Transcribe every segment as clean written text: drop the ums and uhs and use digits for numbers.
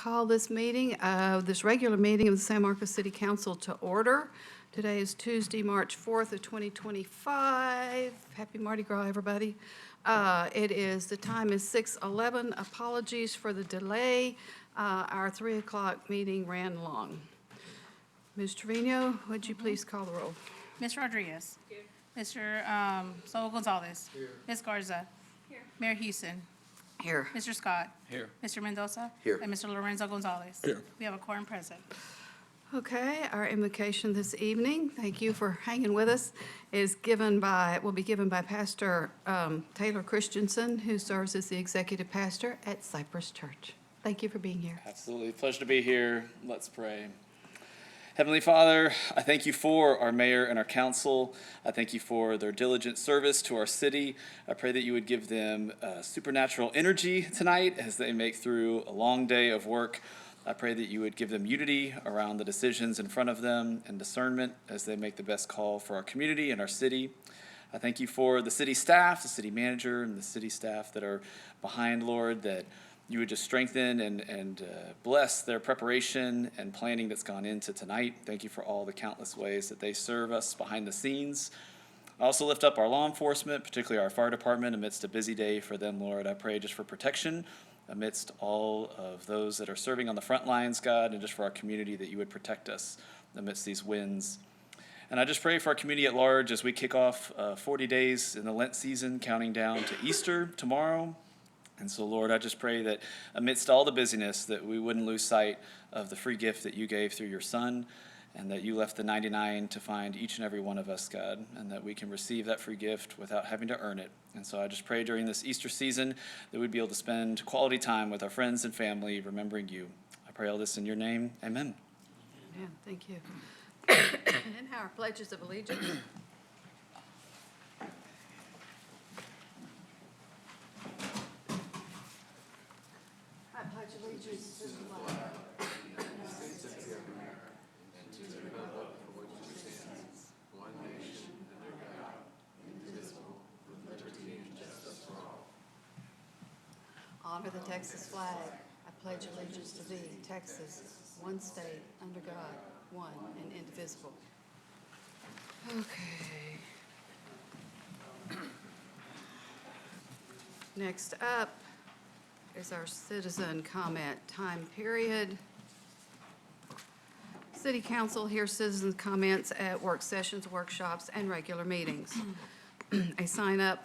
call this regular meeting of the San Marcos City Council to order. Today is Tuesday, March 4th of 2025. Happy Mardi Gras, everybody. The time is 6:11. Apologies for the delay. Our 3 o'clock meeting ran long. Ms. Trevino, would you please call the roll? Ms. Rodriguez. Here. Mr. Saul Gonzalez. Here. Ms. Garza. Here. Mayor Houston. Here. Mr. Scott. Here. Mr. Mendoza. Here. And Mr. Lorenzo Gonzalez. Here. We have a quorum present. Okay, our invocation this evening, thank you for hanging with us, will be given by Pastor Taylor Christensen, who serves as the executive pastor at Cypress Church. Thank you for being here. Absolutely. Pleasure to be here. Let's pray. Heavenly Father, I thank you for our mayor and our council. I thank you for their diligent service to our city. I pray that you would give them supernatural energy tonight as they make through a long day of work. I pray that you would give them unity around the decisions in front of them and discernment as they make the best call for our community and our city. I thank you for the city staff, the city manager, and the city staff that are behind, Lord, that you would just strengthen and bless their preparation and planning that's gone into tonight. Thank you for all the countless ways that they serve us behind the scenes. I also lift up our law enforcement, particularly our fire department, amidst a busy day for them, Lord. I pray just for protection amidst all of those that are serving on the front lines, God, and just for our community that you would protect us amidst these winds. And I just pray for our community at large as we kick off 40 days in the Lent season, counting down to Easter tomorrow. And so, Lord, I just pray that amidst all the busyness that we wouldn't lose sight of the free gift that you gave through your Son, and that you left the 99 to find each and every one of us, God, and that we can receive that free gift without having to earn it. And so I just pray during this Easter season that we'd be able to spend quality time with our friends and family, remembering you. I pray all this in your name. Amen. Amen. Thank you. And now our pledges of allegiance. I pledge allegiance to the flag. Honor the Texas flag. I pledge allegiance to thee, Texas, one state, under God, one and indivisible. Okay. Next up is our citizen comment time period. City Council hears citizens' comments at work sessions, workshops, and regular meetings. A sign-up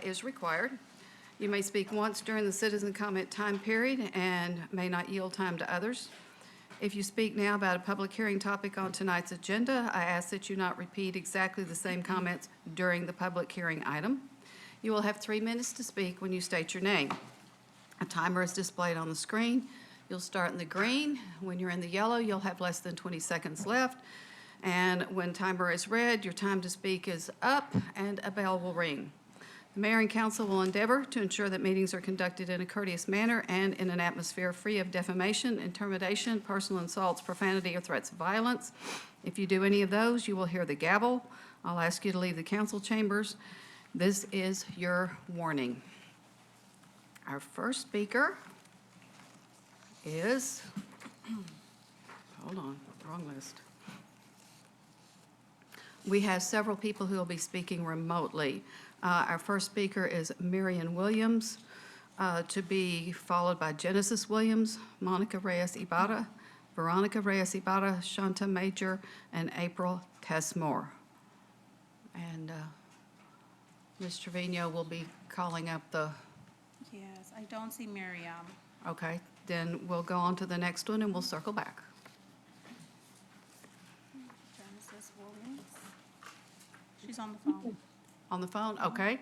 is required. You may speak once during the citizen comment time period and may not yield time to others. If you speak now about a public hearing topic on tonight's agenda, I ask that you not repeat exactly the same comments during the public hearing item. You will have 3 minutes to speak when you state your name. A timer is displayed on the screen. You'll start in the green. When you're in the yellow, you'll have less than 20 seconds left. And when timer is red, your time to speak is up and a bell will ring. The mayor and council will endeavor to ensure that meetings are conducted in a courteous manner and in an atmosphere free of defamation, intimidation, personal insults, profanity, or threats of violence. If you do any of those, you will hear the gavel. I'll ask you to leave the council chambers. This is your warning. Our first speaker is, hold on, wrong list. We have several people who will be speaking remotely. Our first speaker is Marion Williams, to be followed by Genesis Williams, Monica Reyes-Ibarra, Veronica Reyes-Ibarra, Shanta Major, and April Tessmore. And Ms. Trevino will be calling up the... Yes, I don't see Miriam. Okay, then we'll go on to the next one and we'll circle back. Genesis Williams. She's on the phone. On the phone, okay.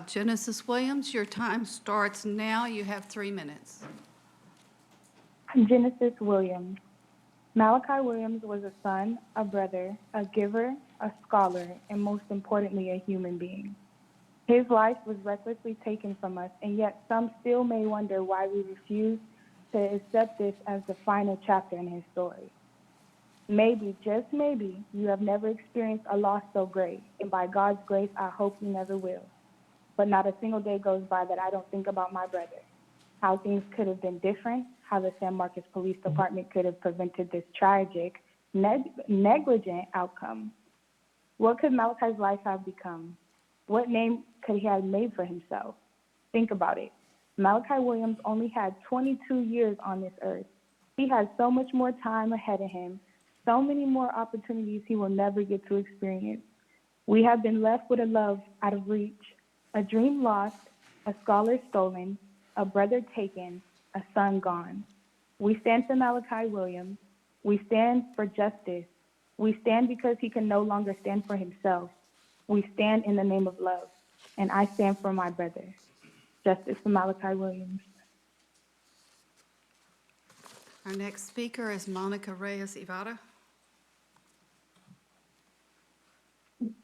Genesis Williams, your time starts now. You have 3 minutes. Genesis Williams. Malachi Williams was a son, a brother, a giver, a scholar, and most importantly, a human being. His life was recklessly taken from us, and yet some still may wonder why we refuse to accept this as the final chapter in his story. Maybe, just maybe, you have never experienced a loss so great, and by God's grace, I hope you never will. But not a single day goes by that I don't think about my brother. how things could have been different, how the San Marcos Police Department could have prevented this tragic, negligent outcome. What could Malachi's life have become? What name could he have made for himself? Think about it. Malachi Williams only had 22 years on this earth. He has so much more time ahead of him, so many more opportunities he will never get to experience. We have been left with a love out of reach, a dream lost, a scholar stolen, a brother taken, a son gone. We stand for Malachi Williams. We stand for justice. We stand because he can no longer stand for himself. We stand in the name of love, and I stand for my brother. Justice for Malachi Williams. Our next speaker is Monica Reyes Ibarra.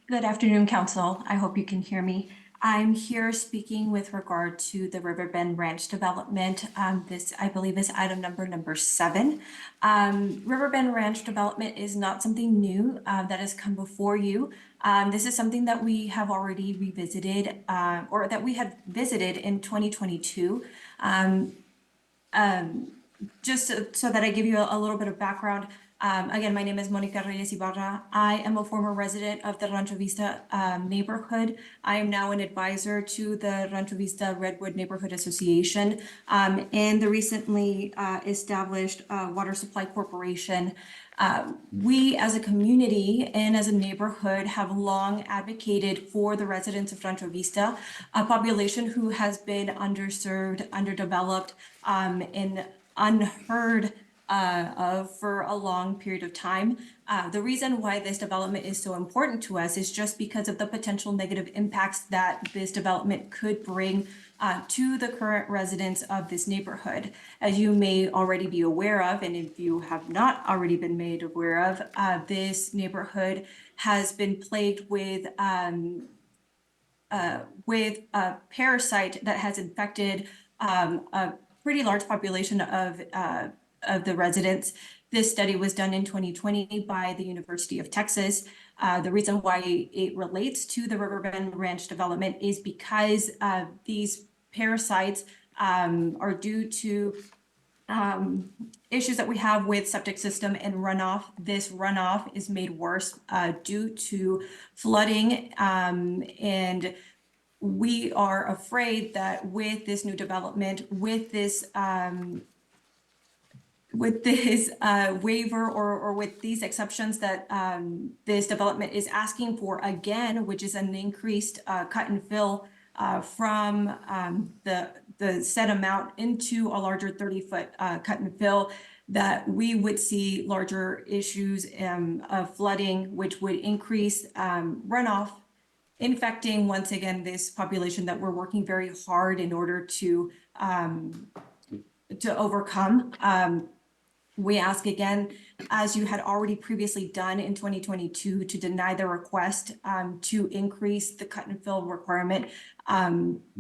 Good afternoon, Council. I hope you can hear me. I'm here speaking with regard to the Riverbend Ranch development. This, I believe, is item number 7. Riverbend Ranch development is not something new that has come before you. This is something that we have already revisited or that we had visited in 2022. Just so that I give you a little bit of background, again, my name is Monica Reyes Ibarra. I am a former resident of the Rancho Vista neighborhood. I am now an advisor to the Rancho Vista Redwood Neighborhood Association and the recently established Water Supply Corporation. We as a community and as a neighborhood have long advocated for the residents of Rancho Vista, a population who has been underserved, underdeveloped, and unheard of for a long period of time. The reason why this development is so important to us is just because of the potential negative impacts that this development could bring to the current residents of this neighborhood. As you may already be aware of, and if you have not already been made aware of, this neighborhood has been plagued with a parasite that has infected a pretty large population of the residents. This study was done in 2020 by the University of Texas. The reason why it relates to the Riverbend Ranch development is because these parasites are due to issues that we have with septic system and runoff. This runoff is made worse due to flooding, and we are afraid that with this new development, with this waiver or with these exceptions that this development is asking for again, which is an increased cut and fill from the set amount into a larger 30-foot cut and fill, that we would see larger issues of flooding, which would increase runoff, infecting once again this population that we're working very hard in order to overcome. We ask again, as you had already previously done in 2022, to deny the request to increase the cut and fill requirement.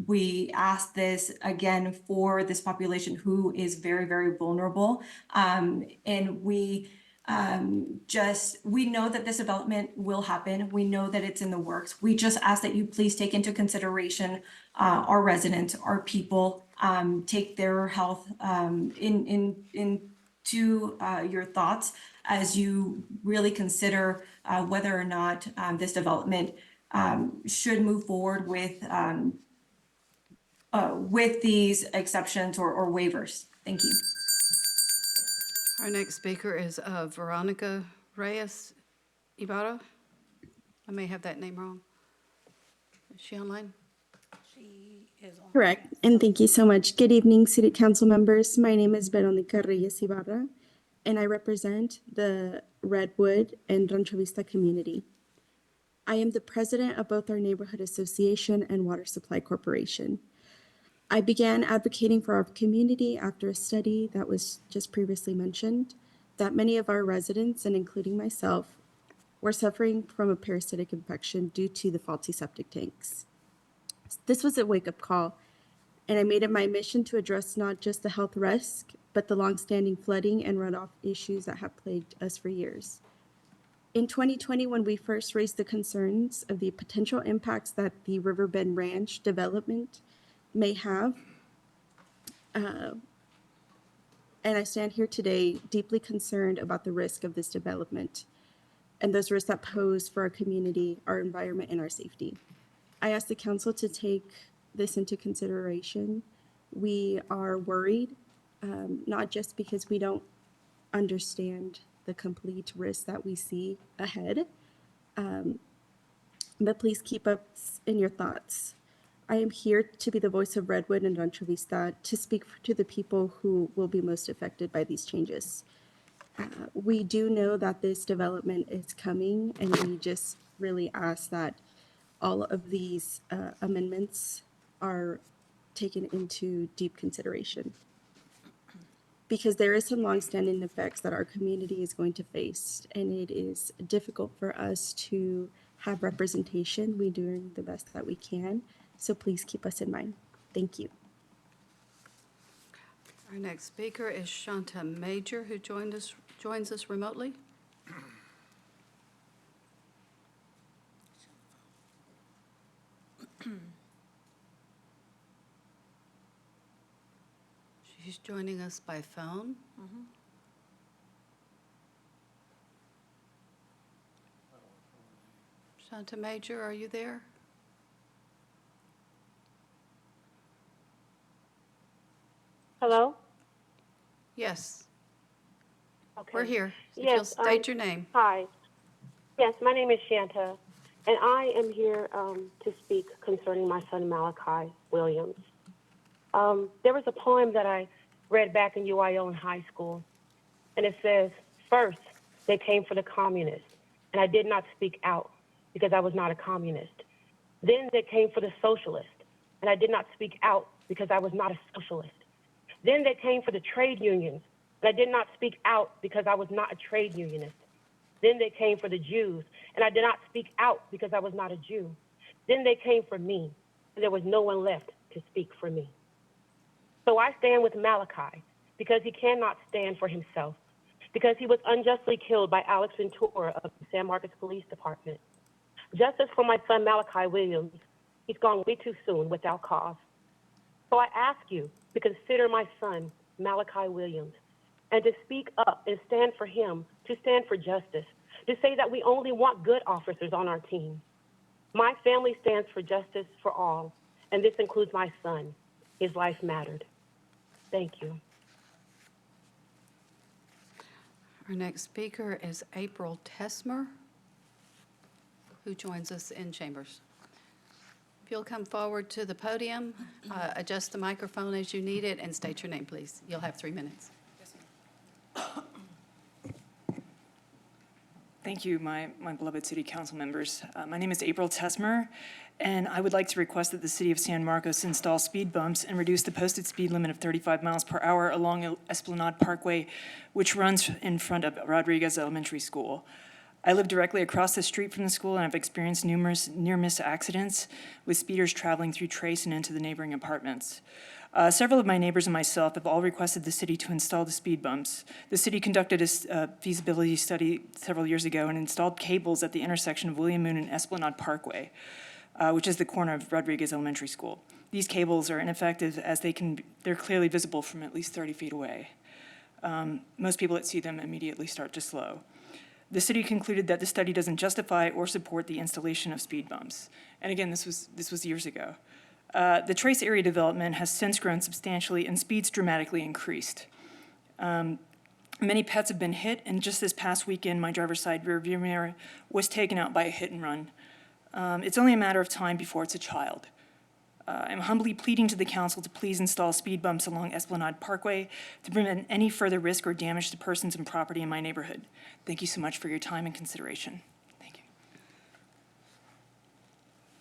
We ask this again for this population who is very, very vulnerable. And we know that this development will happen. We know that it's in the works. We just ask that you please take into consideration our residents, our people, take their health into your thoughts as you really consider whether or not this development should move forward with these exceptions or waivers. Thank you. Our next speaker is Veronica Reyes Ibarra. I may have that name wrong. Is she online? She is on. Correct, and thank you so much. Good evening, City Council members. My name is Veronica Reyes Ibarra, and I represent the Redwood and Rancho Vista community. I am the president of both our neighborhood association and Water Supply Corporation. I began advocating for our community after a study that was just previously mentioned, that many of our residents, and including myself, were suffering from a parasitic infection due to the faulty septic tanks. This was a wake-up call, and I made it my mission to address not just the health risk, but the longstanding flooding and runoff issues that have plagued us for years. In 2020, when we first raised the concerns of the potential impacts that the Riverbend Ranch development may have, And I stand here today deeply concerned about the risk of this development and those risks that pose for our community, our environment, and our safety. I ask the council to take this into consideration. We are worried, not just because we don't understand the complete risk that we see ahead, but please keep us in your thoughts. I am here to be the voice of Redwood and Rancho Vista to speak to the people who will be most affected by these changes. We do know that this development is coming, and we just really ask that all of these amendments are taken into deep consideration. Because there is some longstanding effects that our community is going to face, and it is difficult for us to have representation. We're doing the best that we can, so please keep us in mind. Thank you. Our next speaker is Shanta Major, who joins us remotely. She's joining us by phone. Shanta Major, are you there? Hello? Yes, Okay. we're here. If Yes, you'll state your name. Hi. Yes, my name is Shanta, and I am here to speak concerning my son Malachi Williams. There was a poem that I read back in UIL in high school, and it says, "First, they came for the communists, and I did not speak out because I was not a communist. Then they came for the socialist, and I did not speak out because I was not a socialist. Then they came for the trade unions, and I did not speak out because I was not a trade unionist. Then they came for the Jews, and I did not speak out because I was not a Jew. Then they came for me, and there was no one left to speak for me. So I stand with Malachi because he cannot stand for himself, because he was unjustly killed by Alex Ventura of the San Marcos Police Department. Justice for my son Malachi Williams, he's gone way too soon without cause. So I ask you to consider my son, Malachi Williams, and to speak up and stand for him, to stand for justice, to say that we only want good officers on our team. My family stands for justice for all, and this includes my son. His life mattered. Thank you. Our next speaker is April Tesmer, who joins us in chambers. If you'll come forward to the podium, adjust the microphone as you need it, and state your name, please. You'll have 3 minutes. Thank you, my beloved city council members. My name is April Tesmer, and I would like to request that the city of San Marcos install speed bumps and reduce the posted speed limit of 35 miles per hour along Esplanade Parkway, which runs in front of Rodriguez Elementary School. I live directly across the street from the school, and I've experienced numerous near-miss accidents with speeders traveling through Trace and into the neighboring apartments. Several of my neighbors and myself have all requested the city to install the speed bumps. The city conducted a feasibility study several years ago and installed cables at the intersection of William Moon and Esplanade Parkway, which is the corner of Rodriguez Elementary School. These cables are ineffective as they're clearly visible from at least 30 feet away. Most people that see them immediately start to slow. The city concluded that the study doesn't justify or support the installation of speed bumps. And again, this was years ago. The Trace area development has since grown substantially and speeds dramatically increased. Many pets have been hit, and just this past weekend, my driver's side rear view mirror was taken out by a hit and run. It's only a matter of time before it's a child. I'm humbly pleading to the council to please install speed bumps along Esplanade Parkway to prevent any further risk or damage to persons and property in my neighborhood. Thank you so much for your time and consideration. Thank you.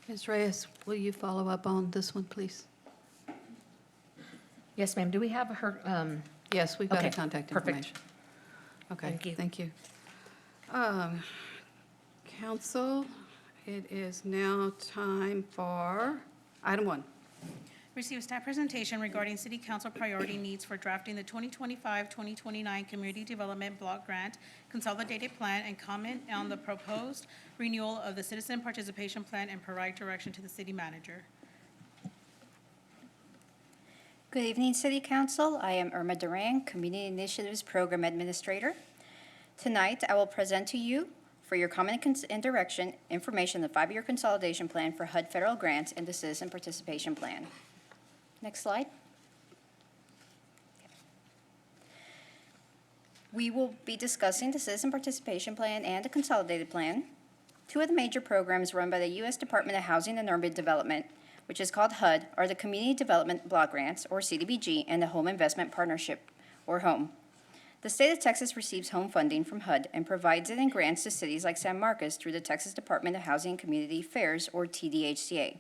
Ms. Reyes, will you follow up on this one, please? Yes, ma'am. Do we have her, Yes, we've got her Okay, contact perfect. information. Okay, Thank you. thank you. Council, it is now time for item 1. Receive a staff presentation regarding city council priority needs for drafting the 2025-2029 Community Development Block Grant Consolidated Plan and comment on the proposed renewal of the Citizen Participation Plan and provide direction to the city manager. Good evening, City Council. I am Irma Duran, Community Initiatives Program Administrator. Tonight, I will present to you for your comment and direction information the 5-year consolidation plan for HUD federal grants and the citizen participation plan. Next slide. We will be discussing the citizen participation plan and the consolidated plan, two of the major programs run by the U.S. Department of Housing and Urban Development, which is called HUD, are the Community Development Block Grants, or CDBG, and the Home Investment Partnership, or HOME. The state of Texas receives home funding from HUD and provides it in grants to cities like San Marcos through the Texas Department of Housing and Community Affairs, or TDHCA.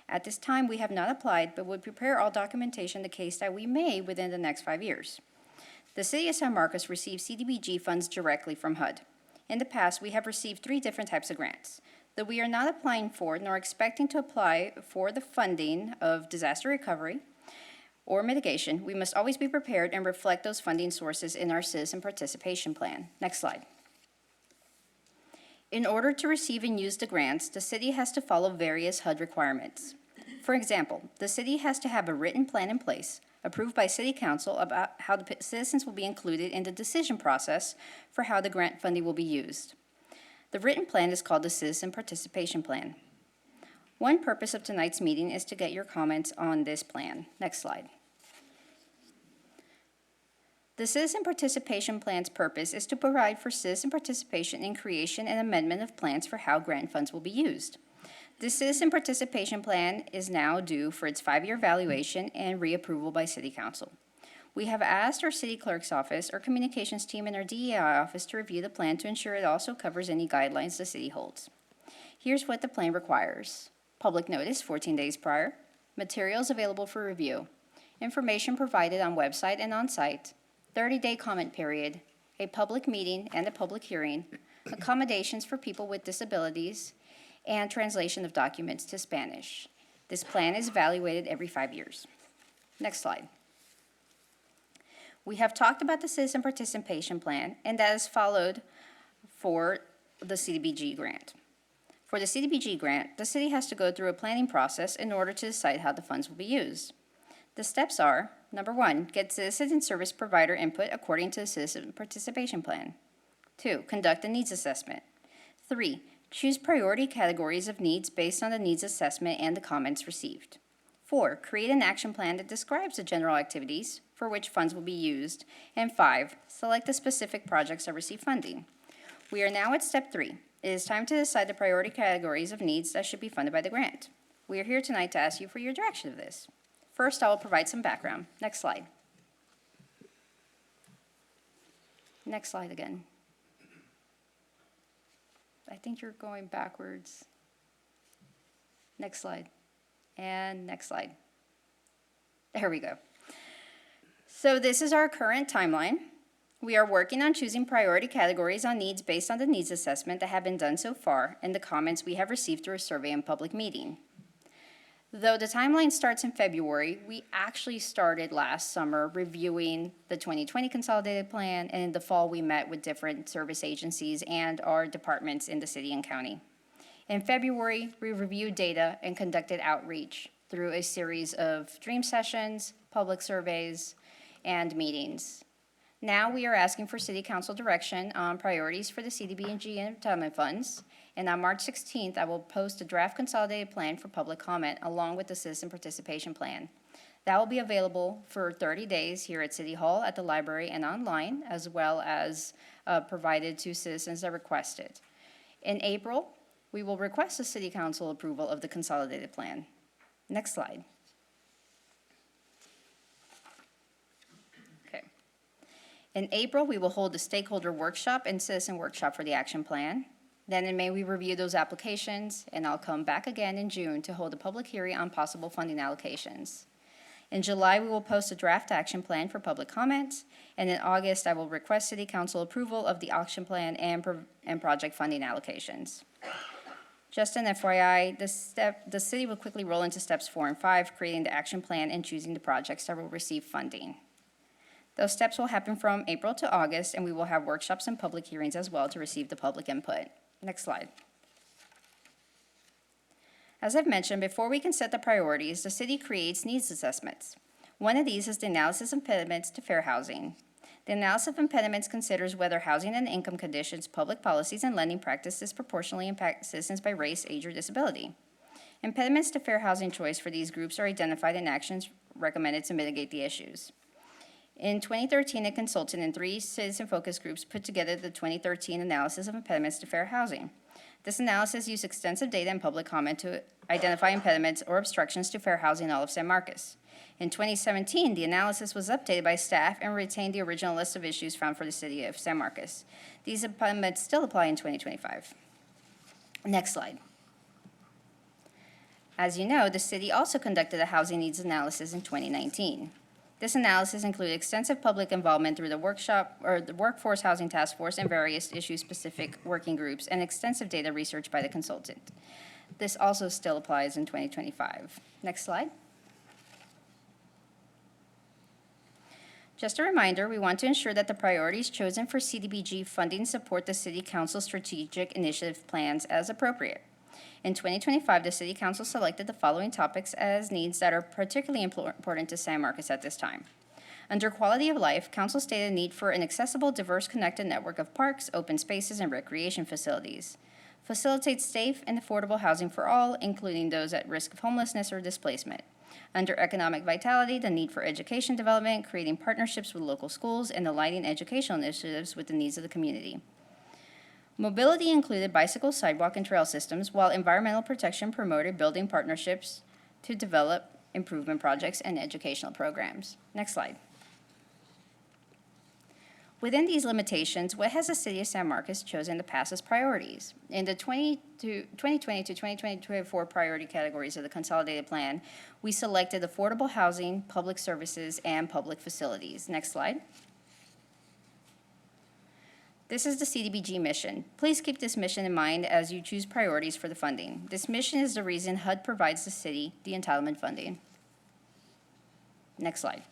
At this time, we have not applied, but would prepare all documentation the case that we may within the next 5 years. The city of San Marcos receives CDBG funds directly from HUD. In the past, we have received 3 different types of grants. Though we are not applying for nor expecting to apply for the funding of disaster recovery or mitigation, we must always be prepared and reflect those funding sources in our citizen participation plan. Next slide. In order to receive and use the grants, the city has to follow various HUD requirements. For example, the city has to have a written plan in place approved by City Council about how the citizens will be included in the decision process for how the grant funding will be used. The written plan is called the Citizen Participation Plan. One purpose of tonight's meeting is to get your comments on this plan. Next slide. The Citizen Participation Plan's purpose is to provide for citizen participation in creation and amendment of plans for how grant funds will be used. The Citizen Participation Plan is now due for its 5-year evaluation and reapproval by City Council. We have asked our City Clerk's office, our communications team, and our DEI office to review the plan to ensure it also covers any guidelines the city holds. Here's what the plan requires. Public notice 14 days prior, materials available for review, information provided on website and on site, 30-day comment period, a public meeting and a public hearing, accommodations for people with disabilities, and translation of documents to Spanish. This plan is evaluated every 5 years. Next slide. We have talked about the Citizen Participation Plan, and that is followed for the CDBG grant. For the CDBG grant, the city has to go through a planning process in order to decide how the funds will be used. The steps are, number 1, get citizen and service provider input according to the Citizen Participation Plan. 2, conduct a needs assessment. 3, choose priority categories of needs based on the needs assessment and the comments received. 4, create an action plan that describes the general activities for which funds will be used. And 5, select the specific projects that receive funding. We are now at step 3. It is time to decide the priority categories of needs that should be funded by the grant. We are here tonight to ask you for your direction of this. First, I will provide some background. Next slide. Next slide again. I think you're going backwards. Next slide. And next slide. There we go. So this is our current timeline. We are working on choosing priority categories on needs based on the needs assessment that have been done so far and the comments we have received through a survey and public meeting. Though the timeline starts in February, we actually started last summer reviewing the 2020 consolidated plan, and in the fall we met with different service agencies and our departments in the city and county. In February, we reviewed data and conducted outreach through a series of dream sessions, public surveys, and meetings. Now we are asking for City Council direction on priorities for the CDBG and entitlement funds. And on March 16th, I will post a draft consolidated plan for public comment along with the citizen participation plan. That will be available for 30 days here at City Hall, at the library, and online, as well as provided to citizens that request it. In April, we will request the City Council approval of the consolidated plan. Next slide. Okay. In April, we will hold a stakeholder workshop and citizen workshop for the action plan. Then in May, we review those applications, and I'll come back again in June to hold a public hearing on possible funding allocations. In July, we will post a draft action plan for public comments, and in August, I will request City Council approval of the action plan and project funding allocations. Just an FYI, the city will quickly roll into steps 4 and 5, creating the action plan and choosing the projects that will receive funding. Those steps will happen from April to August, and we will have workshops and public hearings as well to receive the public input. Next slide. As I've mentioned, before we can set the priorities, the city creates needs assessments. One of these is the analysis of impediments to fair housing. The analysis of impediments considers whether housing and income conditions, public policies, and lending practices proportionally impact citizens by race, age, or disability. Impediments to fair housing choice for these groups are identified in actions recommended to mitigate the issues. In 2013, a consultant and 3 citizen focus groups put together the 2013 analysis of impediments to fair housing. This analysis used extensive data and public comment to identify impediments or obstructions to fair housing in all of San Marcos. In 2017, the analysis was updated by staff and retained the original list of issues found for the city of San Marcos. These impediments still apply in 2025. Next slide. As you know, the city also conducted a housing needs analysis in 2019. This analysis included extensive public involvement through the Workforce Housing Task Force and various issue-specific working groups, and extensive data research by the consultant. This also still applies in 2025. Next slide. Just a reminder, we want to ensure that the priorities chosen for CDBG funding support the City Council strategic initiative plans as appropriate. In 2025, the City Council selected the following topics as needs that are particularly important to San Marcos at this time. Under quality of life, Council stated a need for an accessible, diverse, connected network of parks, open spaces, and recreation facilities. Facilitate safe and affordable housing for all, including those at risk of homelessness or displacement. Under economic vitality, the need for education development, creating partnerships with local schools, and aligning educational initiatives with the needs of the community. Mobility included bicycle, sidewalk, and trail systems, while environmental protection promoted building partnerships to develop improvement projects and educational programs. Next slide. Within these limitations, what has the City of San Marcos chosen to pass as priorities? In the 2020 to 2024 priority categories of the Consolidated Plan, we selected affordable housing, public services, and public facilities. Next slide. This is the CDBG mission. Please keep this mission in mind as you choose priorities for the funding. This mission is the reason HUD provides the city the entitlement funding. Next slide.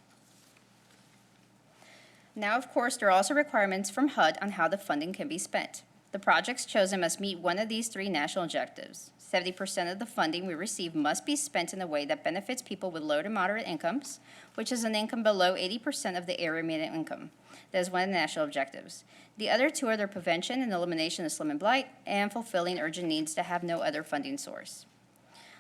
Now, of course, there are also requirements from HUD on how the funding can be spent. The projects chosen must meet one of these 3 national objectives. 70% of the funding we receive must be spent in a way that benefits people with low to moderate incomes, which is an income below 80% of the area median income. That is one of the national objectives. The other 2 are the prevention and elimination of slum and blight, and fulfilling urgent needs that have no other funding source.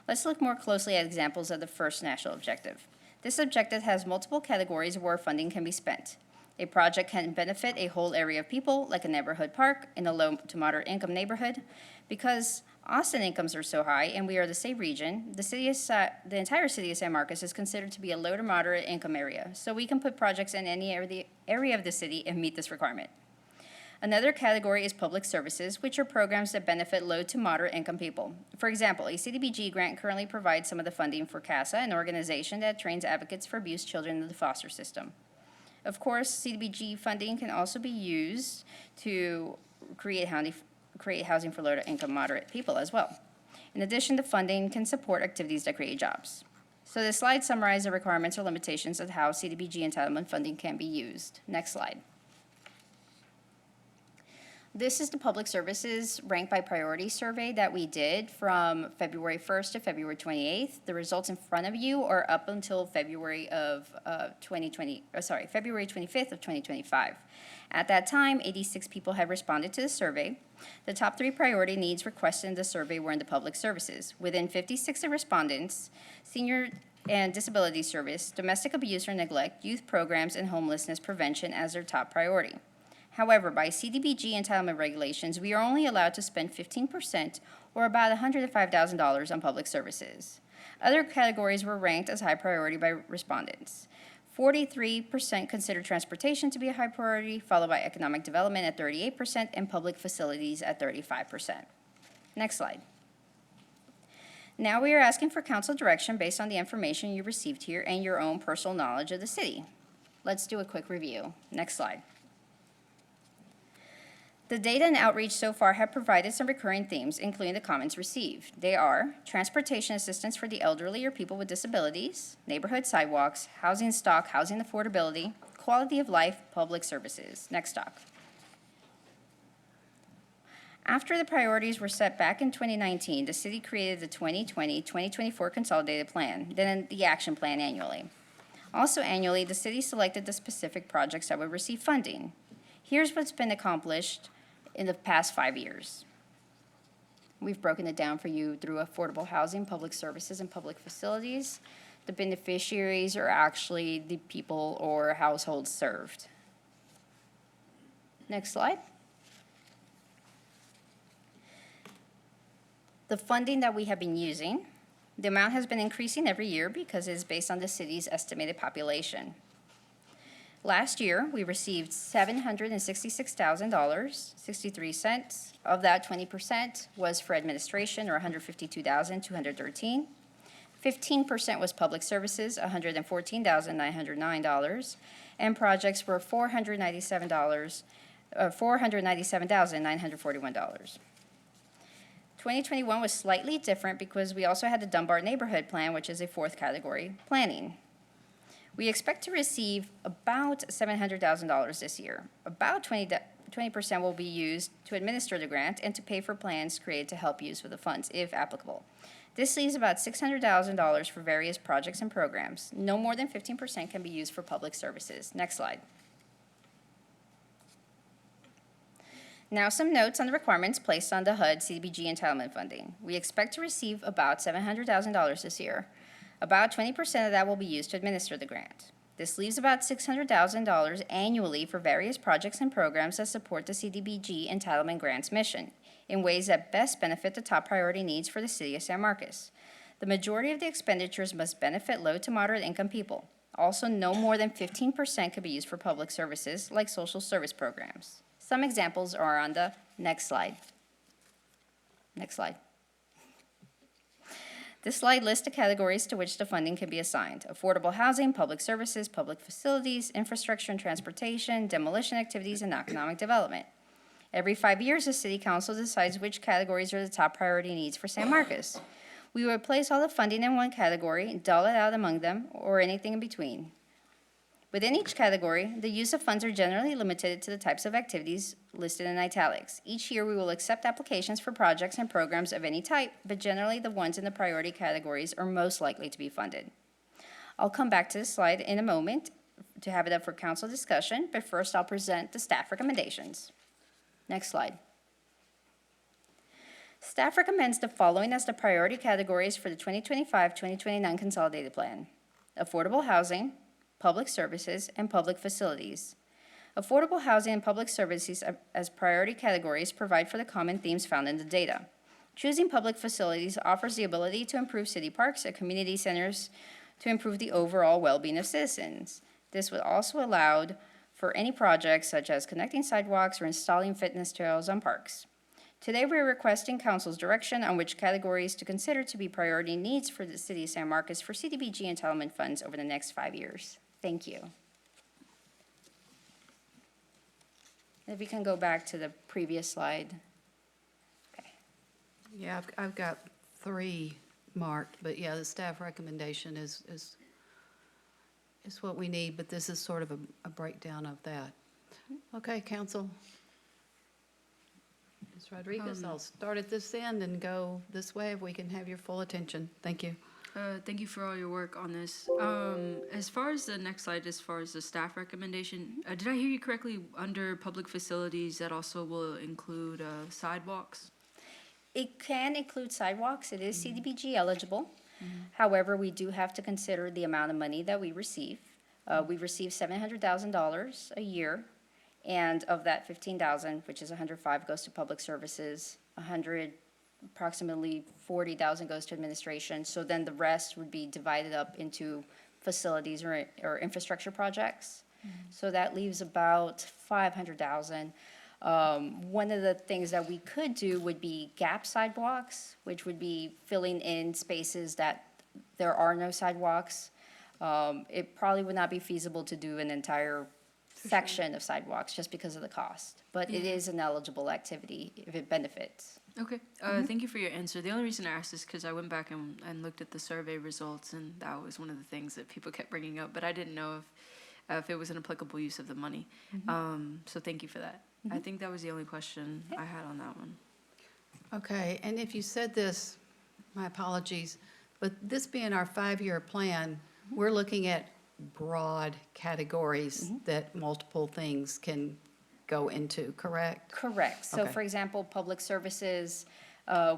Let's look more closely at examples of the first national objective. This objective has multiple categories where funding can be spent. A project can benefit a whole area of people, like a neighborhood park in a low to moderate income neighborhood. Because Austin incomes are so high and we are the same region, the entire city of San Marcos is considered to be a low to moderate income area. So we can put projects in any area of the city and meet this requirement. Another category is public services, which are programs that benefit low to moderate income people. For example, a CDBG grant currently provides some of the funding for CASA, an organization that trains advocates for abused children in the foster system. Of course, CDBG funding can also be used to create housing for low to income moderate people as well. In addition, the funding can support activities that create jobs. So this slide summarizes the requirements or limitations of how CDBG entitlement funding can be used. Next slide. This is the public services ranked by priority survey that we did from February 1st to February 28th. The results in front of you are up until February 25th of 2025. At that time, 86 people had responded to the survey. The top 3 priority needs requested in the survey were in the public services. Within 56 of respondents, senior and disability service, domestic abuse or neglect, youth programs, and homelessness prevention as their top priority. However, by CDBG entitlement regulations, we are only allowed to spend 15%, or about $105,000 on public services. Other categories were ranked as high priority by respondents. 43% considered transportation to be a high priority, followed by economic development at 38% and public facilities at 35%. Next slide. Now we are asking for council direction based on the information you received here and your own personal knowledge of the city. Let's do a quick review. Next slide. The data and outreach so far have provided some recurring themes, including the comments received. They are transportation assistance for the elderly or people with disabilities, neighborhood sidewalks, housing stock, housing affordability, quality of life, public services. Next talk. After the priorities were set back in 2019, the city created the 2020-2024 Consolidated Plan, then the Action Plan annually. Also annually, the city selected the specific projects that would receive funding. Here's what's been accomplished in the past 5 years. We've broken it down for you through affordable housing, public services, and public facilities. The beneficiaries are actually the people or households served. Next slide. The funding that we have been using, the amount has been increasing every year because it is based on the city's estimated population. Last year, we received $766,000, 63 cents. Of that, 20% was for administration, or $152,213. 15% was public services, $114,909, and projects were $497,941. 2021 was slightly different because we also had the Dunbar Neighborhood Plan, which is a fourth category planning. We expect to receive about $700,000 this year. About 20% will be used to administer the grant and to pay for plans created to help use of the funds, if applicable. This leaves about $600,000 for various projects and programs. No more than 15% can be used for public services. Next slide. Now some notes on the requirements placed on the HUD CDBG entitlement funding. We expect to receive about $700,000 this year. About 20% of that will be used to administer the grant. This leaves about $600,000 annually for various projects and programs that support the CDBG entitlement grant's mission in ways that best benefit the top priority needs for the city of San Marcos. The majority of the expenditures must benefit low to moderate income people. Also, no more than 15% could be used for public services like social service programs. Some examples are on the next slide. Next slide. This slide lists the categories to which the funding can be assigned: affordable housing, public services, public facilities, infrastructure and transportation, demolition activities, and economic development. Every 5 years, the City Council decides which categories are the top priority needs for San Marcos. We would place all the funding in one category, dole it out among them, or anything in between. Within each category, the use of funds are generally limited to the types of activities listed in italics. Each year, we will accept applications for projects and programs of any type, but generally the ones in the priority categories are most likely to be funded. I'll come back to this slide in a moment to have it up for council discussion, but first I'll present the staff recommendations. Next slide. Staff recommends the following as the priority categories for the 2025-2029 Consolidated Plan: affordable housing, public services, and public facilities. Affordable housing and public services as priority categories provide for the common themes found in the data. Choosing public facilities offers the ability to improve city parks and community centers to improve the overall well-being of citizens. This would also allow for any projects such as connecting sidewalks or installing fitness trails on parks. Today, we're requesting council's direction on which categories to consider to be priority needs for the city of San Marcos for CDBG entitlement funds over the next 5 years. Thank you. If we can go back to the previous slide. Okay. Yeah, I've got 3 marked, but yeah, the staff recommendation is what we need, but this is sort of a breakdown of that. Okay, council. Ms. Rodriguez, I'll start at this end and go this way if we can have your full attention. Thank you. Thank you for all your work on this. As far as the next slide, as far as the staff recommendation, did I hear you correctly? Under public facilities, that also will include sidewalks? It can include sidewalks. It is CDBG eligible. However, we do have to consider the amount of money that we receive. We receive $700,000 a year, and of that, $15,000, which is $105, goes to public services. Approximately $40,000 goes to administration. So then the rest would be divided up into facilities or infrastructure projects. So that leaves about $500,000. One of the things that we could do would be gap sidewalks, which would be filling in spaces that there are no sidewalks. It probably would not be feasible to do an entire section of sidewalks just because of the cost. But it is an eligible activity if it benefits. Okay. Thank you for your answer. The only reason I asked is because I went back and looked at the survey results, and that was one of the things that people kept bringing up, but I didn't know if it was an applicable use of the money. So thank you for that. I think that was the only question I had on that one. Okay, and if you said this, my apologies, but this being our 5-year plan, we're looking at broad categories that multiple things can go into, correct? Correct. So Okay. for example, public services,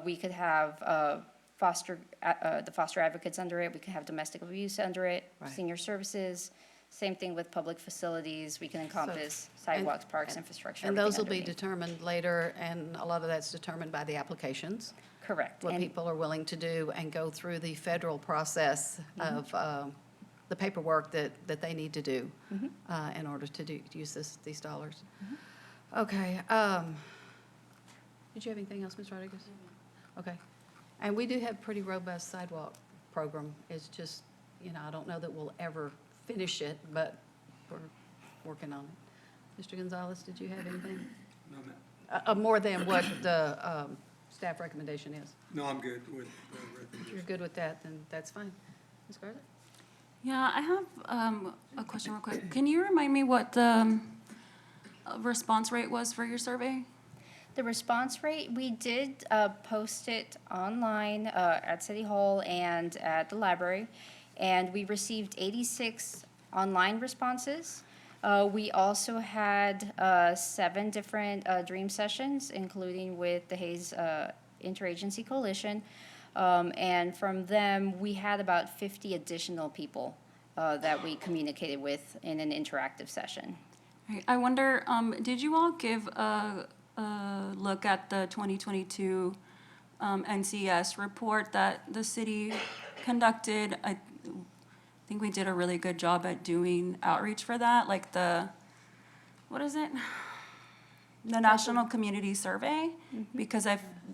we could have the foster advocates under it, we could have domestic abuse under it, Right. senior services, same thing with public facilities, we can encompass sidewalks, parks, infrastructure, And everything those will be underneath. determined later, and a lot of that's determined by the applications, Correct. what And- people are willing to do and go through the federal process of the paperwork that they need to do in order to use these dollars. Okay. Did you have anything else, Ms. Rodriguez? Okay. And we do have pretty robust sidewalk program. It's just, I don't know that we'll ever finish it, but we're working on it. Mr. Gonzalez, did you have anything? No, ma'am. More than what the staff recommendation is? No, I'm good with the recommendation. If you're good with that, then that's fine. Ms. Garza? Yeah, I have a question real quick. Can you remind me what the response rate was for your survey? The response rate, we did post it online at City Hall and at the library, and we received 86 online responses. We also had 7 different dream sessions, including with the Hayes Interagency Coalition. And from them, we had about 50 additional people that we communicated with in an interactive session. Right, I wonder, did you all give a look at the 2022 NCS report that the city conducted? I think we did a really good job at doing outreach for that, like what is it? The National Community Survey? Because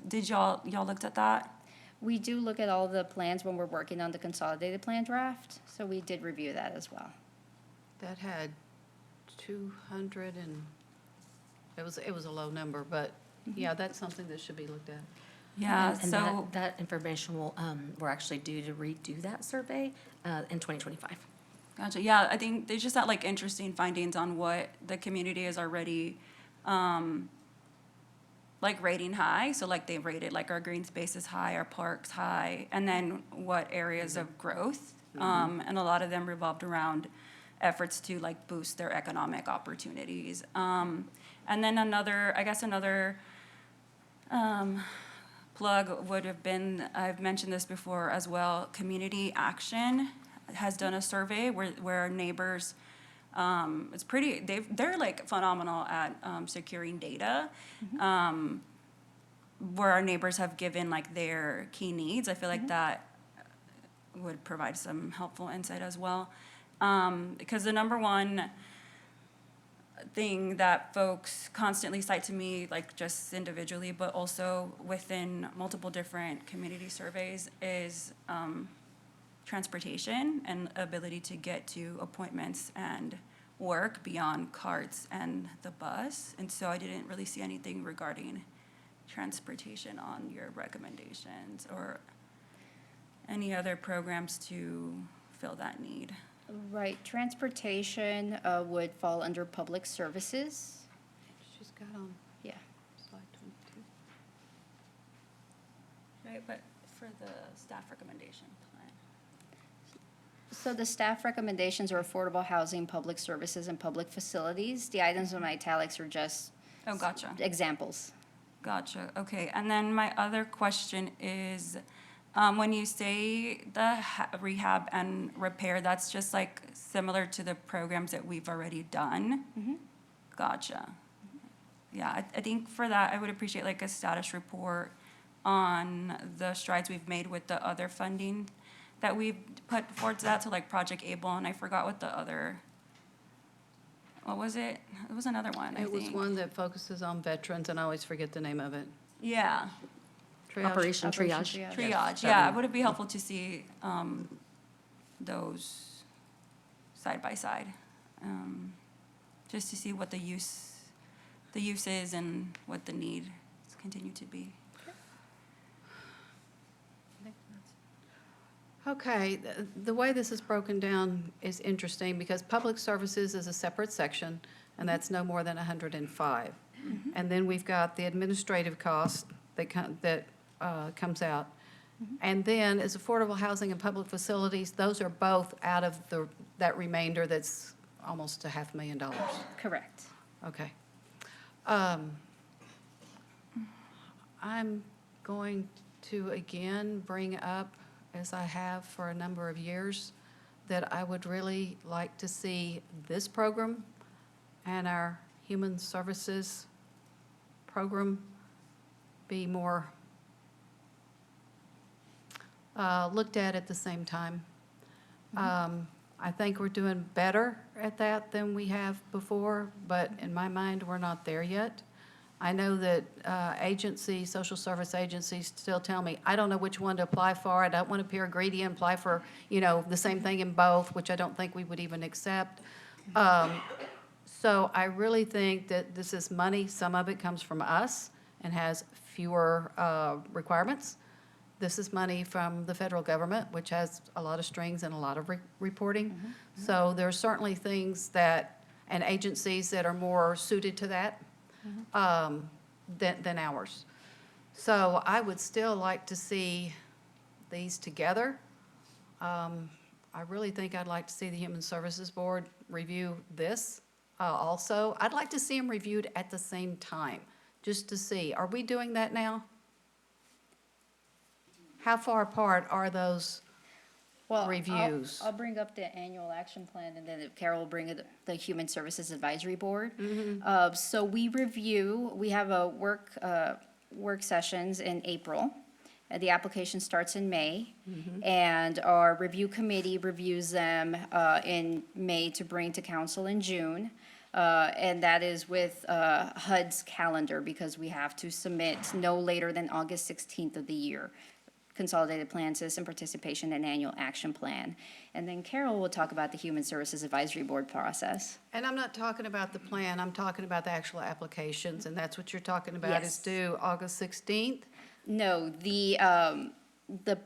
did y'all looked at that? We do look at all the plans when we're working on the consolidated plan draft, so we did review that as well. That had 200 and, it was a low number, but yeah, that's something that should be looked at. Yeah, And so, that information will, we're actually due to redo that survey in 2025. gotcha, yeah, I think they just had like interesting findings on what the community is already, like rating high, so like they rated like our green spaces high, our parks high, and then what areas of growth. And a lot of them revolved around efforts to like boost their economic opportunities. And then another plug would have been, I've mentioned this before as well, Community Action has done a survey where neighbors, they're like phenomenal at securing data. Where our neighbors have given like their key needs. I feel like that would provide some helpful insight as well. Because the number one thing that folks constantly cite to me, like just individually, but also within multiple different community surveys, is transportation and ability to get to appointments and work beyond carts and the bus. And so I didn't really see anything regarding transportation on your recommendations or any other programs to fill that need. Right, transportation would fall under public services. She's got on Yeah. slide 22. Right, but for the staff recommendation plan. So the staff recommendations are affordable housing, public services, and public facilities. The items in italics are just Oh, gotcha. examples. Gotcha, okay. And then my other question is, when you say the rehab and repair, that's just like similar to the programs that we've already done? Gotcha. Yeah, I think for that, I would appreciate like a status report on the strides we've made with the other funding that we've put forward to that, so like Project Able, and I forgot what the other, what was it? It was another one, I It was think. one that focuses on veterans, and I always forget the name of it. Yeah. Triage? Operation Triage. Triage, yeah, would it be helpful to see those side by side? Just to see what the use is and what the needs continue to be. Okay, the way this is broken down is interesting because public services is a separate section, and that's no more than 105. And then we've got the administrative cost that comes out. And then as affordable housing and public facilities, those are both out of the that remainder that's almost $500,000. Correct. Okay. I'm going to again bring up, as I have for a number of years, that I would really like to see this program and our human services program be more looked at the same time. I think we're doing better at that than we have before, but in my mind, we're not there yet. I know that agencies, social service agencies still tell me, I don't know which one to apply for. I don't want to appear greedy and apply for, the same thing in both, which I don't think we would even accept. So I really think that this is money. Some of it comes from us and has fewer requirements. This is money from the federal government, which has a lot of strings and a lot of reporting. So there are certainly things that, and agencies that are more suited to that than ours. So I would still like to see these together. I really think I'd like to see the Human Services Board review this also. I'd like to see them reviewed at the same time, just to see, are we doing that now? How far apart are those reviews? I'll bring up the annual action plan, and then Carol will bring it, the Human Services Advisory Board. So we have a work sessions in April. The application starts in May, and our review committee reviews them in May to bring to council in June. And that is with HUD's calendar, because we have to submit no later than August 16th of the year. Consolidated Plan, Citizen Participation, and Annual Action Plan. And then Carol will talk about the Human Services Advisory Board process. And I'm not talking about the plan, I'm talking about the actual applications, and that's what you're talking about is Yes. due August 16th? No, the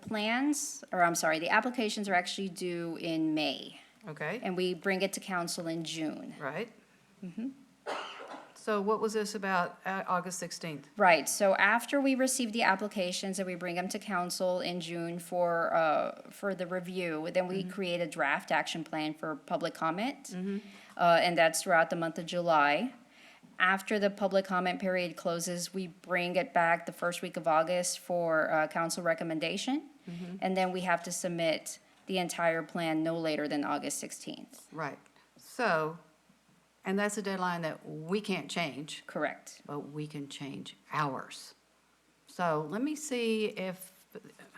plans, or I'm sorry, the applications are actually due in May, Okay, and we bring it to council in June. right? So what was this about August 16th? Right, so after we receive the applications and we bring them to council in June for the review, then we create a draft action plan for public comment. And that's throughout the month of July. After the public comment period closes, we bring it back the first week of August for council recommendation. And then we have to submit the entire plan no later than August 16th. Right. So, and that's a deadline that we can't change, Correct. but we can change ours. So let me see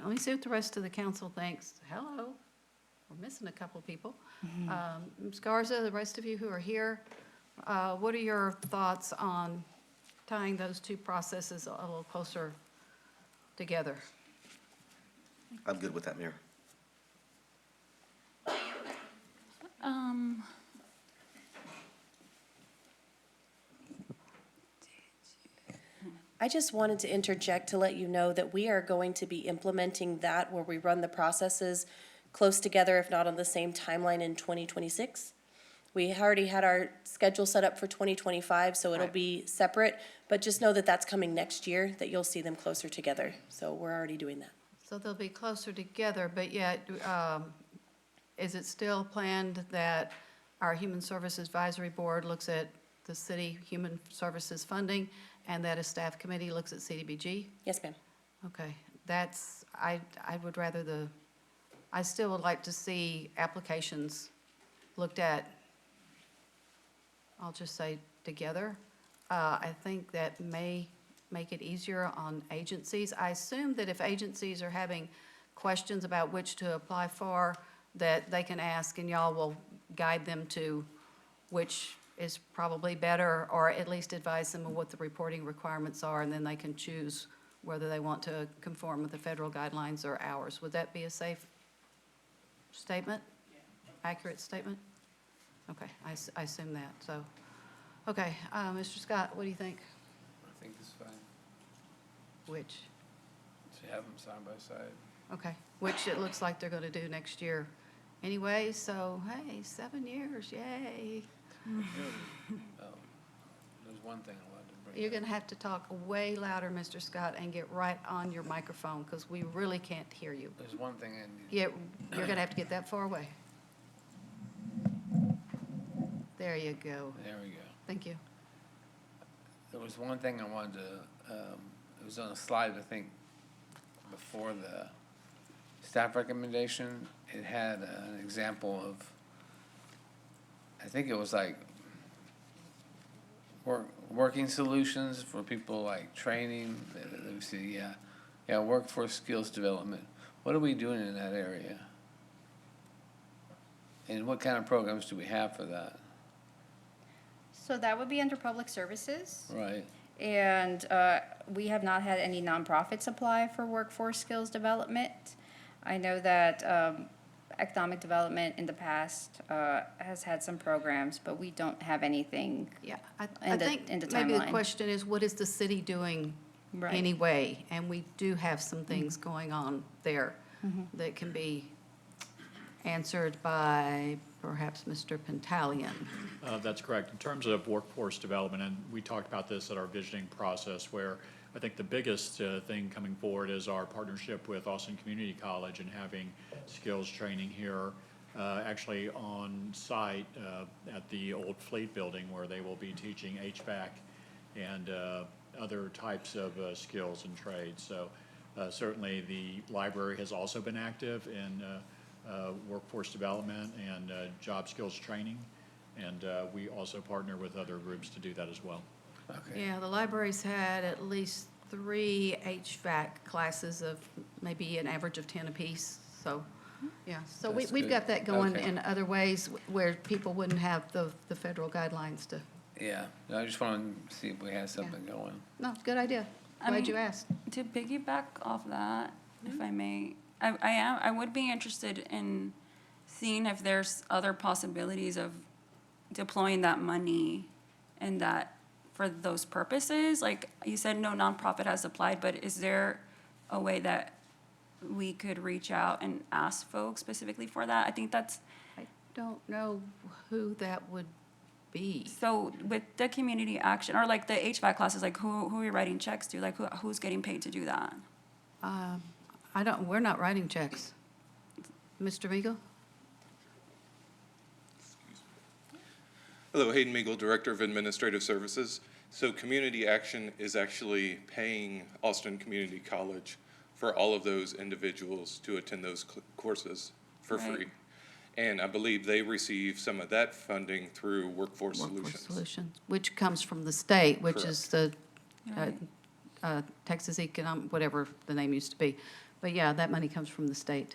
what the rest of the council thinks. Hello, we're missing a couple of people. Ms. Garza, the rest of you who are here, what are your thoughts on tying those two processes a little closer together? I'm good with that, Mayor. I just wanted to interject to let you know that we are going to be implementing that where we run the processes close together, if not on the same timeline in 2026. We already had our schedule set up for 2025, so it'll Right. be separate, but just know that that's coming next year, that you'll see them closer together. So we're already doing that. So they'll be closer together, but yet, is it still planned that our Human Services Advisory Board looks at the city human services funding and that a staff committee looks at CDBG? Yes, ma'am. Okay, I would rather I still would like to see applications looked at, I'll just say together. I think that may make it easier on agencies. I assume that if agencies are having questions about which to apply for, that they can ask and y'all will guide them to which is probably better, or at least advise them of what the reporting requirements are, and then they can choose whether they want to conform with the federal guidelines or ours. Would that be a safe statement? Accurate statement? Okay, I assume that, so. Okay, Mr. Scott, what do you think? I think it's fine Which? to have them side by side. Okay, which it looks like they're going to do next year anyway, so hey, 7 years, yay. There's one thing I wanted to bring You're up. going to have to talk way louder, Mr. Scott, and get right on your microphone because we really can't hear you. There's one thing I need. You're going to have to get that far away. There you go. There we go. Thank you. There was one thing I wanted to, it was on a slide, I think, before the staff recommendation. It had an example of, I think it was like working solutions for people like training. Let me see, yeah, workforce skills development. What are we doing in that area? And what kind of programs do we have for that? So that would be under public services. Right. And we have not had any nonprofits apply for workforce skills development. I know that economic development in the past has had some programs, but we don't have anything. Yeah, I in the- think in the maybe the timeline. question is, what is the city doing Right. anyway? And we do have some things going on there that can be answered by perhaps Mr. Pentalian. That's correct. In terms of workforce development, and we talked about this at our visioning process, where I think the biggest thing coming forward is our partnership with Austin Community College and having skills training here, actually on site at the old Fleet Building, where they will be teaching HVAC and other types of skills and trades. So certainly the library has also been active in workforce development and job skills training. And we also partner with other groups to do that as well. Okay. Yeah, the library's had at least 3 HVAC classes of maybe an average of 10 apiece, so, yeah. So That's we've good. got that going Okay. in other ways where people wouldn't have the federal guidelines to, Yeah, no, I just wanted to see if we had something going. no, good idea. I Glad mean, you asked. To piggyback off that, if I may, I would be interested in seeing if there's other possibilities of deploying that money and that for those purposes. Like you said, no nonprofit has applied, but is there a way that we could reach out and ask folks specifically for that? I think that's, I don't know who that would be. so with the community action, or like the HVAC classes, like who are we writing checks to? Like who's getting paid to do that? We're not writing checks. Mr. Meagle? Hello, Hayden Meagle, Director of Administrative Services. So Community Action is actually paying Austin Community College for all of those individuals to attend those courses for Right. free. And I believe they receive some of that funding through Workforce Workforce Solutions. Solutions, which comes from the state, which is the Right. Texas Economic, whatever the name used to be. But yeah, that money comes from the state.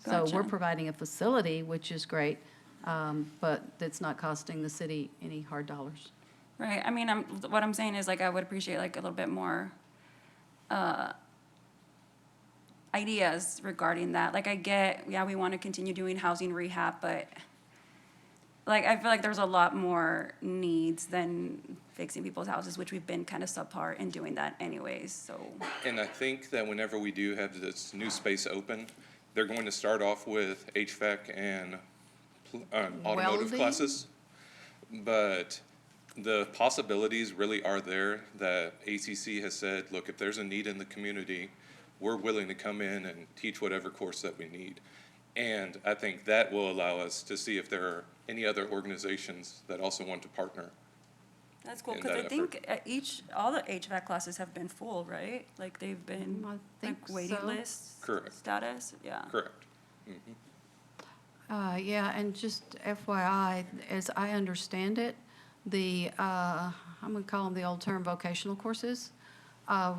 So we're Gotcha. providing a facility, which is great, but it's not costing the city any hard dollars. Right, I mean, what I'm saying is like, I would appreciate like a little bit more, ideas regarding that. Like I get, yeah, we want to continue doing housing rehab, but like, I feel like there's a lot more needs than fixing people's houses, which we've been kind of subpar in doing that anyways, so. And I think that whenever we do have this new space open, they're going to start off with HVAC and automotive Welding? classes. But the possibilities really are there that ACC has said, look, if there's a need in the community, we're willing to come in and teach whatever course that we need. And I think that will allow us to see if there are any other organizations that also want to partner. That's cool, in because I that think all the HVAC classes have been full, right? Like they've been I think like waiting so. lists Correct. status, yeah. Correct. Yeah, and just FYI, as I understand it, I'm going to call them the old term vocational courses.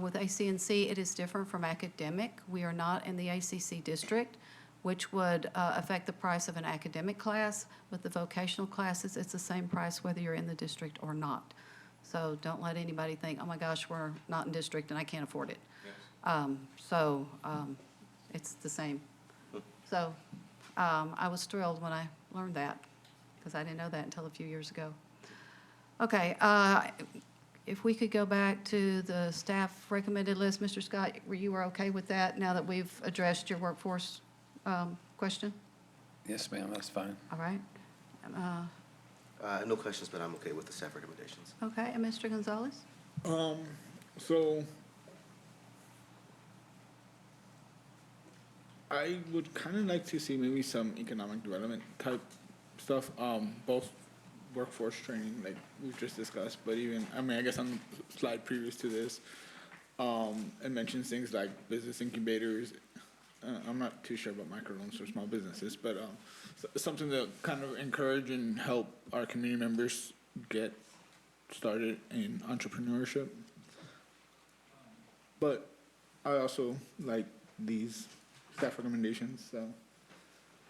With ACNC, it is different from academic. We are not in the ACC district, which would affect the price of an academic class. With the vocational classes, it's the same price whether you're in the district or not. So don't let anybody think, oh my gosh, we're not in district and I can't afford it. It's the same. So I was thrilled when I learned that, because I didn't know that until a few years ago. Okay, if we could go back to the staff recommended list, Mr. Scott, you were okay with that now that we've addressed your workforce question? Yes, ma'am, that's fine. All right. No questions, but I'm okay with the staff recommendations. Okay, and Mr. Gonzalez? So I would kind of like to see maybe some economic development type stuff, both workforce training, like we've just discussed, but even, I mean, I guess on the slide previous to this, it mentions things like business incubators. I'm not too sure about microloans for small businesses, but something to kind of encourage and help our community members get started in entrepreneurship. But I also like these staff recommendations, so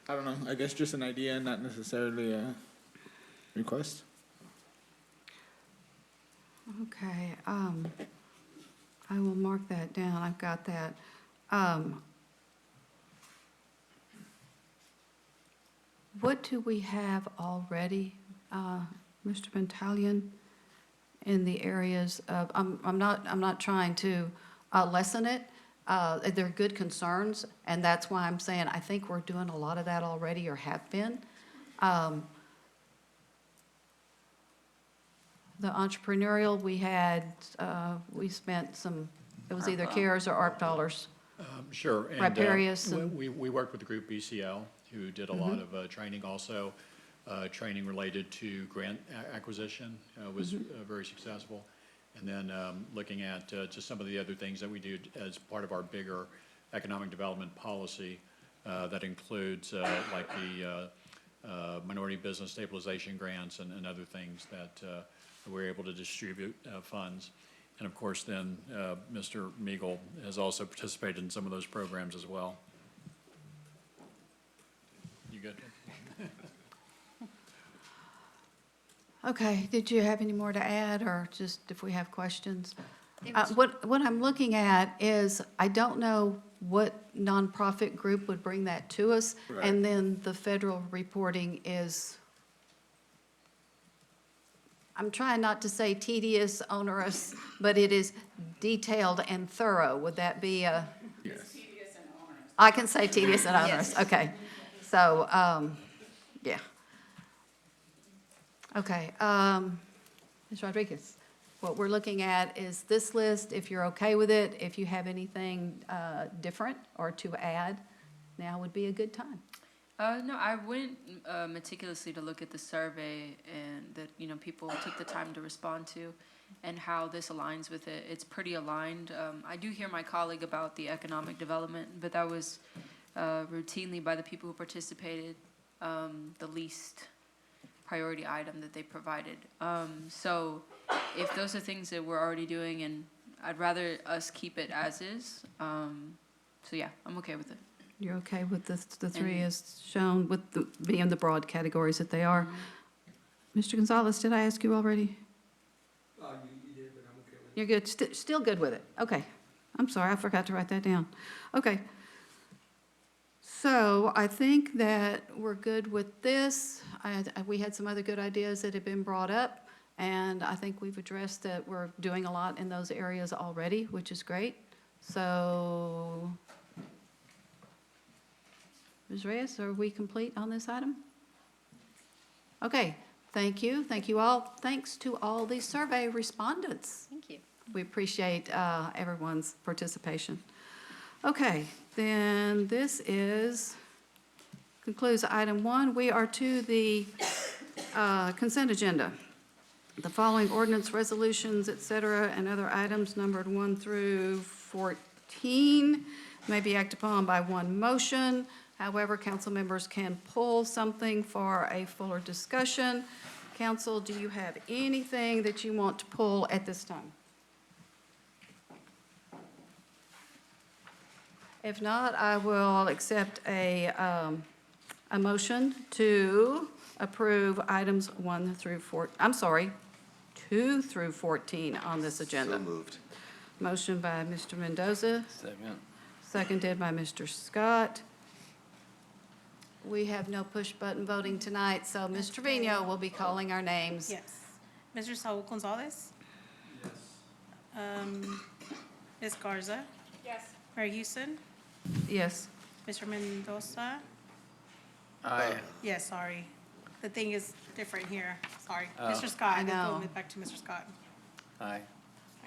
I don't know, I guess just an idea, not necessarily a request. Okay, I will mark that down, I've got that. What do we have already, Mr. Pentalion, in the areas of, I'm not trying to lessen it. They're good concerns, and that's why I'm saying I think we're doing a lot of that already or have been. The entrepreneurial, we spent some, it was either CARES or ARP dollars. Sure. And, Riparius and- we worked with the group BCL, who did a lot of training also. Training related to grant acquisition was very successful. And then looking at just some of the other things that we do as part of our bigger economic development policy that includes like the minority business stabilization grants and other things that we're able to distribute funds. And of course, then Mr. Meagle has also participated in some of those programs as well. You good? Okay, did you have any more to add, or just if we have questions? What I'm looking at is, I don't know what nonprofit group would bring that to us, Right. and then the federal reporting is, I'm trying not to say tedious, onerous, but it is detailed and thorough. Would that be a? Yes. I can say tedious and onerous, okay. So, yeah. Okay, Ms. Rodriguez, what we're looking at is this list, if you're okay with it, if you have anything different or to add, now would be a good time. No, I went meticulously to look at the survey and that, you know, people took the time to respond to and how this aligns with it. It's pretty aligned. I do hear my colleague about the economic development, but that was routinely by the people who participated, the least priority item that they provided. So if those are things that we're already doing, and I'd rather us keep it as is. So yeah, I'm okay with it. You're okay with the three as shown, with being the broad categories that they are? Mr. Gonzalez, did I ask you already? You did, but I'm okay with it. You're good, still good with it? Okay. I'm sorry, I forgot to write that down. Okay. So I think that we're good with this. We had some other good ideas that have been brought up, and I think we've addressed that we're doing a lot in those areas already, which is great. So, Ms. Reyes, are we complete on this item? Okay, thank you. Thank you all. Thanks to all the survey respondents. Thank you. We appreciate everyone's participation. Okay, then this concludes item 1. We are to the consent agenda. The following ordinance, resolutions, et cetera, and other items numbered 1 through 14 may be acted upon by one motion. However, council members can pull something for a fuller discussion. Council, do you have anything that you want to pull at this time? If not, I will accept a motion to approve items 1 through 4, I'm sorry, 2 through 14 on this agenda. So moved. Motion by Mr. Mendoza, Second. seconded by Mr. Scott. We have no push-button voting tonight, so Ms. Trevino will be calling our names. Yes. Mr. Saul Gonzalez? Yes. Ms. Garza? Yes. Mayor Houston? Yes. Mr. Mendoza? Aye. Yes, sorry. The thing is different here. Sorry. Oh. Mr. Scott, I let's know. go back to Mr. Scott. Aye.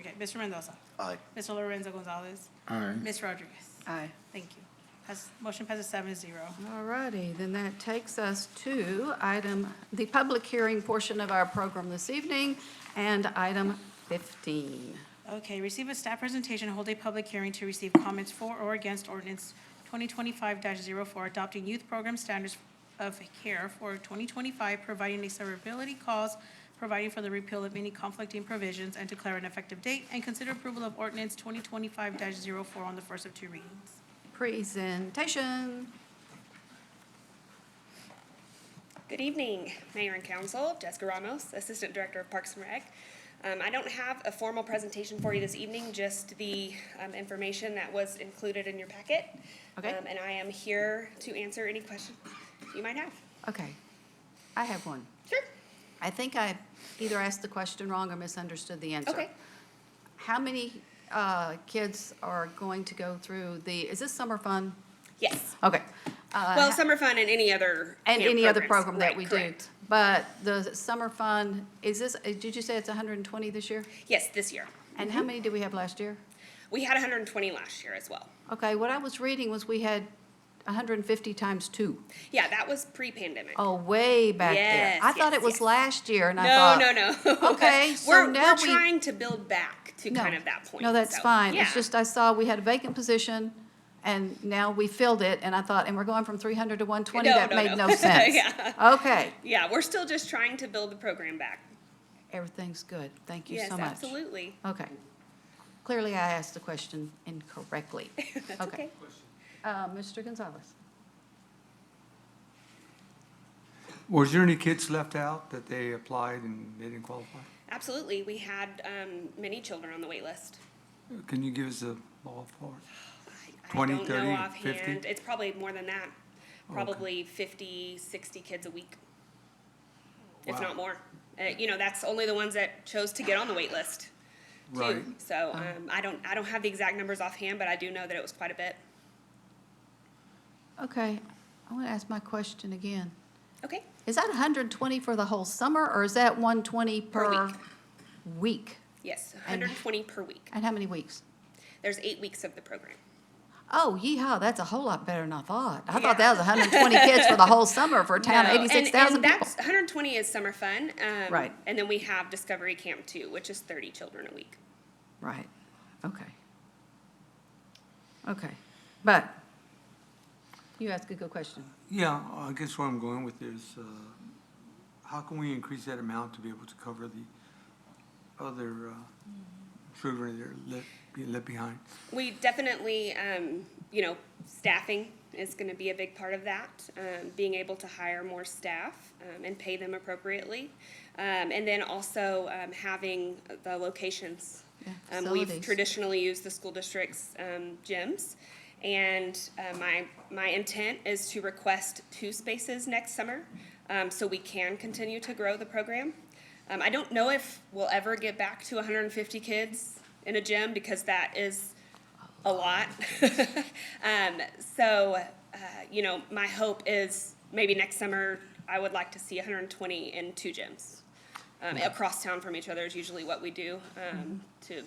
Okay, Mr. Mendoza? Aye. Mr. Lorenzo Gonzalez? Aye. Ms. Rodriguez? Aye. Thank you. Motion passes 7-0. All righty, then that takes us to the public hearing portion of our program this evening, and item 15. Okay, receive a staff presentation, hold a public hearing to receive comments for or against ordinance 2025-04, adopting youth program standards of care for 2025, providing a severability cause, providing for the repeal of any conflicting provisions, and declare an effective date, and consider approval of ordinance 2025-04 on the first of two readings. Presentation. Good evening, Mayor and Council. Jessica Ramos, Assistant Director of Parks and Rec. I don't have a formal presentation for you this evening, just the information that was included in your packet. Okay. And I am here to answer any questions you might have. Okay, I have one. Sure. I think I either asked the question wrong or misunderstood the answer. Okay. How many kids are going to go through is this summer fun? Yes. Okay. Well, summer fun and any other And camp any other programs. program that Right, we do. correct. But the summer fun, did you say it's 120 this year? Yes, this year. And how many did we have last year? We had 120 last year as well. Okay, what I was reading was we had 150 times 2. Yeah, that was pre-pandemic. Oh, way back there. Yes, I thought yes, it was yes. last year, and I No, thought. no. Okay, so we're now we. trying to build back to No. kind of that point. No, that's so, fine. Yeah. It's just I saw we had a vacant position, and now we filled it, and I thought, and we're going from 300 to 120? That made no sense. Yeah. Okay, Yeah, we're still just trying to build the program back. everything's good. Thank you Yes, so much. absolutely. Okay. Clearly, I asked the question incorrectly. That's okay. Mr. Gonzalez? Was there any kids left out that they applied and they didn't qualify? Absolutely. We had many children on the wait list. Can you give us a ballpark? 20, 20, I don't 30, know offhand. 50? It's probably more than that. Probably 50, 60 kids a week, if Wow. not more. That's only the ones that chose to get on the wait list, too. Right. So I don't have the exact numbers offhand, but I do know that it was quite a bit. Okay, I want to ask my question again. Okay. Is that 120 for the whole summer, or is that 120 per week? Yes, 120 per week. And how many weeks? There's 8 weeks of the program. Oh, yeehaw, that's a whole lot better than I thought. I thought that was 120 kids for the whole summer for a town of No, 86,000 and people. that's 120 is summer fun. Right. And then we have Discovery Camp 2, which is 30 children a week. Right, okay. Okay, but you asked a good question. Yeah, I guess where I'm going with this, how can we increase that amount to be able to cover the other children that are being left behind? We definitely, staffing is going to be a big part of that. Being able to hire more staff and pay them appropriately. And then also having the locations. We've facilities. traditionally used the school district's gyms. And my intent is to request 2 spaces next summer so we can continue to grow the program. I don't know if we'll ever get back to 150 kids in a gym because that is a lot. My hope is maybe next summer I would like to see 120 in 2 gyms. Across town from each other is usually what we do to,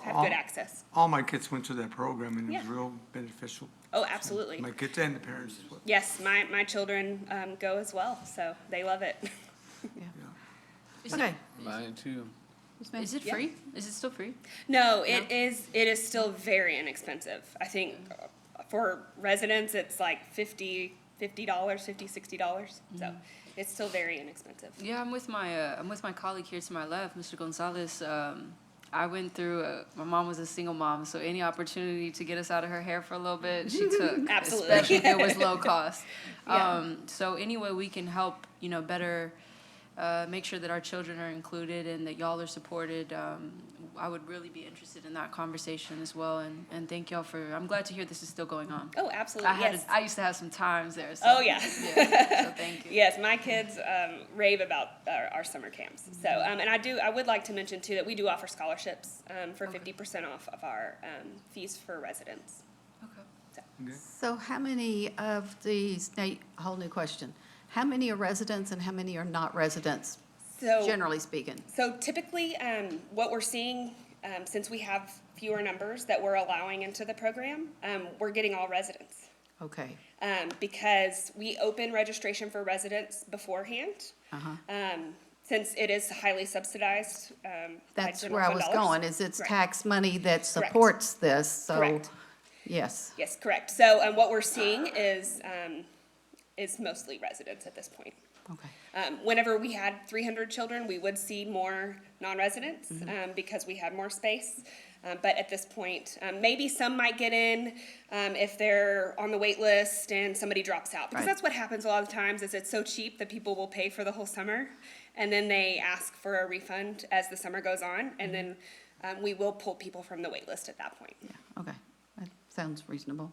have good access. All my kids went to that program and it was Yeah. real beneficial. Oh, absolutely. My kids and the parents as well. Yes, my children go as well, so they love it. Okay. Mine too. Is it Yeah. free? Is it still free? No, it is still very inexpensive. I think for residents, it's like $50, $60. So it's still very inexpensive. Yeah, I'm with my colleague here to my left, Mr. Gonzalez. I went through, my mom was a single mom, so any opportunity to get us out of her hair for a little bit, she took. Absolutely. Especially if it was low cost. Yeah. So any way we can help, better make sure that our children are included and that y'all are supported, I would really be interested in that conversation as well. And thank y'all I'm glad to hear this is still going on. Oh, absolutely, yes. I used to have some times there. So, Oh, yeah. So thank you. Yes, my kids rave about our summer camps. So, and I would like to mention too that we do offer scholarships for 50% off of our fees for residents. So how many of these, now, a whole new question. How many are residents and how many are not residents, So generally speaking? So typically, what we're seeing, since we have fewer numbers that we're allowing into the program, we're getting all residents. Okay. Because we open registration for residents beforehand. Since it is highly subsidized. By That's general where I fund was dollars. going, is it's Correct. tax money that supports this, so, Correct. yes. Yes, correct. So what we're seeing is mostly residents at this point. Okay. Whenever we had 300 children, we would see more non-residents because we had more space. But at this point, maybe some might get in if they're on the wait list and somebody drops out. Because Right. that's what happens a lot of times is it's so cheap that people will pay for the whole summer. And then they ask for a refund as the summer goes on. And then we will pull people from the wait list at that point. Yeah, okay, that sounds reasonable.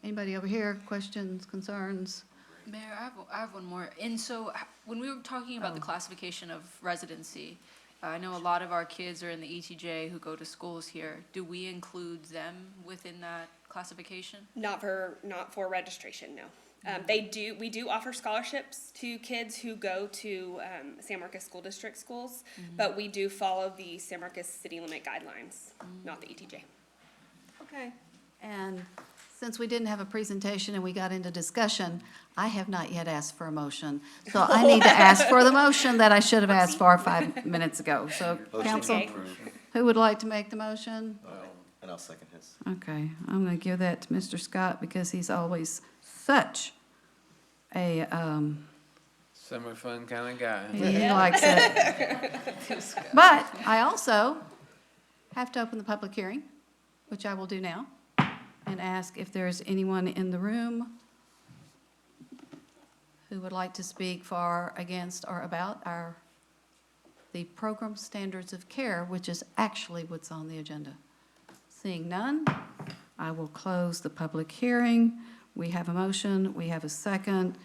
Anybody over here, questions, concerns? Mayor, I have one more. And so when we were talking about the classification of residency, I know a lot of our kids are in the ETJ who go to schools here. Do we include them within that classification? Not for registration, no. We do offer scholarships to kids who go to San Marcos School District schools, but we do follow the San Marcos city limit guidelines, not the ETJ. Okay. And since we didn't have a presentation and we got into discussion, I have not yet asked for a motion. So I need to ask for the motion that I should have asked for 5 minutes ago. So council, who would like to make the motion? And I'll second his. Okay, I'm going to give that to Mr. Scott because he's always such a, Summer fun kind of guy. he likes it. But I also have to open the public hearing, which I will do now, and ask if there's anyone in the room who would like to speak for, against, or about the program standards of care, which is actually what's on the agenda. Seeing none, I will close the public hearing. We have a motion, we have a second.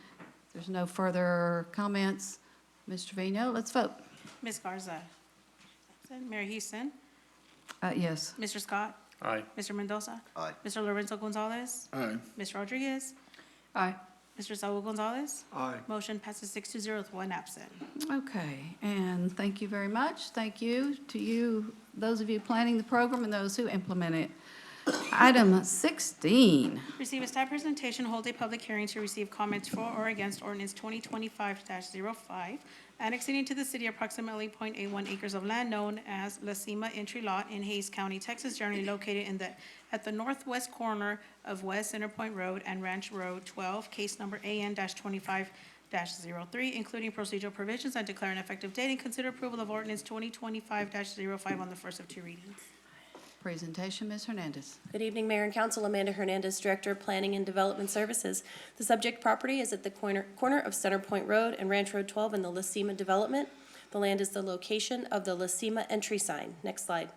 If there's no further comments, Mr. Trevino, let's vote. Ms. Garza. Absent. Mayor Houston. Yes. Mr. Scott. Aye. Mr. Mendoza. Aye. Mr. Lorenzo Gonzalez. Aye. Ms. Rodriguez. Aye. Mr. Saul Gonzalez. Aye. Motion passes 6-0 with 1 absent. Okay, and thank you very much. Thank you to you, those of you planning the program and those who implement it. Item 16. Receive a staff presentation, hold a public hearing to receive comments for or against ordinance 2025-05, annexing into the city approximately .81 acres of land known as La Cima Entry Lot in Hays County, Texas, generally located at the northwest corner of West Centerpoint Road and Ranch Road 12, case number AN-25-03, including procedural provisions, and declare an effective date, and consider approval of ordinance 2025-05 on the first of 2 readings. Presentation, Ms. Hernandez. Good evening, Mayor and Council. Amanda Hernandez, Director of Planning and Development Services. The subject property is at the corner of Centerpoint Road and Ranch Road 12 in the La Cima development. The land is the location of the La Cima entry sign. Next slide.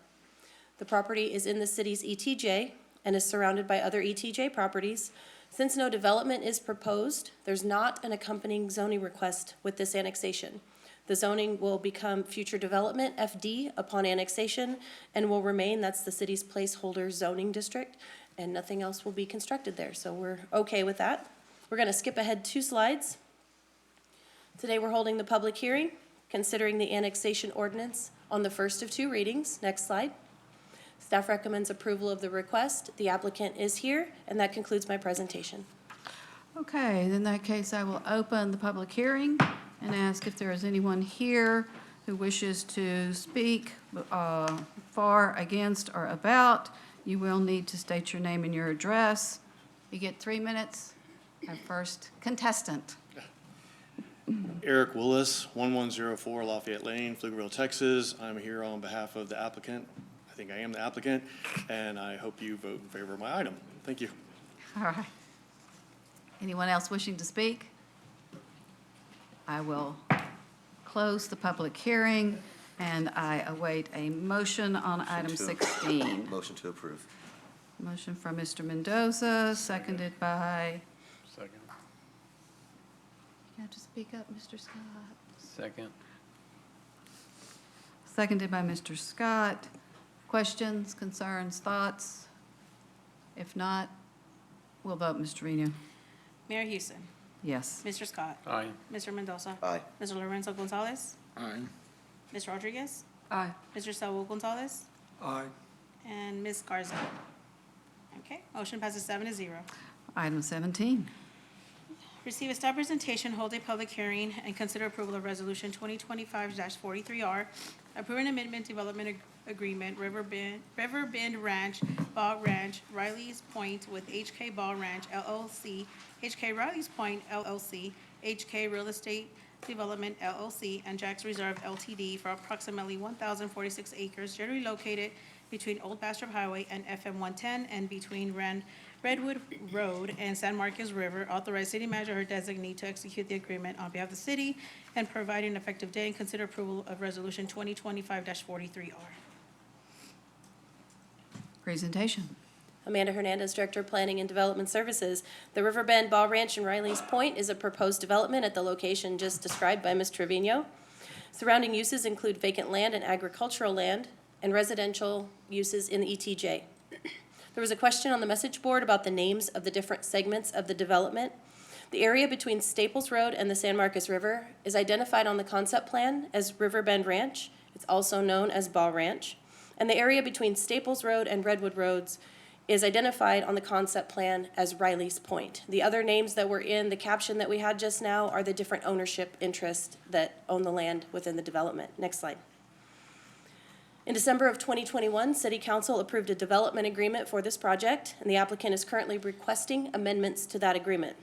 The property is in the city's ETJ and is surrounded by other ETJ properties. Since no development is proposed, there's not an accompanying zoning request with this annexation. The zoning will become future development, FD, upon annexation, and will remain, that's the city's placeholder zoning district, and nothing else will be constructed there, so we're okay with that. We're gonna skip ahead 2 slides. Today, we're holding the public hearing, considering the annexation ordinance on the first of 2 readings. Next slide. Staff recommends approval of the request. The applicant is here, and that concludes my presentation. Okay, in that case, I will open the public hearing and ask if there is anyone here who wishes to speak for, against, or about. You will need to state your name and your address. You get 3 minutes. Our first contestant. Eric Willis, 1104 Lafayette Lane, Pflugerville, Texas. I'm here on behalf of the applicant. I think I am the applicant, and I hope you vote in favor of my item. Thank you. All right. Anyone else wishing to speak? I will close the public hearing, and I await a motion on item 16. Motion to approve. Motion from Mr. Mendoza, seconded by, Second. you have to speak up, Mr. Scott. Second. Seconded by Mr. Scott. Questions, concerns, thoughts? If not, we'll vote, Mr. Trevino. Mayor Houston. Yes. Mr. Scott. Aye. Mr. Mendoza. Aye. Mr. Lorenzo Gonzalez. Aye. Ms. Rodriguez. Aye. Mr. Saul Gonzalez. Aye. and Ms. Garza. Okay, motion passes 7-0. Item 17. Receive a staff presentation, hold a public hearing, and consider approval of Resolution 2025-43R, approving amendment development agreement, River Bend Ranch, Bog Ranch, Riley's Point with HK Ball Ranch LLC, HK Riley's Point LLC, HK Real Estate Development LLC, and Jack's Reserve LTD for approximately 1,046 acres generally located between Old Bastrop Highway and FM 110 and between Redwood Road and San Marcos River. Authorize city manager or designee to execute the agreement on behalf of the city and provide an effective date, and consider approval of Resolution 2025-43R. Presentation. Amanda Hernandez, Director of Planning and Development Services. The Riverbend Ball Ranch in Riley's Point is a proposed development at the location just described by Ms. Trevino. Surrounding uses include vacant land and agricultural land, and residential uses in the ETJ. There was a question on the message board about the names of the different segments of the development. The area between Staples Road and the San Marcos River is identified on the concept plan as Riverbend Ranch. It's also known as Ball Ranch. And the area between Staples Road and Redwood Roads is identified on the concept plan as Riley's Point. The other names that were in the caption that we had just now are the different ownership interests that own the land within the development. Next slide. In December of 2021, City Council approved a development agreement for this project, and the applicant is currently requesting amendments to that agreement.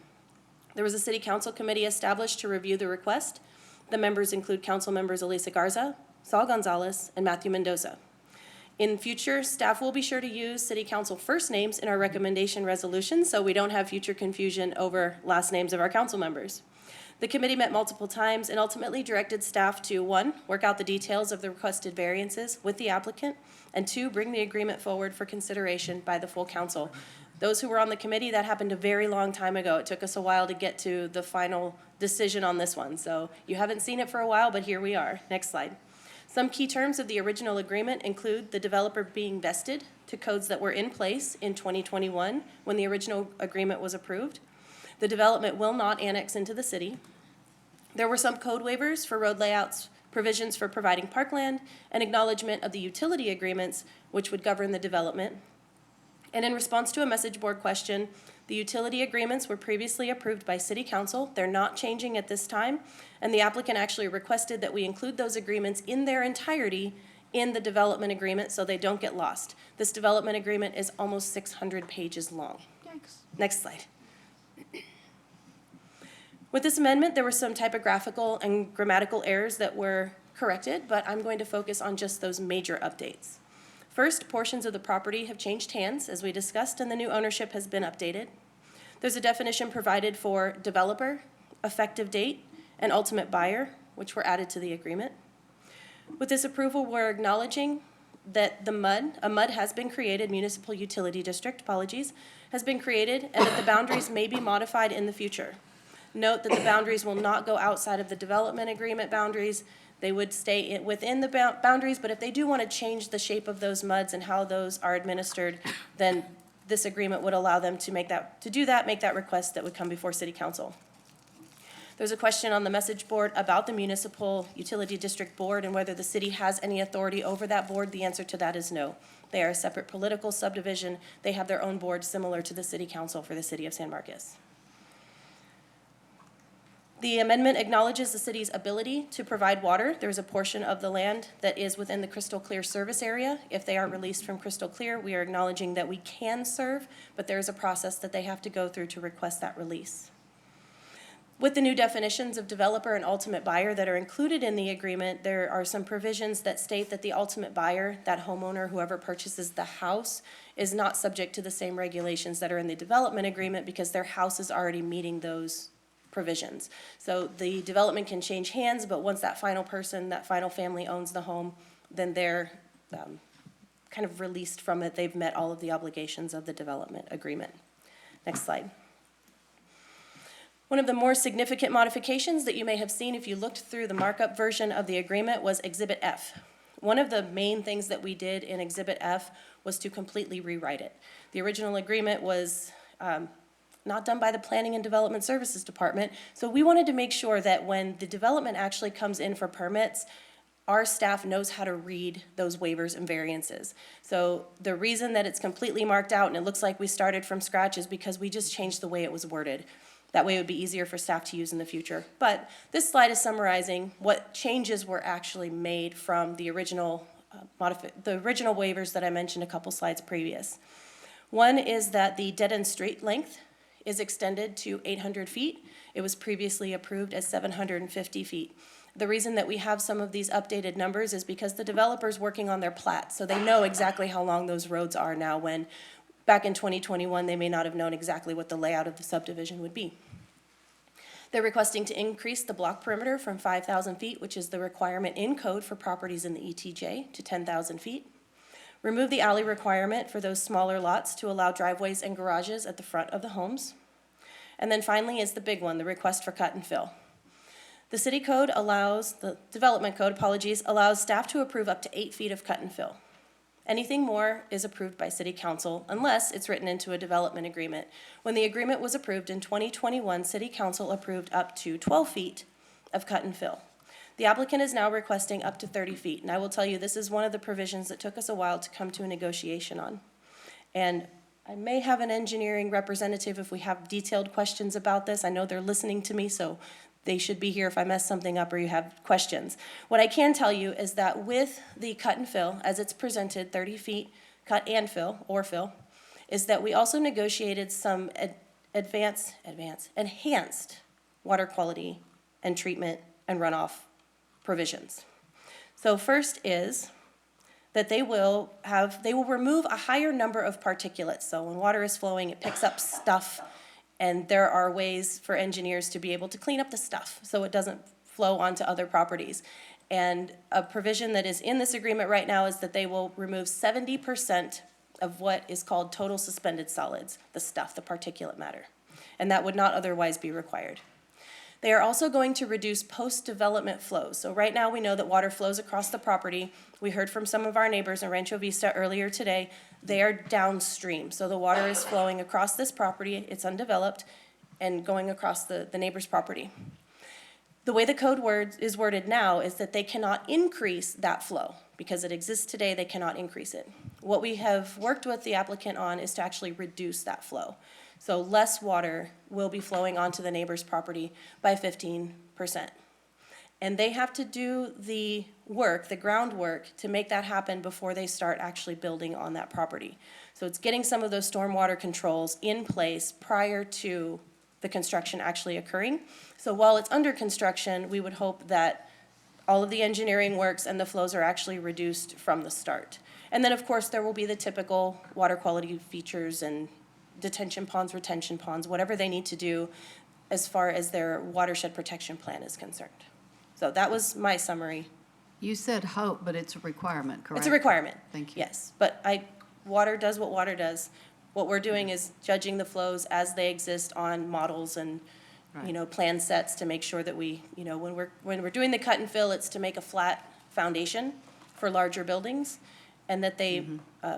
There was a City Council committee established to review the request. The members include Council members Elisa Garza, Saul Gonzalez, and Matthew Mendoza. In future, staff will be sure to use City Council first names in our recommendation resolution so we don't have future confusion over last names of our council members. The committee met multiple times and ultimately directed staff to, 1, work out the details of the requested variances with the applicant, and 2, bring the agreement forward for consideration by the full council. Those who were on the committee, that happened a very long time ago. It took us a while to get to the final decision on this one. So you haven't seen it for a while, but here we are. Next slide. Some key terms of the original agreement include the developer being vested to codes that were in place in 2021 when the original agreement was approved. The development will not annex into the city. There were some code waivers for road layouts, provisions for providing parkland, and acknowledgement of the utility agreements which would govern the development. And in response to a message board question, the utility agreements were previously approved by City Council. They're not changing at this time, and the applicant actually requested that we include those agreements in their entirety in the development agreement so they don't get lost. This development agreement is almost 600 pages long. Yikes. Next slide. With this amendment, there were some typographical and grammatical errors that were corrected, but I'm going to focus on just those major updates. First, portions of the property have changed hands, as we discussed, and the new ownership has been updated. There's a definition provided for developer, effective date, and ultimate buyer, which were added to the agreement. With this approval, we're acknowledging that a MUD has been created, Municipal Utility District, has been created, and that the boundaries may be modified in the future. Note that the boundaries will not go outside of the development agreement boundaries. They would stay within the boundaries, but if they do want to change the shape of those MUDs and how those are administered, then this agreement would allow them to make that request that would come before City Council. There's a question on the message board about the Municipal Utility District Board and whether the city has any authority over that board. The answer to that is no. They are a separate political subdivision. They have their own board similar to the City Council for the City of San Marcos. The amendment acknowledges the city's ability to provide water. There's a portion of the land that is within the Crystal Clear service area. If they are released from Crystal Clear, we are acknowledging that we can serve, but there is a process that they have to go through to request that release. With the new definitions of developer and ultimate buyer that are included in the agreement, there are some provisions that state that the ultimate buyer, that homeowner, whoever purchases the house, is not subject to the same regulations that are in the development agreement because their house is already meeting those provisions. So the development can change hands, but once that final person, that final family owns the home, then they're kind of released from it. They've met all of the obligations of the development agreement. Next slide. One of the more significant modifications that you may have seen if you looked through the markup version of the agreement was Exhibit F. One of the main things that we did in Exhibit F was to completely rewrite it. The original agreement was not done by the Planning and Development Services Department, so we wanted to make sure that when the development actually comes in for permits, our staff knows how to read those waivers and variances. So the reason that it's completely marked out and it looks like we started from scratch is because we just changed the way it was worded. That way it would be easier for staff to use in the future. But this slide is summarizing what changes were actually made from the original waivers that I mentioned a couple slides previous. One is that the dead-end street length is extended to 800 feet. It was previously approved as 750 feet. The reason that we have some of these updated numbers is because the developer's working on their plat, so they know exactly how long those roads are now, when back in 2021, they may not have known exactly what the layout of the subdivision would be. They're requesting to increase the block perimeter from 5,000 feet, which is the requirement in code for properties in the ETJ, to 10,000 feet. Remove the alley requirement for those smaller lots to allow driveways and garages at the front of the homes. And then finally is the big one, the request for cut and fill. The city code allows, the development code, apologies, allows staff to approve up to 8 feet of cut and fill. Anything more is approved by city council unless it's written into a development agreement. When the agreement was approved in 2021, city council approved up to 12 feet of cut and fill. The applicant is now requesting up to 30 feet, and I will tell you, this is one of the provisions that took us a while to come to a negotiation on. And I may have an engineering representative if we have detailed questions about this. I know they're listening to me, so they should be here if I mess something up or you have questions. What I can tell you is that with the cut and fill, as it's presented, 30 feet cut and fill, or fill, is that we also negotiated some enhanced water quality and treatment and runoff provisions. So first is that they will remove a higher number of particulates. So when water is flowing, it picks up stuff, and there are ways for engineers to be able to clean up the stuff so it doesn't flow onto other properties. And a provision that is in this agreement right now is that they will remove 70% of what is called total suspended solids, the stuff, the particulate matter. And that would not otherwise be required. They are also going to reduce post-development flows. So right now we know that water flows across the property. We heard from some of our neighbors in Rancho Vista earlier today. They are downstream. So the water is flowing across this property, it's undeveloped, and going across the neighbor's property. The way the code is worded now is that they cannot increase that flow. Because it exists today, they cannot increase it. What we have worked with the applicant on is to actually reduce that flow. So less water will be flowing onto the neighbor's property by 15%. And they have to do the work, the groundwork, to make that happen before they start actually building on that property. So it's getting some of those stormwater controls in place prior to the construction actually occurring. So while it's under construction, we would hope that all of the engineering works and the flows are actually reduced from the start. And then, of course, there will be the typical water quality features and detention ponds, retention ponds, whatever they need to do as far as their watershed protection plan is concerned. So that was my summary. You said hope, but it's a requirement, correct? It's a requirement. Thank you. Yes, but water does what water does. What we're doing is judging the flows as they exist on models and, plan sets to make sure that we, when we're doing the cut and fill, it's to make a flat foundation for larger buildings, and that they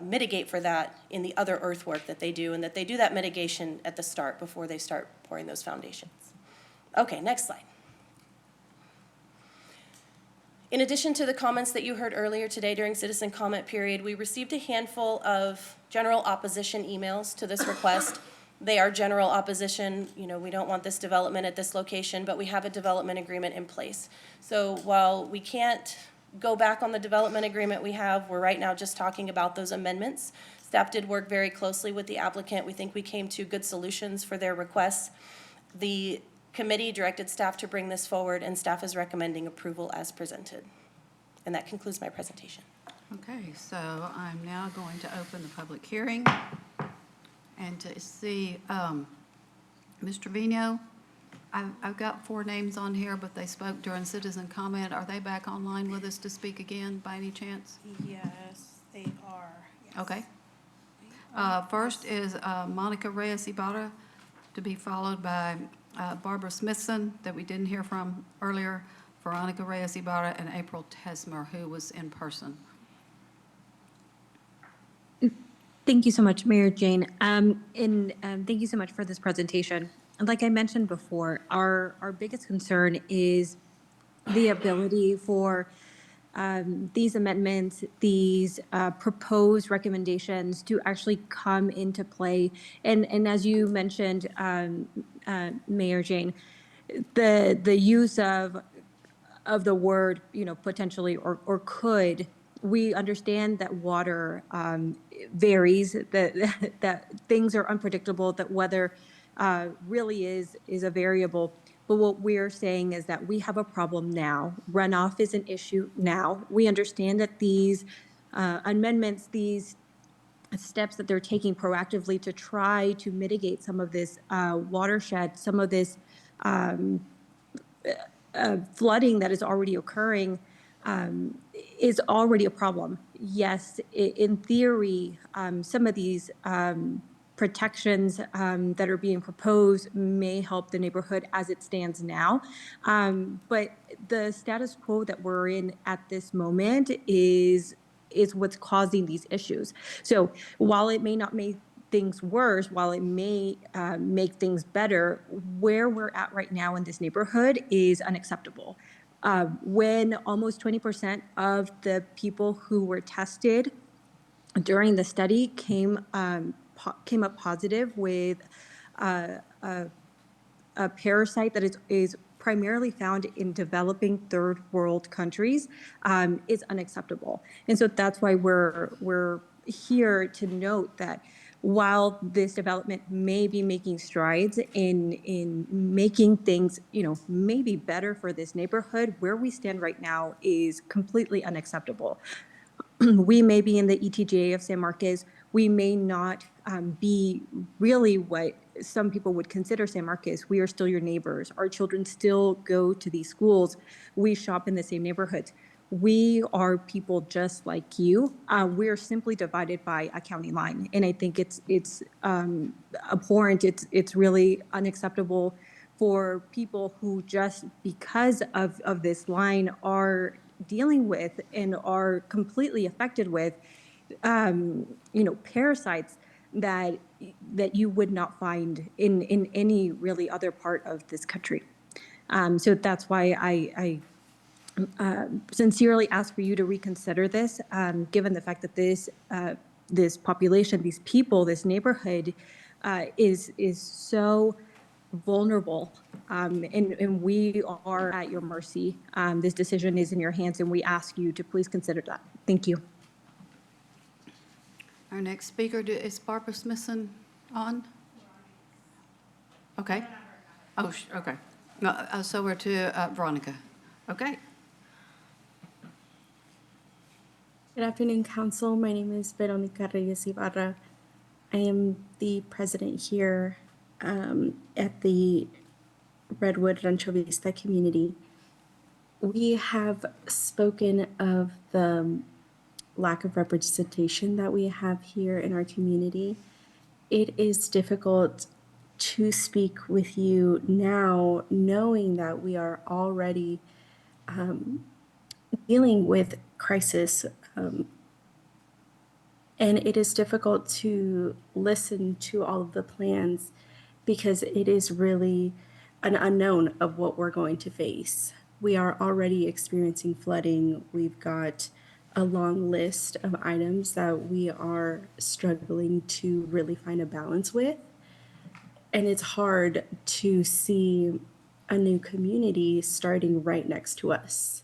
mitigate for that in the other earthwork that they do, and that they do that mitigation at the start before they start pouring those foundations. Okay, next slide. In addition to the comments that you heard earlier today during citizen comment period, we received a handful of general opposition emails to this request. They are general opposition, we don't want this development at this location, but we have a development agreement in place. So while we can't go back on the development agreement we have, we're right now just talking about those amendments. Staff did work very closely with the applicant. We think we came to good solutions for their requests. The committee directed staff to bring this forward, and staff is recommending approval as presented. And that concludes my presentation. Okay, so I'm now going to open the public hearing and to see, Mr. Vino, I've got 4 names on here, but they spoke during citizen comment. Are they back online with us to speak again by any chance? Yes, they are. Yes. Okay. First is Monica Reyes Ibarra, to be followed by Barbara Smithson, that we didn't hear from earlier, Veronica Reyes Ibarra, and April Tesmer, who was in person. Thank you so much, Mayor Jane. Thank you so much for this presentation. Like I mentioned before, our biggest concern is the ability for these amendments, these proposed recommendations to actually come into play. And as you mentioned, Mayor Jane, the use of the word, potentially or could, we understand that water varies, that that things are unpredictable, that weather really is a variable. But what we're saying is that we have a problem now. Runoff is an issue now. We understand that these amendments, these steps that they're taking proactively to try to mitigate some of this watershed, some of this flooding that is already occurring, is already a problem. Yes, in theory, some of these protections that are being proposed may help the neighborhood as it stands now. But the status quo that we're in at this moment is what's causing these issues. So while it may not make things worse, while it may make things better, where we're at right now in this neighborhood is unacceptable. When almost 20% of the people who were tested during the study came up positive with a parasite that is primarily found in developing third world countries, is unacceptable. And so that's why we're here to note that while this development may be making strides in making things, maybe better for this neighborhood, where we stand right now is completely unacceptable. We may be in the ETJ of San Marcos. We may not be really what some people would consider San Marcos. We are still your neighbors. Our children still go to these schools. We shop in the same neighborhoods. We are people just like you. We're simply divided by a county line. And I think it's abhorrent. It's really unacceptable for people who just because of this line are dealing with and are completely affected with, parasites that you would not find in any really other part of this country. So that's why I sincerely ask for you to reconsider this, given the fact that this population, these people, this neighborhood is so vulnerable, and we are at your mercy. This decision is in your hands, and we ask you to please consider that. Thank you. Our next speaker is Barbara Smithson on? Okay. Oh, okay. No, so we're to Veronica. Okay. Good afternoon, Council. My name is Veronica Reyes Ibarra. I am the president here at the Redwood Rancho Vista community. We have spoken of the lack of representation that we have here in our community. It is difficult to speak with you now, knowing that we are already dealing with crisis. And it is difficult to listen to all of the plans because it is really an unknown of what we're going to face. We are already experiencing flooding. We've got a long list of items that we are struggling to really find a balance with. And it's hard to see a new community starting right next to us.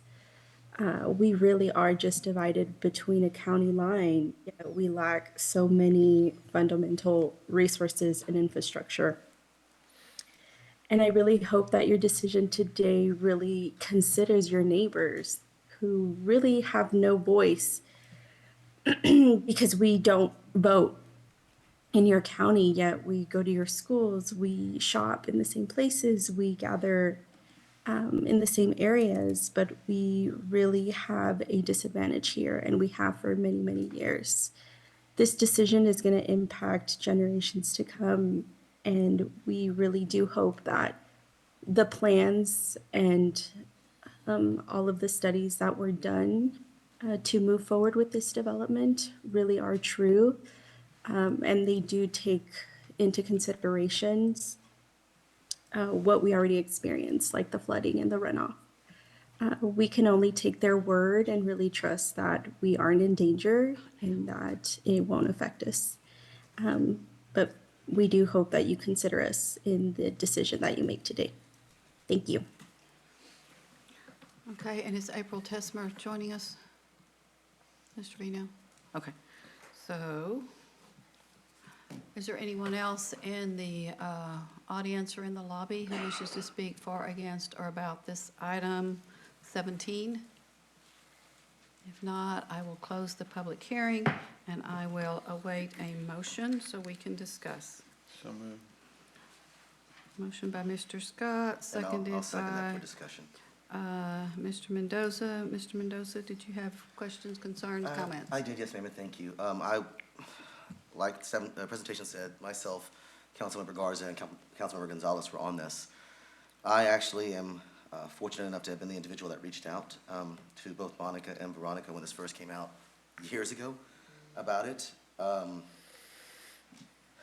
We really are just divided between a county line, yet we lack so many fundamental resources and infrastructure. And I really hope that your decision today really considers your neighbors who really have no voice because we don't vote in your county, yet we go to your schools, we shop in the same places, we gather in the same areas, but we really have a disadvantage here, and we have for many, many years. This decision is going to impact generations to come, and we really do hope that the plans and all of the studies that were done to move forward with this development really are true, and they do take into considerations what we already experienced, like the flooding and the runoff. we can only take their word and really trust that we aren't in danger and that it won't affect us. But we do hope that you consider us in the decision that you make today. Thank you. Okay, and is April Tesmer joining us? Mr. Vino? Okay, so is there anyone else in the audience or in the lobby who wishes to speak for, against, or about this item 17? If not, I will close the public hearing, and I will await a motion so we can discuss. So moved. Motion by Mr. Scott, And I'll seconded second that by for discussion. Mr. Mendoza. Mr. Mendoza, did you have questions, concerns, comments? I did, yes, ma'am, and thank you. Like the presentation said, myself, Councilmember Garza, and Councilmember Gonzalez were on this. I actually am fortunate enough to have been the individual that reached out to both Monica and Veronica when this first came out years ago about it.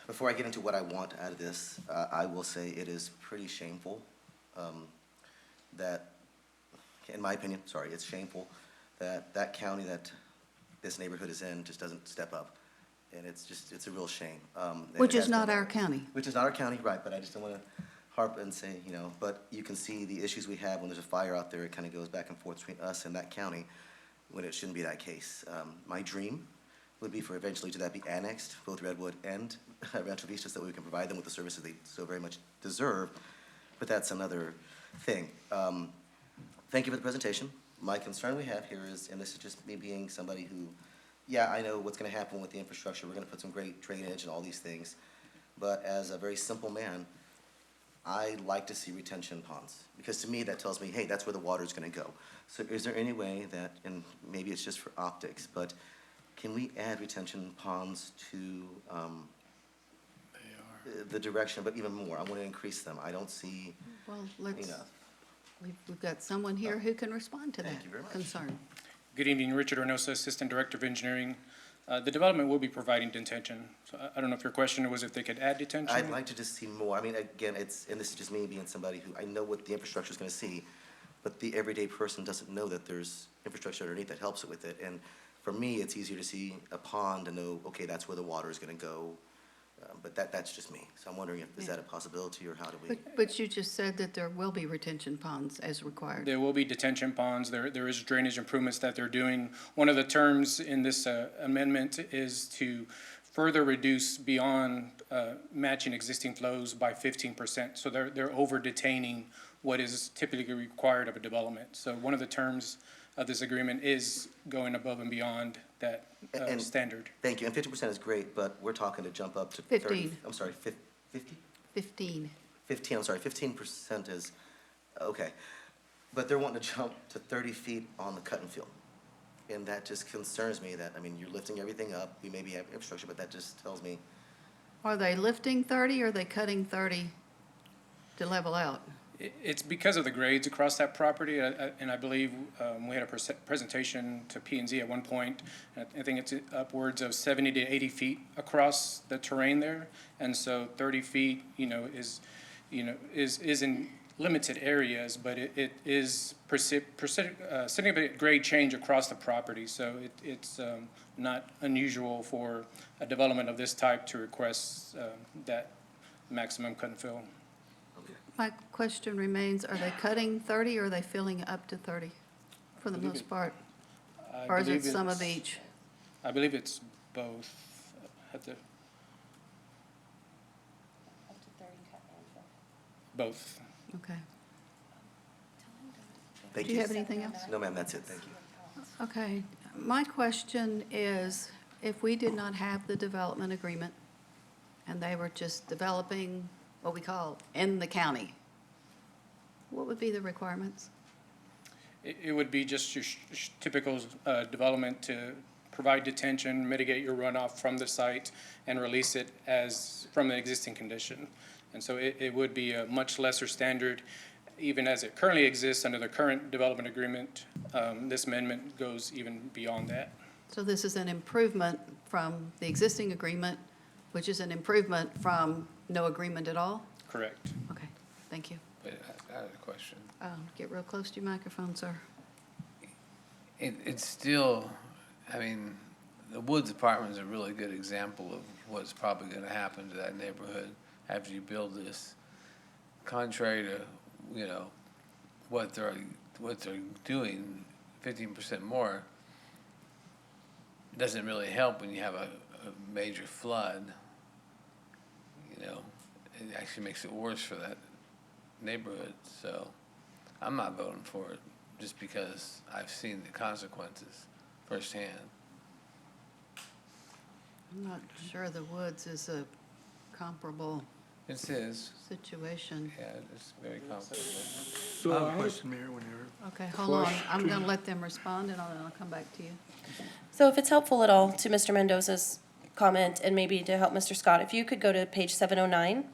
Before I get into what I want out of this, I will say it is pretty shameful that, in my opinion, sorry, it's shameful that that county that this neighborhood is in just doesn't step up. And it's a real shame. And Which it is has not been- our county. Which is not our county, right, but I just don't want to harp and say, but you can see the issues we have when there's a fire out there. It kind of goes back and forth between us and that county when it shouldn't be that case. My dream would be for eventually to that be annexed, both Redwood and Rancho Vista, so that we can provide them with the services they so very much deserve, but that's another thing. Thank you for the presentation. My concern we have here is, and this is just me being somebody who, yeah, I know what's gonna happen with the infrastructure. We're gonna put some great drainage and all these things. But as a very simple man, I like to see retention ponds, because to me, that tells me, hey, that's where the water's gonna go. So is there any way that, and maybe it's just for optics, but can we add retention ponds to, the direction, but even more? I wanna increase them. I don't see, Well, let's, know. we've got someone here who can respond to that Thank you very much. concern. Good evening, Richard Ornosa, Assistant Director of Engineering. The development will be providing detention. So I don't know if your question was if they could add detention? I'd like to just see more. I mean, again, and this is just me being somebody who, I know what the infrastructure's gonna see, but the everyday person doesn't know that there's infrastructure underneath that helps it with it. And for me, it's easier to see a pond and know, okay, that's where the water is gonna go. But that's just me. So I'm wondering if, is that a possibility, or how do we? But you just said that there will be retention ponds as required. There will be detention ponds. There is drainage improvements that they're doing. One of the terms in this amendment is to further reduce beyond matching existing flows by 15%. So they're over detaining what is typically required of a development. So one of the terms of this agreement is going above and beyond that And- standard. Thank you. And 50% is great, but we're talking to jump up to 30. 15. I'm sorry, 50? 15. 15, I'm sorry, 15% is, okay. But they're wanting to jump to 30 feet on the cut and fill. And that just concerns me that, I mean, you're lifting everything up. We maybe have infrastructure, but that just tells me, Are they lifting 30 or are they cutting 30 to level out? It's because of the grades across that property, and I believe we had a presentation to P and Z at one point. I think it's upwards of 70 to 80 feet across the terrain there, and so 30 feet, is in limited areas, but it is significant grade change across the property. So it's not unusual for a development of this type to request that maximum cut and fill. My question remains, are they cutting 30 or are they filling up to 30 for the most part? I Or is it believe some of it's- each? I believe it's both. Both. Okay. thank Do you. you have anything else? No, ma'am, that's it. Thank you. Okay. My question is, if we did not have the development agreement and they were just developing what we call in the county, what would be the requirements? It would be just your typical development to provide detention, mitigate your runoff from the site, and release it as from the existing condition. And so it would be a much lesser standard, even as it currently exists under the current development agreement. This amendment goes even beyond that. So this is an improvement from the existing agreement, which is an improvement from no agreement at all? Correct. Okay, thank you. Wait, I had a question. Get real close to your microphone, sir. it's still, I mean, the Woods Apartment is a really good example of what's probably gonna happen to that neighborhood after you build this. Contrary to, you know, what they're doing, 15% more doesn't really help when you have a major flood. You know, it actually makes it worse for that neighborhood, so I'm not voting for it, just because I've seen the consequences firsthand. I'm not sure the Woods is a comparable It is, situation. yeah, it's very complicated. I have a question, Mayor, whenever. Okay, hold on. I'm going to let them respond, and I'll come back to you. So if it's helpful at all to Mr. Mendoza's comment, and maybe to help Mr. Scott, if you could go to page 709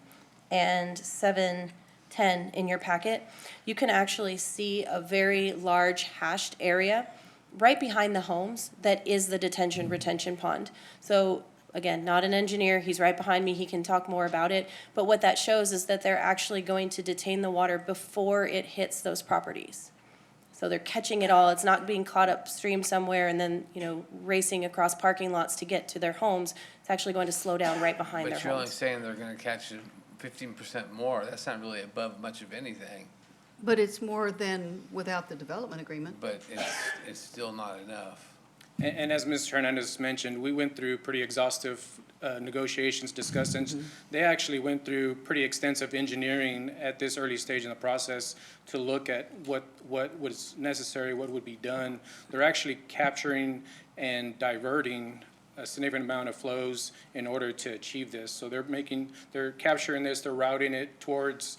and 710 in your packet, you can actually see a very large hashed area right behind the homes that is the detention retention pond. So again, not an engineer, he's right behind me, he can talk more about it, but what that shows is that they're actually going to detain the water before it hits those properties. So they're catching it all, it's not being caught upstream somewhere and then, you know, racing across parking lots to get to their homes. It's actually going to slow down right behind their But you're only homes. saying they're gonna catch 15% more, that's not really above much of anything, But it's more than without the development agreement. but it's still not enough. And as Ms. Hernandez mentioned, we went through pretty exhaustive negotiations, discussions. They actually went through pretty extensive engineering at this early stage in the process to look at what was necessary, what would be done. They're actually capturing and diverting a significant amount of flows in order to achieve this. So they're capturing this, they're routing it towards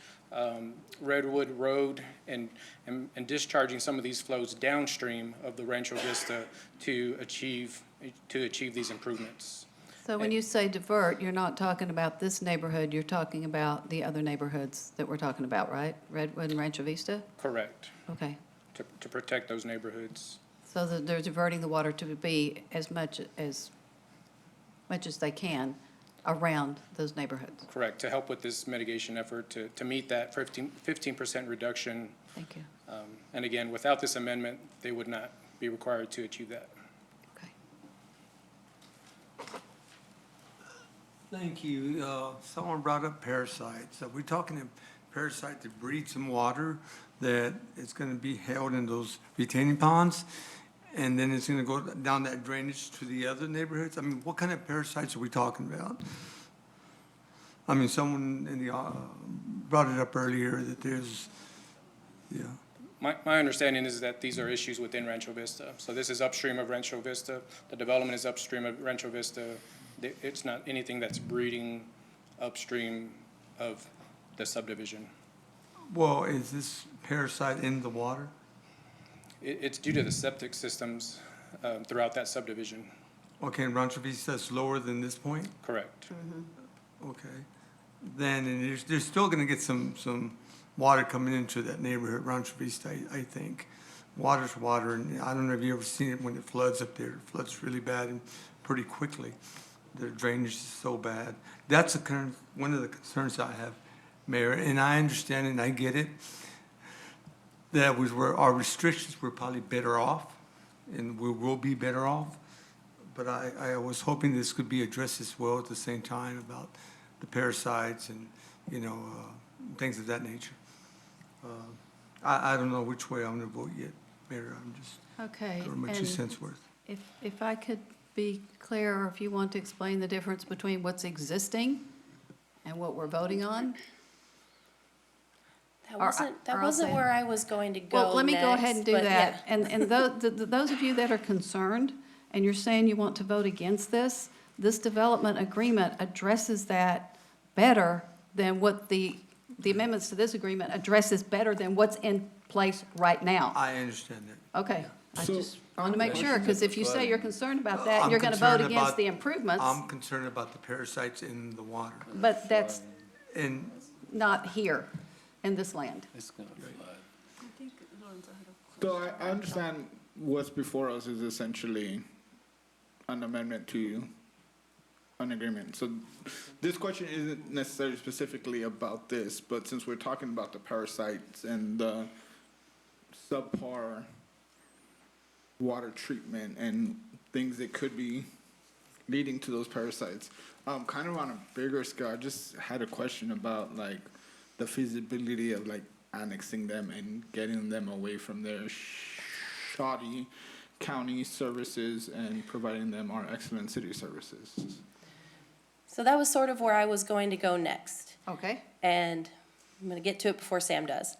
Redwood Road and discharging some of these flows downstream of the Rancho Vista to achieve these improvements. So when you say divert, you're not talking about this neighborhood, you're talking about the other neighborhoods that we're talking about, right? Redwood and Rancho Vista? Correct, Okay. to protect those neighborhoods. So that they're diverting the water to be as much as they can around those neighborhoods. Correct, to help with this mitigation effort to meet that 15% reduction. Thank you. And again, without this amendment, they would not be required to achieve that. Thank you. Someone brought up parasites. Are we talking a parasite that breeds in water that is going to be held in those retaining ponds? And then it's going to go down that drainage to the other neighborhoods? I mean, what kind of parasites are we talking about? I mean, someone in the, brought it up earlier that there's, yeah. My understanding is that these are issues within Rancho Vista. So this is upstream of Rancho Vista. The development is upstream of Rancho Vista. It's not anything that's breeding upstream of the subdivision. Well, is this parasite in the water? It's due to the septic systems throughout that subdivision. Okay, and Rancho Vista is lower than this point? Correct. Okay. Then, and there's still gonna get some water coming into that neighborhood, Rancho Vista, I think. Water's water, and I don't know if you ever seen it when it floods up there. It floods really bad and pretty quickly. The drainage is so bad. That's one of the concerns I have, Mayor, and I understand and I get it. That was where our restrictions were probably better off, and we will be better off. But I was hoping this could be addressed as well at the same time about the parasites and, you know, things of that nature. I don't know which way I'm gonna vote yet, Mayor, I'm just Okay. throwing my 2 cents worth. If I could be clear, or if you want to explain the difference between what's existing and what we're voting on? That Or- wasn't, or that I'll wasn't say- where I was going to go Well, let me go ahead and next, do but that. yeah. And those of you that are concerned, and you're saying you want to vote against this development agreement addresses that better than what the amendments to this agreement addresses better than what's in place right now. I understand that. Okay, I So- just want to make sure, because if you say you're concerned about that, I'm you're going to vote concerned against about- the improvements, I'm concerned about the parasites in the water. but that's And not here in this land. It's gonna flood. So I understand what's before us is essentially an amendment to an agreement. So this question isn't necessarily specifically about this, but since we're talking about the parasites and the subpar water treatment and things that could be leading to those parasites. Kind of on a bigger scale, I just had a question about like the feasibility of like annexing them and getting them away from their shoddy county services and providing them our excellent city services. So that was sort of where I was going to go next. Okay. And I'm gonna get to it before Sam does.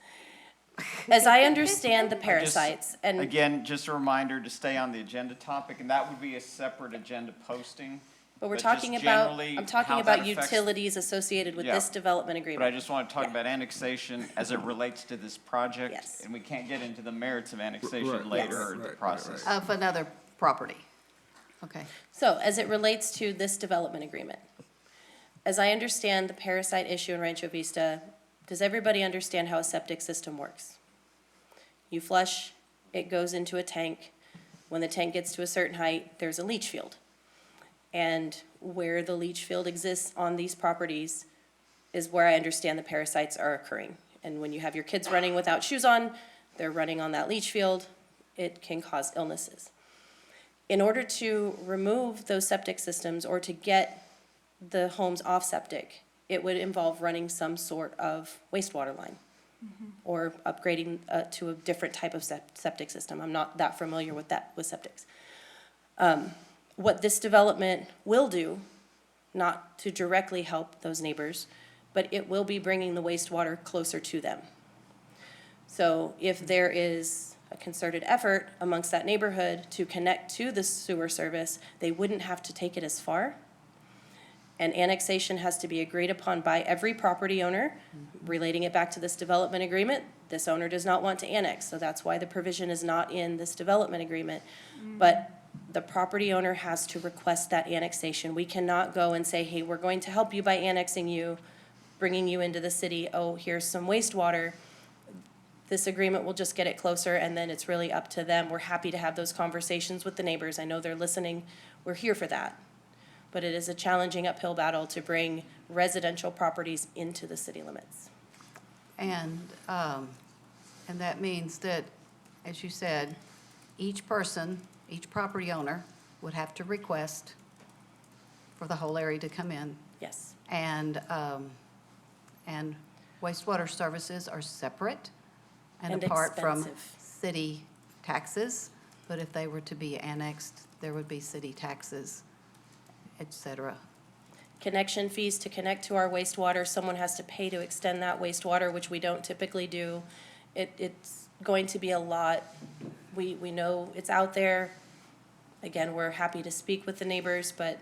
As I understand the parasites, and Again, just a reminder to stay on the agenda topic, and that would be a separate agenda posting. but we're just talking about, generally I'm talking how that about affects- utilities associated with Yeah. this development But I agreement. just want to talk about annexation as it relates to this project. Yes. And we can't get into the merits of annexation Right, later in the process. Of another property. Okay. So, as it relates to this development agreement, as I understand the parasite issue in Rancho Vista, does everybody understand how a septic system works? You flush, it goes into a tank. When the tank gets to a certain height, there's a leach field. And where the leach field exists on these properties is where I understand the parasites are occurring. And when you have your kids running without shoes on, they're running on that leach field, it can cause illnesses. In order to remove those septic systems or to get the homes off septic, it would involve running some sort of wastewater line or upgrading to a different type of septic system. I'm not that familiar with that, with septics. What this development will do, not to directly help those neighbors, but it will be bringing the wastewater closer to them. So if there is a concerted effort amongst that neighborhood to connect to the sewer service, they wouldn't have to take it as far. And annexation has to be agreed upon by every property owner. Relating it back to this development agreement, this owner does not want to annex, so that's why the provision is not in this development agreement. But the property owner has to request that annexation. We cannot go and say, hey, we're going to help you by annexing you, bringing you into the city, oh, here's some wastewater. This agreement will just get it closer, and then it's really up to them. We're happy to have those conversations with the neighbors. I know they're listening. We're here for that. But it is a challenging uphill battle to bring residential properties into the city limits. And that means that, as you said, each person, each property owner would have to request for the whole area to come in. Yes. And wastewater services are separate and And apart from expensive. city taxes. But if they were to be annexed, there would be city taxes, et cetera. Connection fees to connect to our wastewater, someone has to pay to extend that wastewater, which we don't typically do. It's going to be a lot. We know it's out there. Again, we're happy to speak with the neighbors, but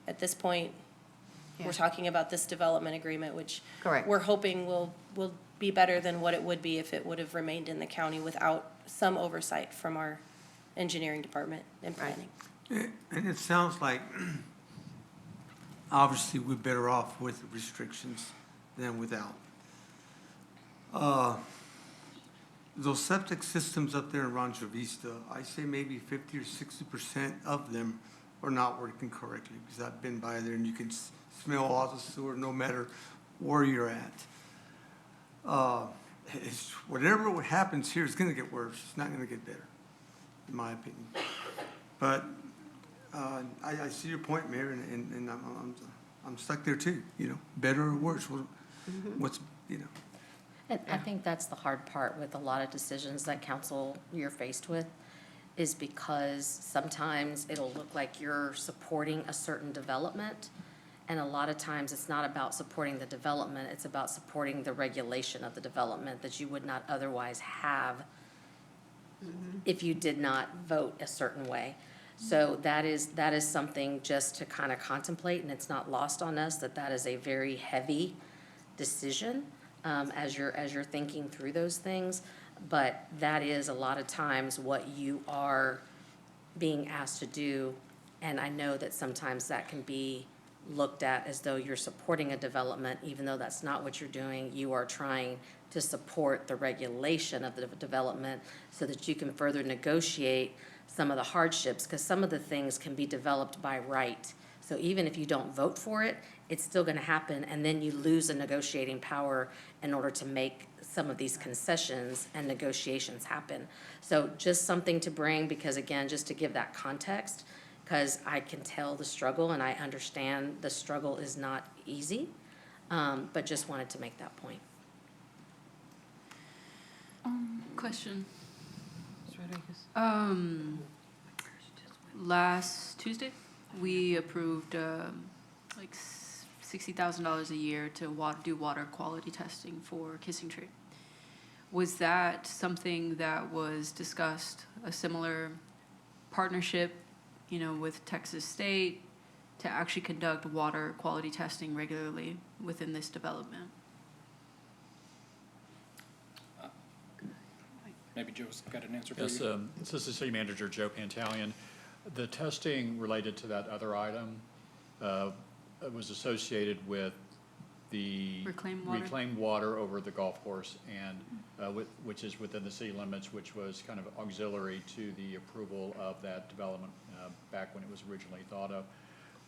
at this point, Yeah. we're talking about this development agreement, which Correct. we're hoping will be better than what it would be if it would have remained in the county without some oversight from our engineering department and planning. And it sounds like, obviously, we're better off with restrictions than without. Those septic systems up there in Rancho Vista, I say maybe 50 or 60% of them are not working correctly, because I've been by there and you can smell all the sewer no matter where you're at. Whatever happens here is gonna get worse, it's not gonna get better, in my opinion. But I see your point, Mayor, and I'm stuck there too, you know, better or worse, what's, you know. And I think that's the hard part with a lot of decisions that council you're faced with, is because sometimes it'll look like you're supporting a certain development, and a lot of times it's not about supporting the development, it's about supporting the regulation of the development that you would not otherwise have if you did not vote a certain way. So that is something just to kind of contemplate, and it's not lost on us that is a very heavy decision as you're thinking through those things. But that is a lot of times what you are being asked to do, and I know that sometimes that can be looked at as though you're supporting a development, even though that's not what you're doing. You are trying to support the regulation of the development so that you can further negotiate some of the hardships, because some of the things can be developed by right. So even if you don't vote for it, it's still gonna happen, and then you lose a negotiating power in order to make some of these concessions and negotiations happen. So just something to bring, because again, just to give that context, because I can tell the struggle and I understand the struggle is not easy, but just wanted to make that point. Question. Last Tuesday, we approved like $60,000 a year to do water quality testing for Kissing Tree. Was that something that was discussed, a similar partnership, you know, with Texas State to actually conduct water quality testing regularly within this development? Maybe Joe's got an answer for Yes, you. this is the City Manager, Joe Pantalion. The testing related to that other item was associated with the Reclaimed water? water over the golf course, and which is within the city limits, which was kind of auxiliary to the approval of that development back when it was originally thought of.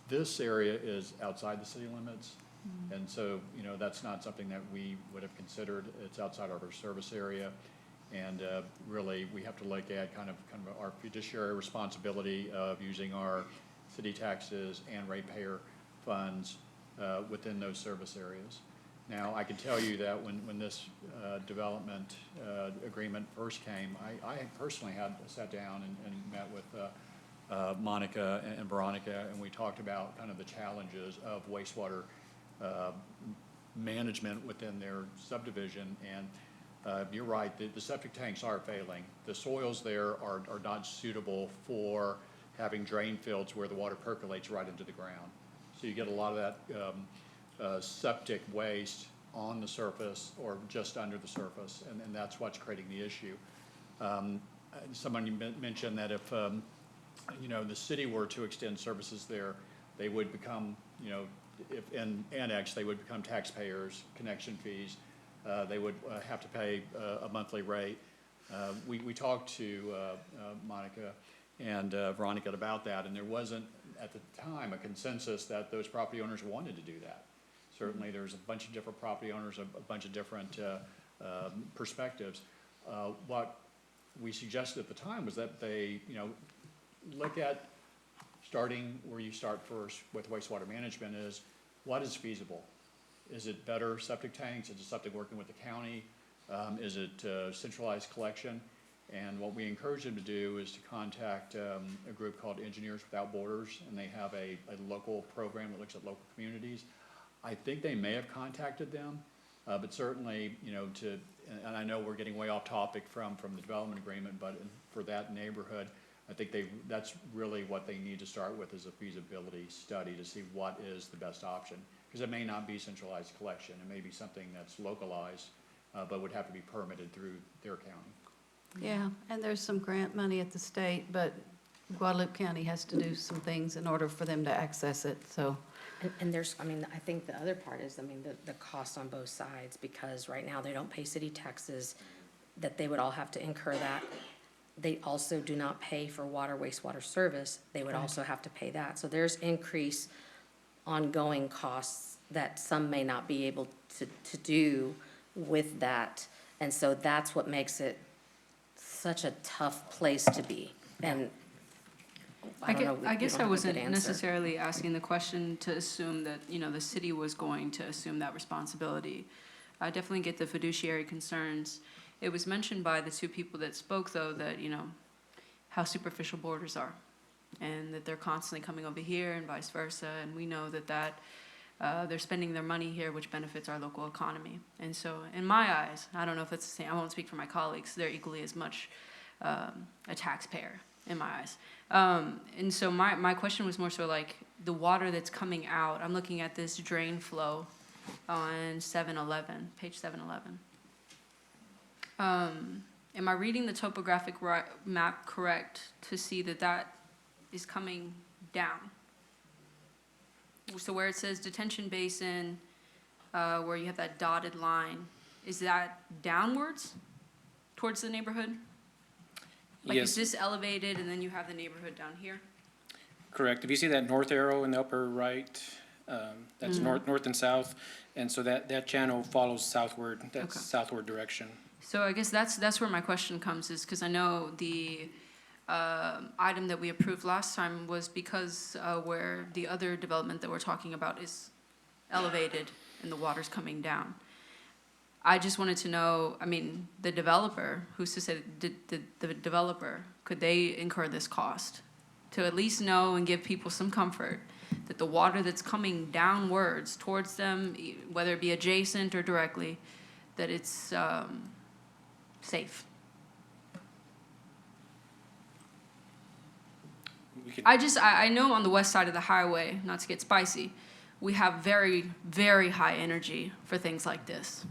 This area is outside the city limits, and so, you know, that's not something that we would have considered. It's outside of our service area. And really, we have to look at kind of our fiduciary responsibility of using our city taxes and ratepayer funds within those service areas. Now, I can tell you that when this development agreement first came, I personally sat down and met with Monica and Veronica, and we talked about kind of the challenges of wastewater management within their subdivision. And you're right, the septic tanks are failing. The soils there are not suitable for having drain fields where the water percolates right into the ground. So you get a lot of that septic waste on the surface or just under the surface, and that's what's creating the issue. Someone mentioned that if you know, the city were to extend services there, they would become, you know, if in annex, they would become taxpayers, connection fees. They would have to pay a monthly rate. We talked to Monica and Veronica about that, and there wasn't, at the time, a consensus that those property owners wanted to do that. Certainly, there's a bunch of different property owners, a bunch of different perspectives. What we suggested at the time was that they, you know, look at starting where you start first with wastewater management is what is feasible. Is it better septic tanks? Is it something working with the county? Is it centralized collection? And what we encourage them to do is to contact a group called Engineers Without Borders, and they have a local program that looks at local communities. I think they may have contacted them, but certainly, you know, and I know we're getting way off topic from the development agreement, but for that neighborhood, I think that's really what they need to start with is a feasibility study to see what is the best option. Because it may not be centralized collection. It may be something that's localized, but would have to be permitted through their county. Yeah, and there's some grant money at the state, but Guadalupe County has to do some things in order for them to access it, so. And there's, I mean, I think the other part is, I mean, the cost on both sides, because right now they don't pay city taxes, that they would all have to incur that. They also do not pay for water, wastewater service. They would also have to pay that. So there's increase ongoing costs that some may not be able to do with that. And so that's what makes it such a tough place to be. And I don't know. I guess we I don't have a wasn't good answer. necessarily asking the question to assume that, you know, the city was going to assume that responsibility. I definitely get the fiduciary concerns. It was mentioned by the two people that spoke, though, that, you know, how superficial borders are and that they're constantly coming over here and vice versa. And we know that they're spending their money here, which benefits our local economy. And so in my eyes, I don't know if it's the same, I won't speak for my colleagues, they're equally as much a taxpayer in my eyes. And so my question was more so like the water that's coming out. I'm looking at this drain flow on 711, page 711. Am I reading the topographic map correct to see that is coming down? So where it says detention basin, where you have that dotted line, is that downwards towards the neighborhood? Like, Yes. is this elevated and then you have the neighborhood down here? Correct. If you see that north arrow in the upper right, That's north and south, and so that channel follows southward, that's Okay. southward direction. So I guess that's where my question comes, is because I know the item that we approved last time was because where the other development that we're talking about is elevated and the water's coming down. I just wanted to know, I mean, the developer, who's to say, the developer, could they incur this cost? To at least know and give people some comfort that the water that's coming downwards towards them, whether it be adjacent or directly, that it's safe. I know on the west side of the highway, not to get spicy, we have very, very high energy for things like this.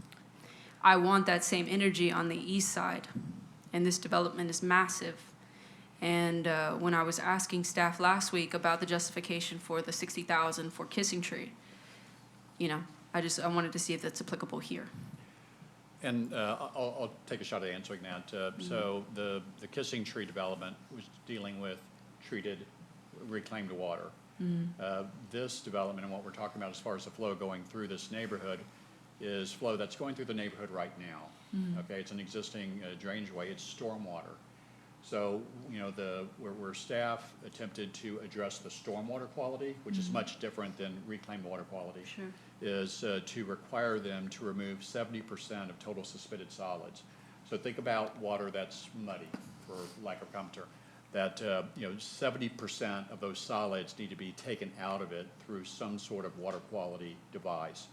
I want that same energy on the east side, and this development is massive. And when I was asking staff last week about the justification for the $60,000 for Kissing Tree, you know, I wanted to see if that's applicable here. And I'll take a shot at answering that. So the Kissing Tree development was dealing with treated, reclaimed water. This development and what we're talking about as far as the flow going through this neighborhood is flow that's going through the neighborhood right now. Okay, it's an existing drainage way, it's stormwater. So, you know, where staff attempted to address the stormwater quality, which is much different than reclaimed water quality, is to require them to remove 70% of total suspended solids. So think about water that's muddy, for lack of a term, that, you know, 70% of those solids need to be taken out of it through some sort of water quality device.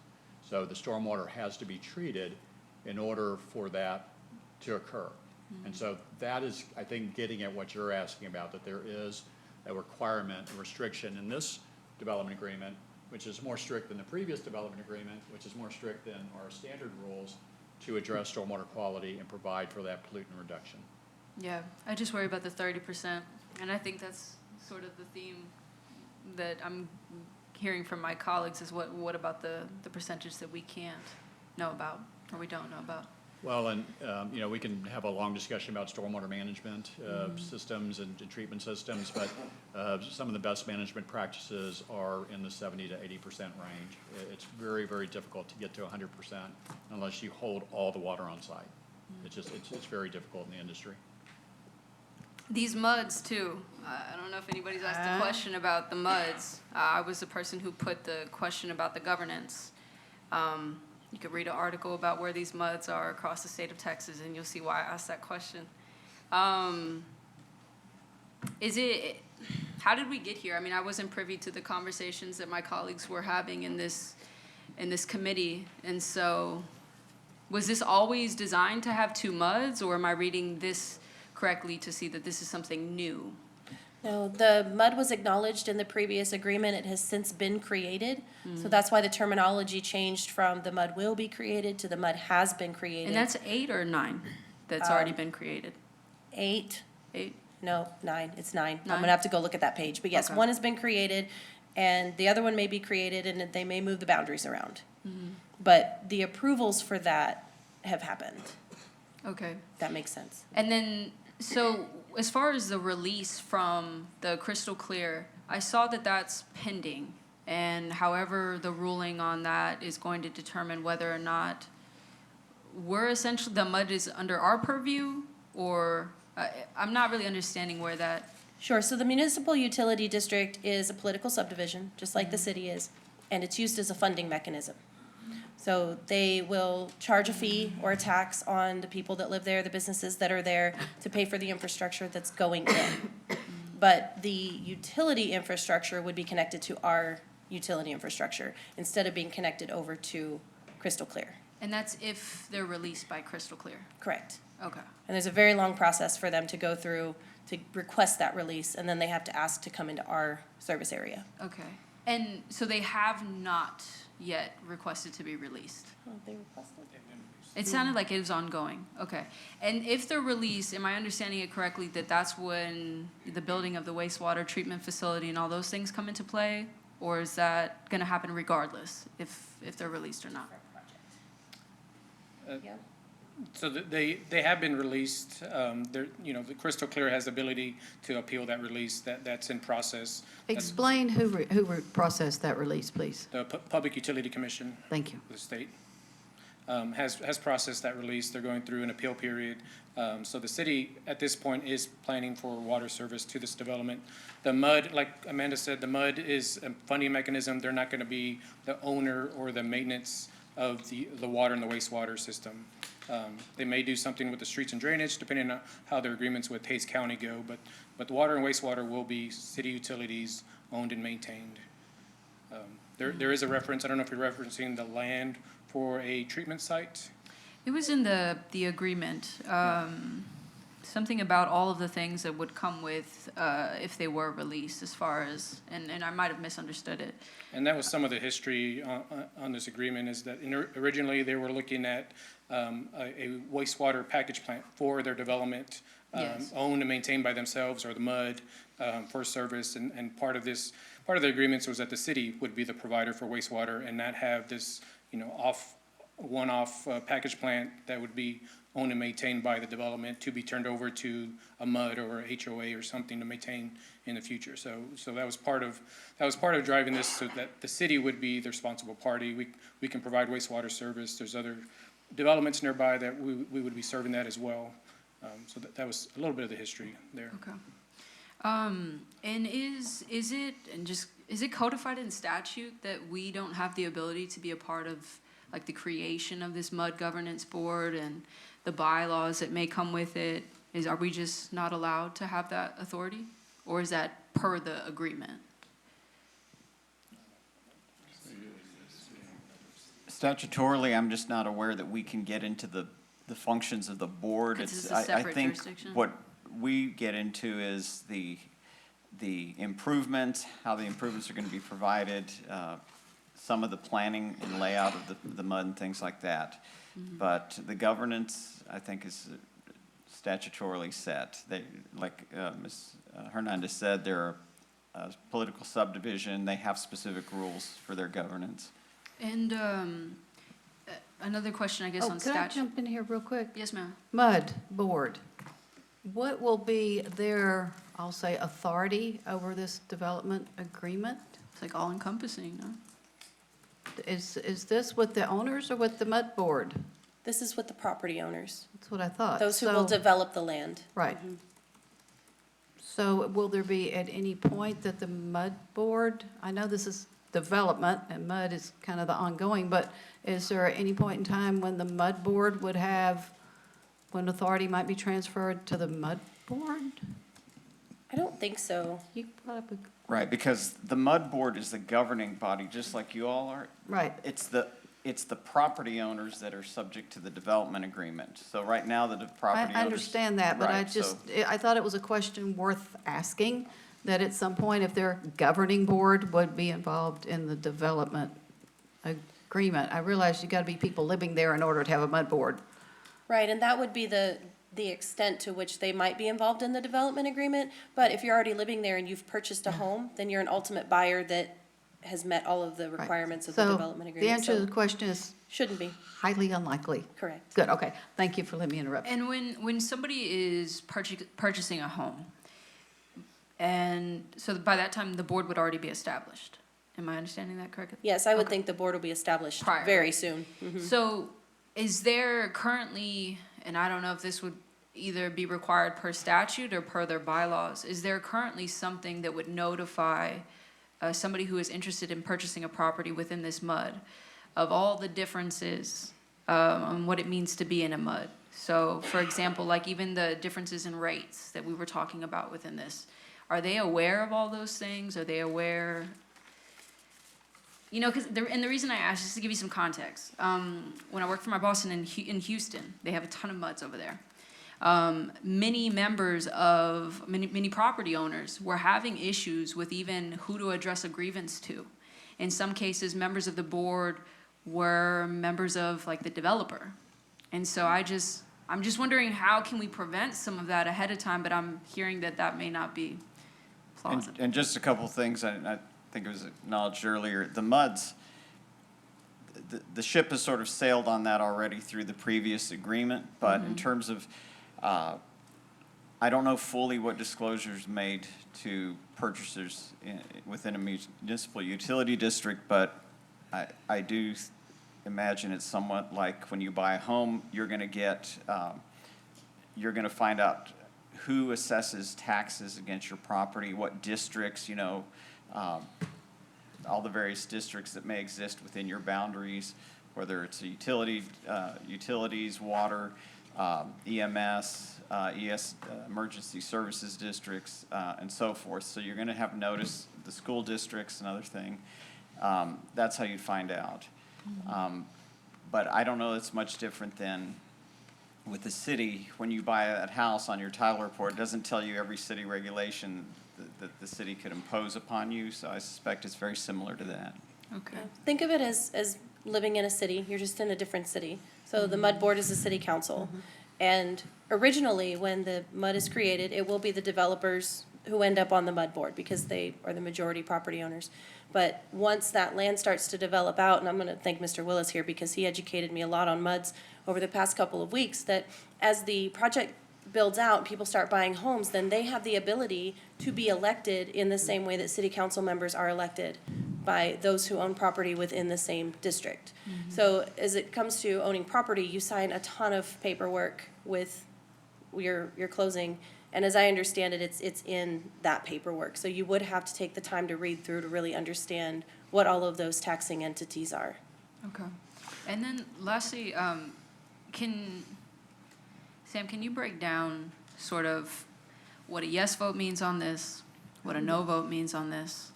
So the stormwater has to be treated in order for that to occur. And so that is, I think, getting at what you're asking about, that there is a requirement, a restriction in this development agreement, which is more strict than the previous development agreement, which is more strict than our standard rules to address stormwater quality and provide for that pollutant reduction. Yeah, I just worry about the 30%, and I think that's sort of the theme that I'm hearing from my colleagues is what about the percentage that we can't know about or we don't know about? Well, and, you know, we can have a long discussion about stormwater management systems and treatment systems, but some of the best management practices are in the 70 to 80% range. It's very, very difficult to get to 100% unless you hold all the water on site. It's just, it's very difficult in the industry. These muds too, I don't know if anybody's asked a question about the muds. I was the person who put the question about the governance. You could read an article about where these muds are across the state of Texas, and you'll see why I asked that question. How did we get here? I mean, I wasn't privy to the conversations that my colleagues were having in this committee, and so was this always designed to have two muds, or am I reading this correctly to see that this is something new? No, the MUD was acknowledged in the previous agreement. It has since been created. So that's why the terminology changed from the MUD will be created to the MUD has been created. And that's 8 or 9 that's already been created? 8. 8? No, 9. It's 9. I'm 9? gonna have to go look at that page. But yes, Okay. one has been created and the other one may be created and they may move the boundaries around. But the approvals for that have happened. Okay. That makes sense. And then, so as far as the release from the Crystal Clear, I saw that that's pending. And however the ruling on that is going to determine whether or not we're essentially, the MUD is under our purview, or I'm not really understanding where that. Sure, so the municipal utility district is a political subdivision, just like the city is, and it's used as a funding mechanism. So they will charge a fee or a tax on the people that live there, the businesses that are there, to pay for the infrastructure that's going in. But the utility infrastructure would be connected to our utility infrastructure instead of being connected over to Crystal Clear. And that's if they're released by Crystal Clear? Correct. Okay. And there's a very long process for them to go through to request that release, and then they have to ask to come into our service area. Okay. And so they have not yet requested to be released? Oh, they requested? It sounded like it was ongoing. Okay. And if they're released, am I understanding it correctly that that's when the building of the wastewater treatment facility and all those things come into play? Or is that going to happen regardless if they're released or not? Yeah. So they have been released. They're, you know, the Crystal Clear has the ability to appeal that release. That's in process. Explain who processed that release, please. The Public Utility Commission. Thank you. The state has processed that release. They're going through an appeal period. So the city, at this point, is planning for water service to this development. The MUD, like Amanda said, the MUD is a funding mechanism. They're not going to be the owner or the maintenance of the water and the wastewater system. They may do something with the streets and drainage, depending on how their agreements with Hays County go, but the water and wastewater will be city utilities owned and maintained. There is a reference, I don't know if you're referencing the land for a treatment site. It was in the agreement, something about all of the things that would come with if they were released as far as, and I might have misunderstood it. And that was some of the history on this agreement, is that originally they were looking at a wastewater package plant for their development, Yes. owned and maintained by themselves or the MUD for service. And part of the agreements was that the city would be the provider for wastewater and not have this, you know, one-off package plant that would be owned and maintained by the development to be turned over to a MUD or a HOA or something to maintain in the future. So that was part of driving this, so that the city would be the responsible party. We can provide wastewater service. There's other developments nearby that we would be serving that as well. So that was a little bit of the history there. Okay. And is it codified in statute that we don't have the ability to be a part of, like, the creation of this MUD governance board and the bylaws that may come with it? Are we just not allowed to have that authority? Or is that per the agreement? Statutorily, I'm just not aware that we can get into the functions of the board. 'Cause it's a separate jurisdiction? What we get into is the improvements, how the improvements are going to be provided, some of the planning and layout of the MUD and things like that. Mm-hmm. But the governance, I think, is statutorily set. They, like Ms. Hernandez said, they're a political subdivision. They have specific rules for their governance. And another question, I guess, on Can I statute. jump in here real quick? Yes, ma'am. MUD Board, what will be their, I'll say, authority over this development agreement? It's like all encompassing, no? Is this with the owners or with the MUD Board? This is with the property owners, That's what I thought. those who will So- develop the land. Right. So will there be at any point that the MUD Board, I know this is development and MUD is kind of the ongoing, but is there any point in time when the MUD Board would have, when authority might be transferred to the MUD Board? I don't think so. You brought up a, Right, because the MUD Board is the governing body, just like you all are. right. It's the property owners that are subject to the development agreement. So right now, the property owners. I understand that, but I Right, just, so- I thought it was a question worth asking, that at some point, if their governing board would be involved in the development agreement. I realize you gotta be people living there in order to have a MUD board. Right, and that would be the extent to which they might be involved in the development agreement. But if you're already living there and you've purchased a home, then you're an ultimate buyer that has met all of the requirements of the development So agreement. the answer to So the question is shouldn't be, highly unlikely. correct. Good, okay. Thank you for letting me interrupt. And when somebody is purchasing a home, and so by that time, the board would already be established. Am I understanding that correctly? Yes, I would think the board will be established Prior. very soon. So is there currently, and I don't know if this would either be required per statute or per their bylaws, is there currently something that would notify somebody who is interested in purchasing a property within this MUD of all the differences on what it means to be in a MUD? So, for example, like even the differences in rates that we were talking about within this, are they aware of all those things? Are they aware? You know, and the reason I ask is to give you some context. When I worked for my boss in Houston, they have a ton of MUDs over there. Many members of, many property owners were having issues with even who to address a grievance to. In some cases, members of the board were members of like the developer. And so I'm just wondering, how can we prevent some of that ahead of time? But I'm hearing that may not be plausible. And just a couple of things, I think it was acknowledged earlier, the MUDs, the ship has sort of sailed on that already through the previous agreement, but in terms of, I don't know fully what disclosures made to purchasers within a municipal utility district, but I do imagine it's somewhat like when you buy a home, you're gonna get, you're gonna find out who assesses taxes against your property, what districts, you know, all the various districts that may exist within your boundaries, whether it's a utilities, water, EMS, emergency services districts, and so forth. So you're gonna have notice the school districts, another thing. That's how you'd find out. But I don't know it's much different than with the city. When you buy that house on your title report, it doesn't tell you every city regulation that the city could impose upon you, so I suspect it's very similar to that. Okay. Think of it as living in a city, you're just in a different city. So the MUD board is the city council. And originally, when the MUD is created, it will be the developers who end up on the MUD board because they are the majority property owners. But once that land starts to develop out, and I'm gonna thank Mr. Willis here because he educated me a lot on MUDs over the past couple of weeks, that as the project builds out, people start buying homes, then they have the ability to be elected in the same way that city council members are elected by those who own property within the same district. So as it comes to owning property, you sign a ton of paperwork with your closing. And as I understand it, it's in that paperwork. So you would have to take the time to read through to really understand what all of those taxing entities are. Okay. And then lastly, Sam, can you break down sort of what a yes vote means on this, what a no vote means on this?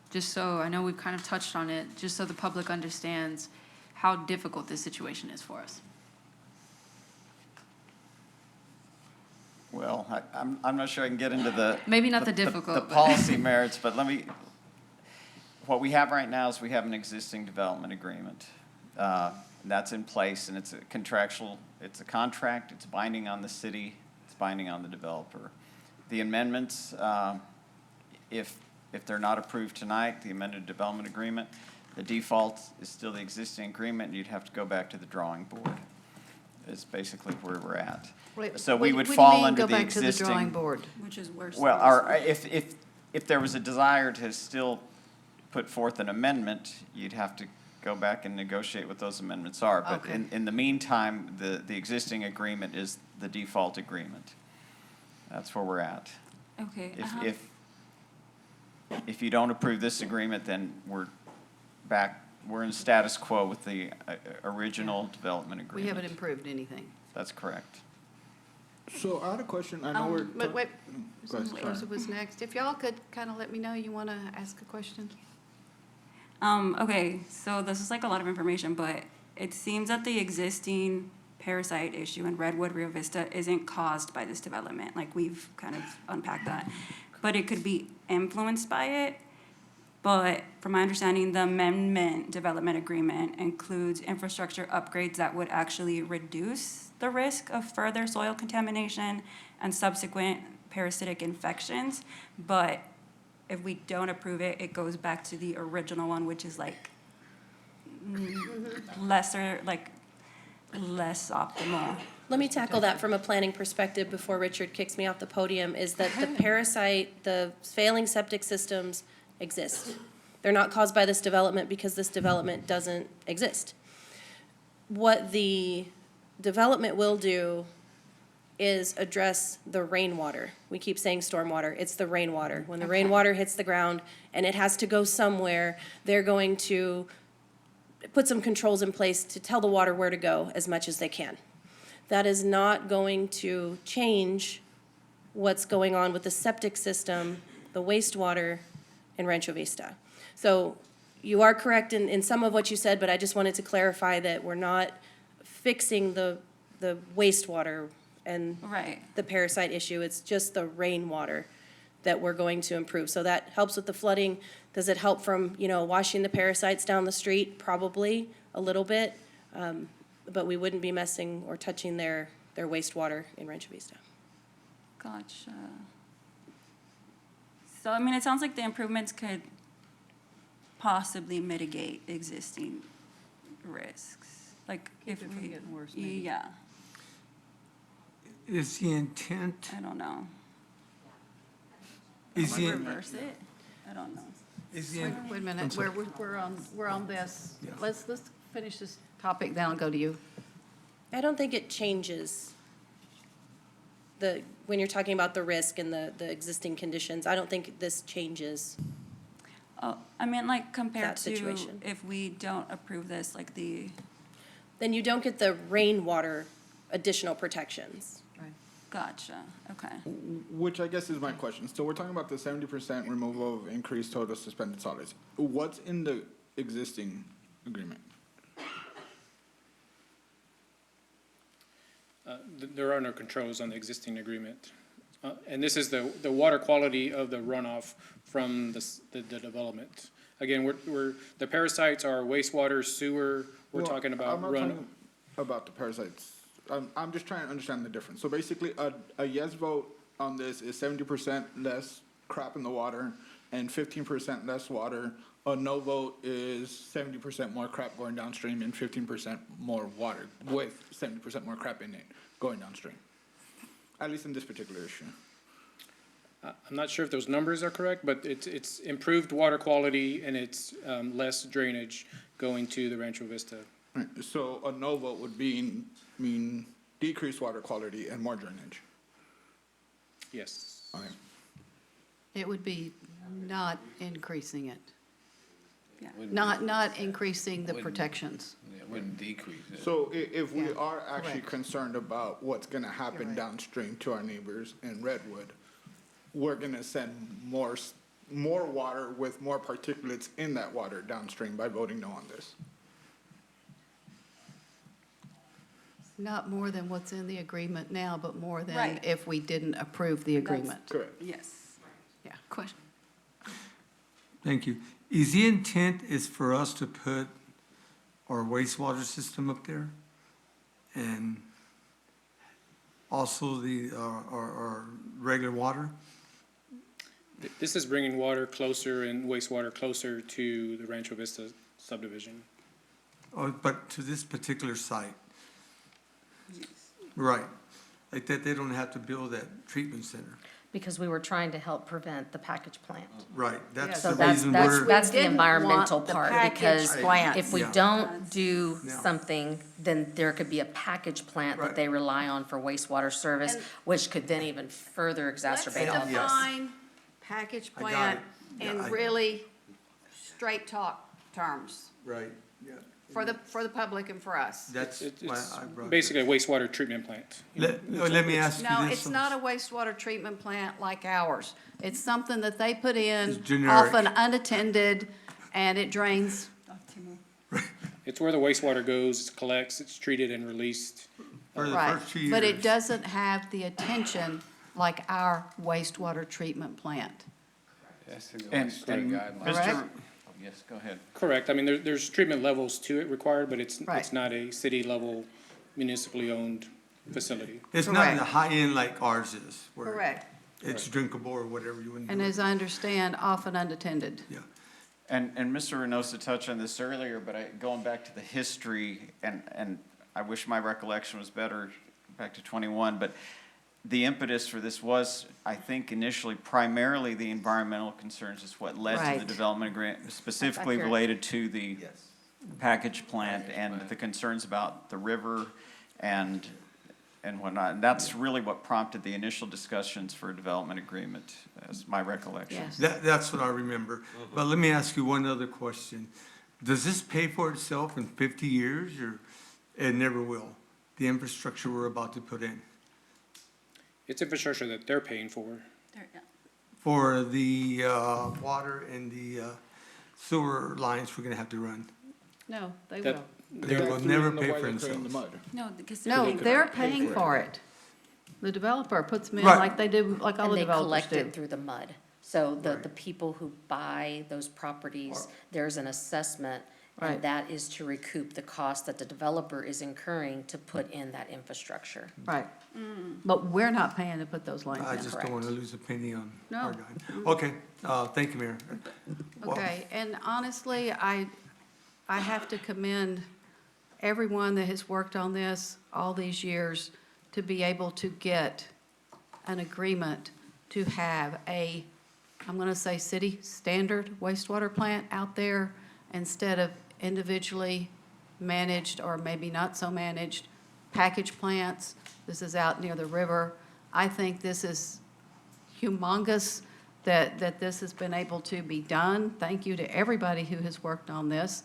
Just so, I know we've kind of touched on it, just so the public understands how difficult this situation is for us. Well, I'm not sure I can get into the. Maybe not the the difficult, but- policy merits, but what we have right now is we have an existing development agreement. That's in place, and it's a contractual, it's a contract, it's binding on the city, it's binding on the developer. The amendments, if they're not approved tonight, the amended development agreement, the default is still the existing agreement, and you'd have to go back to the drawing board. Is basically where we're at. Wait, So we what would do you fall mean, under go the back to the existing. drawing board? Which is worse. Well, or if there was a desire to still put forth an amendment, you'd have to go back and negotiate what those amendments are. But Okay. in the meantime, the existing agreement is the default agreement. That's where we're at. Okay. If you don't approve this agreement, then we're in status quo with the original development agreement. We haven't improved anything. That's correct. So I had a question. I know we're. But wait, Go ahead, sorry. Rosa was next. If y'all could kind of let me know you want to ask a question. Okay, so this is like a lot of information, but it seems that the existing parasite issue in Redwood Rio Vista isn't caused by this development. Like, we've kind of unpacked that. But it could be influenced by it. But from my understanding, the amendment development agreement includes infrastructure upgrades that would actually reduce the risk of further soil contamination and subsequent parasitic infections. But if we don't approve it, it goes back to the original one, which is like lesser, like less optimal. Let me tackle that from a planning perspective before Richard kicks me off the podium, is that the parasite, the failing septic systems exist. They're not caused by this development because this development doesn't exist. What the development will do is address the rainwater. We keep saying stormwater, it's the rainwater. When the rainwater hits the ground and it has to go somewhere, they're going to put some controls in place to tell the water where to go as much as they can. That is not going to change what's going on with the septic system, the wastewater in Rancho Vista. So you are correct in some of what you said, but I just wanted to clarify that we're not fixing the wastewater and Right. the parasite issue. It's just the rainwater that we're going to improve. So that helps with the flooding. Does it help from, washing the parasites down the street? Probably a little bit. But we wouldn't be messing or touching their wastewater in Rancho Vista. Gotcha. So, I mean, it sounds like the improvements could possibly mitigate existing risks? Like if it from we, getting worse, maybe. yeah, Is the intent, I don't know. is the, Reverse it? I don't know. is the, Wait a minute, we're on this. Yeah. Let's finish this topic, then I'll go to you. I don't think it changes when you're talking about the risk and the existing conditions, I don't think this changes. Oh, I mean, like compared That to situation. if we don't approve this, like Then you don't get the rainwater additional protections. gotcha, okay. Which I guess is my question. So we're talking about the 70% removal of increased total suspended solids. What's in the existing agreement? There are no controls on the existing agreement. And this is the water quality of the runoff from the development. Again, the parasites are wastewater, sewer, we're Well, talking about I'm not runoff. talking about the parasites. I'm just trying to understand the difference. So basically, a yes vote on this is 70% less crap in the water and 15% less water. A no vote is 70% more crap going downstream and 15% more water with 70% more crap in it going downstream. At least in this particular issue. I'm not sure if those numbers are correct, but it's improved water quality and it's less drainage going to the Rancho Vista. Right, so a no vote would mean decreased water quality and more drainage. Yes. Okay. It would be not increasing it, Wouldn't- not increasing the protections. It wouldn't decrease it. So if we Yeah, are actually correct. concerned about what's gonna happen right. downstream to our neighbors in Redwood, we're gonna send more water with more particulates in that water downstream by voting no on this. Not more than what's in the agreement now, but more than Right. if we didn't approve the agreement. Correct. Yes. Yeah, question. thank you. Is the intent is for us to put our wastewater system up there? And also our regular water? This is bringing water closer and wastewater closer to the Rancho Vista subdivision. Oh, but to this particular site? Right, like that they don't have to build that treatment center. Because we were trying to help prevent the package plant. Right, that's So the that's, reason that's, we're, that's the didn't want environmental the part, package because plants. if we Yeah. don't do Yeah. something, then there could be a package plant Right. that they rely on for wastewater service, And- which could then even further exacerbate all Let's this. define package I got plant it. Yeah, in I- really straight talk terms right, yeah. for the public and for us. That's It's why I brought it. basically a wastewater treatment plant. Let me ask you this. No, it's not a wastewater treatment plant like ours. It's something that they put in, It's generic. often unattended, and it drains. It's where the wastewater goes, collects, it's treated and released. For the Right, first 2 years. but it doesn't have the attention like our wastewater treatment plant. That's the And, state and guidelines. Mr. Correct? Yes, go ahead. Correct, I mean, there's treatment levels to it required, but it's Right. not a city-level municipally owned facility. It's not in the Correct. high end like ours is, where Correct. it's drinkable or whatever you want to And do. as I understand, often unattended. Yeah, And Mr. Reynosa touched on this earlier, but going back to the history, and I wish my recollection was better, back to 21, but the impetus for this was, I think, initially primarily the environmental concerns is what led to Right. the development grant, specifically accurate. related to the Yes. package plant and the concerns about the river and whatnot. And that's really what prompted the initial discussions for a development agreement, as my recollection. Yes. that's what I remember. But let me ask you one other question. Does this pay for itself in 50 years, or it never will? The infrastructure we're about to put in? It's infrastructure that they're paying for. For the water and the sewer lines we're gonna have to run? No, they That- will. They will never pay for in the themselves. mud. No, because. No, they're paying for it. The developer puts them in Right. like they do, like all And the they developers collect do. it through the mud. So the people who buy those properties, there's an assessment, Right. and that is to recoup the cost that the developer is incurring to put in that infrastructure. Right. But we're not paying to put those lines I in. just don't want to lose a penny on No. our dime. Okay, thank you, Mayor. Well, Okay, and honestly, I have to commend everyone that has worked on this all these years to be able to get an agreement to have a, I'm going to say, city standard wastewater plant out there instead of individually managed or maybe not so managed package plants. This is out near the river. I think this is humongous that this has been able to be done. Thank you to everybody who has worked on this,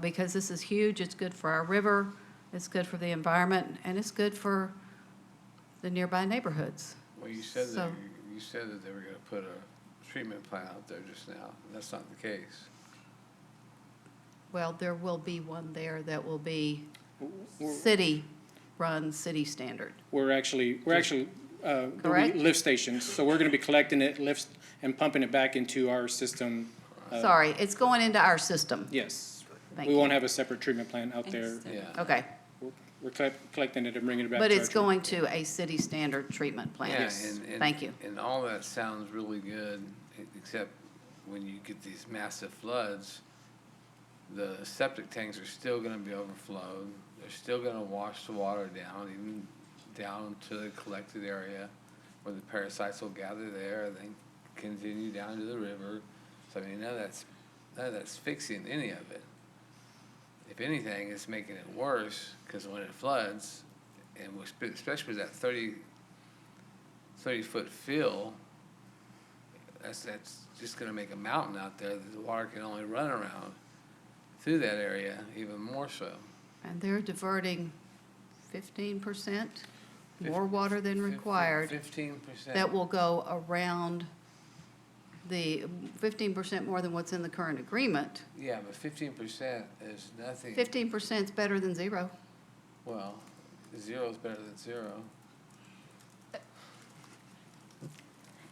because this is huge. It's good for our river, it's good for the environment, and it's good for the nearby neighborhoods. Well, you said that, So- you said that they were gonna put a treatment plant out there just now. That's not the case. Well, there will be one there that will be city-run, city standard. We're actually there'll be Correct? lift stations, so we're gonna be collecting it, lifts, and pumping it back into our system. Sorry, it's going into our system. Yes. Thank We won't you. have a separate treatment plant out there. Yeah. Okay, We're collecting it and bringing it back. but to it's our going to a city standard treatment plant. Yeah, and- Thank you. And all that sounds really good, except when you get these massive floods, the septic tanks are still gonna be overflowed. They're still gonna wash the water down, even down to the collected area where the parasites will gather there, and then continue down to the river. So I mean, none of that's fixing any of it. If anything, it's making it worse, because when it floods, and especially with that 30-foot fill, that's just gonna make a mountain out there that the water can only run around through that area, even more so. And they're diverting 15% more water than required. 15%. That will go around the 15% more than what's in the current agreement. Yeah, but 15% is nothing. 15% is better than zero. Well, 0 is better than 0.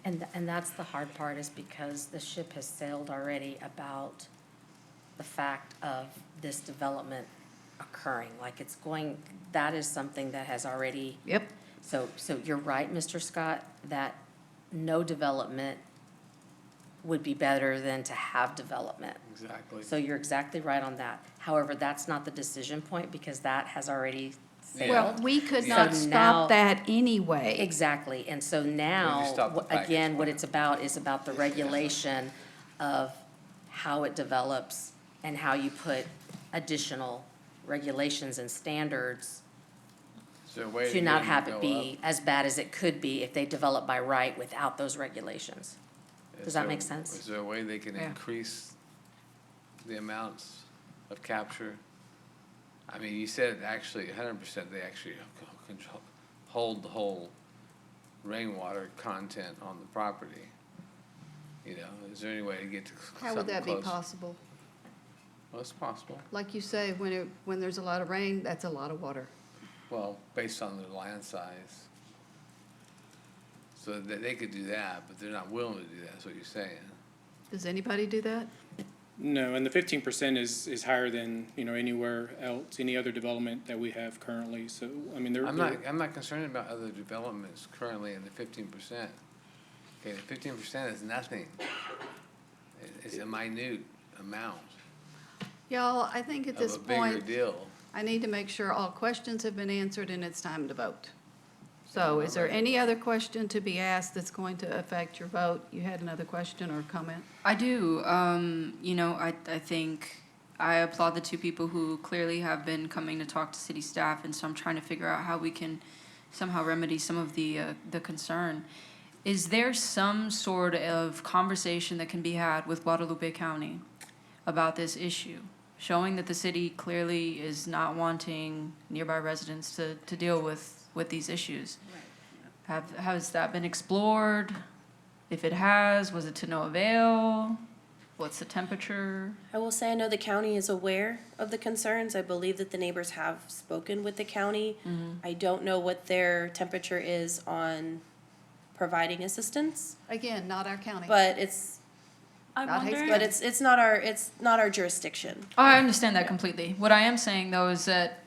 And that's the hard part, is because the ship has sailed already about the fact of this development occurring. Like, it's going, that is something that has already. Yep. So you're right, Mr. Scott, that no development would be better than to have development. Exactly. So you're exactly right on that. However, that's not the decision point, because that has already sailed. Well, we could So not now- stop that anyway. Exactly, and so now, stop the package again, what it's about is about the regulation of how it develops and how you put additional regulations and standards Is there a way to get not them have to it go be as bad as it could be if they develop by right without those regulations. up? Does that make sense? Is there a way they can Yeah. increase the amounts of capture? I mean, you said actually 100%, they actually control, hold the whole rainwater content on the property. You know, is there any way to get to How would something that be close? possible? Well, it's possible. Like you say, when there's a lot of rain, that's a lot of water. Well, based on the land size. So they could do that, but they're not willing to do that, is what you're saying. Does anybody do that? No, and the 15% is higher than, anywhere else, any other development that we have currently. So, I mean, I'm not concerned about other developments currently in the 15%. Okay, the 15% is nothing. It's a minute amount Y'all, I think at of this a bigger point, deal. I need to make sure all questions have been answered and it's time to vote. So is there any other question to be asked that's going to affect your vote? You had another question or comment? I do. I think I applaud the two people who clearly have been coming to talk to city staff, and so I'm trying to figure out how we can somehow remedy some of the concern. Is there some sort of conversation that can be had with Guadalupe County about this issue, showing that the city clearly is not wanting nearby residents to deal with these issues? Has that been explored? If it has, was it to no avail? What's the temperature? I will say I know the county is aware of the concerns. I believe that the neighbors have spoken with the county. I don't know what their temperature is on providing assistance, Again, not our county. but it's, Not Hays but County. it's not our jurisdiction. Oh, I understand that completely. What I am saying, though, is that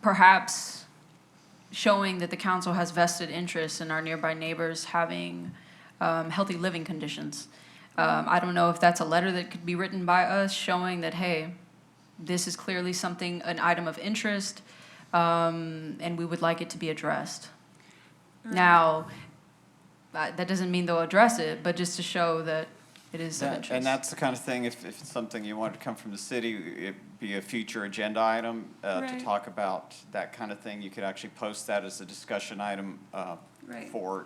perhaps showing that the council has vested interest in our nearby neighbors having healthy living conditions. I don't know if that's a letter that could be written by us showing that, hey, this is clearly something, an item of interest, and we would like it to be addressed. Now, that doesn't mean they'll address it, but just to show that it is of That- interest. And that's the kind of thing, if it's something you wanted to come from the city, it'd be a future agenda item to Right. talk about that kind of thing. You could actually post that as a discussion item Right. for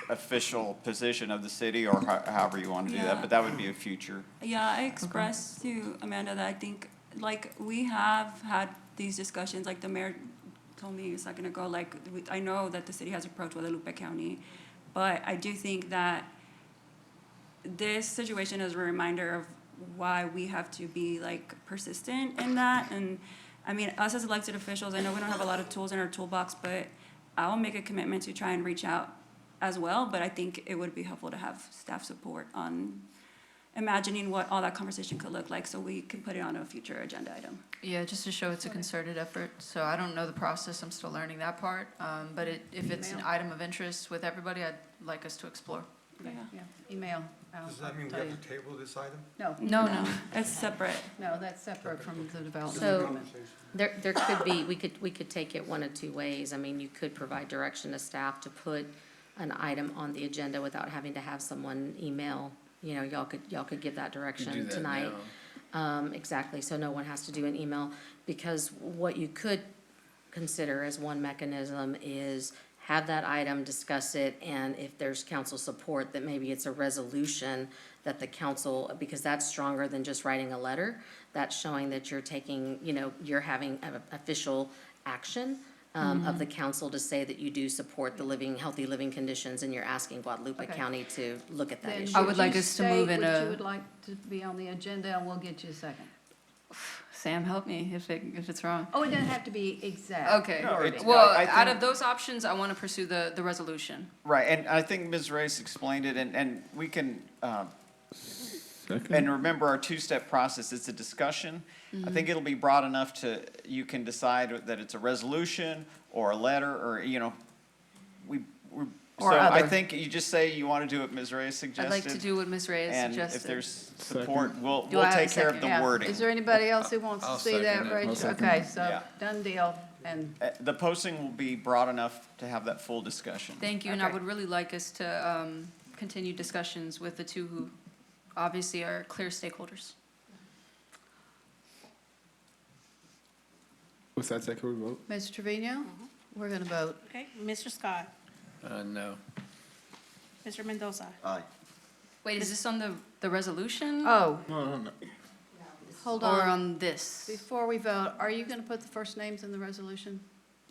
official position of the city, or however you want to do that, Yeah. but that would be a future. Yeah, I expressed to Amanda that I think, like, we have had these discussions, like the mayor told me a second ago, like, I know that the city has approached Guadalupe County, but I do think that this situation is a reminder of why we have to be, like, persistent in that. And, I mean, us as elected officials, I know we don't have a lot of tools in our toolbox, but I'll make a commitment to try and reach out as well, but I think it would be helpful to have staff support on imagining what all that conversation could look like, so we can put it on a future agenda item. Yeah, just to show it's a concerted effort. So I don't know the process, I'm still learning that part. But if it's an item of interest with everybody, I'd like us to explore. Yeah, email. Does that mean we have to table this item? No. No. It's separate. No, that's separate from the development So agreement. there could be, we could take it one of two ways. I mean, you could provide direction to staff to put an item on the agenda without having to have someone email. You know, y'all could give that do direction that tonight. Exactly, so no one has to do an email, because what you could consider as one mechanism is have that item, discuss it, and if there's council support, that maybe it's a resolution that the council, because that's stronger than just writing a letter. That's showing that you're taking, you know, you're having an official action of the council to say that you do support the healthy living conditions, and you're asking Guadalupe Okay. County to look at that Then issue. I would like you us to move state in what a- you would like to be on the agenda, and we'll get you a second. Sam, help me if it's wrong. Oh, it doesn't have to be exact. Okay, No, it's- well, I out think- of those options, I want to pursue the resolution. Right, and I think Ms. Reyes explained it, and we can, and remember our two-step process, it's a discussion. I think it'll be broad enough you can decide that it's a resolution or a letter, or, you know, Or so I other. think you just say you want to do what Ms. Reyes I'd suggested. like to do what Ms. Reyes And suggested. if there's support, we'll Do I have a take care of second? the Yeah. wording. Is there anybody else who wants to I'll see that, second it. Rachel? I'll second Okay, it. so, Yeah. done deal, and The posting will be broad enough to have that full discussion. Thank you, and I Okay. would really like us to continue discussions with the two who obviously are clear stakeholders. What's that second vote? Ms. Trevino, we're gonna vote. Okay, Mr. Scott, No. Mr. Mendoza, Aye. Wait, is this on the resolution? Oh, No. hold Or on. on this, Before we vote, are you gonna put the first names in the resolution?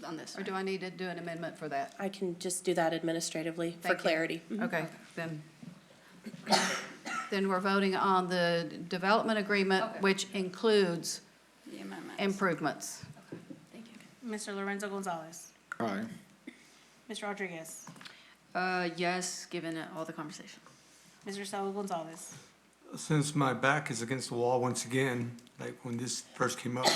on this? Or do I need to do an amendment for that? I can just do that administratively for Thank you. clarity. Okay, then we're voting on the development agreement, Okay. which includes The amendments. improvements. Thank you. Mr. Lorenzo Gonzalez, Aye. Mr. Rodriguez, Yes, given all the conversation. Mr. Saul Gonzalez, Since my back is against the wall once again, like when this first came up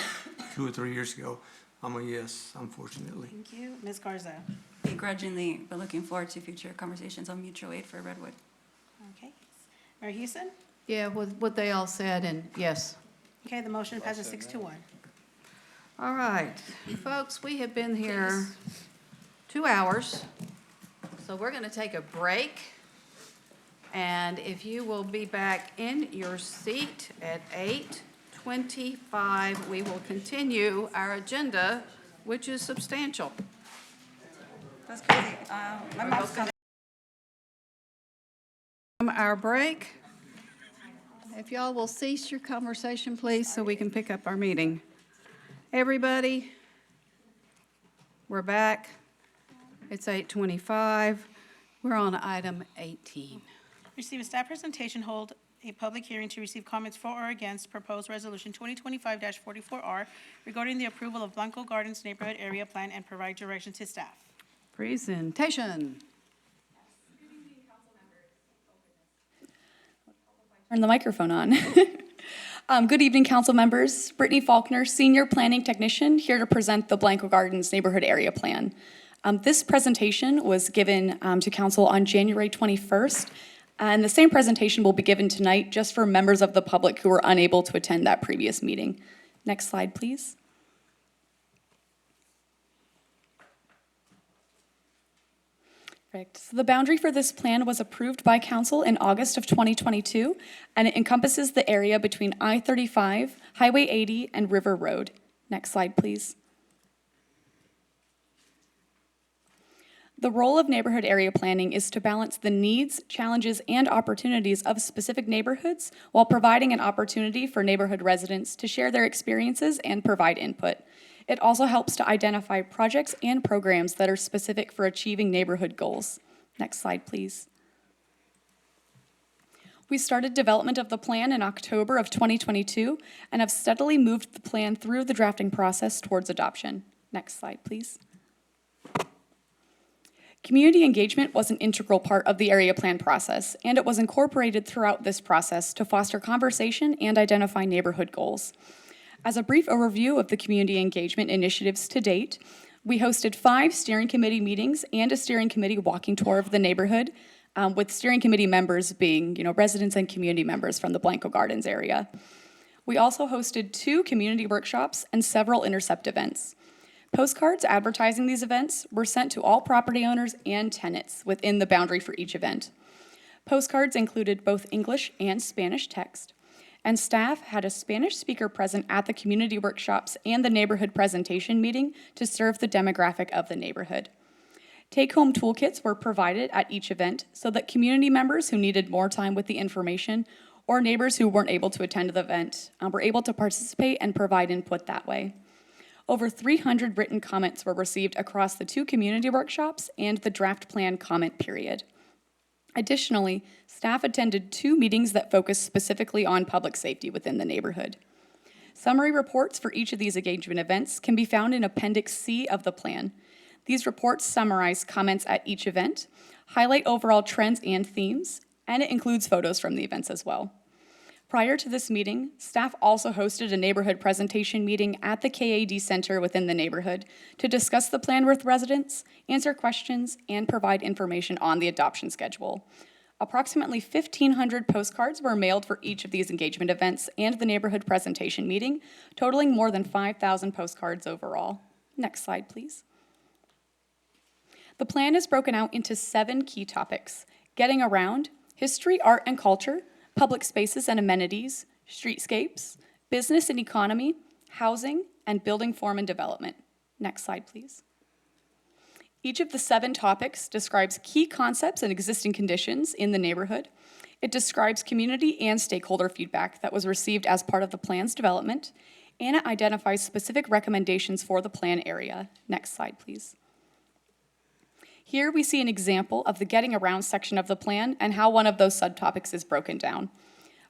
2 or 3 years ago, I'm a yes, unfortunately. thank you. Ms. Garza, Begrudgingly, but looking forward to future conversations on mutual aid for Redwood. okay. Mayor Houston, Yeah, with what they all said, and yes. okay, the motion passes 6-1. All right, folks, we have been here 2 hours, so we're going to take a break. And if you will be back in your seat at 8:25, we will continue our agenda, which is substantial. That's crazy. My mom's coming. From our break, if y'all will cease your conversation, please, so we can pick up our meeting. Everybody, we're back. It's 8:25. We're on item 18. Receive a staff presentation, hold a public hearing to receive comments for or against proposed resolution 2025-44R regarding the approval of Blanco Gardens Neighborhood Area Plan and provide direction to staff. Presentation. Turn the microphone on. Good evening, council members. Brittany Faulkner, Senior Planning Technician, here to present the Blanco Gardens Neighborhood Area Plan. This presentation was given to council on January 21st, and the same presentation will be given tonight just for members of the public who were unable to attend that previous meeting. Next slide, please. Perfect. So the boundary for this plan was approved by council in August of 2022, and it encompasses the area between I-35, Highway 80, and River Road. Next slide, please. The role of neighborhood area planning is to balance the needs, challenges, and opportunities of specific neighborhoods while providing an opportunity for neighborhood residents to share their experiences and provide input. It also helps to identify projects and programs that are specific for achieving neighborhood goals. Next slide, please. We started development of the plan in October of 2022 and have steadily moved the plan through the drafting process towards adoption. Next slide, please. Community engagement was an integral part of the area plan process, and it was incorporated throughout this process to foster conversation and identify neighborhood goals. As a brief overview of the community engagement initiatives to date, we hosted 5 steering committee meetings and a steering committee walking tour of the neighborhood, with steering committee members being, residents and community members from the Blanco Gardens area. We also hosted 2 community workshops and several intercept events. Postcards advertising these events were sent to all property owners and tenants within the boundary for each event. Postcards included both English and Spanish text, and staff had a Spanish speaker present at the community workshops and the neighborhood presentation meeting to serve the demographic of the neighborhood. Take-home toolkits were provided at each event so that community members who needed more time with the information or neighbors who weren't able to attend the event were able to participate and provide input that way. Over 300 written comments were received across the 2 community workshops and the draft plan comment period. Additionally, staff attended 2 meetings that focused specifically on public safety within the neighborhood. Summary reports for each of these engagement events can be found in Appendix C of the plan. These reports summarize comments at each event, highlight overall trends and themes, and it includes photos from the events as well. Prior to this meeting, staff also hosted a neighborhood presentation meeting at the KAD Center within the neighborhood to discuss the plan with residents, answer questions, and provide information on the adoption schedule. Approximately 1,500 postcards were mailed for each of these engagement events and the neighborhood presentation meeting, totaling more than 5,000 postcards overall. Next slide, please. The plan is broken out into 7 key topics: getting around, history, art, and culture, public spaces and amenities, streetscapes, business and economy, housing, and building form and development. Next slide, please. Each of the 7 topics describes key concepts and existing conditions in the neighborhood. It describes community and stakeholder feedback that was received as part of the plan's development, and it identifies specific recommendations for the plan area. Next slide, please. Here we see an example of the getting around section of the plan and how one of those subtopics is broken down.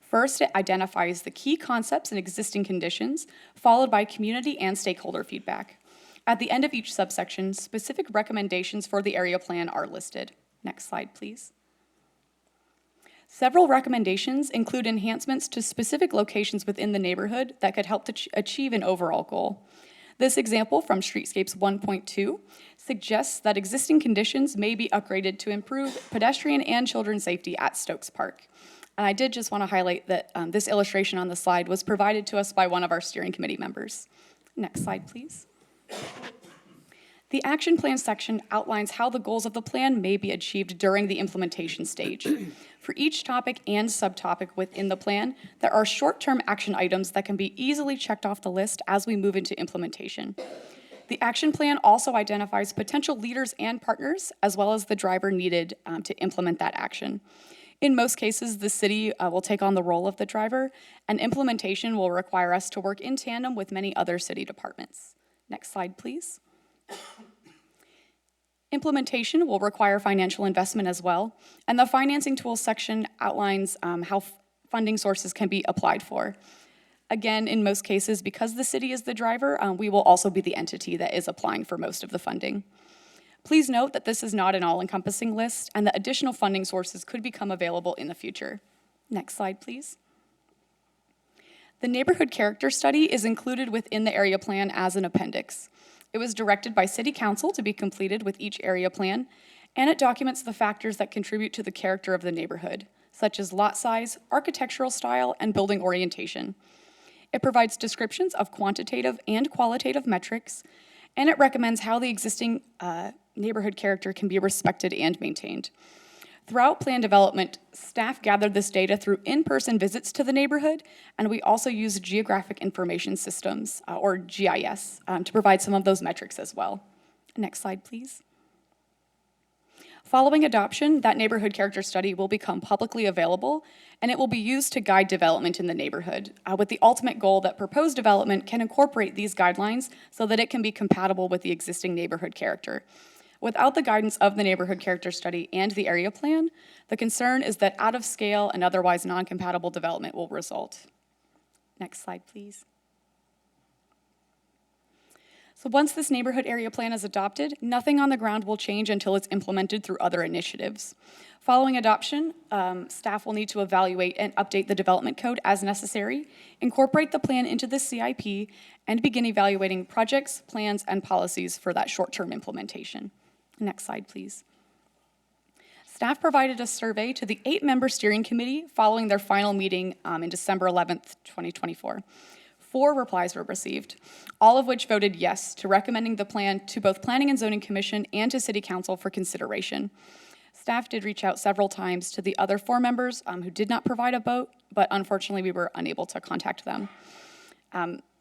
First, it identifies the key concepts and existing conditions, followed by community and stakeholder feedback. At the end of each subsection, specific recommendations for the area plan are listed. Next slide, please. Several recommendations include enhancements to specific locations within the neighborhood that could help to achieve an overall goal. This example from Streetscapes 1.2 suggests that existing conditions may be upgraded to improve pedestrian and children's safety at Stokes Park. And I did just want to highlight that this illustration on the slide was provided to us by one of our steering committee members. Next slide, please. The action plan section outlines how the goals of the plan may be achieved during the implementation stage. For each topic and subtopic within the plan, there are short-term action items that can be easily checked off the list as we move into implementation. The action plan also identifies potential leaders and partners, as well as the driver needed to implement that action. In most cases, the city will take on the role of the driver, and implementation will require us to work in tandem with many other city departments. Next slide, please. Implementation will require financial investment as well, and the financing tools section outlines how funding sources can be applied for. Again, in most cases, because the city is the driver, we will also be the entity that is applying for most of the funding. Please note that this is not an all-encompassing list and that additional funding sources could become available in the future. Next slide, please. The neighborhood character study is included within the area plan as an appendix. It was directed by City Council to be completed with each area plan, and it documents the factors that contribute to the character of the neighborhood, such as lot size, architectural style, and building orientation. It provides descriptions of quantitative and qualitative metrics, and it recommends how the existing neighborhood character can be respected and maintained. Throughout plan development, staff gathered this data through in-person visits to the neighborhood, and we also used Geographic Information Systems, or GIS, to provide some of those metrics as well. Next slide, please. Following adoption, that neighborhood character study will become publicly available, and it will be used to guide development in the neighborhood, with the ultimate goal that proposed development can incorporate these guidelines so that it can be compatible with the existing neighborhood character. Without the guidance of the neighborhood character study and the area plan, the concern is that out-of-scale and otherwise non-compatible development will result. Next slide, please. So once this neighborhood area plan is adopted, nothing on the ground will change until it's implemented through other initiatives. Following adoption, staff will need to evaluate and update the development code as necessary, incorporate the plan into the CIP, and begin evaluating projects, plans, and policies for that short-term implementation. Next slide, please. Staff provided a survey to the 8-member steering committee following their final meeting in December 11th, 2024. 4 replies were received, all of which voted yes to recommending the plan to both Planning and Zoning Commission and to City Council for consideration. Staff did reach out several times to the other 4 members who did not provide a vote, but unfortunately we were unable to contact them.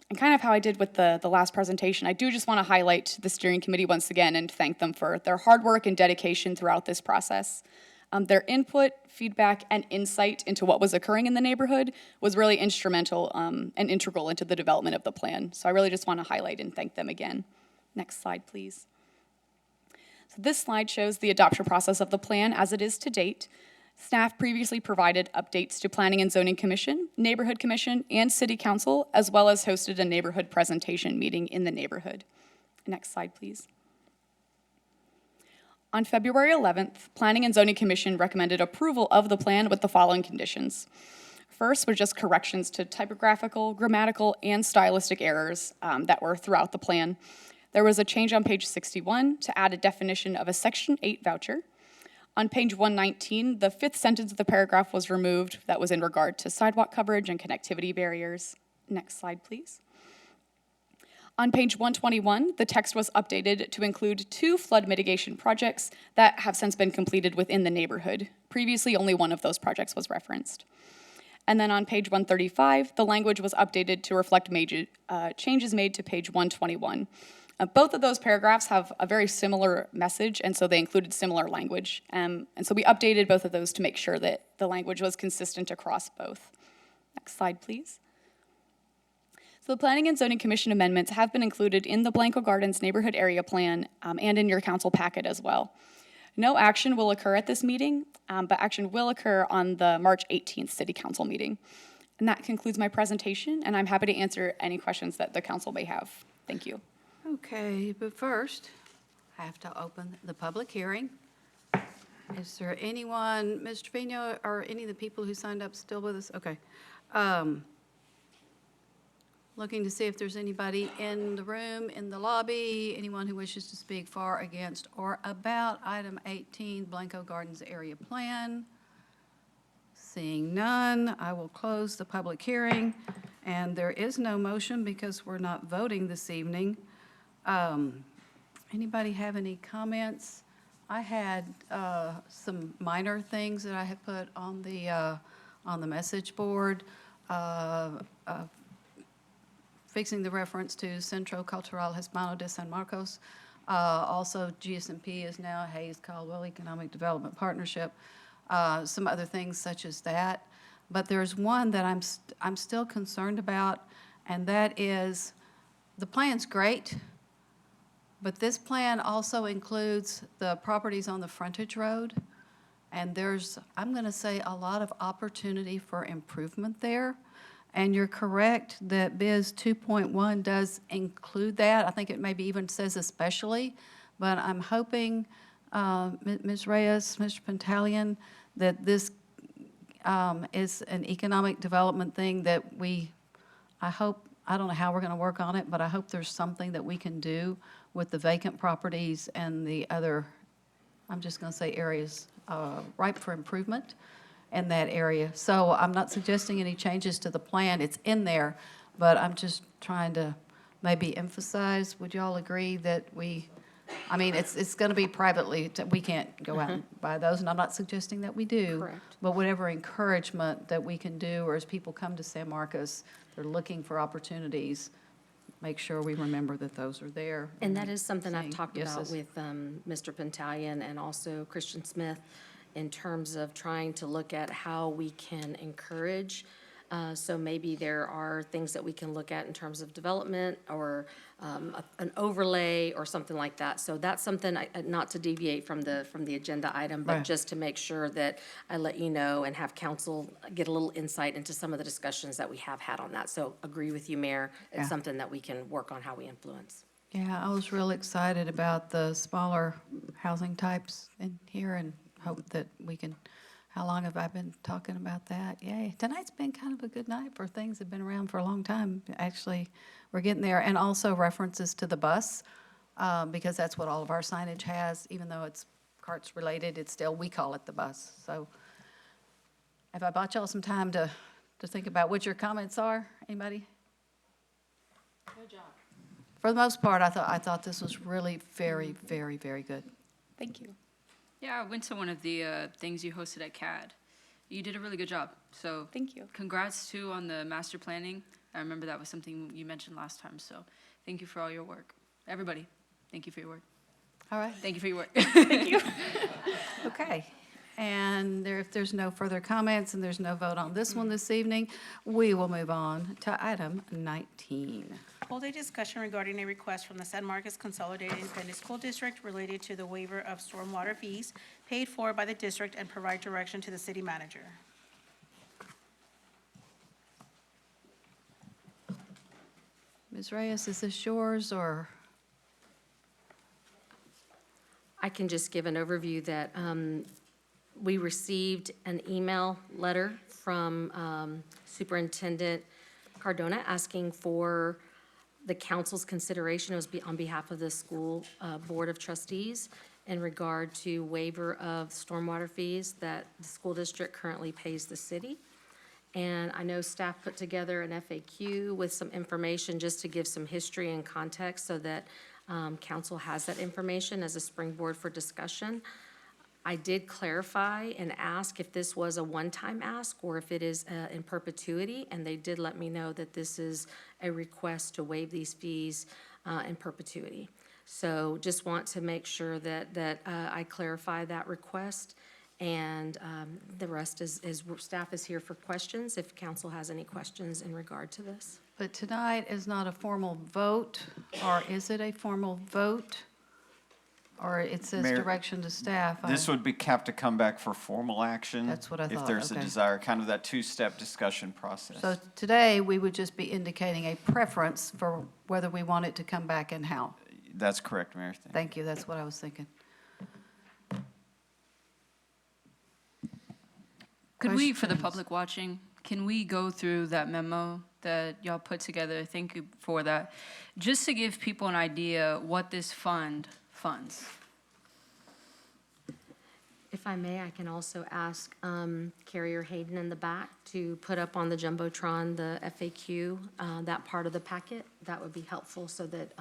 And kind of how I did with the last presentation, I do just want to highlight the steering committee once again and thank them for their hard work and dedication throughout this process. Their input, feedback, and insight into what was occurring in the neighborhood was really instrumental and integral into the development of the plan. So I really just want to highlight and thank them again. Next slide, please. So this slide shows the adoption process of the plan as it is to date. Staff previously provided updates to Planning and Zoning Commission, Neighborhood Commission, and City Council, as well as hosted a neighborhood presentation meeting in the neighborhood. Next slide, please. On February 11th, Planning and Zoning Commission recommended approval of the plan with the following conditions. First were just corrections to typographical, grammatical, and stylistic errors that were throughout the plan. There was a change on page 61 to add a definition of a Section 8 voucher. On page 119, the 5th sentence of the paragraph was removed that was in regard to sidewalk coverage and connectivity barriers. Next slide, please. On page 121, the text was updated to include 2 flood mitigation projects that have since been completed within the neighborhood. Previously, only one of those projects was referenced. And then on page 135, the language was updated to reflect major changes made to page 121. Both of those paragraphs have a very similar message, and so they included similar language. And so we updated both of those to make sure that the language was consistent across both. Next slide, please. So the Planning and Zoning Commission amendments have been included in the Blanco Gardens Neighborhood Area Plan and in your council packet as well. No action will occur at this meeting, but action will occur on the March 18th City Council meeting. And that concludes my presentation, and I'm happy to answer any questions that the council may have. Thank you. Okay, but first, I have to open the public hearing. Is there anyone, Mr. Trevino, or any of the people who signed up still with us? Okay. Looking to see if there's anybody in the room, in the lobby, anyone who wishes to speak for, against, or about item 18, Blanco Gardens Area Plan. Seeing none, I will close the public hearing. And there is no motion because we're not voting this evening. Anybody have any comments? I had some minor things that I had put on the message board, fixing the reference to Centro Cultural Hispano de San Marcos. Also, GSMP is now Hayes Caldwell Economic Development Partnership. Some other things such as that. But there's one that I'm still concerned about, and that is the plan's great. But this plan also includes the properties on the frontage road, and there's, I'm going to say, a lot of opportunity for improvement there. And you're correct that Biz 2.1 does include that. I think it maybe even says especially, but I'm hoping, Ms. Reyes, Mr. Pantaleon, that this is an economic development thing that I hope, I don't know how we're going to work on it, but I hope there's something that we can do with the vacant properties and the other, I'm just going to say areas ripe for improvement in that area. So I'm not suggesting any changes to the plan. It's in there, but I'm just trying to maybe emphasize, would y'all agree that I mean, it's going to be privately, we can't go out and buy those, and I'm not suggesting that we do. Correct. But whatever encouragement that we can do, or as people come to San Marcos, they're looking for opportunities, make sure we remember that those are there. And that is something I've Saying talked yeses. about with Mr. Pentalion and also Christian Smith in terms of trying to look at how we can encourage. So maybe there are things that we can look at in terms of development or an overlay or something like that. So that's something, not to deviate from the agenda item, but Right. just to make sure that I let you know and have council get a little insight into some of the discussions that we have had on that. So agree with you, Mayor. It's Yeah. something that we can work on how we influence. Yeah, I was real excited about the smaller housing types in here and hope that we can, how long have I been talking about that? Yay. Tonight's been kind of a good night for things that have been around for a long time. Actually, we're getting there. And also references to the bus, because that's what all of our signage has. Even though it's carts related, it's still, we call it the bus. So have I bought y'all some time to think about what your comments are? Anybody? Good job. For the most part, I thought this was really very, very, very good. Thank you. Yeah, I went to one of the things you hosted at CAD. You did a really good job. So Thank you. congrats too on the master planning. I remember that was something you mentioned last time. So thank you for all your work. Everybody, thank you for your work. All right. Thank you for your work. Thank you. Okay. And if there's no further comments and there's no vote on this one this evening, we will move on to item 19. Hold a discussion regarding a request from the San Marcos Consolidated Independent School District related to the waiver of stormwater fees paid for by the district and provide direction to the city manager. Ms. Reyes, is this yours or? I can just give an overview that we received an email letter from Superintendent Cardona asking for the council's consideration. It was on behalf of the school board of trustees in regard to waiver of stormwater fees that the school district currently pays the city. And I know staff put together an FAQ with some information just to give some history and context so that council has that information as a springboard for discussion. I did clarify and ask if this was a one-time ask or if it is in perpetuity, and they did let me know that this is a request to waive these fees in perpetuity. So just want to make sure that I clarify that request, and the rest is staff is here for questions, if council has any questions in regard to this. But tonight is not a formal vote, or is it a formal vote? Or it says Mayor, direction to staff? This would be kept to come back for formal action. That's what I If thought, there's a okay. desire, kind of that two-step discussion process. So today, we would just be indicating a preference for whether we want it to come back and how. That's correct, Mayor. Thank you, that's what I was thinking. Could we, for the Questions? public watching, can we go through that memo that y'all put together? Thank you for that. Just to give people an idea what this fund funds. If I may, I can also ask Carrier Hayden in the back to put up on the Jumbotron the FAQ, that part of the packet. That would be helpful so that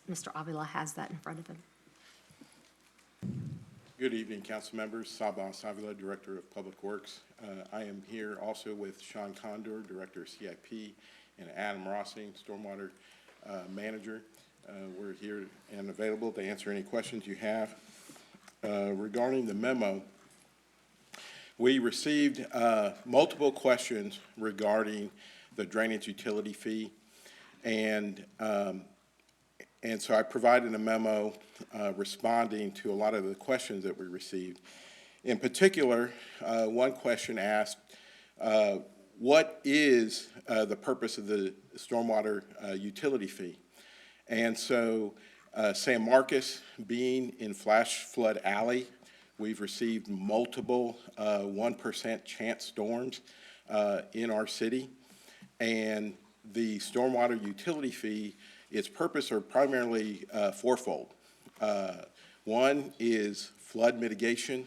Mr. Avila has that in front of him. Good evening, council members. Sabah Avila, Director of Public Works. I am here also with Sean Condor, Director of CIP, and Adam Rossing, Stormwater Manager. We're here and available to answer any questions you have. Regarding the memo, we received multiple questions regarding the drainage utility fee, and so I provided a memo responding to a lot of the questions that we received. In particular, one question asked, what is the purpose of the stormwater utility fee? And so San Marcos being in flash flood alley, we've received multiple 1% chance storms in our city. And the stormwater utility fee, its purpose are primarily fourfold. One is flood mitigation.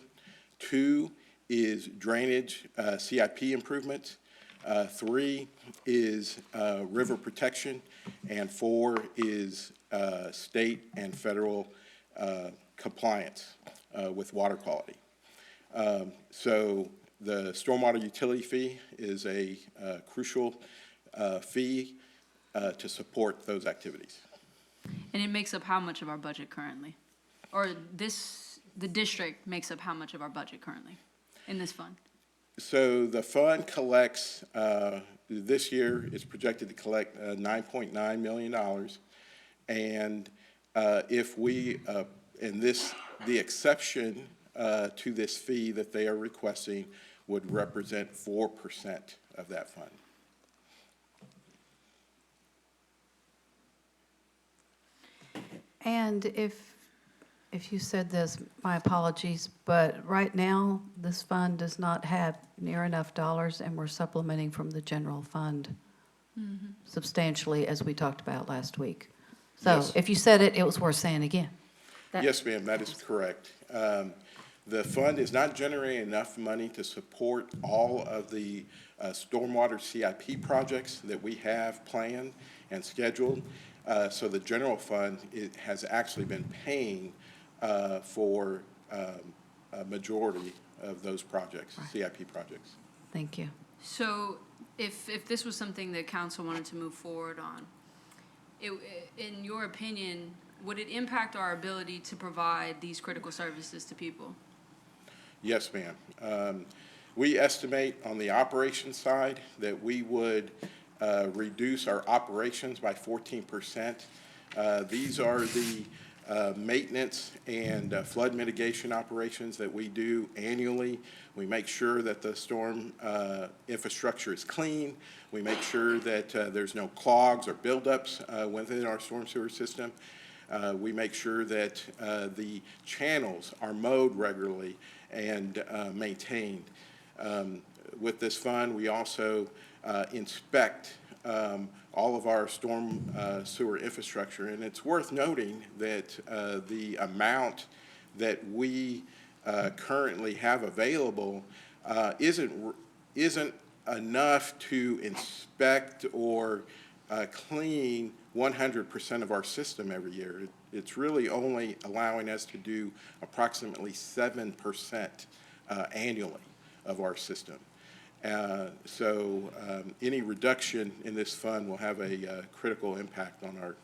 Two is drainage CIP improvements. 3 is river protection, and 4 is state and federal compliance with water quality. So the stormwater utility fee is a crucial fee to support those activities. And it makes up how much of our budget currently? Or the district makes up how much of our budget currently in this fund? So the fund collects, this year it's projected to collect $9.9 million. And if we, the exception to this fee that they are requesting would represent 4% of that fund. And if you said this, my apologies, but right now, this fund does not have near enough dollars, and we're supplementing from the general fund substantially, as we talked about last week. So Yes. if you said it, it was worth saying again. Yes, ma'am, that is correct. The fund is not generating enough money to support all of the stormwater CIP projects that we have planned and scheduled. So the general fund has actually been paying for a majority of those projects, CIP projects. Thank you. So if this was something that council wanted to move forward on, in your opinion, would it impact our ability to provide these critical services to people? Yes, ma'am. We estimate on the operations side that we would reduce our operations by 14%. These are the maintenance and flood mitigation operations that we do annually. We make sure that the storm infrastructure is clean. We make sure that there's no clogs or buildups within our storm sewer system. We make sure that the channels are mowed regularly and maintained. With this fund, we also inspect all of our storm sewer infrastructure, and it's worth noting that the amount that we currently have available isn't enough to inspect or clean 100% of our system every year. It's really only allowing us to do approximately 7% annually of our system. So any reduction in this fund will have a critical impact on our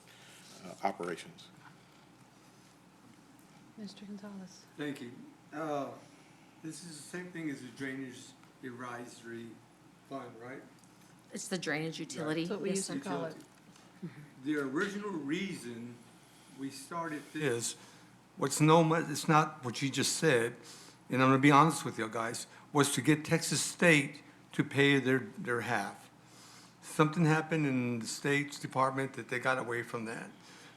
operations. Mr. Gonzalez. Thank you. This is the same thing as the drainage advisory fund, right? It's the drainage utility. That's what we used to call it. The original reason we started this, it's not what you just said, and I'm gonna be honest with you guys, was to get Texas State to pay their half. Something happened in the State's department that they got away from that.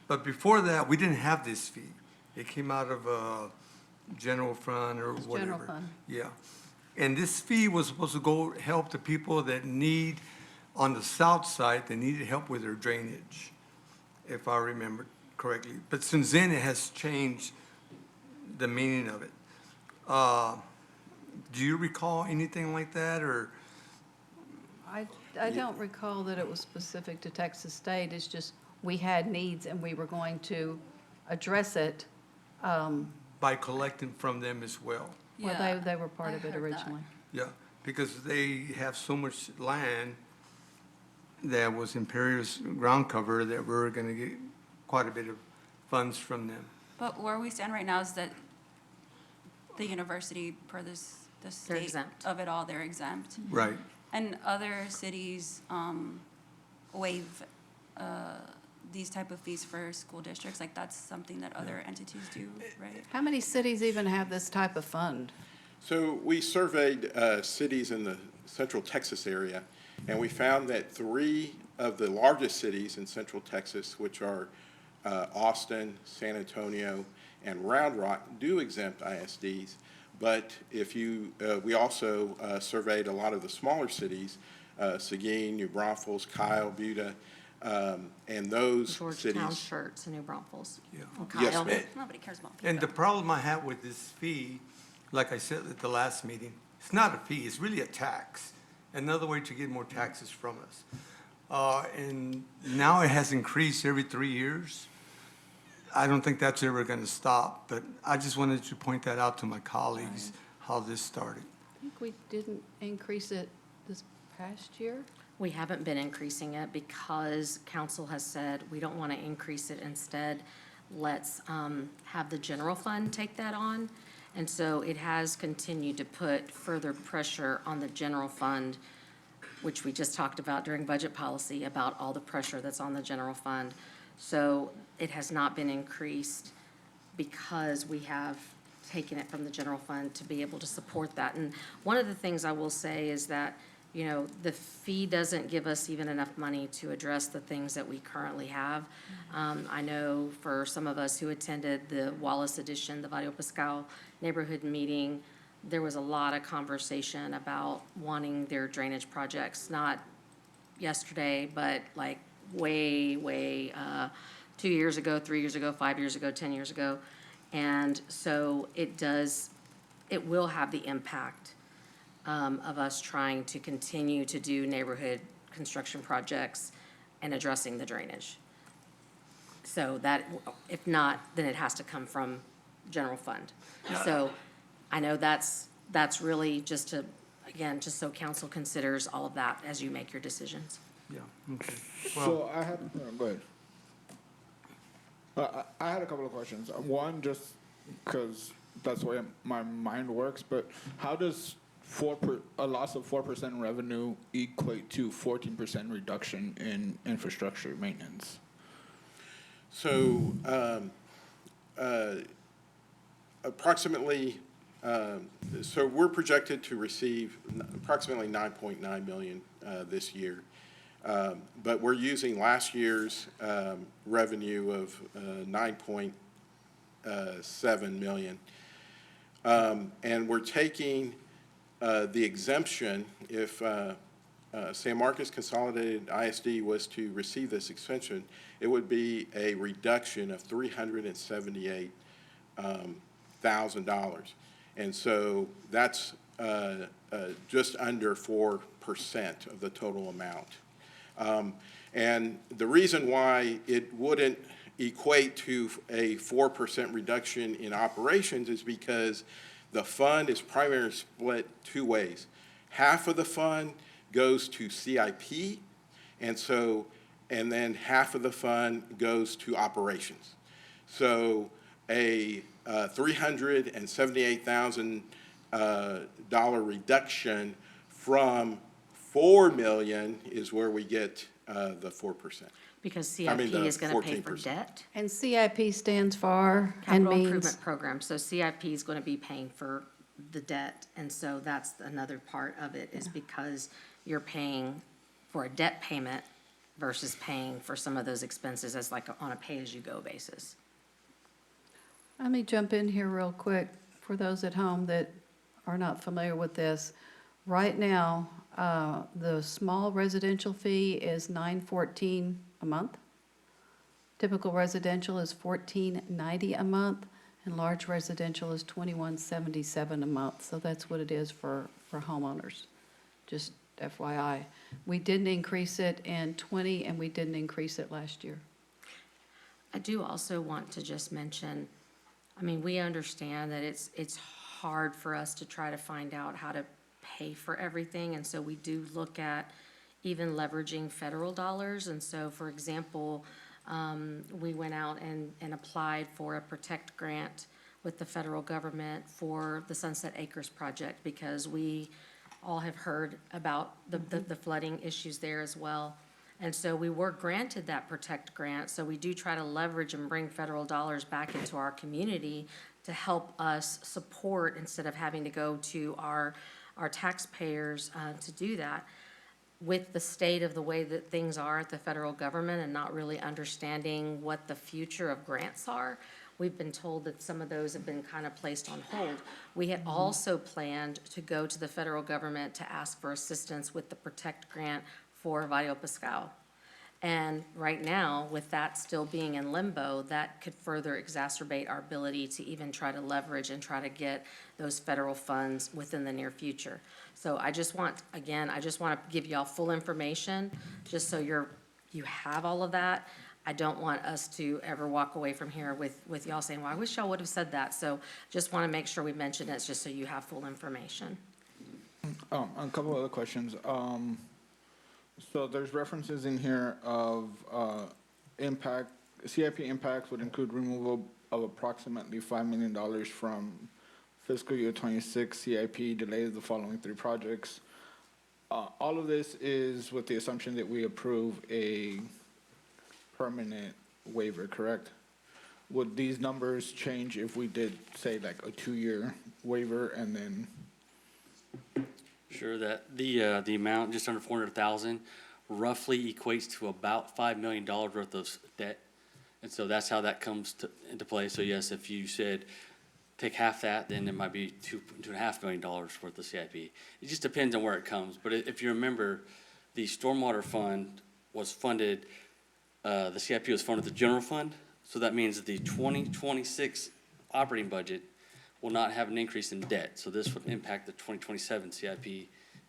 But before that, we didn't have this fee. It came out of a general fund or whatever. General fund. Yeah. And this fee was supposed to go help the people that need, on the south side, they needed help with their drainage, if I remember correctly. But since then, it has changed the meaning of it. Do you recall anything like that, or? I don't recall that it was specific to Texas State. It's just we had needs and we were going to address it. By collecting from them as well. Well, they were part of it originally. Yeah, because they have so much land that was impervious ground cover that we're gonna get quite a bit of funds from them. But where we stand right now is that the university, per the state exempt. of it all, they're exempt. Right. And other cities waive these type of fees for school districts, like that's something that other entities do, right? How many cities even have this type of fund? So we surveyed cities in the central Texas area, and we found that 3 of the largest cities in central Texas, which are Austin, San Antonio, and Round Rock, do exempt ISDs. But we also surveyed a lot of the smaller cities, Seguin, New Braunfels, Kyle, Buda, and those Georgetown, cities. Schertz, and New Braunfels. Yeah. And Yes, Kyle. ma'am. Nobody cares about And the problem I have with this fee, like I said at the last meeting, it's not a fee, it's really a tax. another way to get more taxes from us. And now it has increased every 3 years. I don't think that's ever going to stop, but I just wanted to point that out to my colleagues, how this started. I think we didn't increase it this past year. We haven't been increasing it because council has said we don't want to increase it. Instead, let's have the general fund take that on. And so it has continued to put further pressure on the general fund, which we just talked about during budget policy, about all the pressure that's on the general fund. So it has not been increased because we have taken it from the general fund to be able to support that. And one of the things I will say is that, you know, the fee doesn't give us even enough money to address the things that we currently have. I know for some of us who attended the Wallace edition, the Valle Pascal neighborhood meeting, there was a lot of conversation about wanting their drainage projects, not yesterday, but like way, 2 years ago, 3 years ago, 5 years ago, 10 years ago. And so it will have the impact of us trying to continue to do neighborhood construction projects and addressing the drainage. So that, if not, then it has to come from general fund. So I know that's really just to, again, just so council considers all of that as you make your decisions. Yeah, okay. So I had, go ahead. I had a couple of questions. One, just because that's the way my mind works, but how does a loss of 4% revenue equate to 14% reduction in infrastructure maintenance? So approximately, so we're projected to receive approximately 9.9 million this year. But we're using last year's revenue of 9.7 million. And we're taking the exemption if San Marcos Consolidated ISD was to receive this exemption, it would be a reduction of $378,000. And so that's just under 4% of the total amount. And the reason why it wouldn't equate to a 4% reduction in operations is because the fund is primarily split two ways. Half of the fund goes to CIP, and then half of the fund goes to operations. So a $378,000 reduction from 4 million is where we get the 4%. Because CIP is going to pay for debt. And CIP stands for and Capital means? Improvement Program. So CIP is going to be paying for the debt. And so that's another part of it, is because you're paying for a debt payment versus paying for some of those expenses as like on a pay-as-you-go basis. Let me jump in here real quick for those at home that are not familiar with this. Right now, the small residential fee is $9.14 a month. Typical residential is $14.90 a month, and large residential is $21.77 a month. So that's what it is for homeowners, just FYI. We didn't increase it in '20, and we didn't increase it last year. I do also want to just mention, I mean, we understand that it's hard for us to try to find out how to pay for everything, and so we do look at even leveraging federal dollars. And so, for example, we went out and applied for a Protect grant with the federal government for the Sunset Acres project, because we all have heard about the flooding issues there as well. And so we were granted that Protect grant, so we do try to leverage and bring federal dollars back into our community to help us support, instead of having to go to our taxpayers to do that. With the state of the way that things are at the federal government and not really understanding what the future of grants are, we've been told that some of those have been kind of placed on hold. We had also planned to go to the federal government to ask for assistance with the Protect grant for Valle Pascal. And right now, with that still being in limbo, that could further exacerbate our ability to even try to leverage and try to get those federal funds within the near future. So I just want to give y'all full information, just so you have all of that. I don't want us to ever walk away from here with y'all saying, well, I wish y'all would have said that. So just want to make sure we mention it, just so you have full information. A couple other questions. So there's references in here of CIP impacts would include removal of approximately $5 million from fiscal year 26 CIP, delays the following 3 projects. All of this is with the assumption that we approve a permanent waiver, correct? Would these numbers change if we did, say, like a 2-year waiver and then? Sure, that the amount, just under 400,000, roughly equates to about $5 million worth of debt. And so that's how that comes into play. So yes, if you said take half that, then it might be $2.5 million worth of CIP. It just depends on where it comes. But if you remember, the stormwater fund was funded, the CIP was funded the general fund. So that means that the 2026 operating budget will not have an increase in debt. So this would impact the 2027 CIP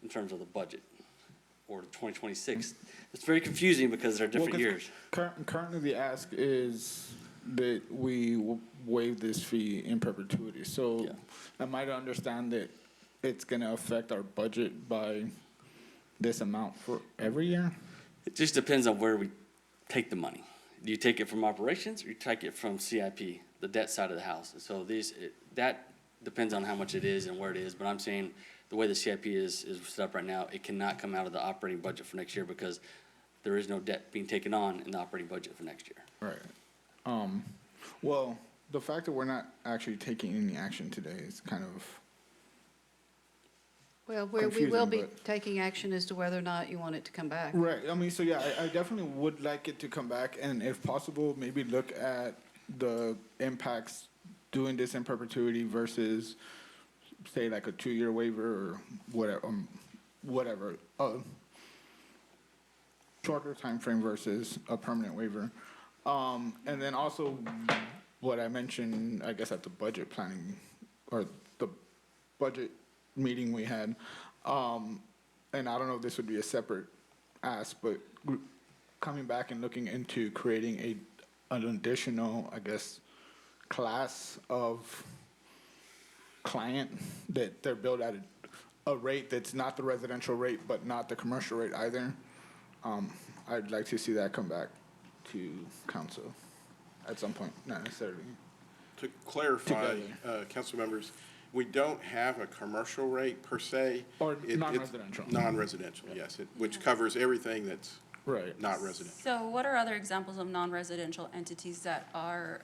in terms of the budget, or the 2026. It's very confusing because they're different years. Currently, the ask is that we waive this fee in perpetuity. So am I to understand that it's going to affect our budget by this amount for every year? It just depends on where we take the money. Do you take it from operations or you take it from CIP, the debt side of the house? And so that depends on how much it is and where it is. But I'm saying the way the CIP is set up right now, it cannot come out of the operating budget for next year because there is no debt being taken on in the operating budget for next year. Right. Well, the fact that we're not actually taking any action today is kind of Well, we confusing, will be but- taking action as to whether or not you want it to come back. Right, I mean, so yeah, I definitely would like it to come back, and if possible, maybe look at the impacts doing this in perpetuity versus, say, like a 2-year waiver or whatever, shorter time frame versus a permanent waiver. And then also, what I mentioned, I guess at the budget planning, or the budget meeting we had, and I don't know if this would be a separate ask, but coming back and looking into creating an additional, I guess, class of client that they're billed at a rate that's not the residential rate, but not the commercial rate either. I'd like to see that come back to council at some point, not necessarily. To clarify, Together. council members, we don't have a commercial rate per se. Or It's non-residential. Non-residential, yes, which covers everything that's Right. not residential. So what are other examples of non-residential entities that are,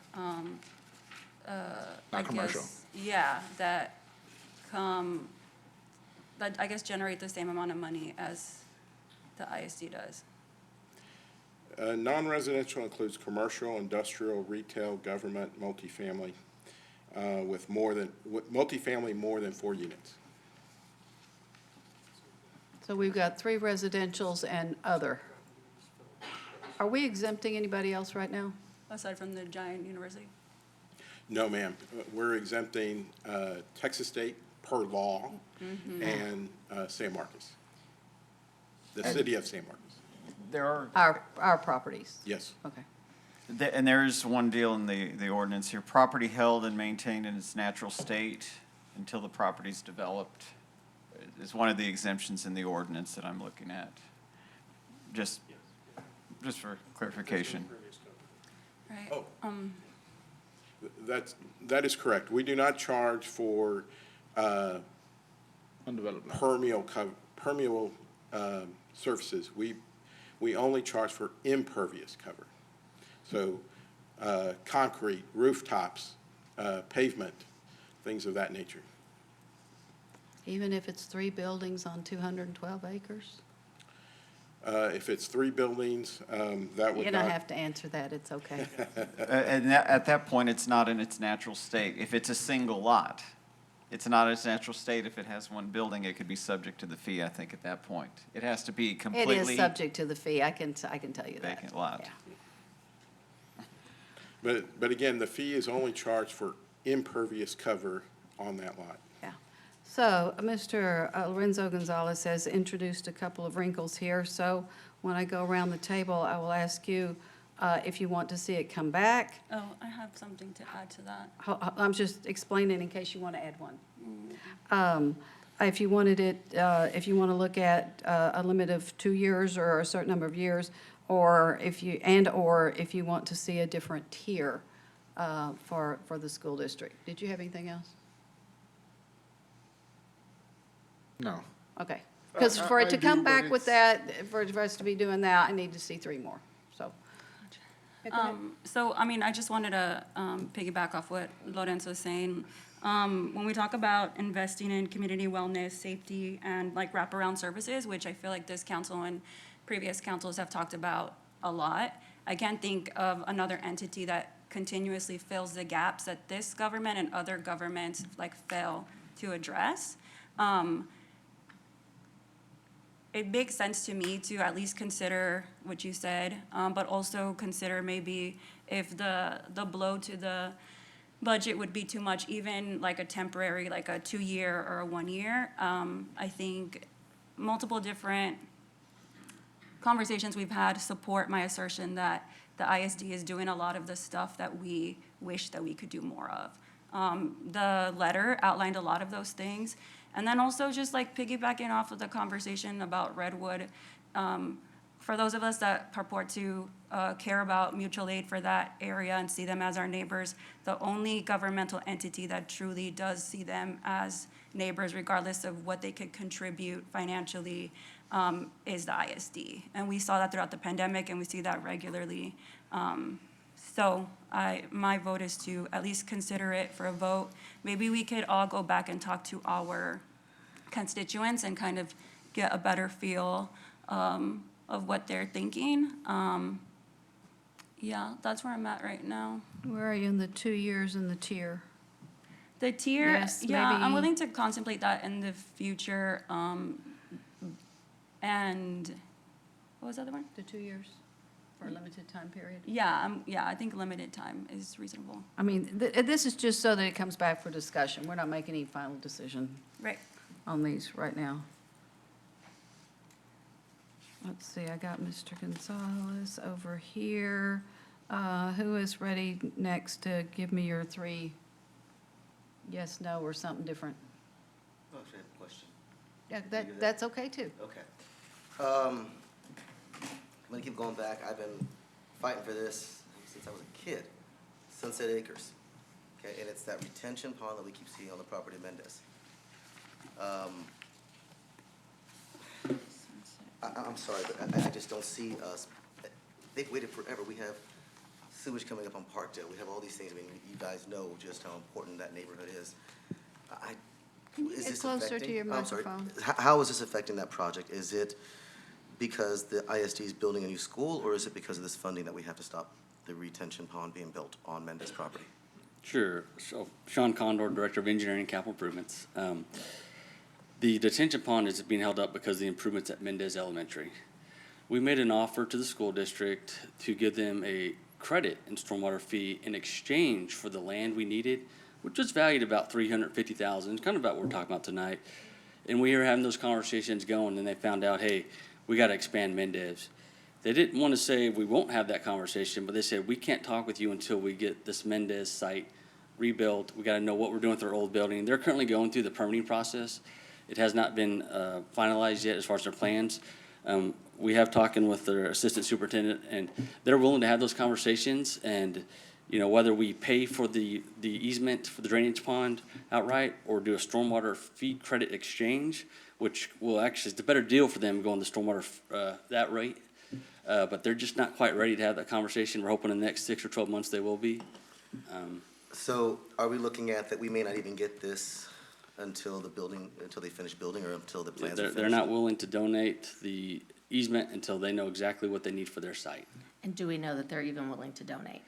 Not commercial. Yeah, that come, that I guess generate the same amount of money as the ISD does? Non-residential includes commercial, industrial, retail, government, multifamily, with multifamily more than 4 units. So we've got 3 residentials and other. Are we exempting anybody else right now? Aside from the giant university? No, ma'am. We're exempting Texas State per law and San Marcos, the city of San Marcos. There are. Our properties? Yes. Okay. And there's one deal in the ordinance here, property held and maintained in its natural state until the property's developed is one of the exemptions in the ordinance that I'm looking at. Just for clarification. Right. Oh. That is correct. We do not charge for Undeveloped. permeable surfaces. We only charge for impervious cover. So concrete, rooftops, pavement, things of that nature. Even if it's 3 buildings on 212 acres? If it's 3 buildings, that would not. You don't have to answer that, it's okay. And at that point, it's not in its natural state. If it's a single lot, It's not its natural state. If it has one building, it could be subject to the fee, I think, at that point. It has to be It completely is subject to the fee, I can tell you that. vacant lot. Yeah. But again, the fee is only charged for impervious cover on that lot. So, Mr. Lorenzo Gonzalez has introduced a couple of wrinkles here, so when I go around the table, I will ask you if you want to see it come back. Oh, I have something to add to that. I'm just explaining in case you want to add one. If you wanted it, if you want to look at a limit of 2 years or a certain number of years, or if you want to see a different tier for the school district. Did you have anything else? No. Okay. Because for it to I do, come but back with it's- that, for us to be doing that, I need to see 3 more, so. Yeah, go ahead. So, I mean, I just wanted to piggyback off what Lorenzo's saying. When we talk about investing in community wellness, safety, and like wraparound services, which I feel like this council and previous councils have talked about a lot, I can't think of another entity that continuously fills the gaps that this government and other governments like fail to address. It makes sense to me to at least consider what you said, but also consider maybe if the blow to the budget would be too much, even like a temporary, like a 2-year or a 1 year. I think multiple different conversations we've had support my assertion that the ISD is doing a lot of the stuff that we wish that we could do more of. The letter outlined a lot of those things. And then also just like piggybacking off of the conversation about Redwood, for those of us that purport to care about mutual aid for that area and see them as our neighbors, the only governmental entity that truly does see them as neighbors, regardless of what they could contribute financially, is the ISD. And we saw that throughout the pandemic, and we see that regularly. So my vote is to at least consider it for a vote. Maybe we could all go back and talk to our constituents and kind of get a better feel of what they're thinking. Yeah, that's where I'm at right now. Where are you in the 2 years in the tier? The tier, Yes, yeah, I'm maybe- willing to contemplate that in the future. And what was the other one? The 2 years for a limited time period? Yeah, I think limited time is reasonable. I mean, this is just so that it comes back for discussion. We're not making any final decision Right. on these right now. Let's see, I got Mr. Gonzalez over here. Who is ready next to give me your 3 yes, no, or something different? Oh, actually, I have a question. Yeah, that's okay, too. Okay. I'm gonna keep going back. I've been fighting for this since I was a kid. Sunset Acres, okay, and it's that retention pond that we keep seeing on the property of Mendez. I'm sorry, but I just don't see us, they've waited forever. We have sewage coming up on Parkdale. We have all these things. I mean, you guys know just how important that neighborhood is. Can you Is get this closer to affecting- your I'm sorry. microphone? How is this affecting that project? Is it because the ISD is building a new school, or is it because of this funding that we have to stop the retention pond being built on Mendez property? Sure. So Sean Condor, Director of Engineering and Capital Improvements. The detention pond is being held up because of the improvements at Mendez Elementary. We made an offer to the school district to give them a credit in stormwater fee in exchange for the land we needed, which was valued about $350,000, kind of about what we're talking about tonight. And we were having those conversations going, and they found out, hey, we got to expand Mendez. They didn't want to say we won't have that conversation, but they said we can't talk with you until we get this Mendez site rebuilt. We got to know what we're doing with our old building. They're currently going through the permitting process. It has not been finalized yet as far as their plans. We have talking with their assistant superintendent, and they're willing to have those conversations. And you know, whether we pay for the easement for the drainage pond outright or do a stormwater fee credit exchange, which will actually, it's a better deal for them going the stormwater that rate. But they're just not quite ready to have that conversation. We're hoping in the next 6 or 12 months they will be. So are we looking at that we may not even get this until they finish building, or until the plans are finished? They're not willing to donate the easement until they know exactly what they need for their site. And do we know that they're even willing to donate?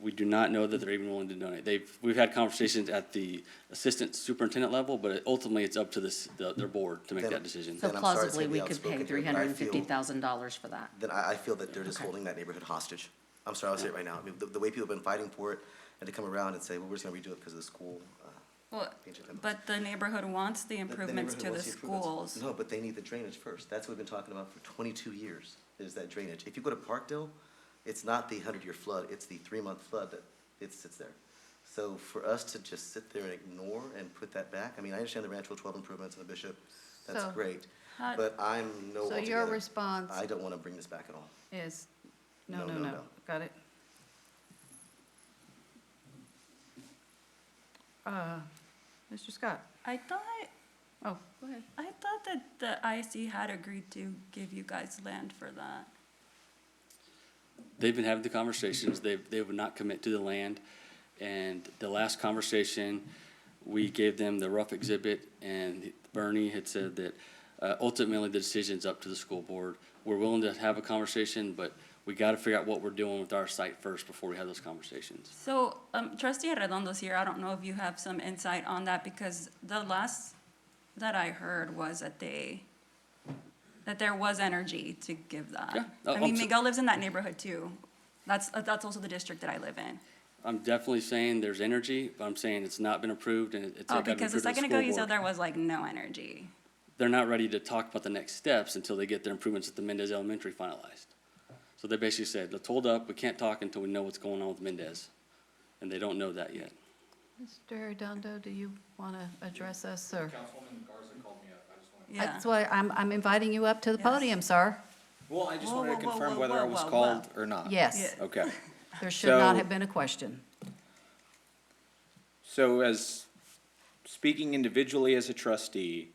We do not know that they're even willing to donate. We've had conversations at the assistant superintendent level, but ultimately it's up to their board to make that decision. So Then I'm sorry to plausibly, be we could outspoken pay here, but I feel- $350,000 for that. Then I feel that they're just holding that neighborhood hostage. I'm sorry, I'll say it right now. I mean, the way people have been fighting for it, and to come around and say, well, we're just gonna redo it because of the school. Well, but the neighborhood wants the improvements to the schools. No, but they need the drainage first. That's what we've been talking about for 22 years, is that drainage. If you go to Parkdale, it's not the 100-year flood, it's the 3-month flood that it sits there. So for us to just sit there and ignore and put that back, I mean, I understand the Rancho 12 improvements and the Bishop, that's So- great. But I'm no So your altogether. response I don't want to bring this back at all. is, No, no, no, no, no. no. Got it? Mr. Scott? I thought, Oh, go ahead. I thought that the ISD had agreed to give you guys land for that. They've been having the conversations, they would not commit to the land. And the last conversation, we gave them the rough exhibit, and Bernie had said that ultimately the decision's up to the school board. We're willing to have a conversation, but we gotta figure out what we're doing with our site first before we have those conversations. So, Trustee Redondo's here, I don't know if you have some insight on that, because the last that I heard was that there was energy to give that. Yeah. I mean, I'm so- Miguel lives in that neighborhood too. That's also the district that I live in. I'm definitely saying there's energy, but I'm saying it's not been approved and it's Oh, gotta be because a approved to the second ago school you said board. there was like no energy. They're not ready to talk about the next steps until they get their improvements at the Mendez Elementary finalized. So they basically said, let's hold up, we can't talk until we know what's going on with Mendez. And they don't know that yet. Mr. Redondo, do you want to address us, sir? Councilwoman Garza called me up, I just wanted. Yeah. That's why I'm inviting you up to the Yes. podium, sir. Well, I just Whoa, wanted to whoa, whoa, confirm whoa, whether I whoa, was whoa, called whoa. or not. Yes. Okay. There should not So- have been a question. So as speaking individually as a trustee,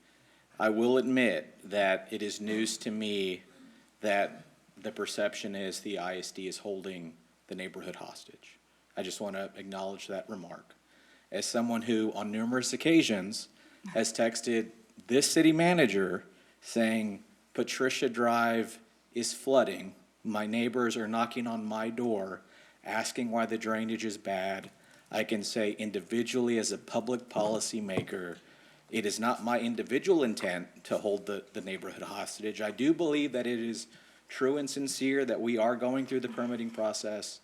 I will admit that it is news to me that the perception is the ISD is holding the neighborhood hostage. I just want to acknowledge that remark. As someone who on numerous occasions has texted this city manager saying, Patricia Drive is flooding, my neighbors are knocking on my door, asking why the drainage is bad, I can say individually as a public policy maker, it is not my individual intent to hold the neighborhood hostage. I do believe that it is true and sincere that we are going through the permitting process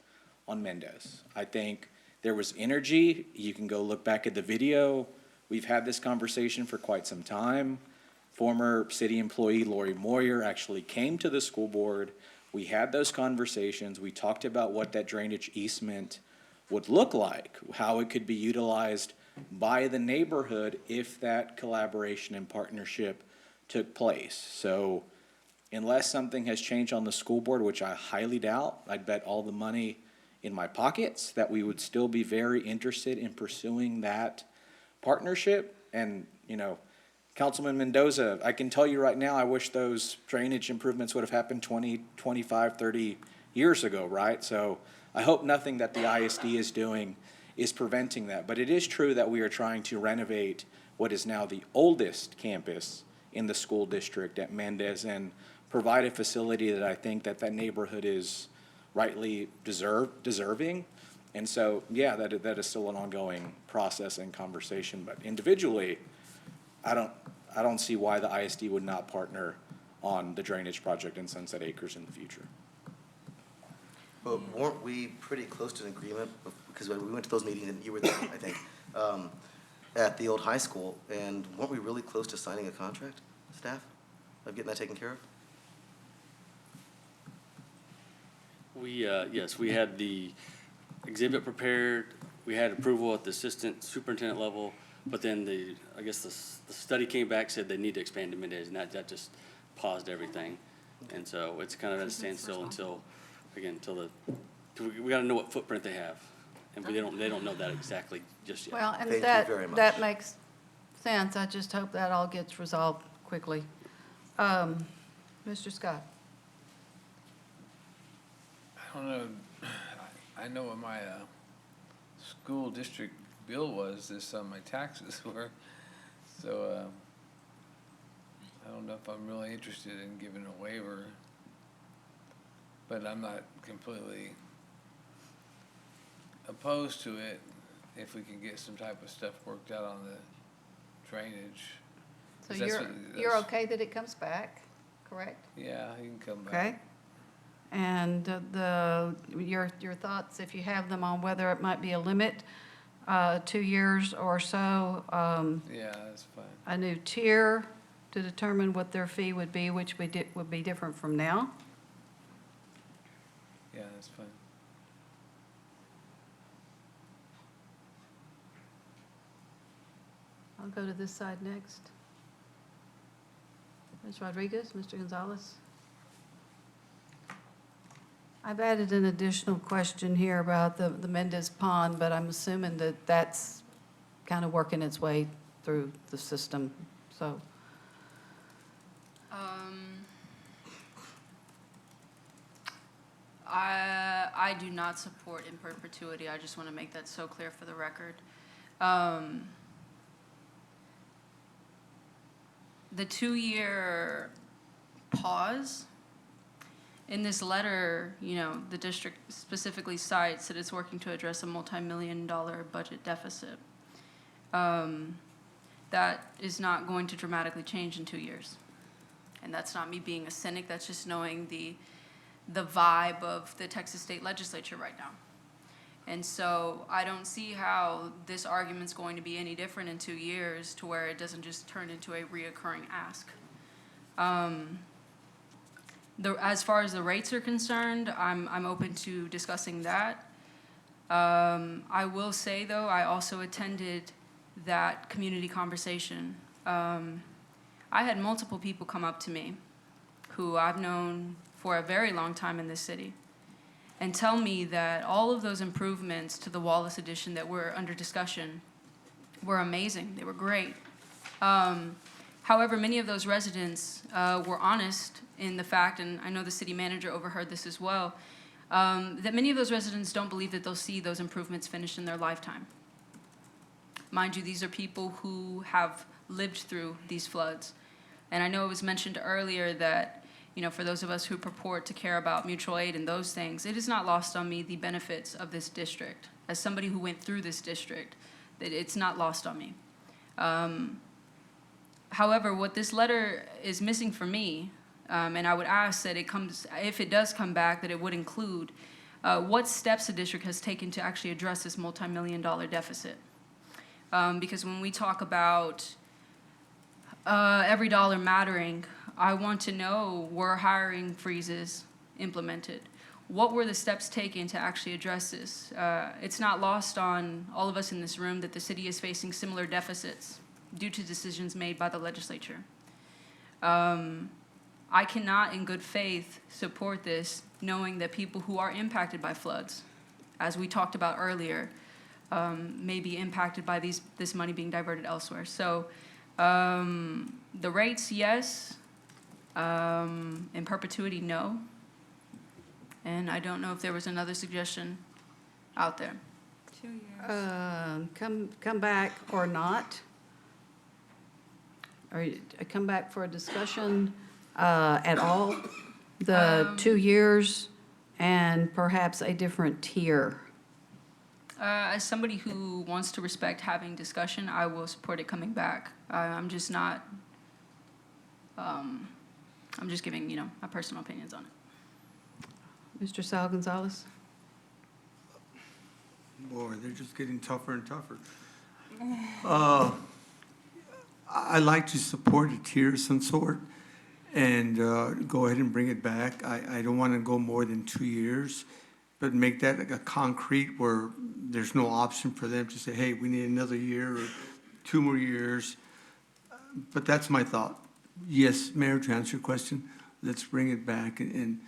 on Mendez. I think there was energy. You can go look back at the video. We've had this conversation for quite some time. Former city employee Lori Moyer actually came to the school board. We had those conversations. We talked about what that drainage easement would look like, how it could be utilized by the neighborhood if that collaboration and partnership took place. So unless something has changed on the school board, which I highly doubt, I'd bet all the money in my pockets that we would still be very interested in pursuing that partnership. And, you know, Councilman Mendoza, I can tell you right now, I wish those drainage improvements would have happened 20, 25, 30 years ago, right? So I hope nothing that the ISD is doing is preventing that. But it is true that we are trying to renovate what is now the oldest campus in the school district at Mendez and provide a facility that I think that neighborhood is rightly deserving. And so, yeah, that is still an ongoing process and conversation. But individually, I don't see why the ISD would not partner on the drainage project in Sunset Acres in the future. But weren't we pretty close to an agreement, because we went to those meetings, and you were there, I think, at the old high school, and weren't we really close to signing a contract, staff, of getting that taken care of? Yes, we had the exhibit prepared, we had approval at the assistant superintendent level, but then I guess the study came back, said they need to expand to Mendez, and that just paused everything. And so it's kind of at a standstill until we gotta know what footprint they have. And they don't know that exactly just yet. Well, and Thank you very much. that makes sense. I just hope that all gets resolved quickly. Mr. Scott? I don't know, I know what my school district bill was this on my taxes were, so I don't know if I'm really interested in giving a waiver, but I'm not completely opposed to it if we can get some type of stuff worked out on the drainage. So 'Cause that's you're, what- you're that's- okay that it comes back, correct? Yeah, you can come back. Okay. And your thoughts, if you have them, on whether it might be a limit, 2 years or so, Yeah, that's fine. a new tier to determine what their fee would be, which would be different from now? Yeah, that's fine. I'll go to this side next. Ms. Rodriguez, Mr. Gonzalez? I've added an additional question here about the Mendez Pond, but I'm assuming that that's kind of working its way through the system, so. I do not support in perpetuity. I just want to make that so clear for the record. The 2-year pause, in this letter, you know, the district specifically cites that it's working to address a multi-million-dollar budget deficit. That is not going to dramatically change in 2 years. And that's not me being a cynic, that's just knowing the vibe of the Texas State Legislature right now. And so I don't see how this argument's going to be any different in 2 years to where it doesn't just turn into a reoccurring ask. As far as the rates are concerned, I'm open to discussing that. I will say, though, I also attended that community conversation. I had multiple people come up to me who I've known for a very long time in this city and tell me that all of those improvements to the Wallace addition that were under discussion were amazing. They were great. However, many of those residents were honest in the fact, and I know the city manager overheard this as well, that many of those residents don't believe that they'll see those improvements finished in their lifetime. Mind you, these are people who have lived through these floods. And I know it was mentioned earlier that, you know, for those of us who purport to care about mutual aid and those things, it is not lost on me the benefits of this district. As somebody who went through this district, that it's not lost on me. However, what this letter is missing for me, and I would ask that it comes, if it does come back, that it would include what steps the district has taken to actually address this multi-million-dollar deficit. Because when we talk about every dollar mattering, I want to know, were hiring freezes implemented? What were the steps taken to actually address this? It's not lost on all of us in this room that the city is facing similar deficits due to decisions made by the legislature. I cannot, in good faith, support this, knowing that people who are impacted by floods, as we talked about earlier, may be impacted by this money being diverted elsewhere. So the rates, yes. In perpetuity, no. And I don't know if there was another suggestion out there. 2 years. Come back or not. Or come back for a discussion at all, the 2 years, and perhaps a different tier. As somebody who wants to respect having discussion, I will support it coming back. I'm just not, I'm just giving, you know, my personal opinions on it. Mr. Sal Gonzalez? Boy, they're just getting tougher and tougher. I like to support a tier of some sort and go ahead and bring it back. I don't want to go more than 2 years, but make that like a concrete where there's no option for them to say, hey, we need another year or 2 more years. But that's my thought. Yes, Mayor, to answer your question, let's bring it back and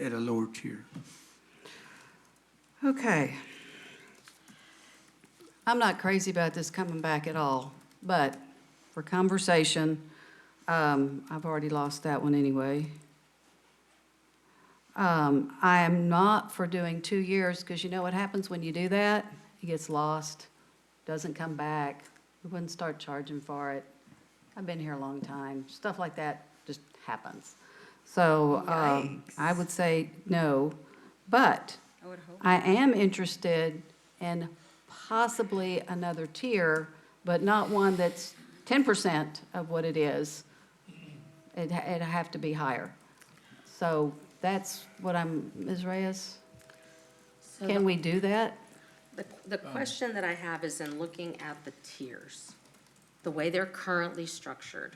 at a lower tier. Okay. I'm not crazy about this coming back at all, but for conversation, I've already lost that one anyway. I am not for doing 2 years, because you know what happens when you do that? It gets lost, doesn't come back. We wouldn't start charging for it. I've been here a long time. Stuff like that just happens. So I would say no, but I am interested in possibly another tier, but not one that's 10% of what it is. It'd have to be higher. So that's what Ms. Reyes, So can we do that? The question that I have is in looking at the tiers, the way they're currently structured,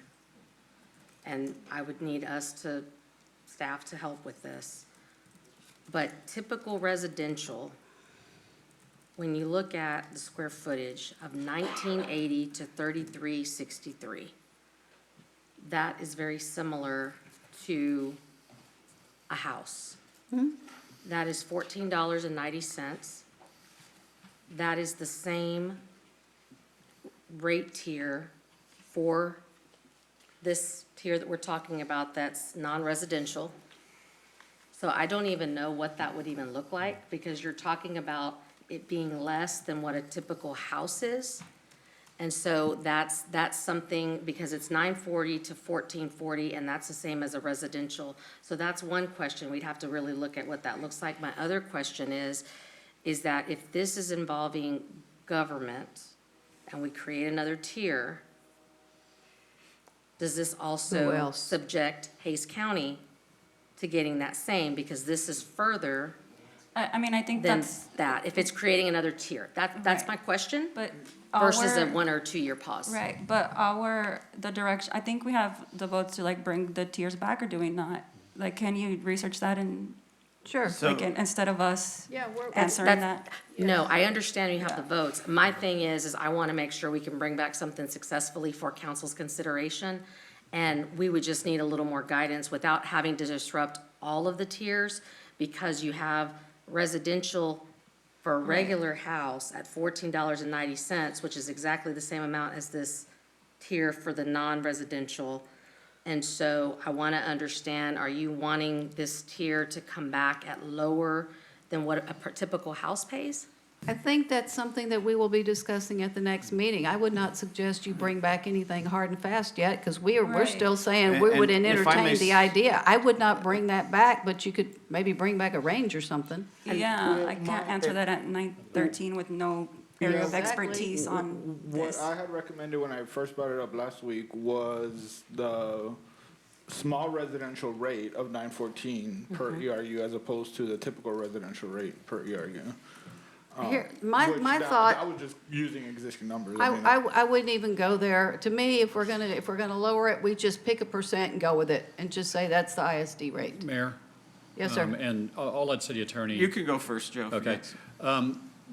and I would need staff to help with this. But typical residential, when you look at the square footage of 1980 to 3363, that is very similar to a house. That is $14.90. That is the same rate tier for this tier that we're talking about that's non-residential. So I don't even know what that would even look like, because you're talking about it being less than what a typical house is. And so that's something, because it's 940 to 1440, and that's the same as a residential. So that's one question. We'd have to really look at what that looks like. My other question is that if this is involving government and we create another tier, does this Who also else? subject Hayes County to getting that same? Because this is further I mean, I think than that's, that, if it's creating another tier. That's my question, but versus a our- 1 or 2 year pause. Right, but the direction, I think we have the votes to like bring the tiers back, or do we not? Like, can you research that and, Sure. like, instead of us Yeah, answering that? No, I understand you have the votes. My thing is I want to make sure we can bring back something successfully for council's consideration. And we would just need a little more guidance without having to disrupt all of the tiers, because you have residential for a regular house at $14.90, which is exactly the same amount as this tier for the non-residential. And so I want to understand, are you wanting this tier to come back at lower than what a typical house pays? I think that's something that we will be discussing at the next meeting. I would not suggest you bring back anything hard and fast yet, because we're Right. still saying And- we would and if I may entertain the idea. I would not bring that back, but you could maybe bring back a range or something. Yeah, I can't answer that at 9:13 with no area of Exactly. expertise on What this. I had recommended when I first brought it up last week was the small residential rate of 914 per ERU as opposed to the typical residential rate per ERU. Here, my Which thought. I was just using existing numbers. I wouldn't even go there. To me, if we're gonna lower it, we just pick a percent and go with it, and just say that's the ISD rate. Mayor? Yes, sir. And I'll let city attorney. You can go first, Joe. Okay.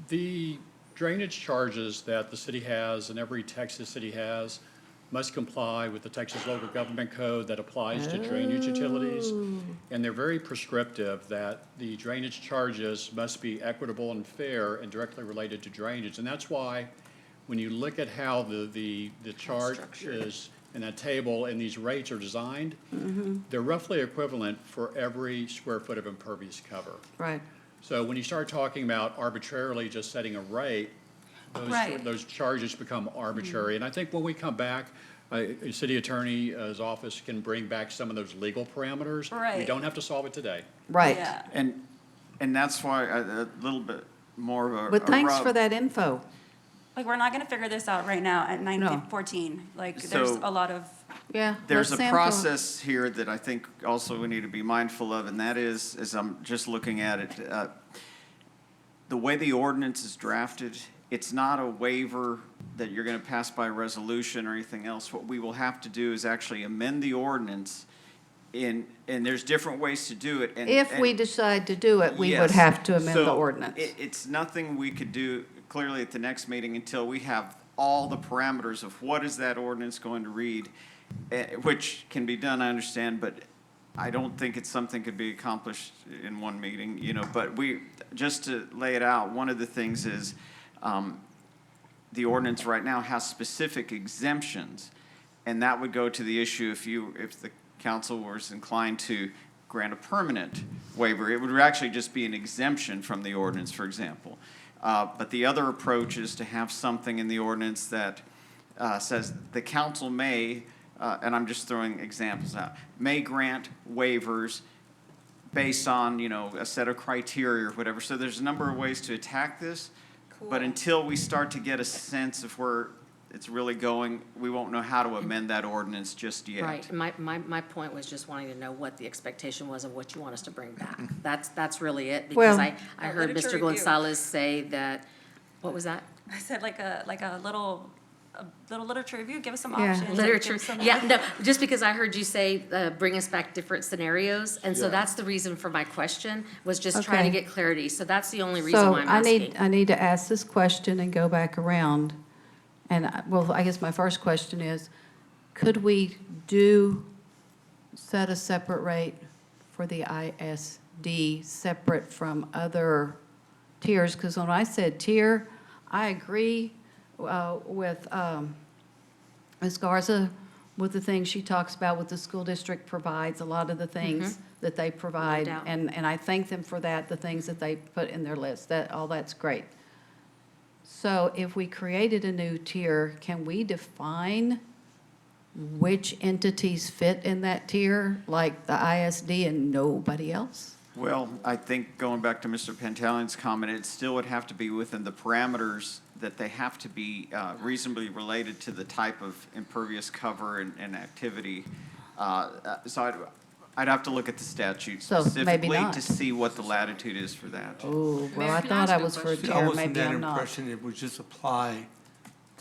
The drainage charges that the city has and every Texas city has must comply with the Texas Local Government Code that applies to drainage utilities. And they're very prescriptive that the drainage charges must be equitable and fair and directly related to drainage. And that's why, when you look at how the chart is in that table and these rates are designed, they're roughly equivalent for every square foot of impervious cover. Right. So when you start talking about arbitrarily just setting a rate, Right. those charges become arbitrary. And I think when we come back, city attorney's office can bring back some of those legal parameters. We Right. don't have to solve it today. Right. Yeah. And that's why a little bit more of a. But thanks rub. for that info. Like, we're not gonna figure this out right now at 9:14. Like, there's So- a lot of, Yeah. There's let a Sam go. process here that I think also we need to be mindful of, and that is, as I'm just looking at it, the way the ordinance is drafted, it's not a waiver that you're going to pass by resolution or anything else. What we will have to do is actually amend the ordinance and there's different ways to do it. If we decide to do it, we would Yes. have to amend the So ordinance. it's nothing we could do clearly at the next meeting until we have all the parameters of what is that ordinance going to read, which can be done, I understand, but I don't think it's something could be accomplished in one meeting, but just to lay it out, one of the things is, the ordinance right now has specific exemptions, and that would go to the issue if the council was inclined to grant a permanent waiver. It would actually just be an exemption from the ordinance, for example. But the other approach is to have something in the ordinance that says the council may, and I'm just throwing examples out, may grant waivers based on, a set of criteria or whatever. So there's a number of ways to attack this. But until we start to get a sense of where it's really going, we won't know how to amend that ordinance just yet. Right, my point was just wanting to know what the expectation was of what you want us to bring back. That's really it, because Well- I heard Literature Mr. review. Gonzalez say that, what was that? I said like a little literature review, give us some Yeah. options. like, Literature, give some- yeah, no, just because I heard you say, bring us back different scenarios, and so Yeah. that's the reason for my question, was just trying to Okay. get clarity, so that's the only reason So why I'm asking. I need to ask this question and go back around. And, well, I guess my first question is, could we set a separate rate for the ISD separate from other tiers? Because when I said tier, I agree with Ms. Garza with the things she talks about, what the school district provides, a lot of the things that they provide. doubt. And I thank them for that, the things that they put in their list, all that's great. So if we created a new tier, can we define which entities fit in that tier, like the ISD and nobody else? Well, I think going back to Mr. Pantaleon's comment, it still would have to be within the parameters that they have to be reasonably related to the type of impervious cover and activity. So I'd have to look at the statute So maybe specifically not. to see what the latitude is for that. Oh, well, Mayor, I can I thought ask I a was for a question? I tier, wasn't maybe that I'm not. impression it would just apply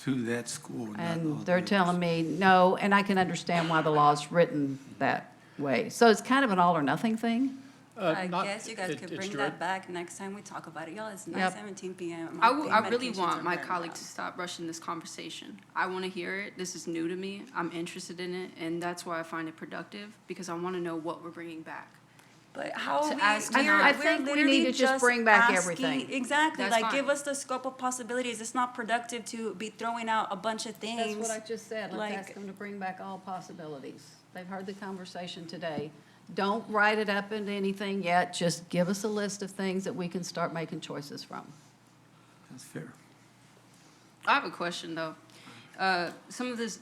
to that school. not all And they're the telling me, no, and I can understand why the law's written that way. So it's kind of an all or nothing thing? I guess you guys could bring that back next time we talk about it. Y'all, it's 9:17 p.m. I My really medications want are my running colleague out. to stop rushing this conversation. I want to hear it. This is new to me. I'm interested in it, and that's why I find it productive, because I want to know what we're bringing back. But how To we, ask we're, tonight. I we're think we literally need to just bring back asking- everything. Exactly, That's like fine. give us the scope of possibilities. It's not productive to be throwing out a bunch of things. That's what I just said. Let's like- ask them to bring back all possibilities. They've heard the conversation today. Don't write it up into anything yet. Just give us a list of things that we can start making choices from. That's fair. I have a question, though. Some of this,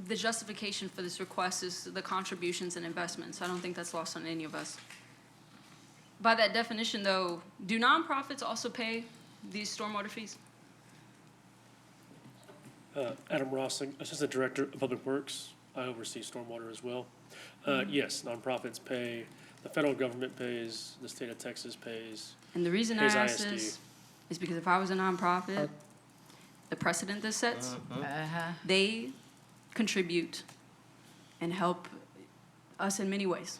the justification for this request is the contributions and investments. I don't think that's lost on any of us. By that definition, though, do nonprofits also pay these stormwater fees? Adam Rossing, Assistant Director of Public Works. I oversee stormwater as well. Yes, nonprofits pay, the federal government pays, the state of Texas pays. And the reason I Pays ask ISD. this is because if I was a nonprofit, the precedent this sets, they contribute and help us in many ways.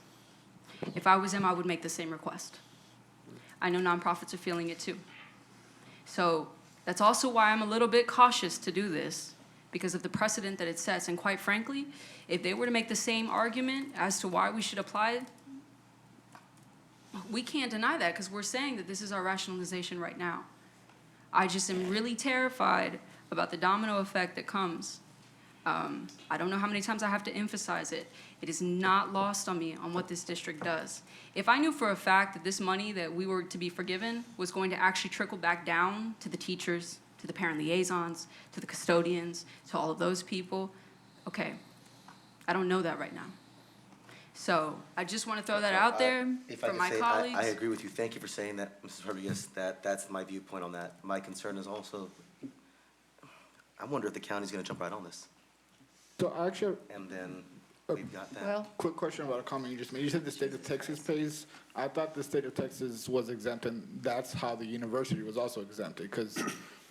If I was them, I would make the same request. I know nonprofits are feeling it too. So that's also why I'm a little bit cautious to do this, because of the precedent that it sets. And quite frankly, if they were to make the same argument as to why we should apply it, we can't deny that, because we're saying that this is our rationalization right now. I just am really terrified about the domino effect that comes. I don't know how many times I have to emphasize it. It is not lost on me on what this district does. If I knew for a fact that this money that we were to be forgiven was going to actually trickle back down to the teachers, to the parent liaisons, to the custodians, to all of those people, okay, I don't know that right now. So I just want to throw that out there If I for could my say, colleagues. I agree with you. Thank you for saying that, Mrs. Rodriguez. That's my viewpoint on that. My concern is also, I wonder if the county's gonna jump right on this. So actually, And then we've got that. Well, quick question about a comment you just made. You said the state of Texas pays. I thought the state of Texas was exempt, and that's how the university was also exempted, because the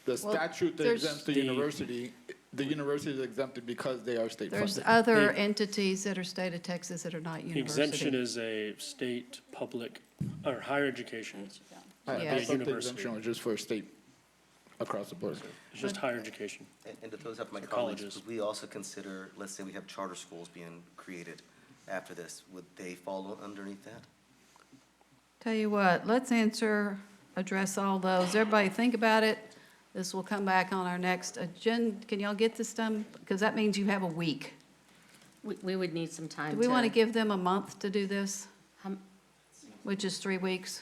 Well, statute that there's- exempts the university is exempted because they are state funded. there's other entities that are state of Texas that are not university. Exemption is a state public, or higher education. I Yeah. thought the University. exemption was just for state across the board. It's just higher education. And to those of my For colleagues, colleges. would we also consider, let's say we have charter schools being created after this, would they fall underneath that? Tell you what, let's address all those. Everybody think about it. This will come back on our next agenda. Can y'all get this done? Because that means you have a week. We would need some time Do to. we want to give them a month to do this? Um, Which is 3 weeks?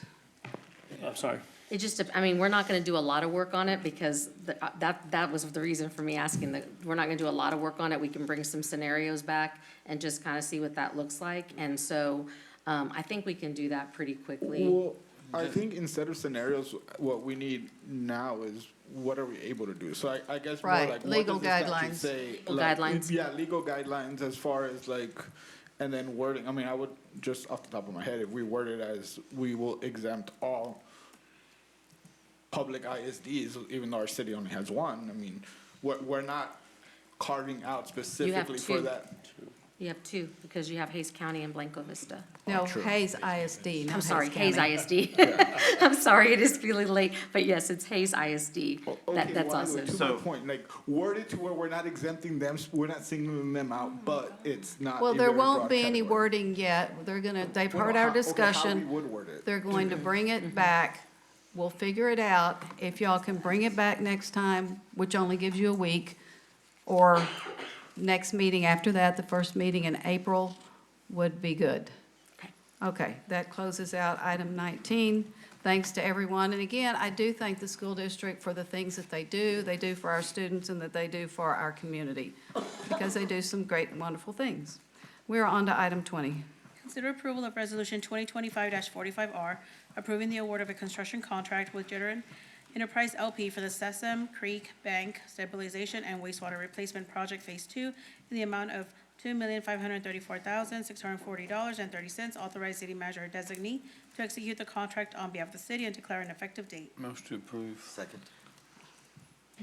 I'm sorry. It just, I mean, we're not gonna do a lot of work on it, because that was the reason for me asking, that we're not gonna do a lot of work on it. We can bring some scenarios back and just kind of see what that looks like. And so, I think we can do that pretty quickly. Well, I think instead of scenarios, what we need now is what are we able to do? So I guess more Right, like, legal what does the statute guidelines. say? Legal Like, guidelines. Yeah, legal guidelines as far as like, and then wording, I mean, I would, just off the top of my head, if we word it as, we will exempt all public ISDs, even though our city only has one, I mean, we're not carving out specifically for two. that. You have two, because you have Hayes County and Blanco Vista. No, True. Hayes ISD, not I'm sorry, Hayes Hayes County. ISD. I'm sorry, it is really late, but yes, it's Hayes ISD. Okay, That's well, also. anyway, to my point, like, word it to where we're not exempting them, we're not singling them out, but it's not. Well, in there very won't broad be any category. wording yet. They've Well, heard no, our how- okay, how discussion. we would word it. They're going to bring it back. We'll figure it out. If y'all can bring it back next time, which only gives you a week, or next meeting after that, the first meeting in April would be good. Okay, that closes out item 19. Thanks to everyone. And again, I do thank the school district for the things that they do for our students and that they do for our community, because they do some great and wonderful things. We're on to item 20. Consider approval of Resolution 2025-45R, approving the award of a construction contract with Jitteren Enterprise LP for the Sesame Creek Bank Stabilization and Wastewater Replacement Project Phase 2 in the amount of $2,534,640.30, authorized city manager or designee to execute the contract on behalf of the city and declare an effective date. Motion to approve. Second.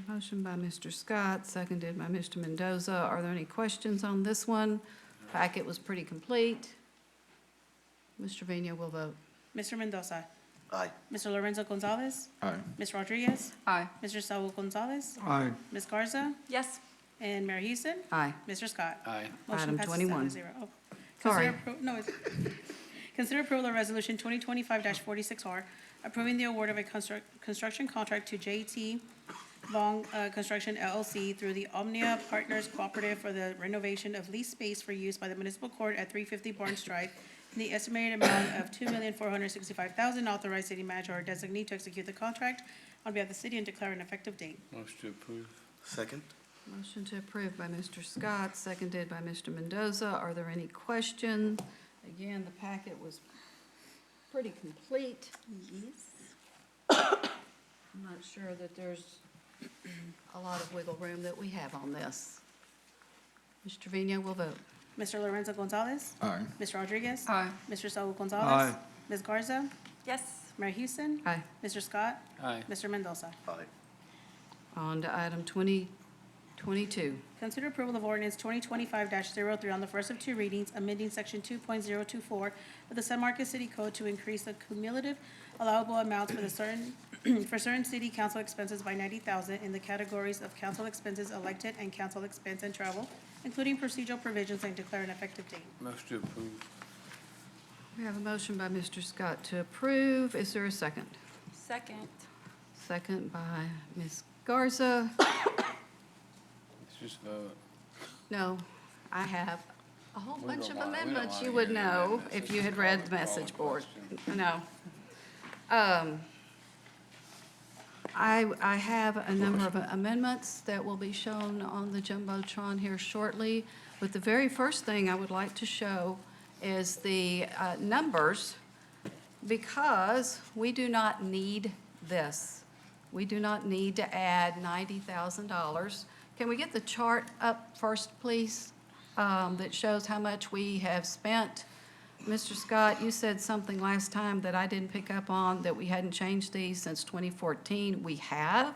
Motion by Mr. Scott, seconded by Mr. Mendoza. Are there any questions on this one? Packet was pretty complete. Mr. Trevino will vote. Mr. Mendoza. Aye. Mr. Lorenzo Gonzalez. Aye. Ms. Rodriguez. Aye. Mr. Saul Gonzalez. Aye. Ms. Garza. Yes. And Mayor Houston. Aye. Mr. Scott. Aye. Motion Item passes 21. 7-0. Oh. Sorry. Consider approval of Resolution 2025-46R, approving the award of a construction contract to J.T. Vong Construction LLC through the Omnia Partners Cooperative for the renovation of leased space for use by the municipal court at 350 Barnes Drive in the estimated amount of $2,465,000, authorized city manager or designee to execute the contract on behalf of the city and declare an effective date. Motion to approve. Second. Motion to approve by Mr. Scott, seconded by Mr. Mendoza. Are there any questions? Again, the packet was pretty complete. Yes. I'm not sure that there's a lot of wiggle room that we have on this. Mr. Trevino will vote. Mr. Lorenzo Gonzalez. Aye. Ms. Rodriguez. Aye. Mr. Saul Gonzalez. Aye. Ms. Garza. Yes. Mayor Houston. Aye. Mr. Scott. Aye. Mr. Mendoza. Aye. On to item 2022. Consider approval of ordinance 2025-03 on the first of two readings, amending section 2.024 of the San Marcos City Code to increase the cumulative allowable amounts for certain city council expenses by $90,000 in the categories of council expenses elected and council expense and travel, including procedural provisions, and declare an effective date. Motion to approve. We have a motion by Mr. Scott to approve. Is there a second? Second. Second by Ms. Garza. Let's just vote. No, I have a whole We bunch don't of want- we don't amendments wanna you would hear the know amendments. if Let's you just had read call the it message board. question. No. I have a number of amendments that will be shown on the Jumbotron here shortly. But the very first thing I would like to show is the numbers, because we do not need this. We do not need to add $90,000. Can we get the chart up first, please, that shows how much we have spent? Mr. Scott, you said something last time that I didn't pick up on, that we hadn't changed these since 2014. We have.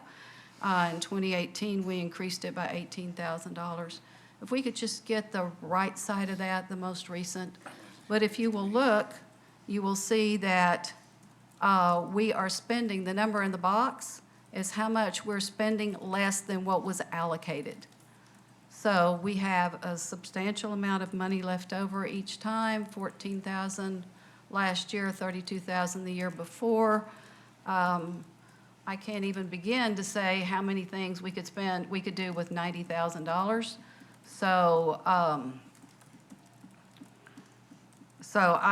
In 2018, we increased it by $18,000. If we could just get the right side of that, the most recent. But if you will look, you will see that we are spending, the number in the box is how much we're spending less than what was allocated. So we have a substantial amount of money left over each time, $14,000 last year, $32,000 the year before. I can't even begin to say how many things we could do with $90,000. So I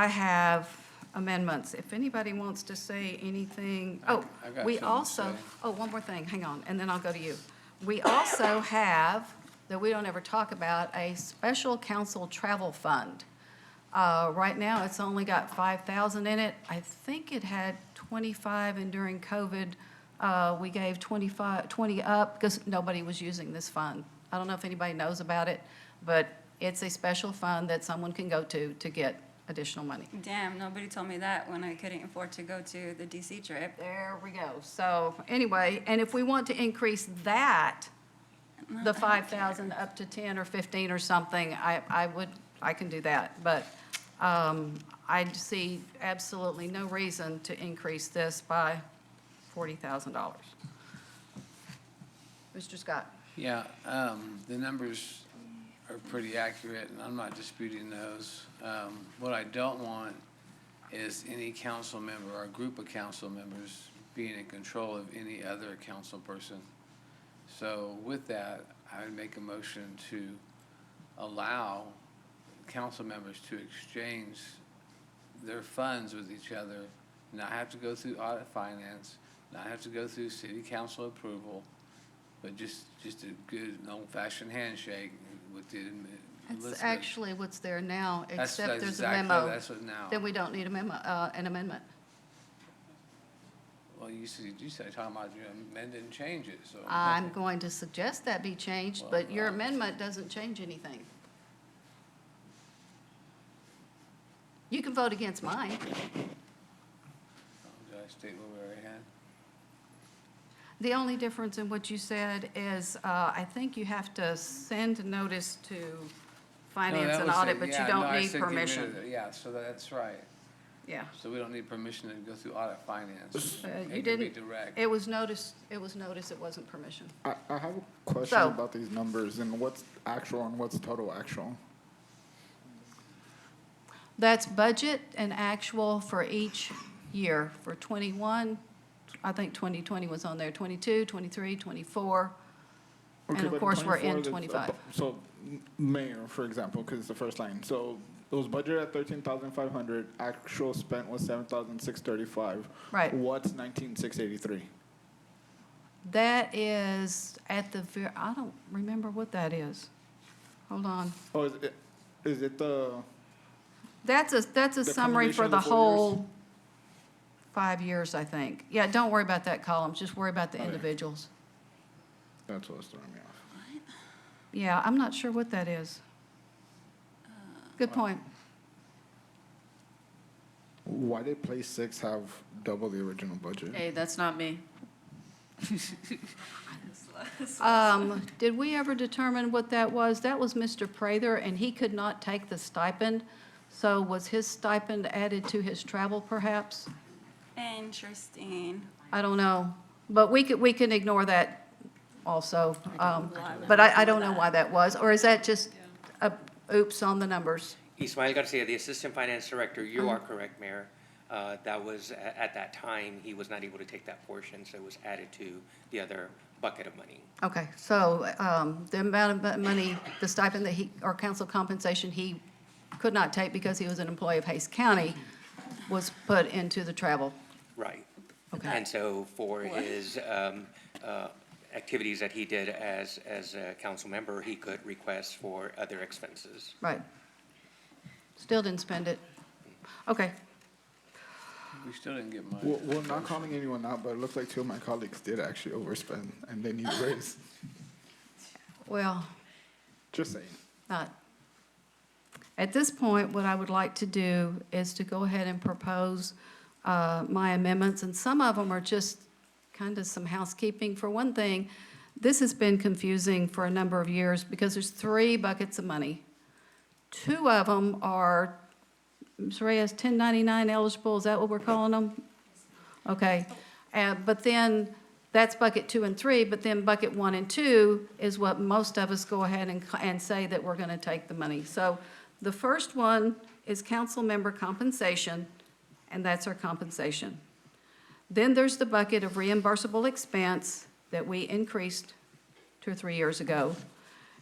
have amendments. If anybody wants to say anything, I got we something to also, say. one more thing, hang on, and then I'll go to you. We also have, that we don't ever talk about, a special council travel fund. Right now, it's only got 5,000 in it. I think it had 25, and during COVID, we gave 20 up because nobody was using this fund. I don't know if anybody knows about it, but it's a special fund that someone can go to get additional money. Damn, nobody told me that when I couldn't afford to go to the DC trip. There we go. So anyway, and if we want to increase that, the 5,000 up to 10 or 15 or something, I can do that. But I see absolutely no reason to increase this by $40,000. Mr. Scott? Yeah, the numbers are pretty accurate, and I'm not disputing those. What I don't want is any council member or group of council members being in control of any other council person. So with that, I would make a motion to allow council members to exchange their funds with each other, not have to go through audit finance, not have to go through city council approval, but just a good old-fashioned handshake with the That's Elizabeth. actually what's there now, That's except there's a exactly- memo. that's what now. Then we don't need a memo, an amendment. Well, you said talking about you amend it and change it, so. I'm going to suggest that be changed, but your amendment doesn't change anything. You can vote against mine. Did I state what we already had? The only difference in what you said is, I think you have to send notice to No, finance that and was audit, it. but you Yeah, no, don't I need said get rid of permission. it. Yeah, so that's right. Yeah. So we don't need permission to go through audit finance. You It can be didn't, direct. it was notice, it wasn't permission. I have a question So- about these numbers and what's actual and what's total actual. That's budget and actual for each year. For 21, I think 2020 was on there, 22, 23, 24, and Okay, of but course, we're 24, in that's 25. So mayor, for example, because it's the first line. So it was budgeted at 13,500. Actual spent was 7,635. Right. What's 19,683? That is at the, I don't remember what that is. Hold on. Oh, is it the? That's a The summary for combination the of the 4 years? whole 5 years, I think. Yeah, don't worry about that column, just worry about the Okay. individuals. That's what was throwing me off. Yeah, I'm not sure what that is. Good point. Why did Place 6 have double the original budget? Hey, that's not me. Did we ever determine what that was? That was Mr. Prather, and he could not take the stipend. So was his stipend added to his travel perhaps? Interesting. I don't know. But we can ignore that also. But I don't know why that was. Or is that just a oops on the numbers? Ismael Garcia, the Assistant Finance Director, you are correct, Mayor. That was, at that time, he was not able to take that portion, so it was added to the other bucket of money. Okay, so the amount of money, the stipend that or council compensation he could not take because he was an employee of Hays County was put into the travel. Right. Okay. And so for his activities that he did as a council member, he could request for other expenses. Right. Still didn't spend it. Okay. We still didn't get much. Well, not calling anyone out, but it looks like 2 of my colleagues did actually overspend, and they need a raise. Well, Just saying. not. At this point, what I would like to do is to go ahead and propose my amendments, and some of them are just kind of some housekeeping. For one thing, this has been confusing for a number of years because there's 3 buckets of money. 2 of them are, Ms. Reyes, 1099 eligible, is that what we're calling them? Okay, but then that's bucket 2 and 3, but then bucket 1 and 2 is what most of us go ahead and say that we're gonna take the money. So the first one is council member compensation, and that's our compensation. Then there's the bucket of reimbursable expense that we increased 2 or 3 years ago.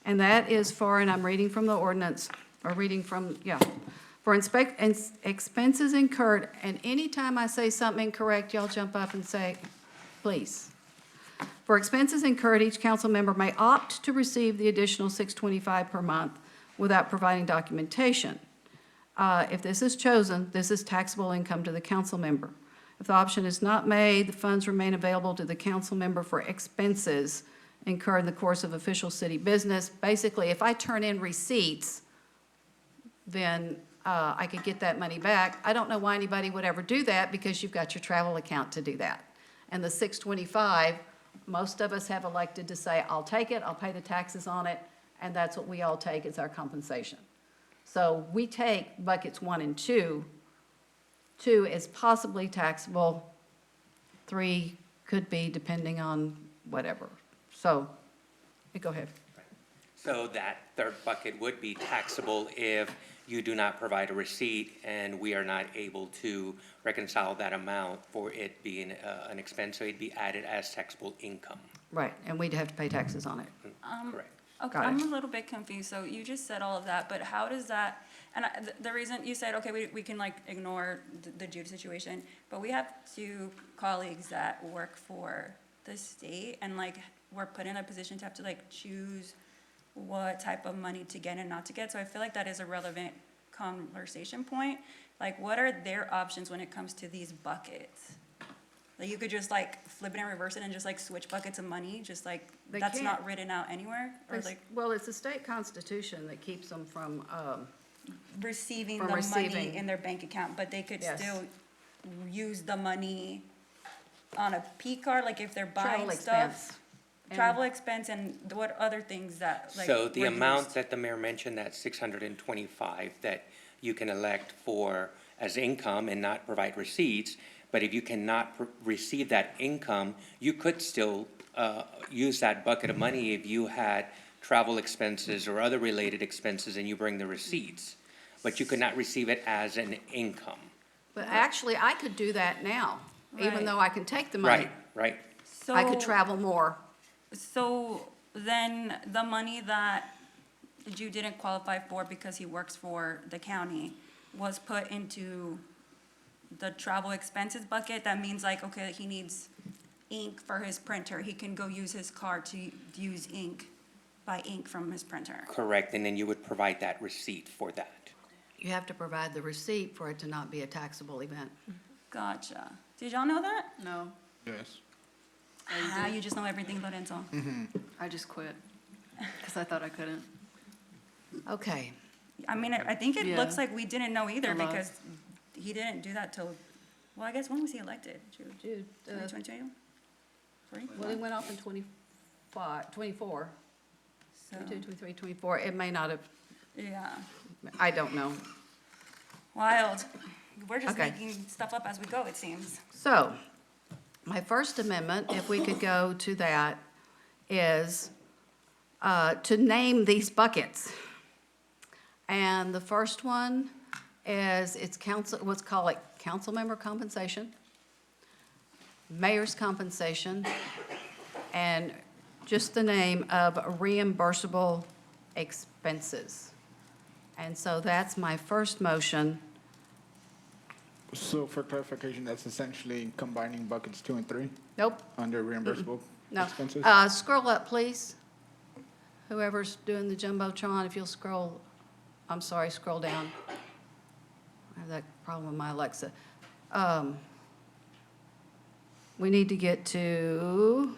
And that is for, and I'm reading from the ordinance, or reading from, for expenses incurred, and anytime I say something incorrect, y'all jump up and say, please. For expenses incurred, each council member may opt to receive the additional $625 per month without providing documentation. If this is chosen, this is taxable income to the council member. If the option is not made, the funds remain available to the council member for expenses incurred in the course of official city business. Basically, if I turn in receipts, then I could get that money back. I don't know why anybody would ever do that, because you've got your travel account to do that. And the 625, most of us have elected to say, I'll take it, I'll pay the taxes on it, and that's what we all take as our compensation. So we take buckets 1 and 2. 2 is possibly taxable. 3 could be, depending on whatever. So, go ahead. So that third bucket would be taxable if you do not provide a receipt and we are not able to reconcile that amount for it being an expense, so it'd be added as taxable income. Right, and we'd have to pay taxes on it. Correct. Okay, Got it. I'm a little bit confused. So you just said all of that, but how does that, and the reason you said, okay, we can like ignore the Jude situation, but we have 2 colleagues that work for the state and like we're put in a position to have to like choose what type of money to get and not to get. So I feel like that is a relevant conversation point. Like, what are their options when it comes to these buckets? Like, you could just like flip it and reverse it and just like switch buckets of money, just like, They that's not can't. written out anywhere? Or like Well, it's the state constitution that keeps them from, receiving From the money receiving. in their bank account, but they could Yes. still use the money on a P card, like if they're buying travel stuff? expense. Travel expense and what other things that like So the were amount used? that the mayor mentioned, that 625, that you can elect for as income and not provide receipts, but if you cannot receive that income, you could still use that bucket of money if you had travel expenses or other related expenses and you bring the receipts. But you could not receive it as an income. But actually, I could do that now, even Right. though I can take the money. Right. I could So- travel more. So then the money that you didn't qualify for because he works for the county was put into the travel expenses bucket? That means like, okay, he needs ink for his printer. He can go use his card to use ink, buy ink from his printer. Correct, and then you would provide that receipt for that. You have to provide the receipt for it to not be a taxable event. Gotcha. Did y'all know that? No, Yes. You just know everything, Lorenzo. I just quit because I thought I couldn't. Okay, I mean, I think it Yeah. looks like we didn't know either A lot. because he didn't do that till, well, I guess when was he elected? Jude, 2022? well, it went off in 24, So, 22, 23, 24. It may not have, yeah, I don't know. wild. We're just Okay. making stuff up as we go, it seems. So, my first amendment, if we could go to that, is to name these buckets. And the first one is, it's council, let's call it council member compensation, mayor's compensation, and just the name of reimbursable expenses. And so that's my first motion. So for clarification, that's essentially combining buckets 2 and 3 Nope, under reimbursable no. expenses? Scroll up, please. Whoever's doing the Jumbotron, if you'll scroll, I'm sorry, scroll down. I have that problem with my Alexa. We need to get to,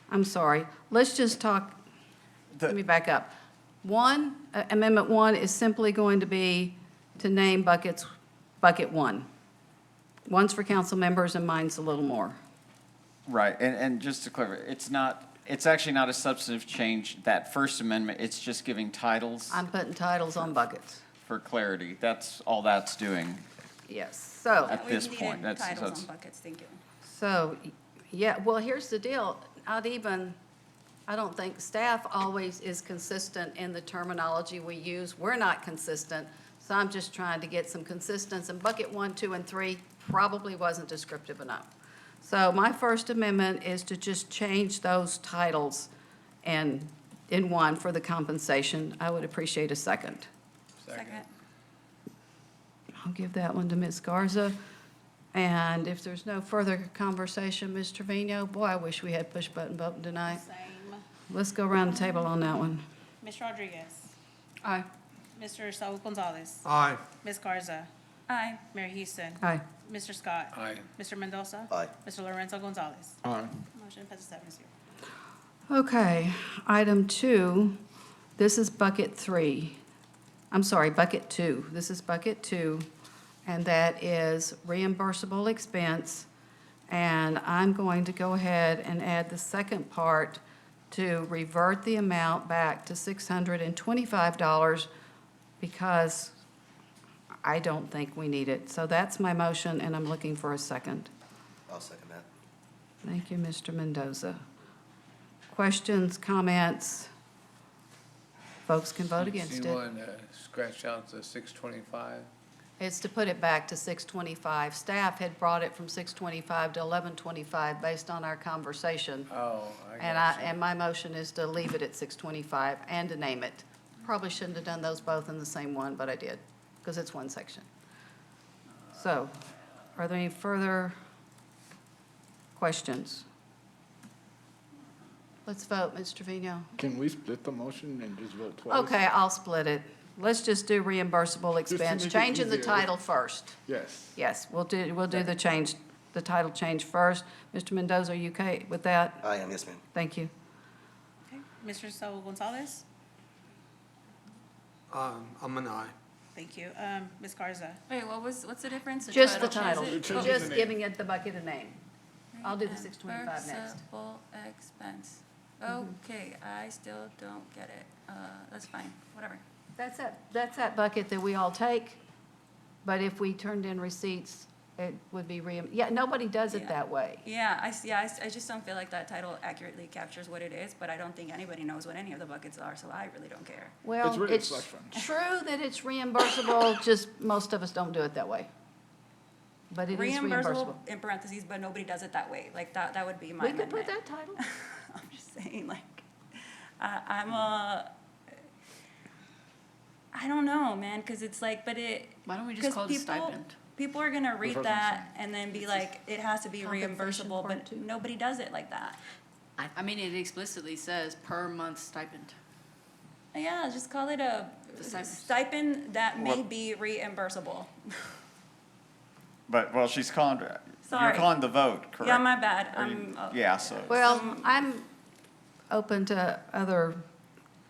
I'm sorry, let's just talk, let me back up. Amendment 1 is simply going to be to name bucket 1. One's for council members and mine's a little more. Right, and just to clarify, it's actually not a substantive change, that First Amendment, it's just giving titles I'm putting titles on buckets. for clarity. That's all that's doing. Yes, so. At this point, that's- Titles that's- on buckets, thank you. So, yeah, well, here's the deal, I don't think staff always is consistent in the terminology we use. We're not consistent, so I'm just trying to get some consistency. And bucket 1, 2, and 3 probably wasn't descriptive enough. So my first amendment is to just change those titles in 1 for the compensation. I would appreciate a second. Second. I'll give that one to Ms. Garza. And if there's no further conversation, Ms. Trevino, boy, I wish we had push-button voting tonight. Same. Let's go around the table on that one. Ms. Rodriguez? Aye. Mr. Saul Gonzalez. Aye. Ms. Garza. Aye. Mayor Houston. Aye. Mr. Scott. Aye. Mr. Mendoza. Aye. Mr. Lorenzo Gonzalez. Aye. Motion passes 7-0. Okay, item 2, this is bucket 3. I'm sorry, bucket 2. This is bucket 2, and that is reimbursable expense. And I'm going to go ahead and add the second part to revert the amount back to $625 because I don't think we need it. So that's my motion, and I'm looking for a second. I'll second that. Thank you, Mr. Mendoza. Questions, comments? Folks can vote against So it. you want to scratch out the 625? It's to put it back to 625. Staff had brought it from 625 to 1125 based on our conversation. Oh, And and my motion is to leave it at 625 and to name it. Probably shouldn't have done those both in the same one, but I did, because it's one section. So, are there any further questions? Let's vote, Ms. Trevino. Can we split the motion and just vote twice? Okay, I'll split it. Let's just do reimbursable to expense, make it changing the easier. title first. Yes. Yes, we'll do the change, the title change first. Mr. Mendoza, are you okay with that? I am, yes, ma'am. Thank you. Okay. Mr. Saul Gonzalez. I'm an aye. Thank you. Ms. Garza. Wait, what's the difference? Just the title, Is it- Change just the name. giving it the bucket of name. I'll do the 625 next. Reimbursable expense. Okay, I still don't get it. That's fine, whatever. That's that bucket that we all take, but if we turned in receipts, it would be yeah, nobody does it Yeah. that way. Yeah, I just don't feel like that title accurately captures what it is, but I don't think anybody knows what any of the buckets are, so I really don't care. Well, It's really a it's slush fund. true that it's reimbursable, just most of us don't do it that way. But it is reimbursable. In parentheses, but nobody does it that way. Like, that would be my We could amendment. put that title. I'm just saying, like, I don't know, man, because it's like, but it. Why don't we just 'cause call it a stipend? People are gonna read what I'm that and then be like, it has to be Compensation reimbursable, part but two. nobody does it like that. I mean, it explicitly says per month stipend. Yeah, just call it a The stipend. stipend that may Well- be reimbursable. But, well, she's calling, you're Sorry. calling the vote, correct? Yeah, my bad. Are you- I'm, Yeah, so. Well, I'm open to other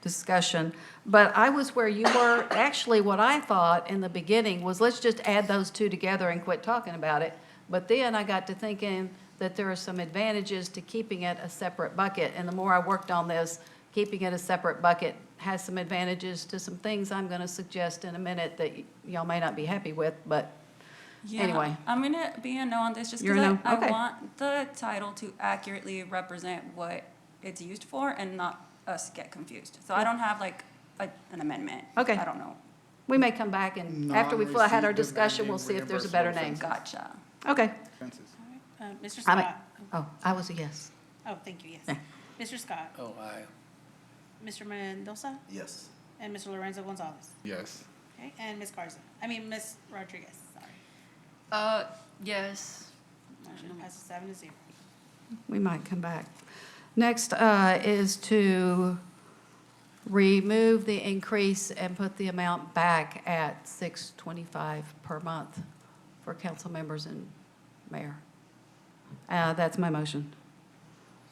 discussion, but I was where you were. Actually, what I thought in the beginning was, let's just add those two together and quit talking about it. But then I got to thinking that there are some advantages to keeping it a separate bucket. And the more I worked on this, keeping it a separate bucket has some advantages to some things I'm going to suggest in a minute that y'all may not be happy with, but Yeah, anyway. I'm gonna be a no on this just You're because a no? I Okay. want the title to accurately represent what it's used for and not us get confused. So I don't have like an amendment. Okay. I don't know. We may come back and after we've had our Non-receipt discussion, we'll see if there's a better reimbursable name. Gotcha. Okay. Expenses. Mr. I'm a- Scott. Oh, I was a yes. Oh, thank you, yes. Yeah. Mr. Scott. Oh, aye. Mr. Mendoza. Yes. And Mr. Lorenzo Gonzalez. Yes. Okay, and Ms. Garza. Ms. Rodriguez, sorry. Yes. Motion passes 7-0. We might come back. Next is to remove the increase and put the amount back at $625 per month for council members and mayor. That's my motion.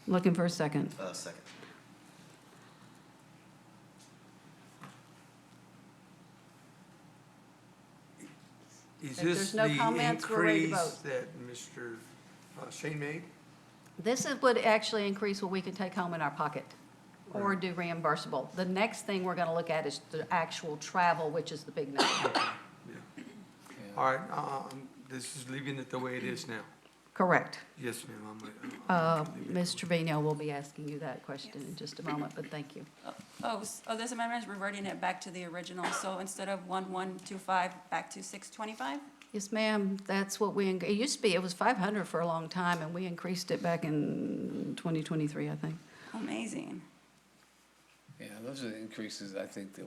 Looking for a second. Second. Is If there's this no the comments, we're ready to increase vote. that Mr. Shane made? This would actually increase what we can take home in our pocket or do reimbursable. The next thing we're going to look at is the actual travel, which is the big number. All right, this is leaving it the way it is now. Correct. Yes, ma'am, Ms. Trevino will be asking you that question in just a moment, but thank you. This amendment is reverting it back to the original, so instead of 1125, back to 625? Yes, ma'am, that's what it used to be, it was 500 for a long time, and we increased it back in 2023, I think. Amazing. Yeah, those are the increases I think that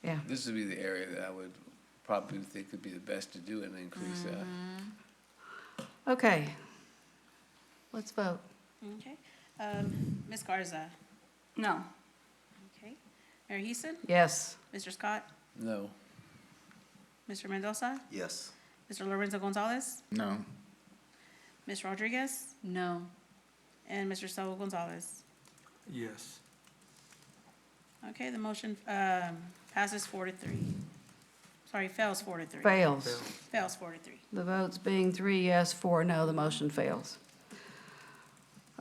Yeah. this would be the area that I would probably think would be the best to do an increase at. Okay. Let's vote. Okay. Ms. Garza. No. Okay. Mayor Houston. Yes. Mr. Scott. No. Mr. Mendoza? Yes. Mr. Lorenzo Gonzalez? No. Ms. Rodriguez? No. And Mr. Saul Gonzalez. Yes. Okay, the motion passes 4-3. Sorry, fails 4-3. Fails. Fails 4-3. The votes being 3 yes, 4 no, the motion fails.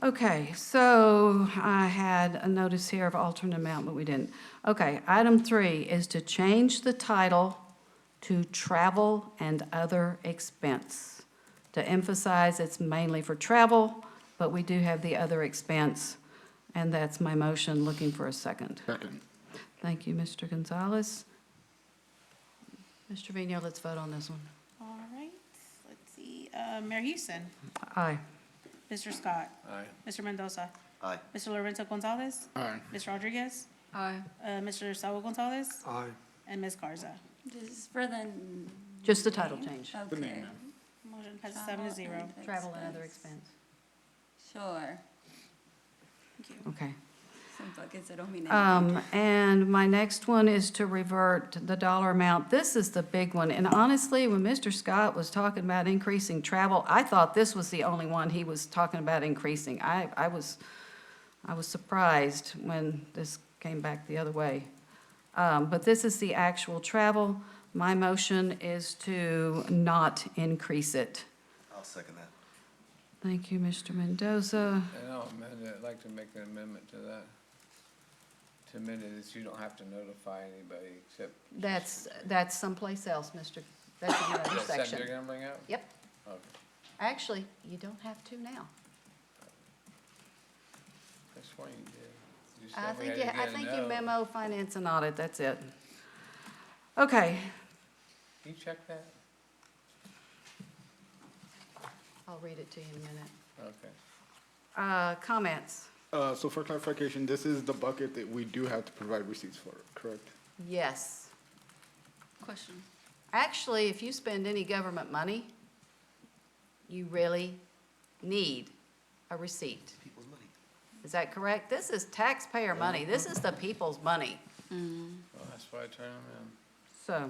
Okay, so I had a notice here of alternate amount, but we didn't. Okay, item 3 is to change the title to travel and other expense. To emphasize it's mainly for travel, but we do have the other expense, and that's my motion. Looking for a second. Second. Thank you, Mr. Gonzalez. Mr. Vino, let's vote on this one. All right, let's see. Mayor Houston? Aye. Mr. Scott? Aye. Mr. Mendoza? Aye. Mr. Lorenzo Gonzalez? Aye. Ms. Rodriguez? Aye. Mr. Saul Gonzalez? Aye. And Ms. Garza. This is for the. Just the title change. The name, Okay. ma'am. Motion passes 7-0. Travel and other expense. Sure. Thank you. Okay. Some buckets that don't mean anything. And my next one is to revert the dollar amount. This is the big one. And honestly, when Mr. Scott was talking about increasing travel, I thought this was the only one he was talking about increasing. I was surprised when this came back the other way. But this is the actual travel. My motion is to not increase it. I'll second that. Thank you, Mr. Mendoza. And I'd like to make an amendment to that. To amend it, that you don't have to notify anybody except. That's someplace else, that's another Is that section. something you're gonna bring up? Yep. Okay. Actually, you don't have to now. That's why you did. You I said we think, had to I get a think no. you memo finance and audit, that's it. Okay, Can you check that? I'll read it to you in a minute. Okay. Comments? So for clarification, this is the bucket that we do have to provide receipts for, correct? Yes. Question. Actually, if you spend any government money, you really need a receipt. People's money. Is that correct? This is taxpayer money. This is the people's money. Well, that's why I turned them in. So,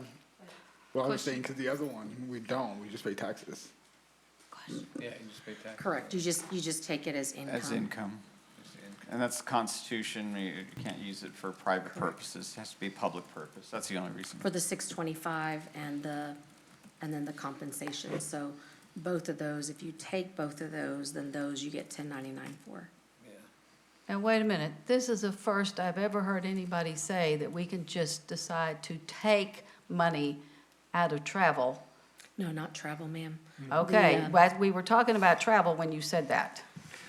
Well, I was Question. saying, because the other one, we don't, we just pay taxes. Yeah, you just pay taxes. Correct, you just take it as income. As income. Just the income. And that's the Constitution, you can't use it for private purposes, it has to be public purpose, that's the only reason. For the 625 and then the compensation. So both of those, if you take both of those, then those you get 1099 for. Yeah. and wait a minute, this is the first I've ever heard anybody say that we can just decide to take money out of travel. No, not travel, ma'am. Okay, The, but we were talking about travel when you said that.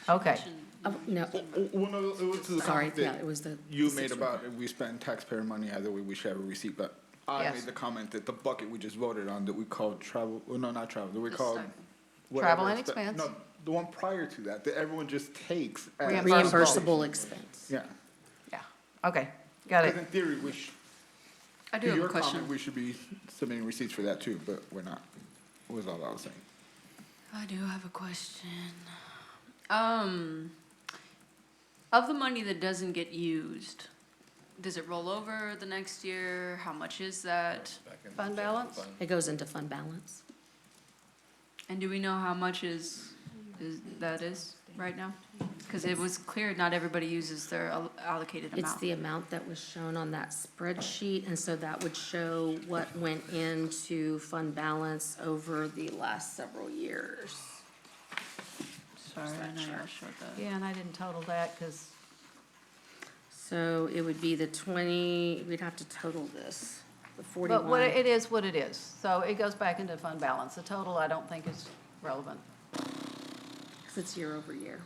Okay, Oh, no, Well, no, it was the sorry, comment yeah, that it was the. you made about if we spend taxpayer money, either way, we should have a receipt, but I Yes. made the comment that the bucket we just voted on, that we called travel, well, no, not travel, that we called. Travel whatever and expense. No, the one prior to that, that everyone just takes. as- Reimbursable expense. Yeah. yeah, okay, got Because it. in theory, we should, I do to have a your question. comment, we should be submitting receipts for that too, but we're not, was all I was saying. I do have a question. Of the money that doesn't get used, does it roll over the next year? How much is that? Back in the Fund general balance? fund. It goes into fund balance. And do we know how much that is right now? Because it was clear not everybody uses their allocated amount. It's the amount that was shown on that spreadsheet, and so that would show what went into fund balance over the last several years. Sorry, I know I showed that. Yeah, and I didn't total that because, So it would be the 20, we'd have to total this, the 41. but what it is what it is. So it goes back into fund balance. The total I don't think is relevant. Because it's year over year.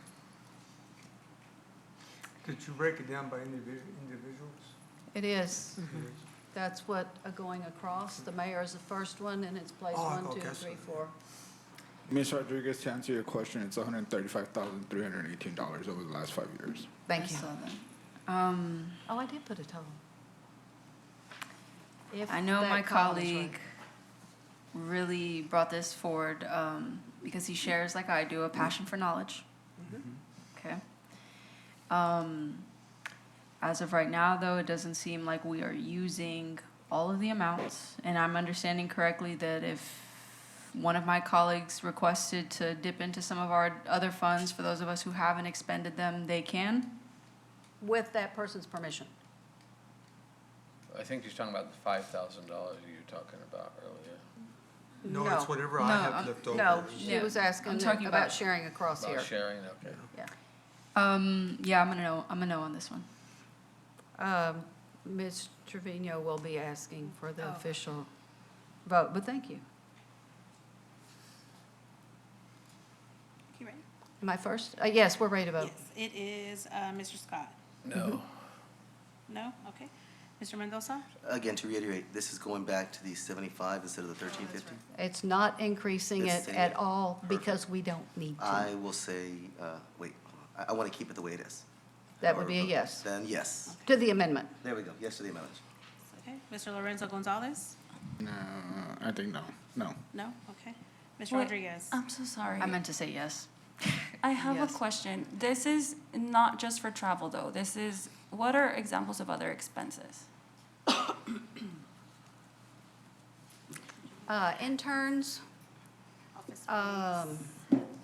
Could you break it down by individuals? It is. That's what, going across, the mayor is the first one, and it's place Oh, 1, 2, okay, 3, sorry. 4. Ms. Rodriguez, to answer your question, it's $135,318 over the last 5 years. Thank you. I saw that. Oh, I did put a total. If I know that my column's right. colleague really brought this forward because he shares, like I do, a passion for knowledge. Okay. As of right now, though, it doesn't seem like we are using all of the amounts, and I'm understanding correctly that if one of my colleagues requested to dip into some of our other funds, for those of us who haven't expended them, they can? With that person's permission. I think she's talking about the $5,000 you were talking about earlier. No, it's whatever I No, have I'm- left over. No, she Yeah, was I'm asking talking about about- sharing across here. About sharing, okay. Yeah. Yeah, I'm a no on this one. Ms. Trevino will be asking for the official vote, but thank you. You ready? Am I first? Yes, we're ready to vote. Yes, it is, Mr. Scott. No. No? Okay. Mr. Mendoza? Again, to reiterate, this is going back to the 75 instead of the 1350? It's not increasing The it same. at all because we don't need to. I will say, wait, I want to keep it the way it is. That would be a yes Then yes. to the amendment. There we go, yes to the amendment. Okay. Mr. Lorenzo Gonzalez? No, I think no. No? Okay. Mr. Wait, Rodriguez? I'm so sorry. I meant to say yes. I have Yes. a question. This is not just for travel, though. This is, what are examples of other expenses? Interns,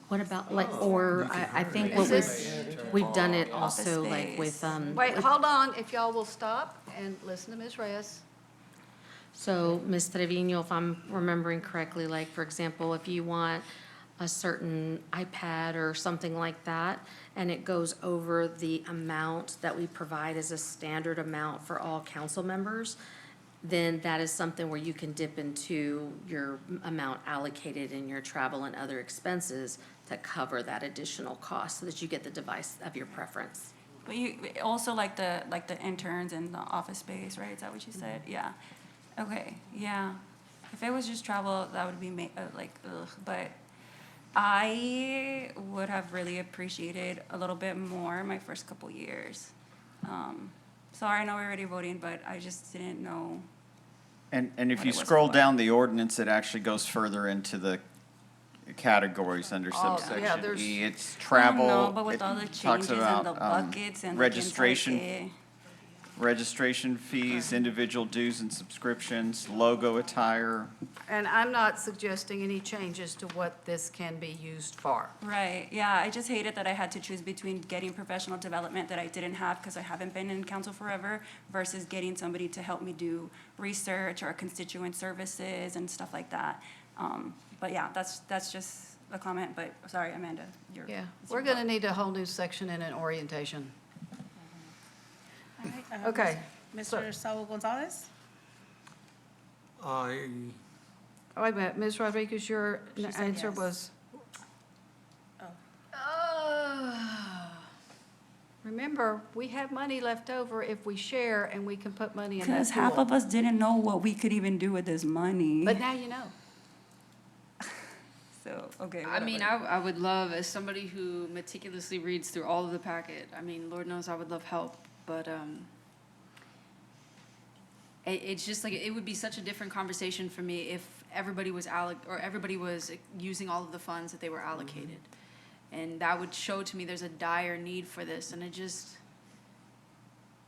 What about, like, or I think what we've done it also like with, wait, hold on, if y'all will stop and listen to Ms. Reyes. so Ms. Trevino, if I'm remembering correctly, like, for example, if you want a certain iPad or something like that, and it goes over the amount that we provide as a standard amount for all council members, then that is something where you can dip into your amount allocated in your travel and other expenses to cover that additional cost so that you get the device of your preference. But you, also like the interns and the office space, right? Is that what you said? Yeah. Okay, yeah. If it was just travel, that would be like, ugh, but I would have really appreciated a little bit more my first couple years. Sorry, I know we're already voting, but I just didn't know. And if What you it was scroll for. down the ordinance, it actually goes further into the categories under Oh, yeah, subsection there's- E. It's I travel. know, but with it all the talks changes and about, the buckets and registration, registration fees, individual dues and subscriptions, logo attire. And I'm not suggesting any changes to what this can be used for. Right, yeah, I just hated that I had to choose between getting professional development that I didn't have because I haven't been in council forever versus getting somebody to help me do research or constituent services and stuff like that. But yeah, that's just a comment, but sorry, Amanda, you're. Yeah, it's we're your gonna vote. need a whole new section in an orientation. All right, Okay. Mr. Saul Gonzalez? Oh, wait a minute, Ms. Rodriguez, your She said answer yes. was? Remember, we have money left over if we share and we can put money in that Because half pool. of us didn't know what we could even do with this money. But now you know. So, okay, I mean, whatever. I would love, as somebody who meticulously reads through all of the packet, I mean, Lord knows I would love help, but, it's just like, it would be such a different conversation for me if everybody was everybody was using all of the funds that they were allocated. And that would show to me there's a dire need for this, and it just,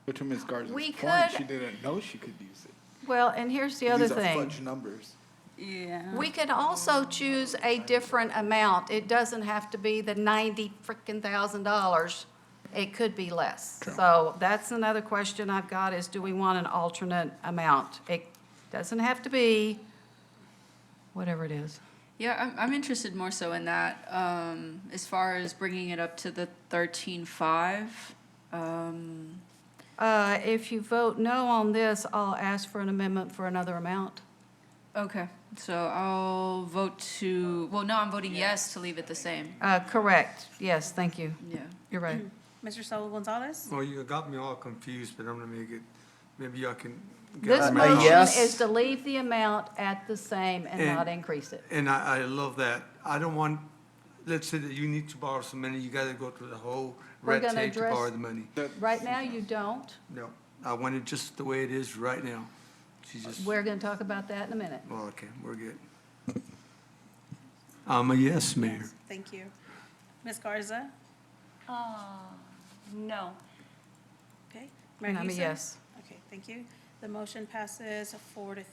But to Ms. Garza's We point, could- she didn't know she could use it. Well, and here's the other These are thing. fudge numbers. Yeah. We could also choose a different amount. It doesn't have to be the $90,000. It could be less. So that's another question I've got is, do we want an alternate amount? It doesn't have to be whatever it is. yeah, I'm interested more so in that, as far as bringing it up to the 13.5. If you vote no on this, I'll ask for an amendment for another amount. Okay, so I'll vote I'm voting yes to leave it the same. Correct. Yes, thank you. Yeah. You're right. Mr. Saul Gonzalez? Well, you got me all confused, but I'm gonna make it, maybe y'all can. This guide me motion along. yes. is to leave the amount at the same and not increase it. And I love that. I don't want, let's say that you need to borrow some money, you gotta go through the whole We're red gonna tape to address- borrow the money. Right now, you don't. No, I want it just the way it is right now. She just, We're going to talk about that in a minute. well, okay, we're good. I'm a yes, Mayor. Thank you. Ms. Garza? No. Okay. And I'm a Houston? yes. Okay, thank you. The motion passes 4-3.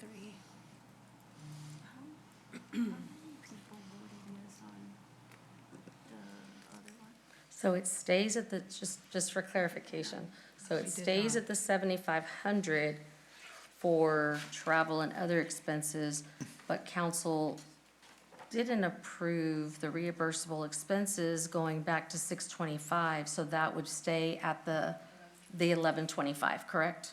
So it stays at the, just for clarification, so it stays at the 7,500 for travel and other expenses, but council didn't approve the reimbursable expenses going back to 625, so that would stay at the 1125, correct?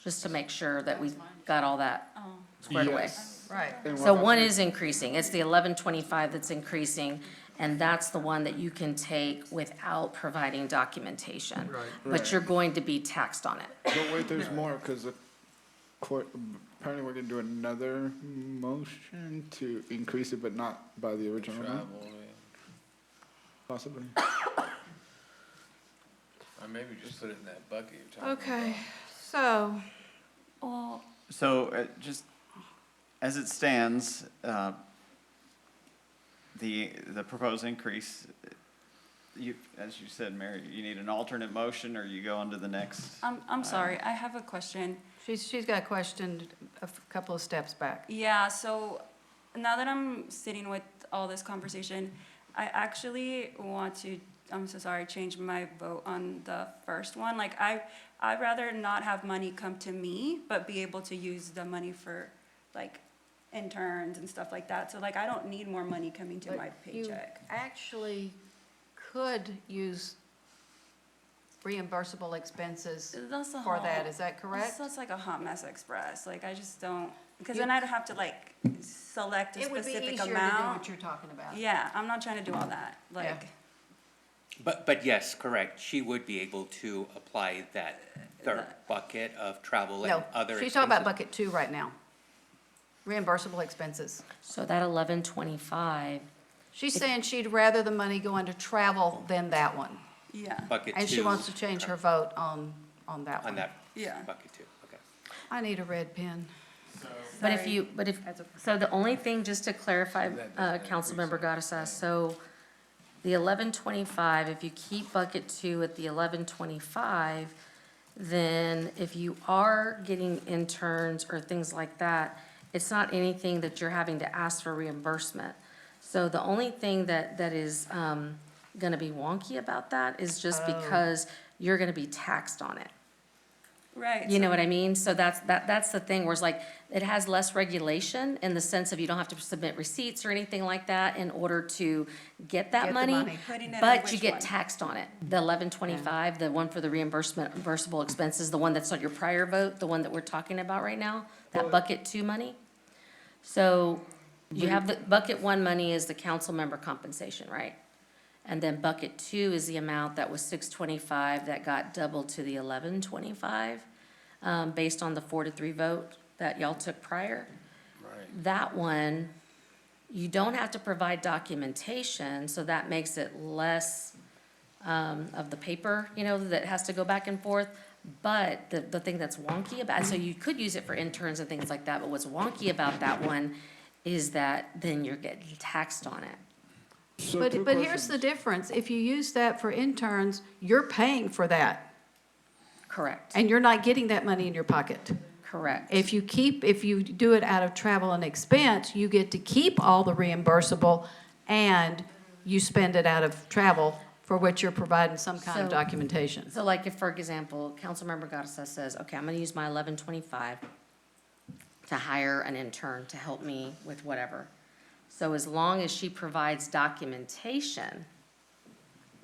Just to make sure that we got all that squared away. Yes. Right. So one is increasing, it's the 1125 that's increasing, and that's the one that you can take without providing documentation. Right. But you're going to be taxed on it. But wait, there's more, because the court, apparently we're gonna do another motion to increase it, but not by the original amount, Travel, yeah. possibly. Or maybe just put it in that bucket you're talking about. Okay, so, Well, So, just as it stands, the proposed increase, you, as you said, Mary, you need an alternate motion, or you go on to the next? I'm sorry, I have a question. she's got a question a couple of steps back. Yeah, so now that I'm sitting with all this conversation, I actually want to, I'm so sorry, change my vote on the first one. Like, I'd rather not have money come to me, but be able to use the money for, like, interns and stuff like that. So like, I don't need more money coming to my You paycheck. actually could use reimbursable expenses That's a for whole- that, is that correct? That's like a hot mess express. Like, I just don't, because then I'd have to like select a It would be specific easier to do amount. what you're talking about. Yeah, I'm not trying to do all that. Like, But yes, correct, she would be able to apply that third bucket of travel and No, other she's talking about expenses. bucket 2 right now. Reimbursable expenses. So that 1125, She's saying she'd rather the money go into travel than that one. yeah, Bucket And she two wants to change her vote on that on one. that yeah. bucket too, okay. I need a red pen. but if, so the only thing, just to clarify, Councilmember Gaddisas, so the 1125, if you keep bucket 2 at the 1125, then if you are getting interns or things like that, it's not anything that you're having to ask for reimbursement. So the only thing that is gonna be wonky about that is just because you're gonna be taxed on it. Right. You know what I mean? So that's the thing, where it's like, it has less regulation in the sense of you don't have to submit receipts or anything like that in order to get that Get the money. money. Putting it in But you which get one? taxed on it. The 1125, the one for the reimbursable expenses, the one that's on your prior vote, the one that we're talking about right now, that bucket 2 money. So you have the, bucket 1 money is the council member compensation, right? And then bucket 2 is the amount that was 625 that got doubled to the 1125, based on the 4-3 vote that y'all took prior. Right. That one, you don't have to provide documentation, so that makes it less of the paper, you know, that has to go back and forth. But the thing that's wonky about, so you could use it for interns and things like that, but what's wonky about that one is that then you're getting taxed on it. So But two here's questions. the difference. If you use that for interns, you're paying for that, Correct, and you're not getting that money in your pocket. correct. If you do it out of travel and expense, you get to keep all the reimbursable, and you spend it out of travel for which you're providing some kind of So- documentation. So like if, for example, Councilmember Garza says, okay, I'm gonna use my 1125 to hire an intern to help me with whatever. So as long as she provides documentation,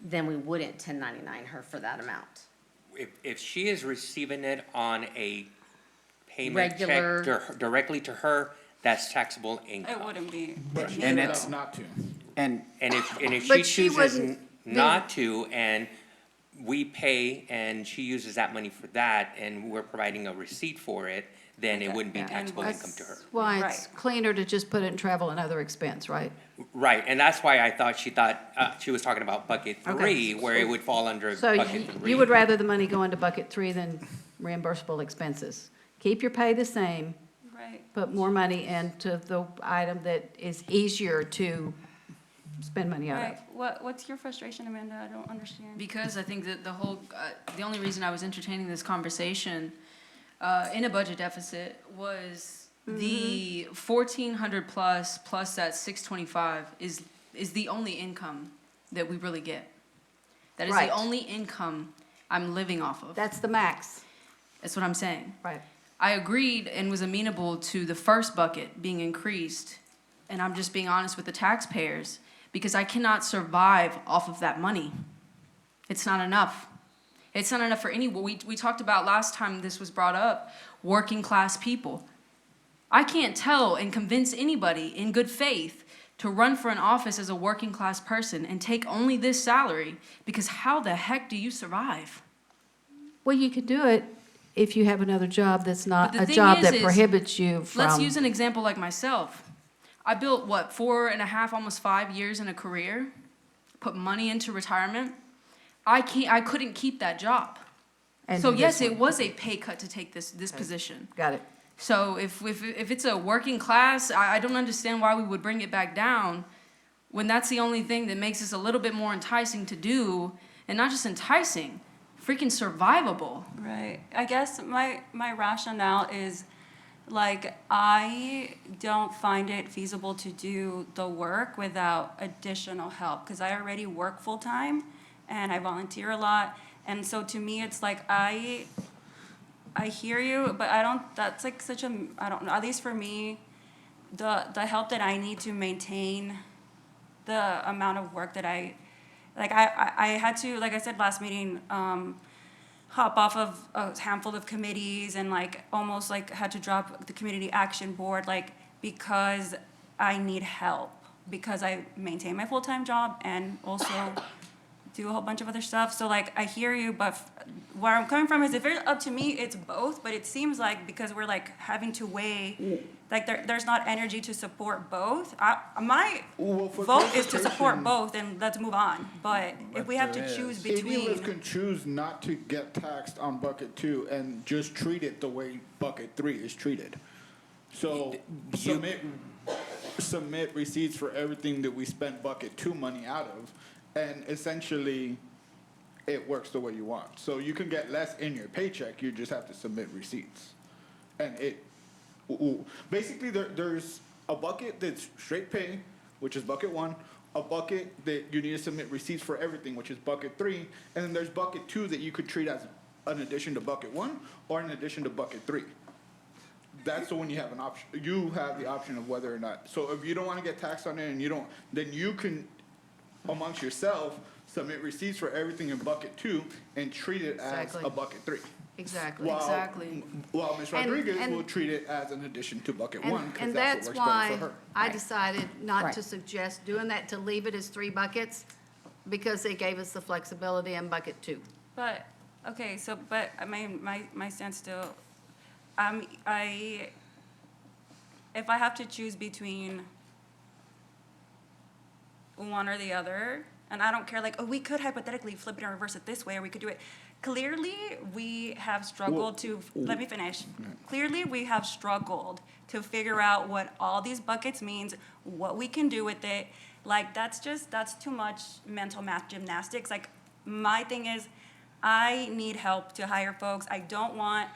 then we wouldn't 1099 her for that amount. If she is receiving it on a payment check Regular- directly to her, that's taxable It income. wouldn't be. And it's, Not to. and And if she But she chooses wouldn't not to, and we pay, and she uses that money for that, and we're providing a receipt for it, then it wouldn't be Yeah, taxable and income to her. Why it's Right. cleaner to just put it in travel and other expense, right? Right, and that's why I thought she was talking about bucket Okay. 3, where it would fall under So bucket 3. you would rather the money go into bucket 3 than reimbursable expenses? Keep your pay the same, Right. put more money into the item that is easier to spend money out of. Right. What's your frustration, Amanda? I don't understand. Because I think that the only reason I was entertaining this conversation in a budget deficit was the 1,400 plus that 625 is the only income that we really get. That is Right. the only income I'm living off of. That's the max. That's what I'm saying. Right. I agreed and was amenable to the first bucket being increased, and I'm just being honest with the taxpayers, because I cannot survive off of that money. It's not enough. It's not enough for anyone. We talked about last time this was brought up, working class people. I can't tell and convince anybody in good faith to run for an office as a working class person and take only this salary, because how the heck do you survive? Well, you could do it if you have another job that's not But the a thing job is that prohibits you from. Let's use an example like myself. I built, 4.5, almost 5 years in a career, put money into retirement. I couldn't keep that job. And So this yes, one. it was a pay cut to take this position. Got it. So if it's a working class, I don't understand why we would bring it back down when that's the only thing that makes us a little bit more enticing to do, and not just enticing, freaking survivable. Right. I guess my rationale is, like, I don't find it feasible to do the work without additional help, because I already work full-time and I volunteer a lot. And so to me, it's like, I hear you, but I don't, that's like such a, I don't know, at least for me, the help that I need to maintain the amount of work that I had to, like I said last meeting, hop off of a handful of committees and like almost like had to drop the community action board, like, because I need help, because I maintain my full-time job and also do a whole bunch of other stuff. So like, I hear you, but where I'm coming from is, if it's up to me, it's both. But it seems like because we're like having to weigh, like there's not energy to support both. My vote is to support both, and let's move on. But if we have to choose Any of us between, can choose not to get taxed on bucket 2 and just treat it the way bucket 3 is treated. So submit receipts for everything that we spent bucket 2 money out of, and essentially it works the way you want. So you can get less in your paycheck, you just have to submit receipts. And basically there's a bucket that's straight pay, which is bucket 1, a bucket that you need to submit receipts for everything, which is bucket 3, and then there's bucket 2 that you could treat as an addition to bucket 1 or an addition to bucket 3. That's the one you have an option. You have the option of whether or not. So if you don't want to get taxed on it and you don't, then you can, amongst yourself, submit receipts for everything in bucket 2 and treat it as Exactly. a bucket 3. Exactly. While Ms. And- Rodriguez and- will treat it as an addition to bucket And- 1, because and that's what works better for why her. I decided not Right. to suggest doing that, to leave it as 3 buckets, because it gave us the flexibility in bucket 2. but, okay, so, but my stance still, if I have to choose between one or the other, and I don't care, like, oh, we could hypothetically flip it and reverse it this way, or we could do it. Clearly, we have struggled to, let me finish. Clearly, we have struggled to figure out what all these buckets means, what we can do with it. Like, that's too much mental math gymnastics. Like, my thing is, I need help to hire folks. I don't want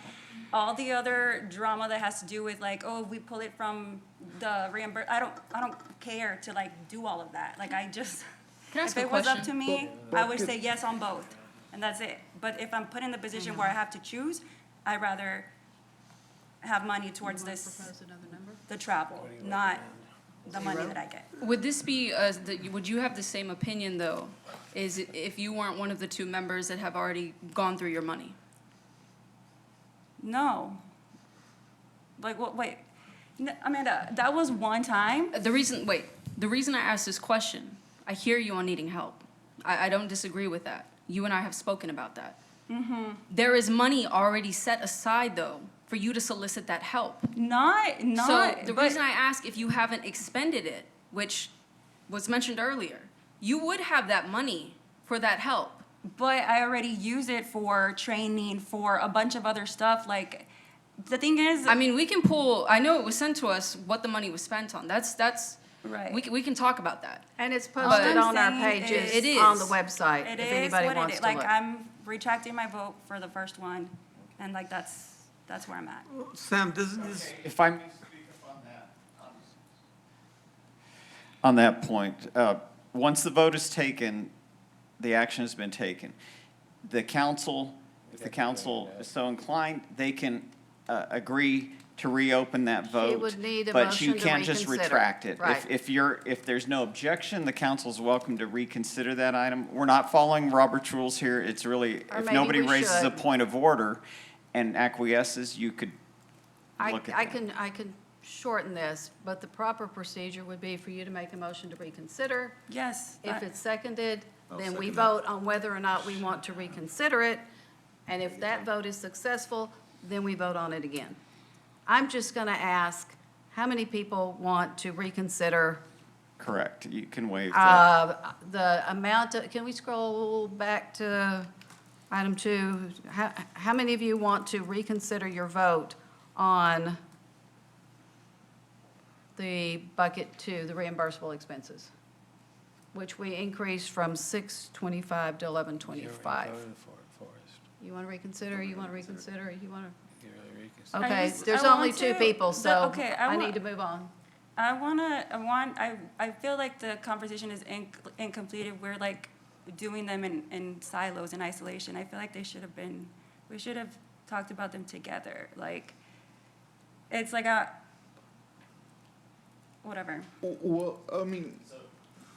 all the other drama that has to do with, like, oh, we pull it from the reimburse. I don't care to like do all of that. Like, I just, Can I ask if a it was up question? to me, I would say yes on both, and that's it. But if I'm put in the position where I have to choose, I'd rather have money towards this, the travel, not the money that I get. Would this be, would you have the same opinion, though, if you weren't one of the 2 members that have already gone through your money? No. Like, what, wait, Amanda, that was one time? The reason I asked this question, I hear you on needing help. I don't disagree with that. You and I have spoken about that. Mm-hmm. There is money already set aside, though, for you to solicit that help. Not, So the but- reason I ask if you haven't expended it, which was mentioned earlier, you would have that money for that help. But I already use it for training, for a bunch of other stuff. Like, the thing is, I mean, we can pull, I know it was sent to us what the money was spent on. That's right. We can talk about that. And it's All posted I'm on our saying pages It is. on the website, It if is anybody what it wants is. to Like, look. I'm retracting my vote for the first one, and like that's That's where I'm at. Sam, doesn't this, If I may speak on that point, once the vote is taken, the action has been taken. The council, if the council is so inclined, they can agree to reopen that vote. would need a But you motion to can't just reconsider. retract it. Right. If there's no objection, the council's welcome to reconsider that item. We're not following Robert's rules here. It's really, Or if maybe nobody we raises a should. point of order and acquiesces, you could look at I that. I can shorten this, but the proper procedure would be for you to make a motion to reconsider. Yes. If it's seconded, I'll then we second vote on whether or not we want to reconsider it. And if that vote is successful, then we vote on it again. I'm just going to ask, how many people want to reconsider Correct. You can waive that. the amount of, can we scroll back to item 2? How many of you want to reconsider your vote on the bucket 2, the reimbursable expenses, which we increased from 625 to 1125? You want to reconsider, you want to reconsider, you want to? I Okay, just- there's I only want 2 to- people, so okay, I need to move on. I feel like the conversation is incomplete. We're like doing them in silos, in isolation. I feel like we should have talked about them together. Like, it's like whatever. Well, I mean,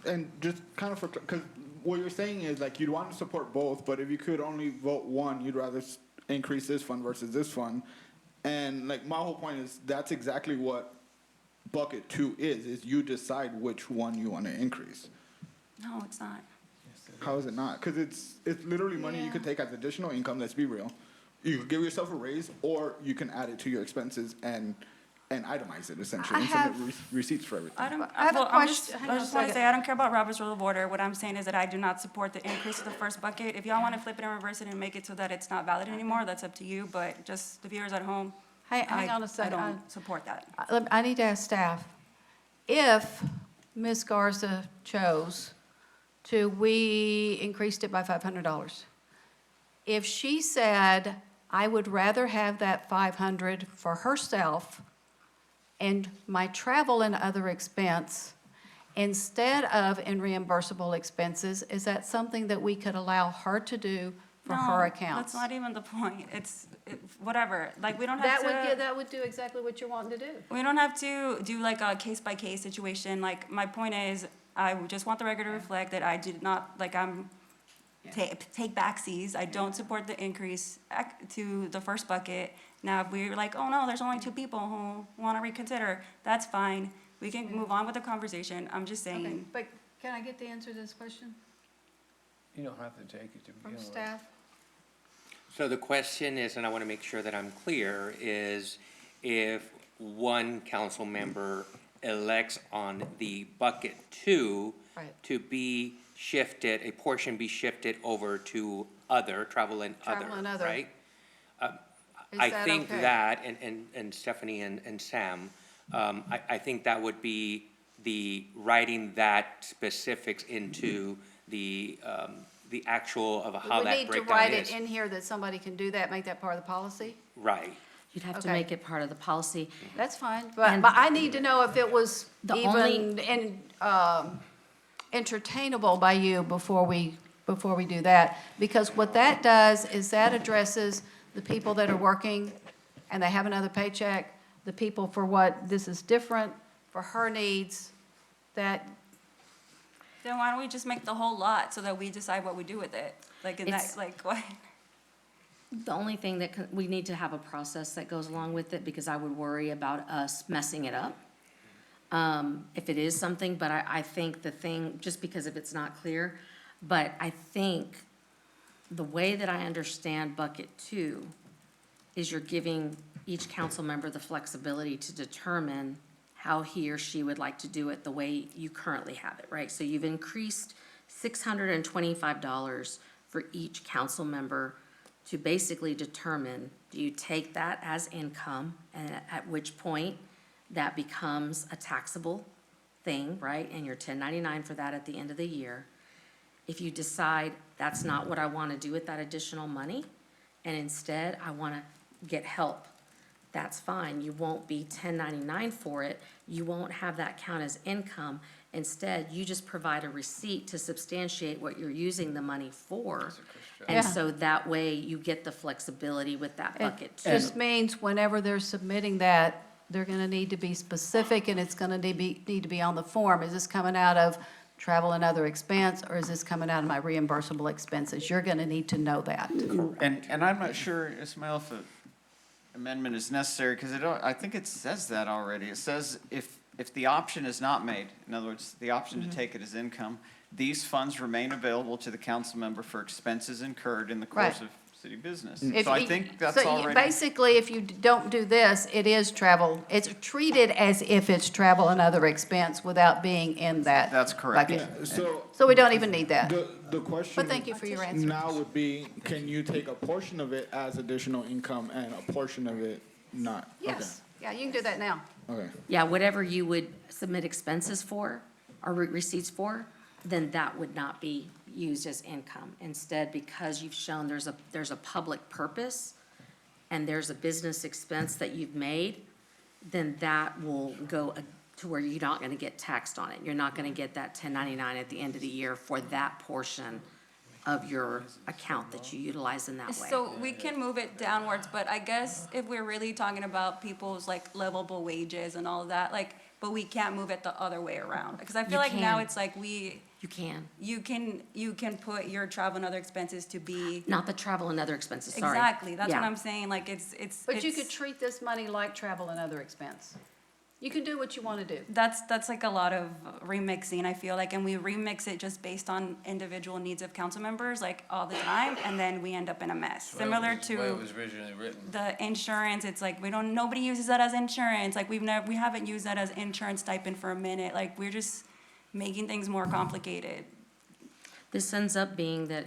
and just kind of because what you're saying is like you'd want to support both, but if you could only vote one, you'd rather increase this fund versus this fund. And like my whole point is that's exactly what bucket 2 is you decide which one you want to increase. No, it's not. How is it not? Because it's literally money you Yeah. could take as additional income. Let's be real. You could give yourself a raise, or you can add it to your expenses and itemize it essentially, and submit receipts for everything. I don't, I have a well, question. Hang I on a just want to second. say, I don't care about Robert's Rule of Order. What I'm saying is that I do not support the increase of the first bucket. If y'all want to flip it and reverse it and make it so that it's not valid anymore, that's up to you, but just the viewers at home, Hang on a I second. don't support that. I need to ask staff, if Ms. Garza chose to, we increased it by $500. If she said, I would rather have that 500 for herself and my travel and other expense instead of in reimbursable expenses, is that something that we could allow her to do for her No, accounts? that's not even the point. Whatever, like, we don't have to. That would do exactly what you're wanting to do. We don't have to do like a case-by-case situation. Like, my point is, I just want the record to reflect that I did not, like, take backsies. I don't support the increase to the first bucket. Now, if we're like, oh no, there's only 2 people who want to reconsider, that's fine. We can move on with the conversation. I'm just Okay, saying. but can I get the answer to this question You don't have to take it to begin from with. staff? So the question is, and I want to make sure that I'm clear, is if one council member elects on the bucket 2 Right. to be shifted, a portion be shifted over to other, travel and other, Travel and other. right? Is I that think okay? that, and Stephanie and Sam, I think that would be the writing that specifics into the actual of how that We need to breakdown write is. it in here that somebody can do that, make that part of the policy? Right. You'd have to Okay. make it part of the policy. That's fine, but And- I need to know if it was The even entertainable by you before we do that. Because what that does is that addresses the people that are working and they have another paycheck, the people for what this is different, for her needs, that, Then why don't we just make the whole lot so that we decide what we do with it? Like, in that, It's- like, what? The only thing that, we need to have a process that goes along with it, because I would worry about us messing it up. If it is something, but I think the thing, just because if it's not clear, but I think the way that I understand bucket 2 is you're giving each council member the flexibility to determine how he or she would like to do it the way you currently have it, right? So you've increased $625 for each council member to basically determine, do you take that as income, and at which point that becomes a taxable thing, right? And you're 1099 for that at the end of the year. If you decide that's not what I want to do with that additional money, and instead I want to get help that's fine. You won't be 1099 for it. You won't have that count as income. Instead, you just provide a receipt to substantiate what you're using the money for. Yeah. And so that way you get the flexibility with that bucket It too. just means whenever they're submitting that, they're gonna need to be specific, and it's gonna need to be on the form. Is this coming out of travel and other expense, or is this coming out of my reimbursable expenses? You're gonna need to know that. And I'm not sure, Ismail, if an amendment is necessary, because I think it says that already. It says if the option is not made, in other words, the option to take it as income, these funds remain available to the council member for expenses incurred in the course Right. of city business. If So I you- think that's so you- already. Basically, if you don't do this, it is travel. It's treated as if it's travel and other expense without being in that. That's correct. bucket. So So we don't even need that. the question. But thank you for your answer. Now would be, can you take a portion of it as additional income and a portion of it not? Yes, yeah, you can do that now. Okay. Yeah, whatever you would submit expenses for or receipts for, then that would not be used as income. Instead, because you've shown there's a public purpose and there's a business expense that you've made, then that will go to where you're not gonna get taxed on it. You're not gonna get that 1099 at the end of the year for that portion of your account that you utilize in that way. So we can move it downwards, but I guess if we're really talking about people's like livable wages and all of that, like, but we can't move it the other way around. Because I feel You like now can. it's like You can. you can put your travel and other expenses to be. Not the travel and other expenses, sorry. Exactly, that's what Yeah. I'm saying, like, it's. But you it's- could treat this money like travel and other expense. You can do what you want to do. That's like a lot of remixing, I feel like, and we remix it just based on individual needs of council members, like, all the time, and then we end up in a mess. Similar The way it to was originally written. the insurance, it's like, nobody uses that as insurance, like, we haven't used that as insurance stipend for a minute, like, we're just making things more complicated. This ends up being that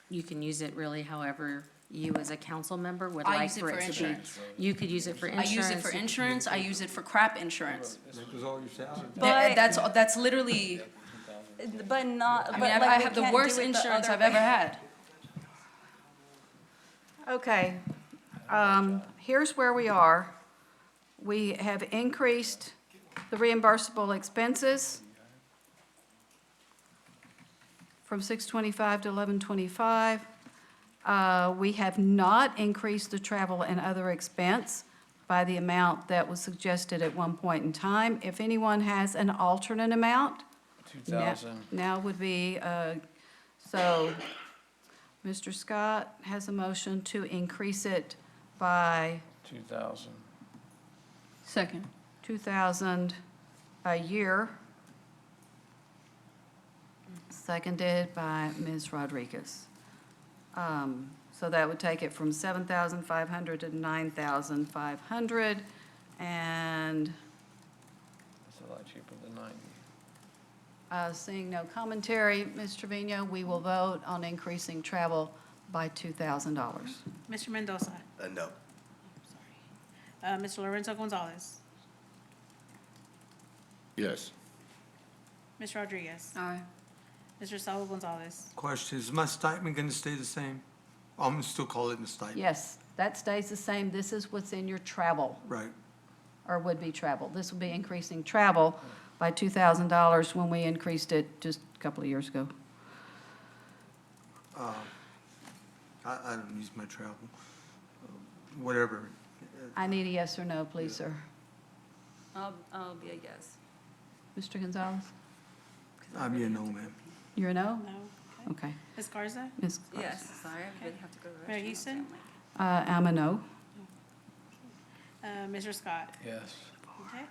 you can use it really however you as a council member would I like use it for for it to be. insurance. You could use it for I insurance. use it for insurance, I use it for crap insurance. That was all your salary. But- That's literally, But not, I but mean, like, I we have the can't worst do it the insurance other I've ever way. had. Okay, here's where we are. We have increased the reimbursable expenses from 625 to 1125. We have not increased the travel and other expense by the amount that was suggested at one point in time. If anyone has an alternate amount, 2,000. now would be, so Mr. Scott has a motion to increase it by 2,000. Second. 2,000 a year. Seconded by Ms. Rodriguez. So that would take it from 7,500 to 9,500, and That's a lot cheaper than 90. seeing no commentary, Ms. Trevino, we will vote on increasing travel by $2,000. Mr. Mendoza. No. Mr. Lorenzo Gonzalez. Yes. Ms. Rodriguez. Aye. Mr. Salvo Gonzalez. Question, is my stipend gonna stay the same? I'm gonna still call it a stipend. Yes, that stays the same. This is what's in your travel, Right. or would be travel. This will be increasing travel by $2,000 when we increased it just a couple of years ago. I don't use my travel. Whatever. I need a yes or no, please, sir. I'll be a yes. Mr. Gonzalez? I'm a no, ma'am. You're a no? No. Okay. Ms. Garza. Ms. Yes, sorry, I really have to go to the Mayor restroom. Houston. I'm a no. Mr. Scott. Yes. Okay,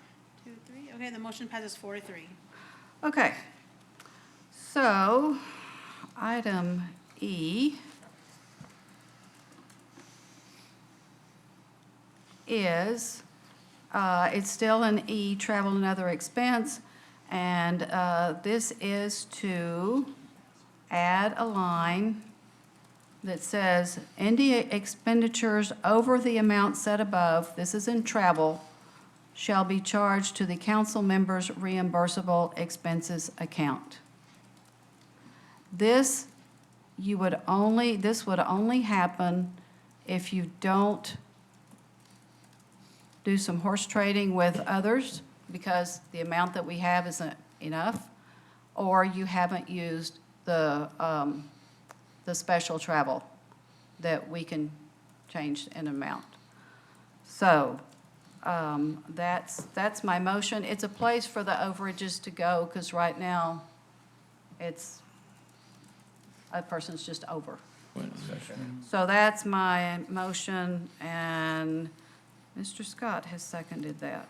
2, 3. Okay, the motion passes 4-3. Okay. So, item E is, it's still an E, travel and other expense, and this is to add a line that says, any expenditures over the amount set above, this is in travel, shall be charged to the council member's reimbursable expenses account. This would only happen if you don't do some horse trading with others because the amount that we have isn't enough, or you haven't used the special travel that we can change in amount. So, that's my motion. It's a place for the overages to go, because right now, a person's just over. So that's my motion, and Mr. Scott has seconded that.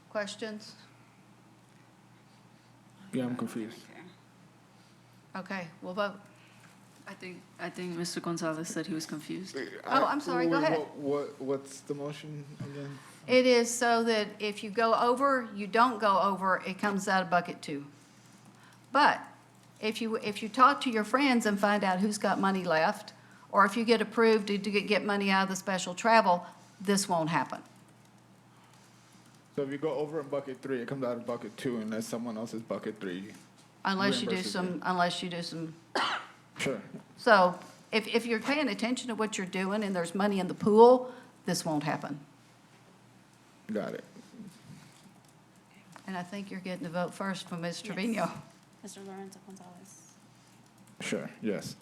Questions? Yeah, I'm confused. Okay, we'll vote. I think Mr. Gonzalez said he was confused. Oh, I'm sorry, go ahead. What's the motion again? It is so that if you go over, you don't go over, it comes out of bucket 2. But if you talk to your friends and find out who's got money left, or if you get approved to get money out of the special travel, this won't happen. So if you go over in bucket 3, it comes out of bucket 2, unless someone else's bucket 3. Unless you do reimburses some. Sure. So if you're paying attention to what you're doing and there's money in the pool, this won't happen. Got it. And I think you're getting the vote first from Ms. Trevino. Mr. Lorenzo Gonzalez. Sure, yes.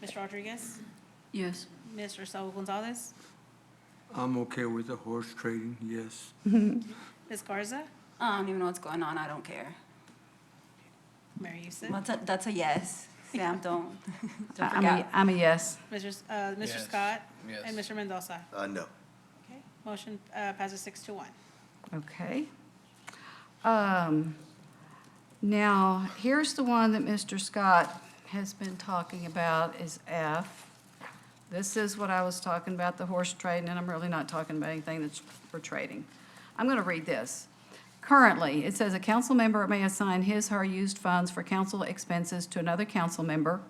Ms. Rodriguez. Yes. Mr. Saul Gonzalez. I'm okay with the horse trading, yes. Ms. Garza. I don't even know what's going on, I don't care. Mayor Houston. That's a yes. Sam, don't forget. I'm a yes. Mr. Yes. Scott. Yes. And Mr. Mendoza. No. Okay, motion passes 6-1. Okay. Now, here's the one that Mr. Scott has been talking about is F. This is what I was talking about, the horse trading, and I'm really not talking about anything that's for trading. I'm going to read this. Currently, it says a council member may assign his or her used funds for council expenses to another council member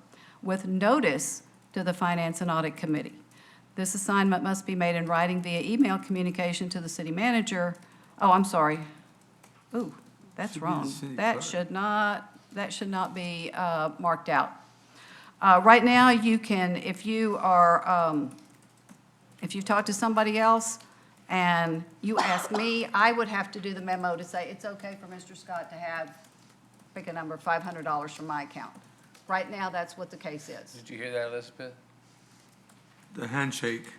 with notice to the Finance and Audit Committee. This assignment must be made in writing via email communication to the city manager. Oh, I'm sorry. Ooh, that's Should be the wrong. city That clerk. should not be marked out. Right now, you can, if you talk to somebody else and you ask me, I would have to do the memo to say, it's okay for Mr. Scott to have, pick a number, $500 from my account. Right now, that's what the case is. Did you hear that, Elizabeth? The handshake.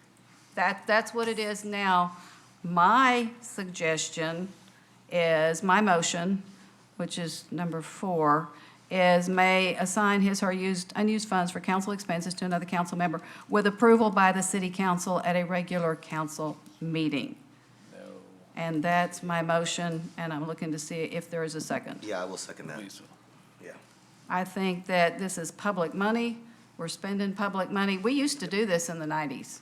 That's what it is now. My suggestion is, my motion, which is number 4, is may assign his or her unused funds for council expenses to another council member with approval by the city council at a regular council meeting. No. And that's my motion, and I'm looking to see if there is a second. Yeah, I will second that. Please. Yeah. I think that this is public money. We're spending public money. We used to do this in the 90s.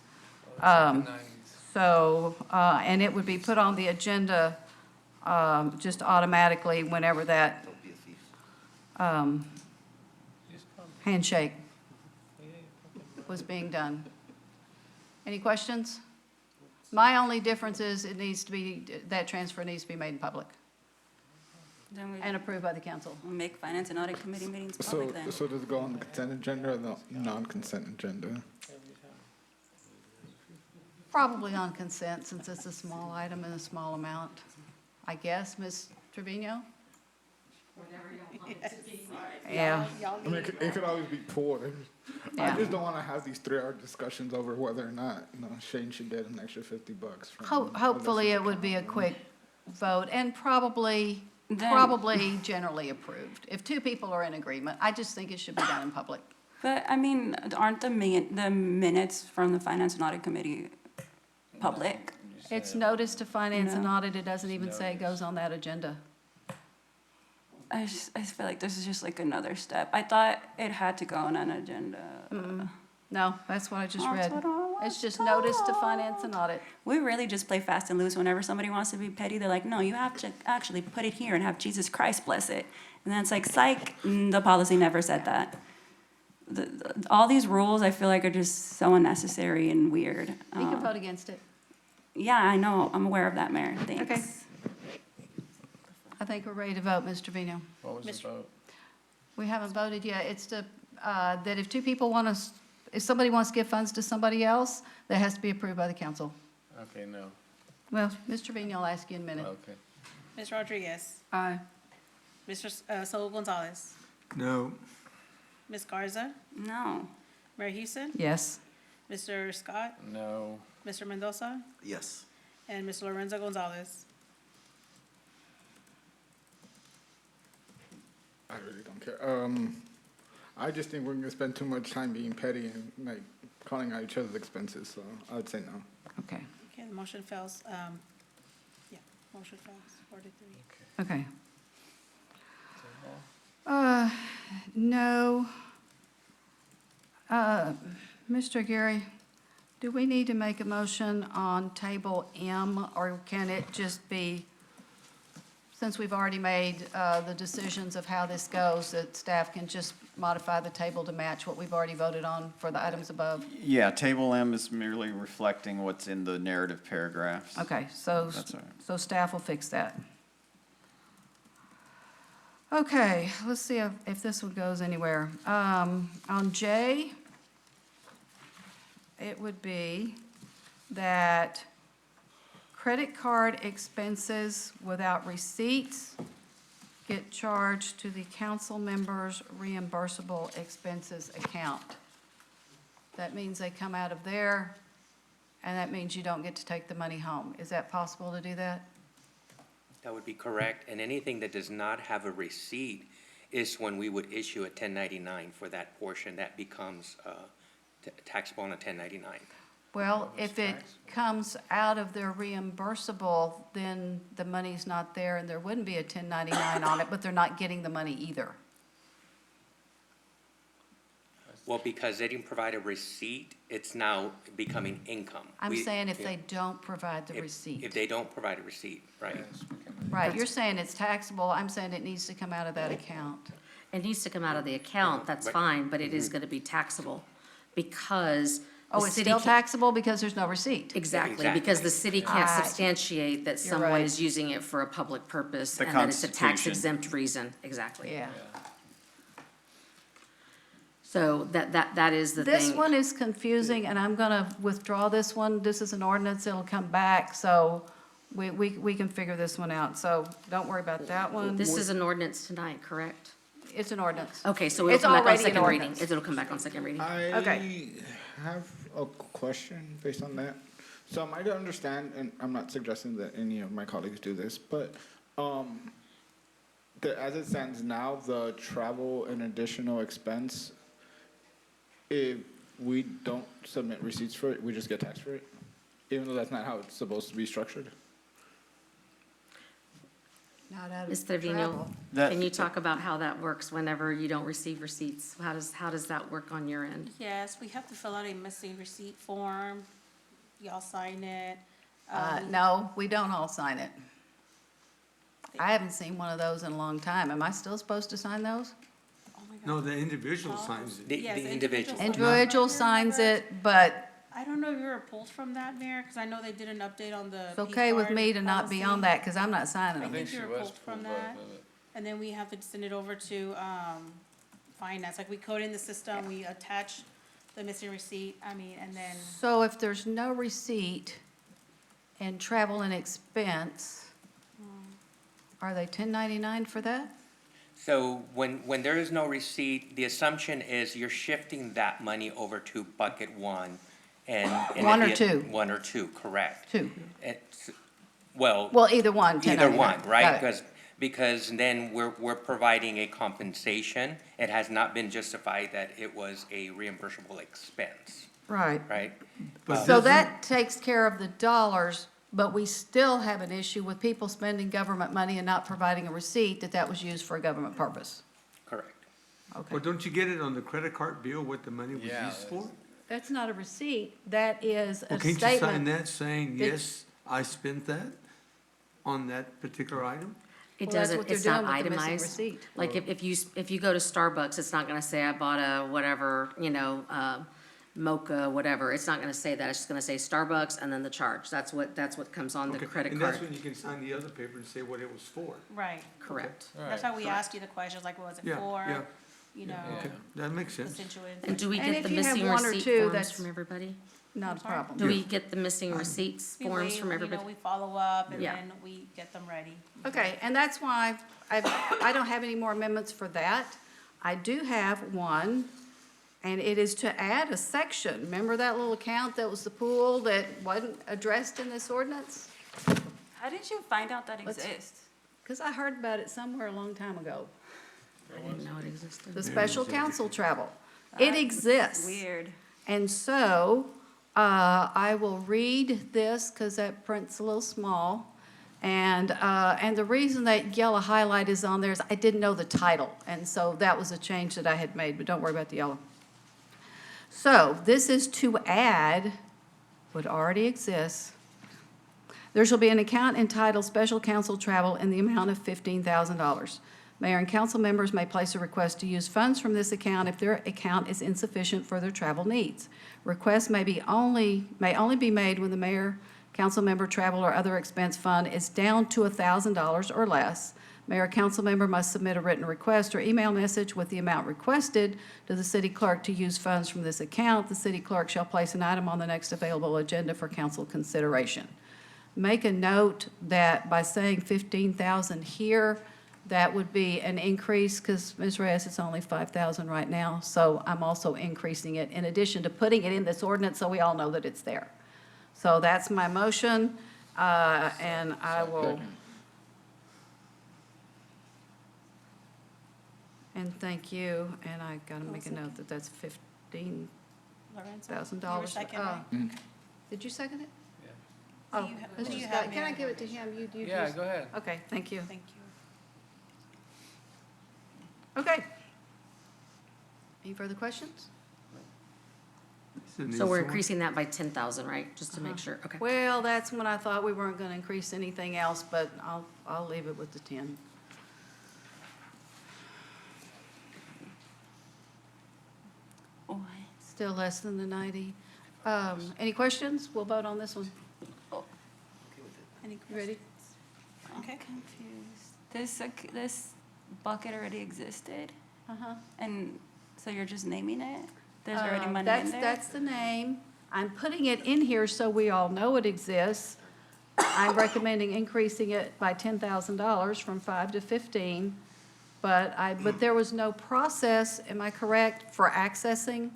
So, and it would be put on the agenda just automatically whenever that Don't be a thief. handshake was being done. Any questions? My only difference is it needs to be, that transfer needs to be made in public Then we and approved by the council. we'll make Finance and Audit Committee meetings public then. So does it go on the consent agenda or the non-consent agenda? Probably on consent, since it's a small item and a small amount. I guess, Ms. Trevino? Yeah. I mean, it could always be pulled. I Yeah. just don't want to have these 3-hour discussions over whether or not, Shane should get an extra $50 from. Hopefully, it would be a quick vote and probably generally approved. If 2 people are in agreement, I just think it should be done in public. But, I mean, aren't the minutes from the Finance and Audit Committee public? It's notice to finance and No. audit. It doesn't even say it goes on that agenda. I feel like this is just like another step. I thought it had to go on an agenda. No, that's what I just That's read. what I was It's just notice to finance and audit. We really just play fast and loose whenever somebody wants to be petty. They're like, no, you have to actually put it here and have Jesus Christ bless it. And then it's like, psych, the policy never said that. All these rules, I feel like, are just so unnecessary and weird. You can vote against it. Yeah, I know. I'm aware of that, Mayor. Thanks. Okay. I think we're ready to vote, Mr. Trevino. What was the vote? We haven't voted yet. It's to that if two people want to, if somebody wants to give funds to somebody else, that has to be approved by the council. Okay, no, Well, Mr. Trevino, I'll ask you in a minute. okay. Ms. Rodriguez? Aye. Mr. Saul Gonzalez? No. Ms. Garza? No. Mayor Houston? Yes. Mr. Scott? No, Mr. Mendoza? Yes. And Ms. Lorenzo Gonzalez? I really don't care. I just think we're gonna spend too much time being petty and like calling out each other's expenses, so I'd say no. Okay. Okay, the motion fails. Yeah, motion fails, 4-3. Okay. No. Mr. Gary, do we need to make a motion on table M, or can it just be, since we've already made the decisions of how this goes, that staff can just modify the table to match what we've already voted on for the items above? Yeah, table M is merely reflecting what's in the narrative paragraphs. Okay, so, That's all right. so staff will fix that. Okay, let's see if this one goes anywhere. On J, it would be that credit card expenses without receipts get charged to the council member's reimbursable expenses account. That means they come out of there, and that means you don't get to take the money home. Is that possible to do that? That would be correct, and anything that does not have a receipt is when we would issue a 1099 for that portion. That becomes taxable on a 1099. Well, if it comes out of their reimbursable, then the money's not there and there wouldn't be a 1099 on it, but they're not getting the money either. Well, because they didn't provide a receipt, it's now becoming income. I'm saying if yeah. they don't provide the If receipt. they don't provide a receipt, right? Right, you're saying it's taxable, I'm saying it needs to come out of that account. It needs to come out of the account, that's Right. fine, but it is gonna be taxable because Oh, the it's city still can't- taxable because there's no receipt? Exactly, because the city can't Ah, substantiate that you're someone right. is using it for a public purpose The and that it's a tax Constitution. exempt reason, exactly. Yeah. So that is the thing. This one is confusing, and I'm gonna withdraw this one. This is an ordinance, it'll come back, so we can figure this one out. So don't worry about that one. This is an ordinance tonight, correct? It's an ordinance. Okay, so it'll It's come back on already an second reading. ordinance. It'll come back on second reading. Okay. I have a question based on that. So I might understand, and I'm not suggesting that any of my colleagues do this, but as it stands now, the travel and additional expense, if we don't submit receipts for it, we just get taxed for it, even though that's not how it's supposed to be structured. Not out of Ms. Trevino, travel. can you talk about how that works whenever you don't receive receipts? How does that work on your end? Yes, we have to fill out a missing receipt form. Y'all sign it. No, we don't all sign it. I haven't seen one of those in a long time. Am I still supposed to sign those? Oh my God. No, the individual signs it. The Yes, individual. Individual signs it, but I don't know if you were pulled from that, Mayor, because I know they did an update on the. it's okay with P-card me to not be on policy. that, because I'm not signing I them. think you were pulled from that. And then we have to send it over to, finance, like we code in the system, we attach the missing receipt, and then, So if there's no receipt and travel and expense, are they 1099 for that? So when there is no receipt, the assumption is you're shifting that money over to bucket one and. One or two? One or two, correct. Two. It's, well. Well, either one, Either 1099. one, right? Got it. Because then we're providing a compensation. It has not been justified that it was a reimbursable expense, Right. right? But So doesn't- that takes care of the dollars, but we still have an issue with people spending government money and not providing a receipt that was used for a government purpose. Correct. Okay. Well, don't you get it on the credit card bill what the money was Yeah, used for? That's not a receipt, that is a Well, can't you sign statement. that saying, that- yes, I spent that on that particular item? It Well, that's doesn't, what they're it's not doing with the missing itemized. receipt. Like if you go to Starbucks, it's not gonna say I bought a whatever, mocha, whatever. It's not gonna say that. It's just gonna say Starbucks and then the charge. That's what comes on the Okay, credit and that's card. when you can sign the other paper and say what it was for. right. Correct. That's why we ask you the questions, like, what was it Yeah, for? yeah. you know, Okay, that makes sense. constituents. And do we And get if the you have missing one or receipt two, forms that's- from everybody? Not a problem. Do we get the missing receipts We forms wait, from you know, everybody? we follow up and Yeah. then we get them ready. Okay, and that's why I don't have any more amendments for that. I do have one, and it is to add a section. Remember that little account that was the pool that wasn't addressed in this ordinance? How did you find out that Let's- exists? Because I heard about it somewhere a long time ago. I didn't know it existed. The special council travel. It exists. Weird. And so, I will read this because that print's a little small. And the reason that yellow highlight is on there is I didn't know the title. And so that was a change that I had made, but don't worry about the yellow. So this is to add what already exists. There shall be an account entitled Special Council Travel in the amount of $15,000. Mayor and council members may place a request to use funds from this account if their account is insufficient for their travel needs. Requests may only be made when the mayor, council member travel or other expense fund is down to $1,000 or less. Mayor or council member must submit a written request or email message with the amount requested to the city clerk to use funds from this account. The city clerk shall place an item on the next available agenda for council consideration. Make a note that by saying 15,000 here, that would be an increase, because Ms. Reyes, it's only 5,000 right now, so I'm also increasing it in addition to putting it in this ordinance so we all know that it's there. So that's my motion, and I will. And thank you, and I gotta make a note that that's $15,000. Lorenzo, you were second, right? Did you second it? Yeah. Oh, Who do Mr. you Scott, have, can I Mayor? give it to him? You Yeah, just- go ahead. Okay, thank you. Thank you. Okay. Any further questions? So we're increasing that by 10,000, right? Just to make sure, okay. Well, that's when I thought we weren't gonna increase anything else, but I'll leave it with the 10. Still less than the 90. Any questions? We'll vote on this one. Any You ready? Okay. Confused. This bucket already existed, Uh-huh. and so you're just naming it? There's already money in there? That's the name. I'm putting it in here so we all know it exists. I'm recommending increasing it by $10,000 from 5 to 15. But there was no process, am I correct, for accessing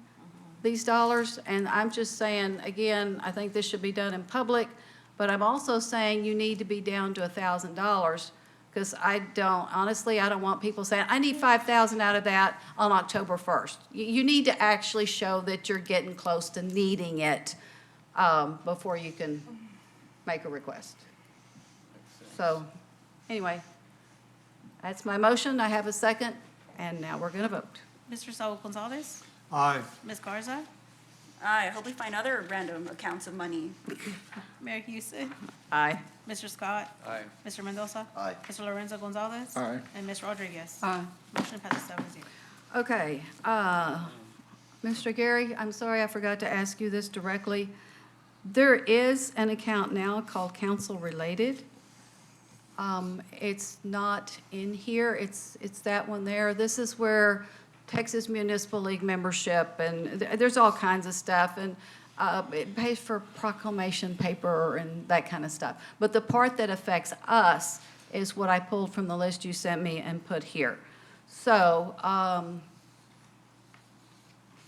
these dollars? And I'm just saying, again, I think this should be done in public, but I'm also saying you need to be down to $1,000, because honestly, I don't want people saying, I need 5,000 out of that on October 1st. You need to actually show that you're getting close to needing it before you can make a request. So, anyway, that's my motion. I have a second, and now we're going to vote. Mr. Saul Gonzalez, Aye. Ms. Garza, I hope we find other random accounts of money. Mayor Houston, Aye. Mr. Scott, Aye. Mr. Mendoza, Aye. Mr. Lorenzo Gonzalez. Aye. And Ms. Rodriguez. Aye. Motion passes 7-0. Okay, Mr. Gary, I'm sorry I forgot to ask you this directly. There is an account now called Council Related. It's not in here, it's that one there. This is where Texas Municipal League membership, and there's all kinds of stuff, and it pays for proclamation paper and that kind of stuff. But the part that affects us is what I pulled from the list you sent me and put here. So,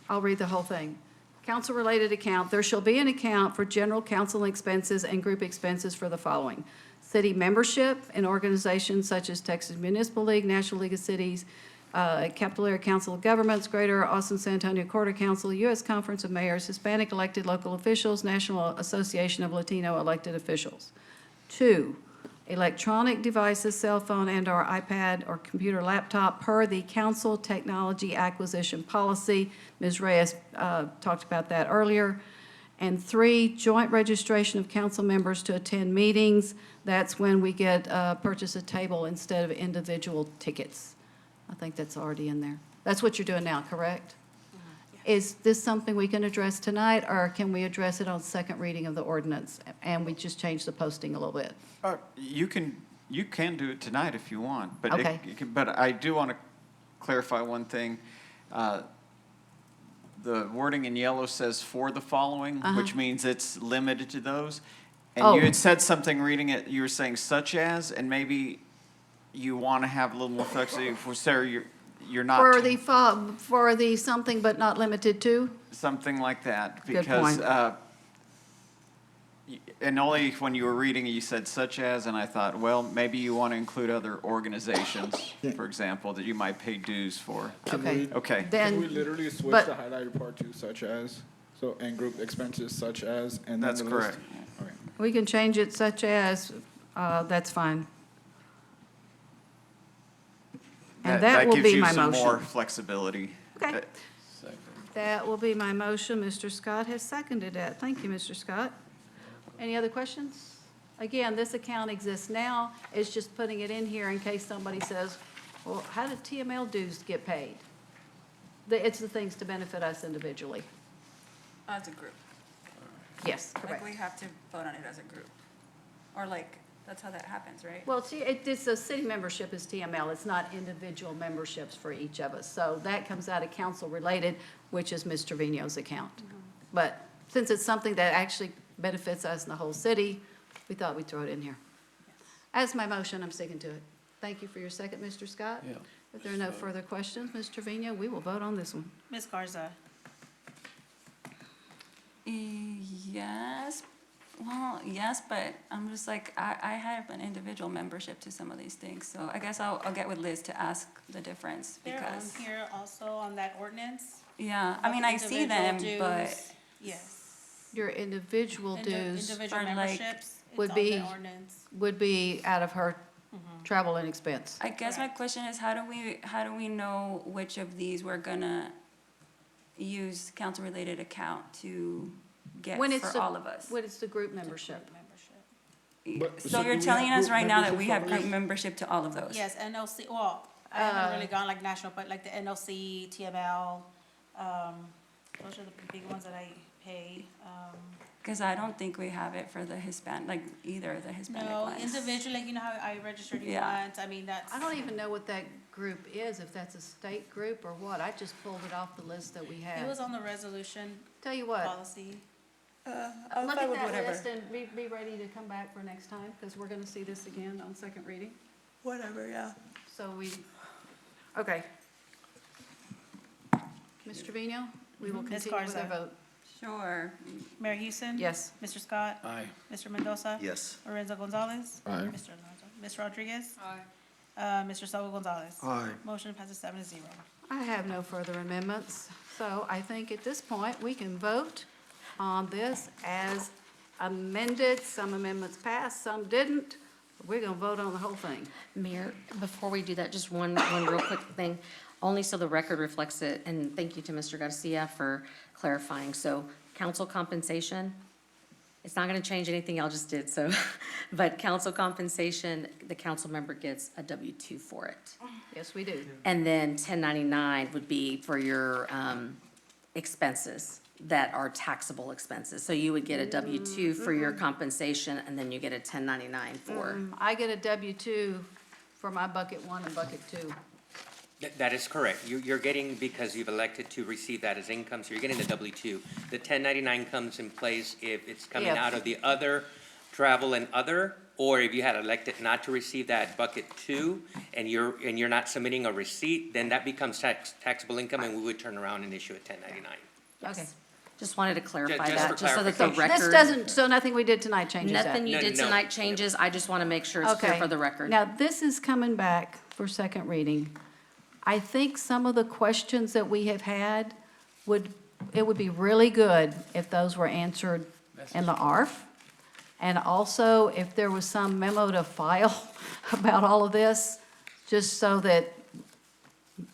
I'll read the whole thing. Council-related account, there shall be an account for general council expenses and group expenses for the following: city membership in organizations such as Texas Municipal League, National League of Cities, Capital Area Council of Governments, Greater Austin San Antonio Quarter Council, U.S. Conference of Mayors, Hispanic elected local officials, National Association of Latino elected officials. 2, electronic devices, cell phone and/or iPad or computer laptop per the council technology acquisition policy. Ms. Reyes talked about that earlier. And 3, joint registration of council members to attend meetings. That's when we get purchase a table instead of individual tickets. I think that's already in there. That's what you're doing now, correct? Is this something we can address tonight, or can we address it on second reading of the ordinance? And we just change the posting a little bit? You can do it tonight if you want, but Okay. but I do want to clarify one thing. The wording in yellow says for the following, which means it's limited to those. And Oh. you had said something reading it, you were saying such as, and maybe you want to have a little more flexibility for, Sarah, you're not. For the something but not limited to? Something like that, Good because, point. and only when you were reading it, you said such as, and I thought, well, maybe you want to include other organizations, for example, that you might pay dues for. Okay. Okay. Can we Then, literally switch but- the highlighted part to such as, so, and group expenses such as, and then That's the list? correct. Okay. we can change it such as, that's fine. And that will be my gives you some more motion. flexibility. Okay. Second. That will be my motion. Mr. Scott has seconded that. Thank you, Mr. Scott. Any other questions? Again, this account exists now. It's just putting it in here in case somebody says, well, how did TML dues get paid? It's the things to benefit us individually. As a group. Yes, Like, correct. we have to vote on it as a group. Or like, that's how that happens, right? Well, see, it's a city membership is TML. It's not individual memberships for each of us. So that comes out of council-related, which is Ms. Trevino's account. But since it's something that actually benefits us in the whole city, we thought we'd throw it in here. As my motion, I'm sticking to it. Thank you for your second, Mr. Scott. Yeah. If there are no further questions, Ms. Trevino, we will vote on this one. Ms. Garza? Yes, well, yes, but I'm just like, I have an individual membership to some of these things, so I guess I'll get with Liz to ask the difference, They're on because, here also on that ordinance. yeah, I mean, I see them, Individual but, dues. Yes. Your individual dues Individual Or like- memberships, it's would on be- the ordinance. would be out of her travel and expense. I guess my question is, how do we know which of these we're gonna use council-related account to get When it's for the- all of us? When it's the group membership. But- So so you're do we telling have us group right now that membership we for have all group these? membership to all of those? Yes, NLC, well, I haven't really gone like national, but like the NLC, TML, those are the big ones that I pay. Because I don't think we have it for the like either of the Hispanic No, ones. individually, like, you know how I registered you Yeah. once, I mean, that's. I don't even know what that group is, if that's a state group or what. I just pulled it off the list that we It had. was on the resolution Tell you what, policy. I'll look fight at with that whatever. list and be ready to come back for next time, because we're gonna see this again on second reading. Whatever, yeah. So okay. Ms. Trevino, we will Ms. continue with our Garza. vote. Sure. Mayor Houston? Yes. Mr. Scott? Aye. Mr. Mendoza? Yes. Lorenzo Gonzalez? Aye. Mr. Lorenzo. Ms. Rodriguez? Mr. Saul Gonzalez? Aye. Motion passes 7-0. I have no further amendments, so I think at this point, we can vote on this as amended. Some amendments passed, some didn't. We're gonna vote on the whole thing. Mayor, before we do that, just one real quick thing, only so the record reflects it, and thank you to Mr. Garcia for clarifying. So council compensation, it's not gonna change anything y'all just did, so, but council compensation, the council member gets a W-2 for it. Yes, we do. And then 1099 would be for your expenses that are taxable expenses. So you would get a W-2 for your compensation, and then you get a 1099 for. I get a W-2 for my bucket 1 and bucket 2. That is correct. You're getting, because you've elected to receive that as income, so you're getting the W-2. The 1099 comes in place if it's coming Yeah. out of the other travel and other, or if you had elected not to receive that bucket 2, and you're not submitting a receipt, then that becomes taxable income, and we would turn around and issue a 1099. Okay. Just wanted to clarify just that, for just so that the clarification. record. This doesn't, so nothing we did tonight changes that? Nothing you No, did no. tonight changes. I just want to make sure it's clear Okay. for the record. Now, this is coming back for second reading. I think some of the questions that we have had it would be really good if those were answered in the ARF. And also, if there was some memo to file about all of this, just so that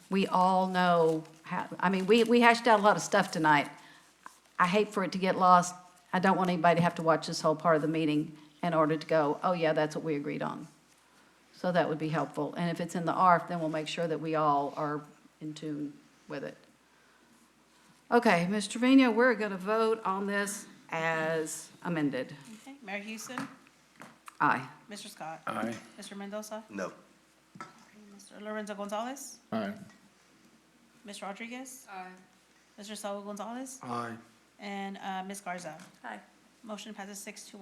we all know how, I mean, we hashed out a lot of stuff tonight. I hate for it to get lost. I don't want anybody to have to watch this whole part of the meeting in order to go, oh, yeah, that's what we agreed on. So that would be helpful. And if it's in the ARF, then we'll make sure that we all are in tune with it. Okay, Ms. Trevino, we're going to vote on this as amended. Okay, Mayor Houston? Aye. Mr. Scott? Aye. Mr. Mendoza? No. Mr. Lorenzo Gonzalez? Aye. Ms. Rodriguez? Aye. Mr. Saul Gonzalez? Aye. And Ms. Garza. Aye. Motion passes 6-1.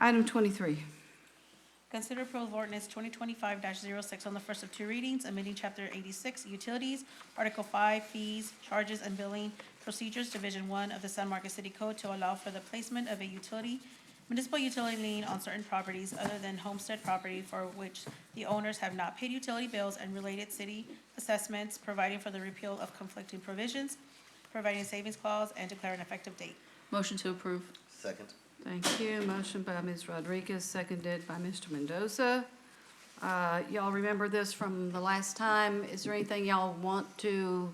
Item 23. Consider approval of ordinance 2025-06 on the first of two readings, amending Chapter 86 Utilities, Article 5 Fees, Charges, and Billing Procedures, Division 1 of the San Marcos City Code to allow for the placement of a municipal utility lien on certain properties other than homestead property for which the owners have not paid utility bills and related city assessments, providing for the repeal of conflicting provisions, providing a savings clause, and declare an effective date. Motion to approve. Second. Thank you. Motion by Ms. Rodriguez, seconded by Mr. Mendoza. Y'all remember this from the last time. Is there anything y'all want to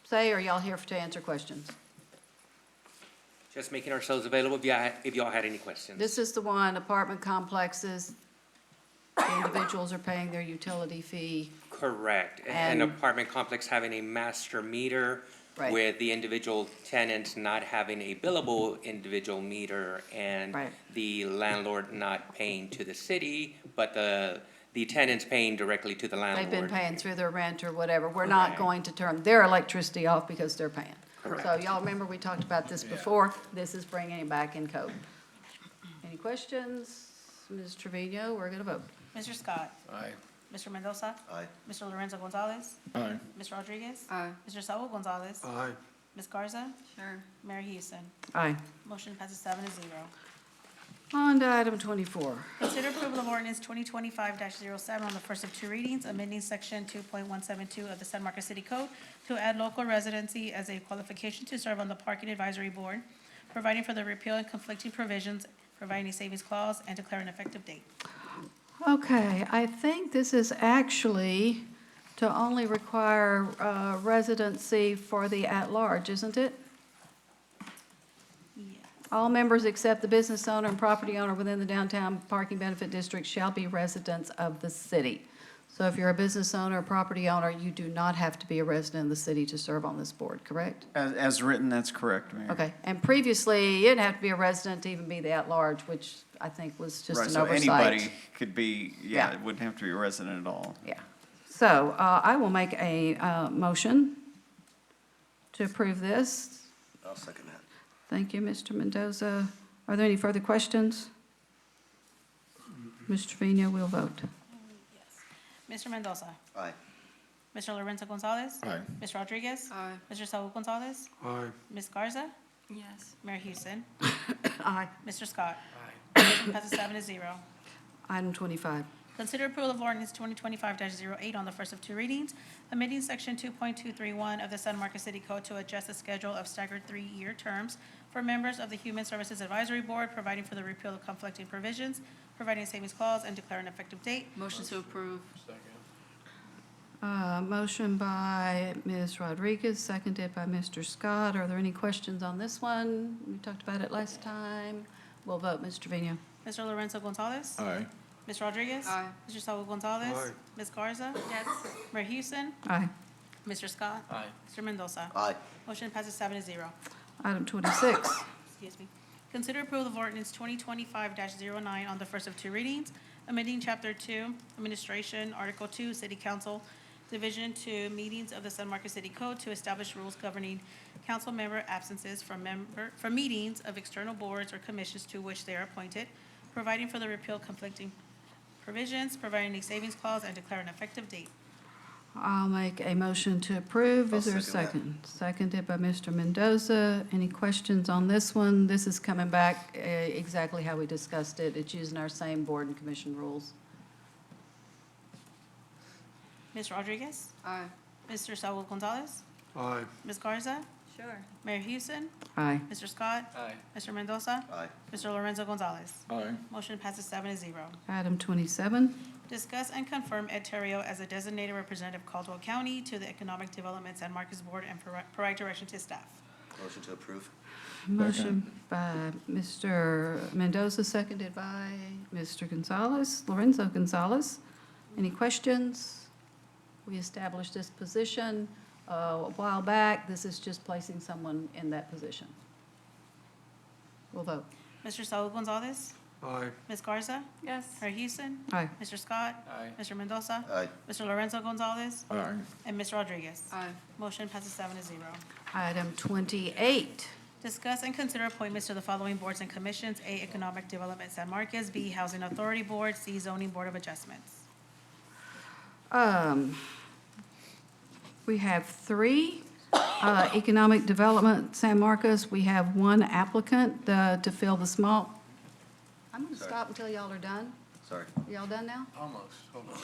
say, or y'all here to answer questions? Just making ourselves available if y'all had any questions. This is the one, apartment complexes, the individuals are paying their utility fee. Correct. An And- apartment complex having a master meter Right. with the individual tenants not having a billable individual meter and Right. the landlord not paying to the city, but the tenants paying directly to the landlord. They've been paying through their rent or whatever. We're not Correct. going to turn their electricity off because they're paying. So Correct. y'all remember we talked about this before? This is bringing it back in code. Any questions? Ms. Trevino, we're going to vote. Mr. Scott? Aye. Mr. Mendoza? Aye. Mr. Lorenzo Gonzalez? Aye. Ms. Rodriguez? Aye. Mr. Saul Gonzalez? Aye. Ms. Garza? Sure. Mayor Houston? Aye. Motion passes 7-0. On to item 24. Consider approval of ordinance 2025-07 on the first of two readings, amending section 2.172 of the San Marcos City Code to add local residency as a qualification to serve on the Parking Advisory Board, providing for the repeal and conflicting provisions, providing a savings clause, and declare an effective date. Okay, I think this is actually to only require residency for the at-large, isn't it? Yes. All members except the business owner and property owner within the downtown parking benefit district shall be residents of the city. So if you're a business owner or property owner, you do not have to be a resident of the city to serve on this board, correct? As written, that's correct, Mayor. Okay, and previously, you didn't have to be a resident to even be the at-large, which I think was just Right, an so oversight. anybody could be, yeah, Yeah. it wouldn't have to be a resident at all. Yeah. So I will make a motion to approve this. I'll second that. Thank you, Mr. Mendoza. Are there any further questions? Mr. Trevino, we'll vote. Mr. Mendoza? Aye. Mr. Lorenzo Gonzalez? Aye. Ms. Rodriguez? Aye. Mr. Saul Gonzalez? Aye. Ms. Garza? Yes. Mayor Houston? Aye. Mr. Scott? Motion passes 7-0. Item 25. Consider approval of ordinance 2025-08 on the first of two readings, amending section 2.231 of the San Marcos City Code to adjust the schedule of staggered three-year terms for members of the Human Services Advisory Board, providing for the repeal of conflicting provisions, providing a savings clause, and declare an effective date. Motion to approve. Motion by Ms. Rodriguez, seconded by Mr. Scott. Are there any questions on this one? We talked about it last time. We'll vote. Mr. Trevino. Mr. Lorenzo Gonzalez? Aye. Ms. Rodriguez? Aye. Mr. Saul Gonzalez? Aye. Ms. Garza? Yes. Mayor Houston? Aye. Mr. Scott? Aye. Mr. Mendoza? Aye. Motion passes 7-0. Item 26. Excuse me. Consider approval of ordinance 2025-09 on the first of two readings, amending Chapter 2, Administration, Article 2, City Council, Division 2, Meetings of the San Marcos City Code to establish rules governing council member absences from meetings of external boards or commissions to which they are appointed, providing for the repeal of conflicting provisions, providing a savings clause, and declare an effective date. I'll make a motion to approve. Is I'll there a second second? Seconded by Mr. Mendoza. Any questions on this one? This is coming back exactly how we discussed it. It's using our same board and commission rules. Ms. Rodriguez? Aye. Mr. Saul Gonzalez? Aye. Ms. Garza? Sure. Mayor Houston? Aye. Mr. Scott? Aye. Mr. Mendoza? Aye. Mr. Lorenzo Gonzalez? Aye. Motion passes 7-0. Item 27. Discuss and confirm Ed Terrio as a designated representative of Caldwell County to the Economic Development San Marcos Board and provide direction to staff. Motion to approve. Motion by Mr. Mendoza, seconded by Mr. Gonzalez, Lorenzo Gonzalez. Any questions? We established this position a while back. This is just placing someone in that position. We'll vote. Mr. Saul Gonzalez? Aye. Ms. Garza? Yes. Mayor Houston? Aye. Mr. Scott? Aye. Mr. Mendoza? Aye. Mr. Lorenzo Gonzalez? Aye. And Ms. Rodriguez? Aye. Motion passes 7-0. Item 28, Discuss and consider appointments to the following boards and commissions: A, Economic Development San Marcos; B, Housing Authority Board; C, Zoning Board of Adjustments. we have 3. Economic Development, San Marcos, we have 1 applicant to fill the small. I'm going to stop until y'all are done. Sorry. Y'all done now? Almost, hold on.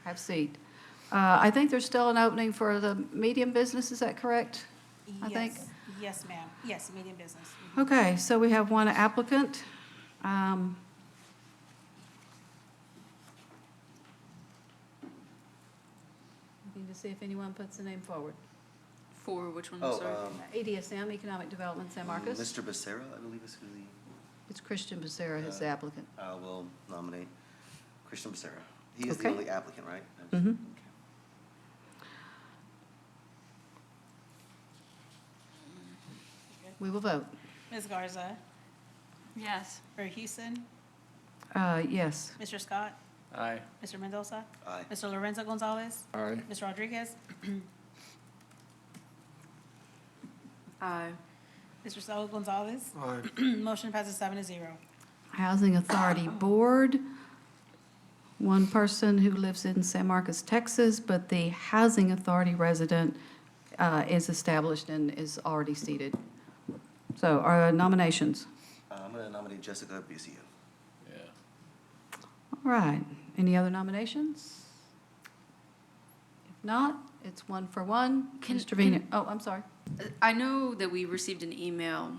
Have a seat. I think there's still an opening for the medium business, is that correct? I think. Yes. Yes, ma'am. Yes, medium business. Okay, so we have 1 applicant. Looking to see if anyone puts a name forward. For which one, Oh, sorry? EDSM, Economic Development, San Marcos. Mr. Becerra, I believe is who It's Christian Becerra, who's the applicant. I will nominate Christian Becerra. He is the Okay. only applicant, right? Mhm. We will vote. Ms. Garza? Yes. Mayor Houston? Yes. Mr. Scott? Aye. Mr. Mendoza? Aye. Mr. Lorenzo Gonzalez? Aye. Ms. Rodriguez? Aye. Mr. Saul Gonzalez? Aye. Motion passes 7-0. Housing Authority Board, 1 person who lives in San Marcos, Texas, but the Housing Authority resident is established and is already seated. So our nominations. I'm going to nominate Jessica Busio. Yeah. All right. Any other nominations? If not, it's 1 for 1. Can- Mr. Vina, oh, I'm sorry. I know that we received an email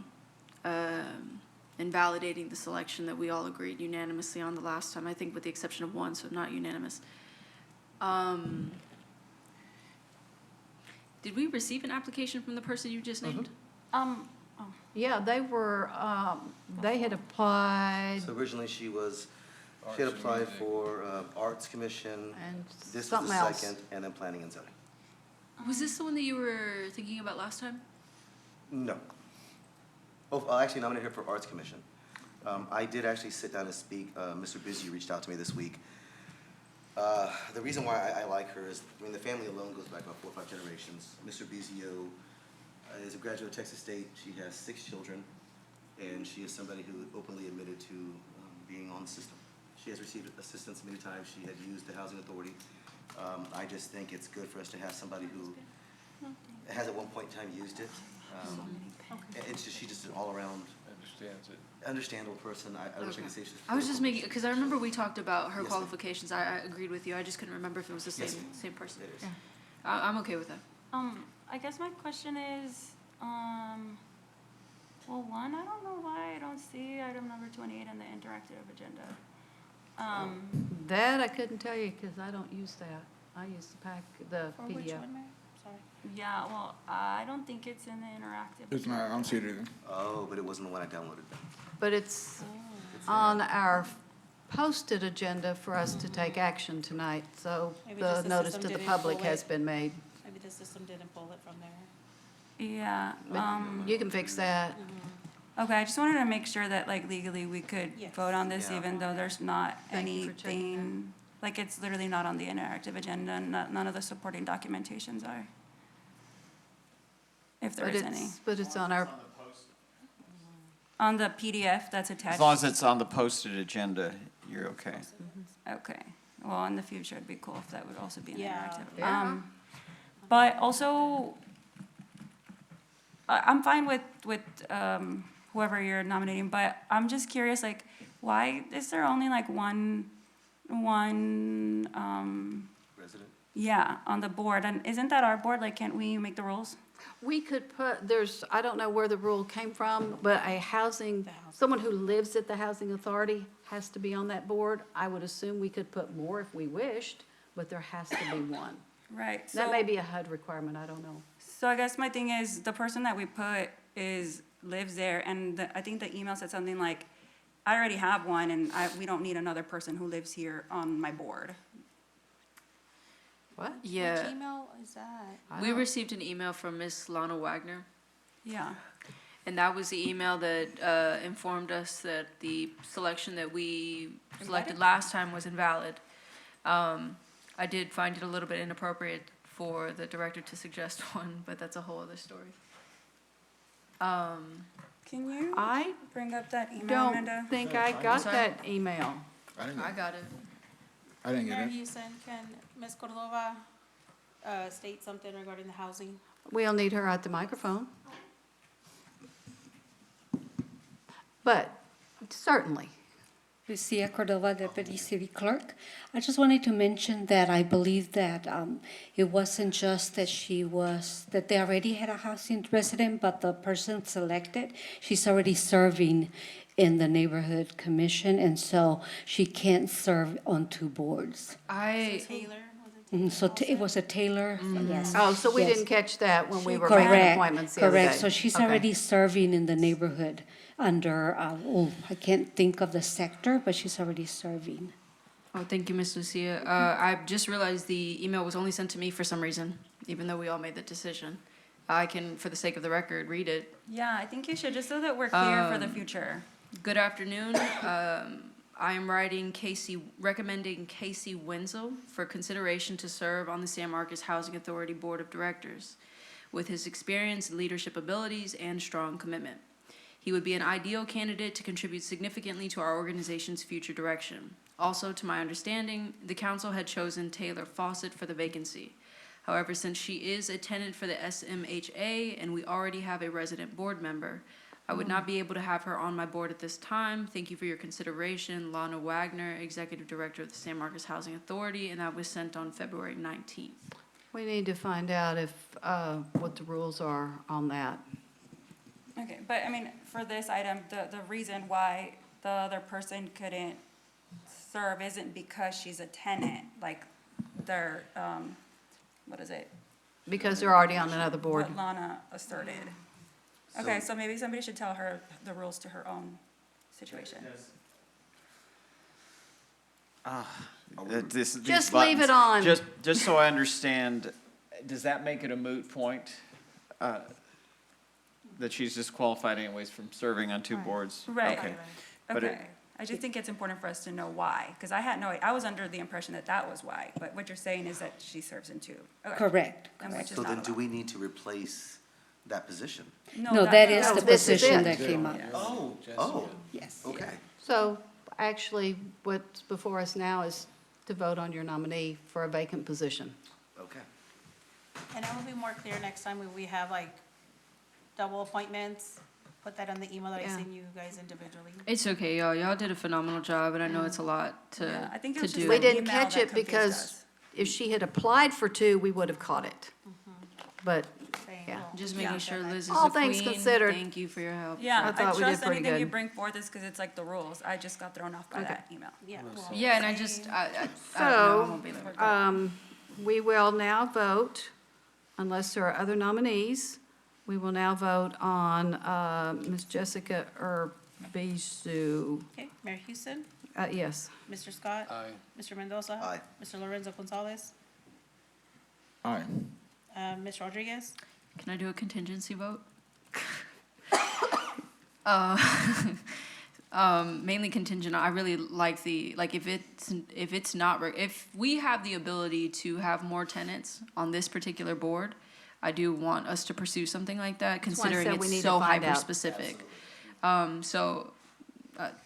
invalidating the selection that we all agreed unanimously on the last time, I think with the exception of 1, so not unanimous. Did we receive an application from the person you just named? Yeah, they were, they had applied So originally she had applied for Arts Commission. and This was something the else. second, and then Planning and Zoning. Was this the one that you were thinking about last time? No. Oh, I actually nominated her for Arts Commission. I did actually sit down and speak. Mr. Busy reached out to me this week. The reason why I like her is, I mean, the family alone goes back about 4 or 5 generations. Mr. Bizio is a graduate of Texas State. She has 6 children, and she is somebody who openly admitted to being on the system. She has received assistance many times. She had used the Housing Authority. I just think it's good for us to have somebody who has at one point in time used it. It's just, she's just an all-around Understands it. understandable person. I wish I could say she's. I was just making, because I remember we talked about her Yes, ma'am. qualifications. I agreed with you. I just couldn't remember if it was the Yes, same, ma'am. same person. It is. Yeah. I'm okay with that. I guess my question is, well, 1, I don't know why I don't see item number 28 in the interactive agenda. That I couldn't tell you because I don't use that. I use the For which PDF. one, Mayor? Sorry. Yeah, well, I don't think it's in the interactive. It's not, I don't see it either. Oh, but it wasn't the one I downloaded. But it's on our posted agenda for us to take action tonight, so Maybe the just the notice system to the didn't public pull has it. been made. Maybe the system didn't pull it from there. Yeah, You can fix that. okay, I just wanted to make sure that like legally we could Yes. vote on this Yeah. even though there's not Thank you for checking anything, like it's literally not on the interactive agenda and none of the supporting documentations are. If there But is any. but it's on our, On the PDF that's attached? As long as it's on the posted agenda, you're okay. Okay, well, in the future, it'd be cool if that would also be an Yeah. interactive. Yeah. But also, I'm fine with whoever you're nominating, but I'm just curious, like, why is there only like one, Resident? yeah, on the board? And isn't that our board? Like, can't we make the rules? we could put, I don't know where the rule came from, but someone who lives at the Housing Authority has to be on that board. I would assume we could put more if we wished, but there has to be one. Right. That may be a HUD requirement, I don't know. So I guess my thing is, the person that we put lives there, and I think the email said something like, I already have one, and we don't need another person who lives here on my board. What? Yeah. Which email is that? We received an email from Miss Lana Wagner, Yeah. And that was the email that informed us that the selection that we selected last time was invalid. I did find it a little bit inappropriate for the director to suggest one, but that's a whole other story. Can you I bring up that email, don't Amanda? think I got Sorry? that email. I got it. I didn't get Mayor it. Houston, can Ms. Cordova state something regarding the housing? We'll need her at the microphone. But certainly. Lucia Cordova, Deputy City Clerk. I just wanted to mention that I believe that it wasn't just that they already had a housing resident, but the person selected, she's already serving in the neighborhood commission, and so she can't serve on 2 boards. Taylor, was it? So it was a Taylor, yes. Oh, so we yes. didn't catch that when we were making Correct, appointments the other day. correct. So she's Okay. already serving in the neighborhood under, I can't think of the sector, but she's already serving. Oh, thank you, Ms. Lucia. I just realized the email was only sent to me for some reason, even though we all made the decision. I can, for the sake of the record, read it. Yeah, I think you should, just so that we're clear for the future. Good afternoon. I am recommending Casey Wenzel for consideration to serve on the San Marcos Housing Authority Board of Directors with his experience, leadership abilities, and strong commitment. He would be an ideal candidate to contribute significantly to our organization's future direction. Also, to my understanding, the council had chosen Taylor Fawcett for the vacancy. However, since she is a tenant for the SMHA and we already have a resident board member, I would not be able to have her on my board at this time. Thank you for your consideration. Lana Wagner, Executive Director of the San Marcos Housing Authority, and that was sent on February 19th. We need to find out if, what the rules are on that. Okay, but I mean, for this item, the reason why the other person couldn't serve isn't because she's a tenant, like they're, what is it? Because they're already on another board. What Lana asserted. Okay, so maybe somebody should tell her the rules to her own situation. These Just leave buttons. it on. Just so I understand, does that make it a moot point? That she's disqualified anyways from serving on 2 boards? Right. Okay. But Okay, I just think it's important for us to know why, because I was under the impression that that was why, but what you're saying is that she serves in 2. Okay. Correct. And which is So not then do allowed. we need to replace that position? No, that is no, the this is position it. that came up. Oh, Yes. okay. So actually, what's before us now is to vote on your nominee for a vacant position. Okay. And it will be more clear next time when we have like double appointments. Put that on the email that I Yeah. send you guys individually. It's okay, y'all. Y'all did a phenomenal job, and I know it's a lot Yeah, I to think it was just do. We an didn't email catch that it confused because us. if she had applied for 2, we would have caught it. But, Saying, yeah. well, Just making yeah, sure that- Liz is All a things queen. considered. Thank you for your help. Yeah, I I thought we did trust pretty anything you good. bring forth is because it's like the rules. I just got thrown off by Okay. that email. Yeah. well, Yeah, and I just, I don't know, I So, won't be there. we will now vote, unless there are other nominees, we will now vote on Ms. Jessica Urbizu. Okay, Mayor Houston, Yes. Mr. Scott, Aye. Mr. Mendoza. Aye. Mr. Lorenzo Gonzalez, Aye. Ms. Rodriguez. Can I do a contingency vote? Mainly contingent, I really like if we have the ability to have more tenants on this particular board, I do want us to pursue something like that, why I considering said we need it's to so find out. hyper-specific.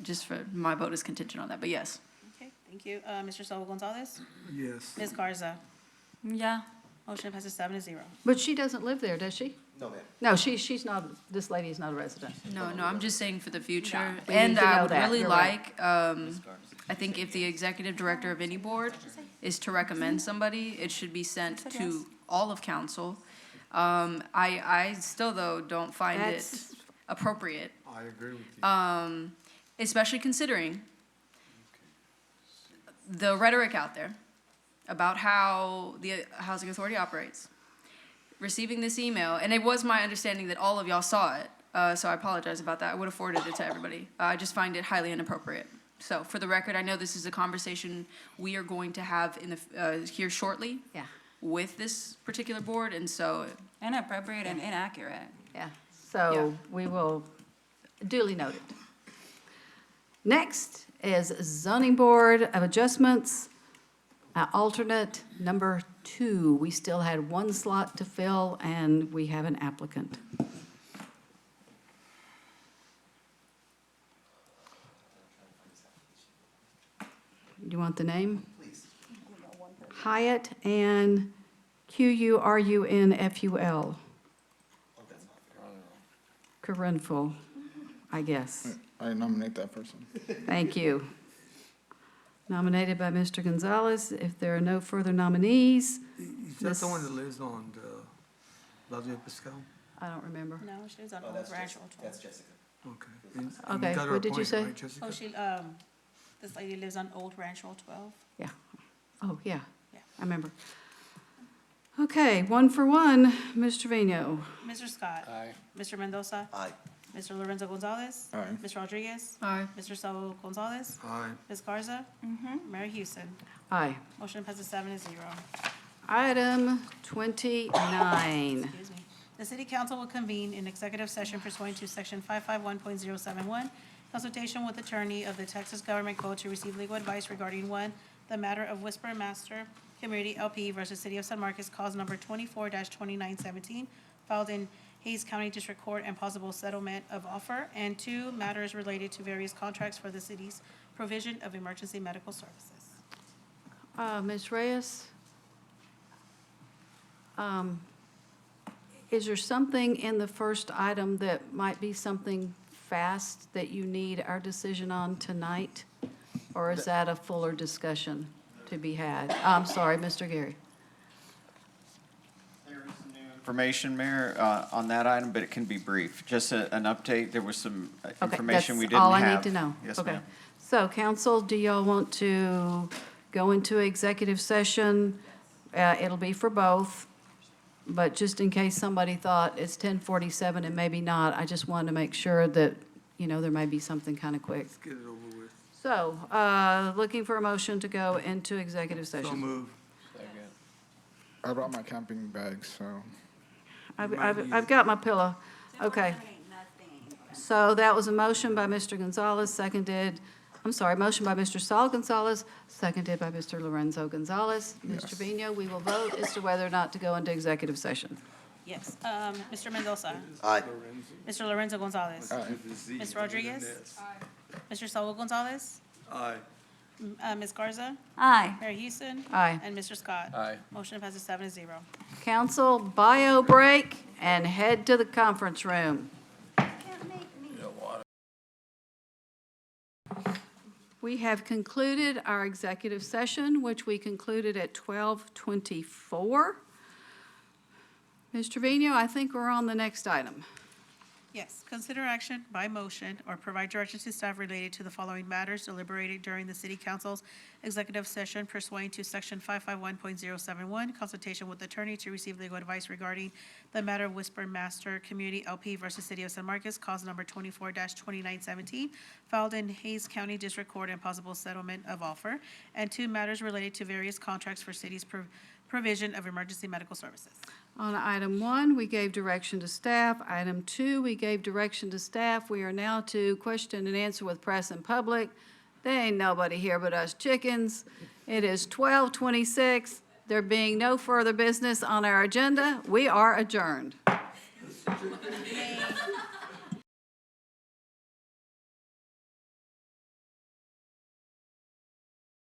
Just for, my vote is contingent on that, but yes. Okay, thank you. Mr. Saul Gonzalez, Yes. Ms. Garza. Yeah, Motion passes 7-0. But she doesn't live there, does she? No, ma'am. No, she's not, this lady is not a resident. No, I'm just saying for the future. We And need to I know would that. really You're right. like, I think if the executive director of any board is to recommend somebody, it should be sent to all of council. I still, though, don't find it That's- appropriate, I agree with you. especially considering the rhetoric out there about how the housing authority operates. Receiving this email, and it was my understanding that all of y'all saw it, so I apologize about that. I would have forwarded it to everybody. I just find it highly inappropriate. So for the record, I know this is a conversation we are going to have in the, here shortly. Yeah. With this particular board, and so, inappropriate and inaccurate. Yeah. So we will duly noted. Next is Zoning Board of Adjustments, alternate number 2. We still had one slot to fill, and we have an applicant. Do you want the name? Please. Hyatt and Qurunful. Curunful, I guess. I nominate that person. Thank you. Nominated by Mr. Gonzalez. If there are no further nominees, Is that the one that lives on La Via Pascal? I don't remember. No, she's on Old Ranch Road 12. That's Jessica. Okay. And you Okay, got her what did you appointed, say? right, Jessica? Oh, this lady lives on Old Ranch Road 12. Yeah. Oh, yeah. Yeah. I remember. Okay, 1 for 1. Ms. Trevino. Mr. Scott. Aye. Mr. Mendoza. Aye. Mr. Lorenzo Gonzalez. Aye. Ms. Rodriguez. Aye. Mr. Saul Gonzalez. Aye. Ms. Garza. Mayor Houston. Aye. Motion passes 7-0. Item 29. Excuse me. The city council will convene in executive session pursuant to section 551.071, consultation with attorney of the Texas Government Code to receive legal advice regarding, 1, the matter of Whisper Master Community LP versus City of San Marcos, cause number 24-2917, filed in Hayes County District Court, and possible settlement of offer, and 2, matters related to various contracts for the city's provision of emergency medical services. Ms. Reyes? Is there something in the first item that might be something fast that you need our decision on tonight? Or is that a fuller discussion to be had? I'm sorry, Mr. Gary. Information, Mayor, on that item, but it can be brief. Just an update. There was some Okay, information we that's didn't have. all I need to know. Yes, Okay. ma'am. So, council, do y'all want to go into executive session? It'll be for both, but just in case somebody thought it's 10:47 and maybe not, I just wanted to make sure that, there may be something kind of quick. Let's get it over with. So, looking for a motion to go into executive So session. move. I brought my camping bag, so. I've got my pillow. Okay. So that was a motion by Mr. Gonzalez, motion by Mr. Saul Gonzalez, seconded by Mr. Lorenzo Gonzalez. Ms. Yes. Trevino, we will vote as to whether or not to go into executive session. Yes. Mr. Mendoza. Aye. Mr. Lorenzo Gonzalez. Aye. Ms. Rodriguez. Mr. Saul Gonzalez. Aye. Ms. Garza. Aye. Mayor Houston. Aye. And Mr. Scott. Aye. Motion passes 7-0. Council, bio break and head to the conference room. We have concluded our executive session, which we concluded at 12:24. Ms. Trevino, I think we're on the next item. Yes, consider action by motion or provide directions to staff related to the following matters deliberated during the city council's executive session pursuant to section 551.071, consultation with attorney to receive legal advice regarding the matter of Whisper Master Community LP versus City of San Marcos, cause number 24-2917, filed in Hayes County District Court, and possible settlement of offer, and 2, matters related to various contracts for city's provision of emergency medical services. On item 1, we gave direction to staff. Item 2, we gave direction to staff. We are now to question and answer with press and public. There ain't nobody here but us chickens. It is 12:26. There being no further business on our agenda, we are adjourned. May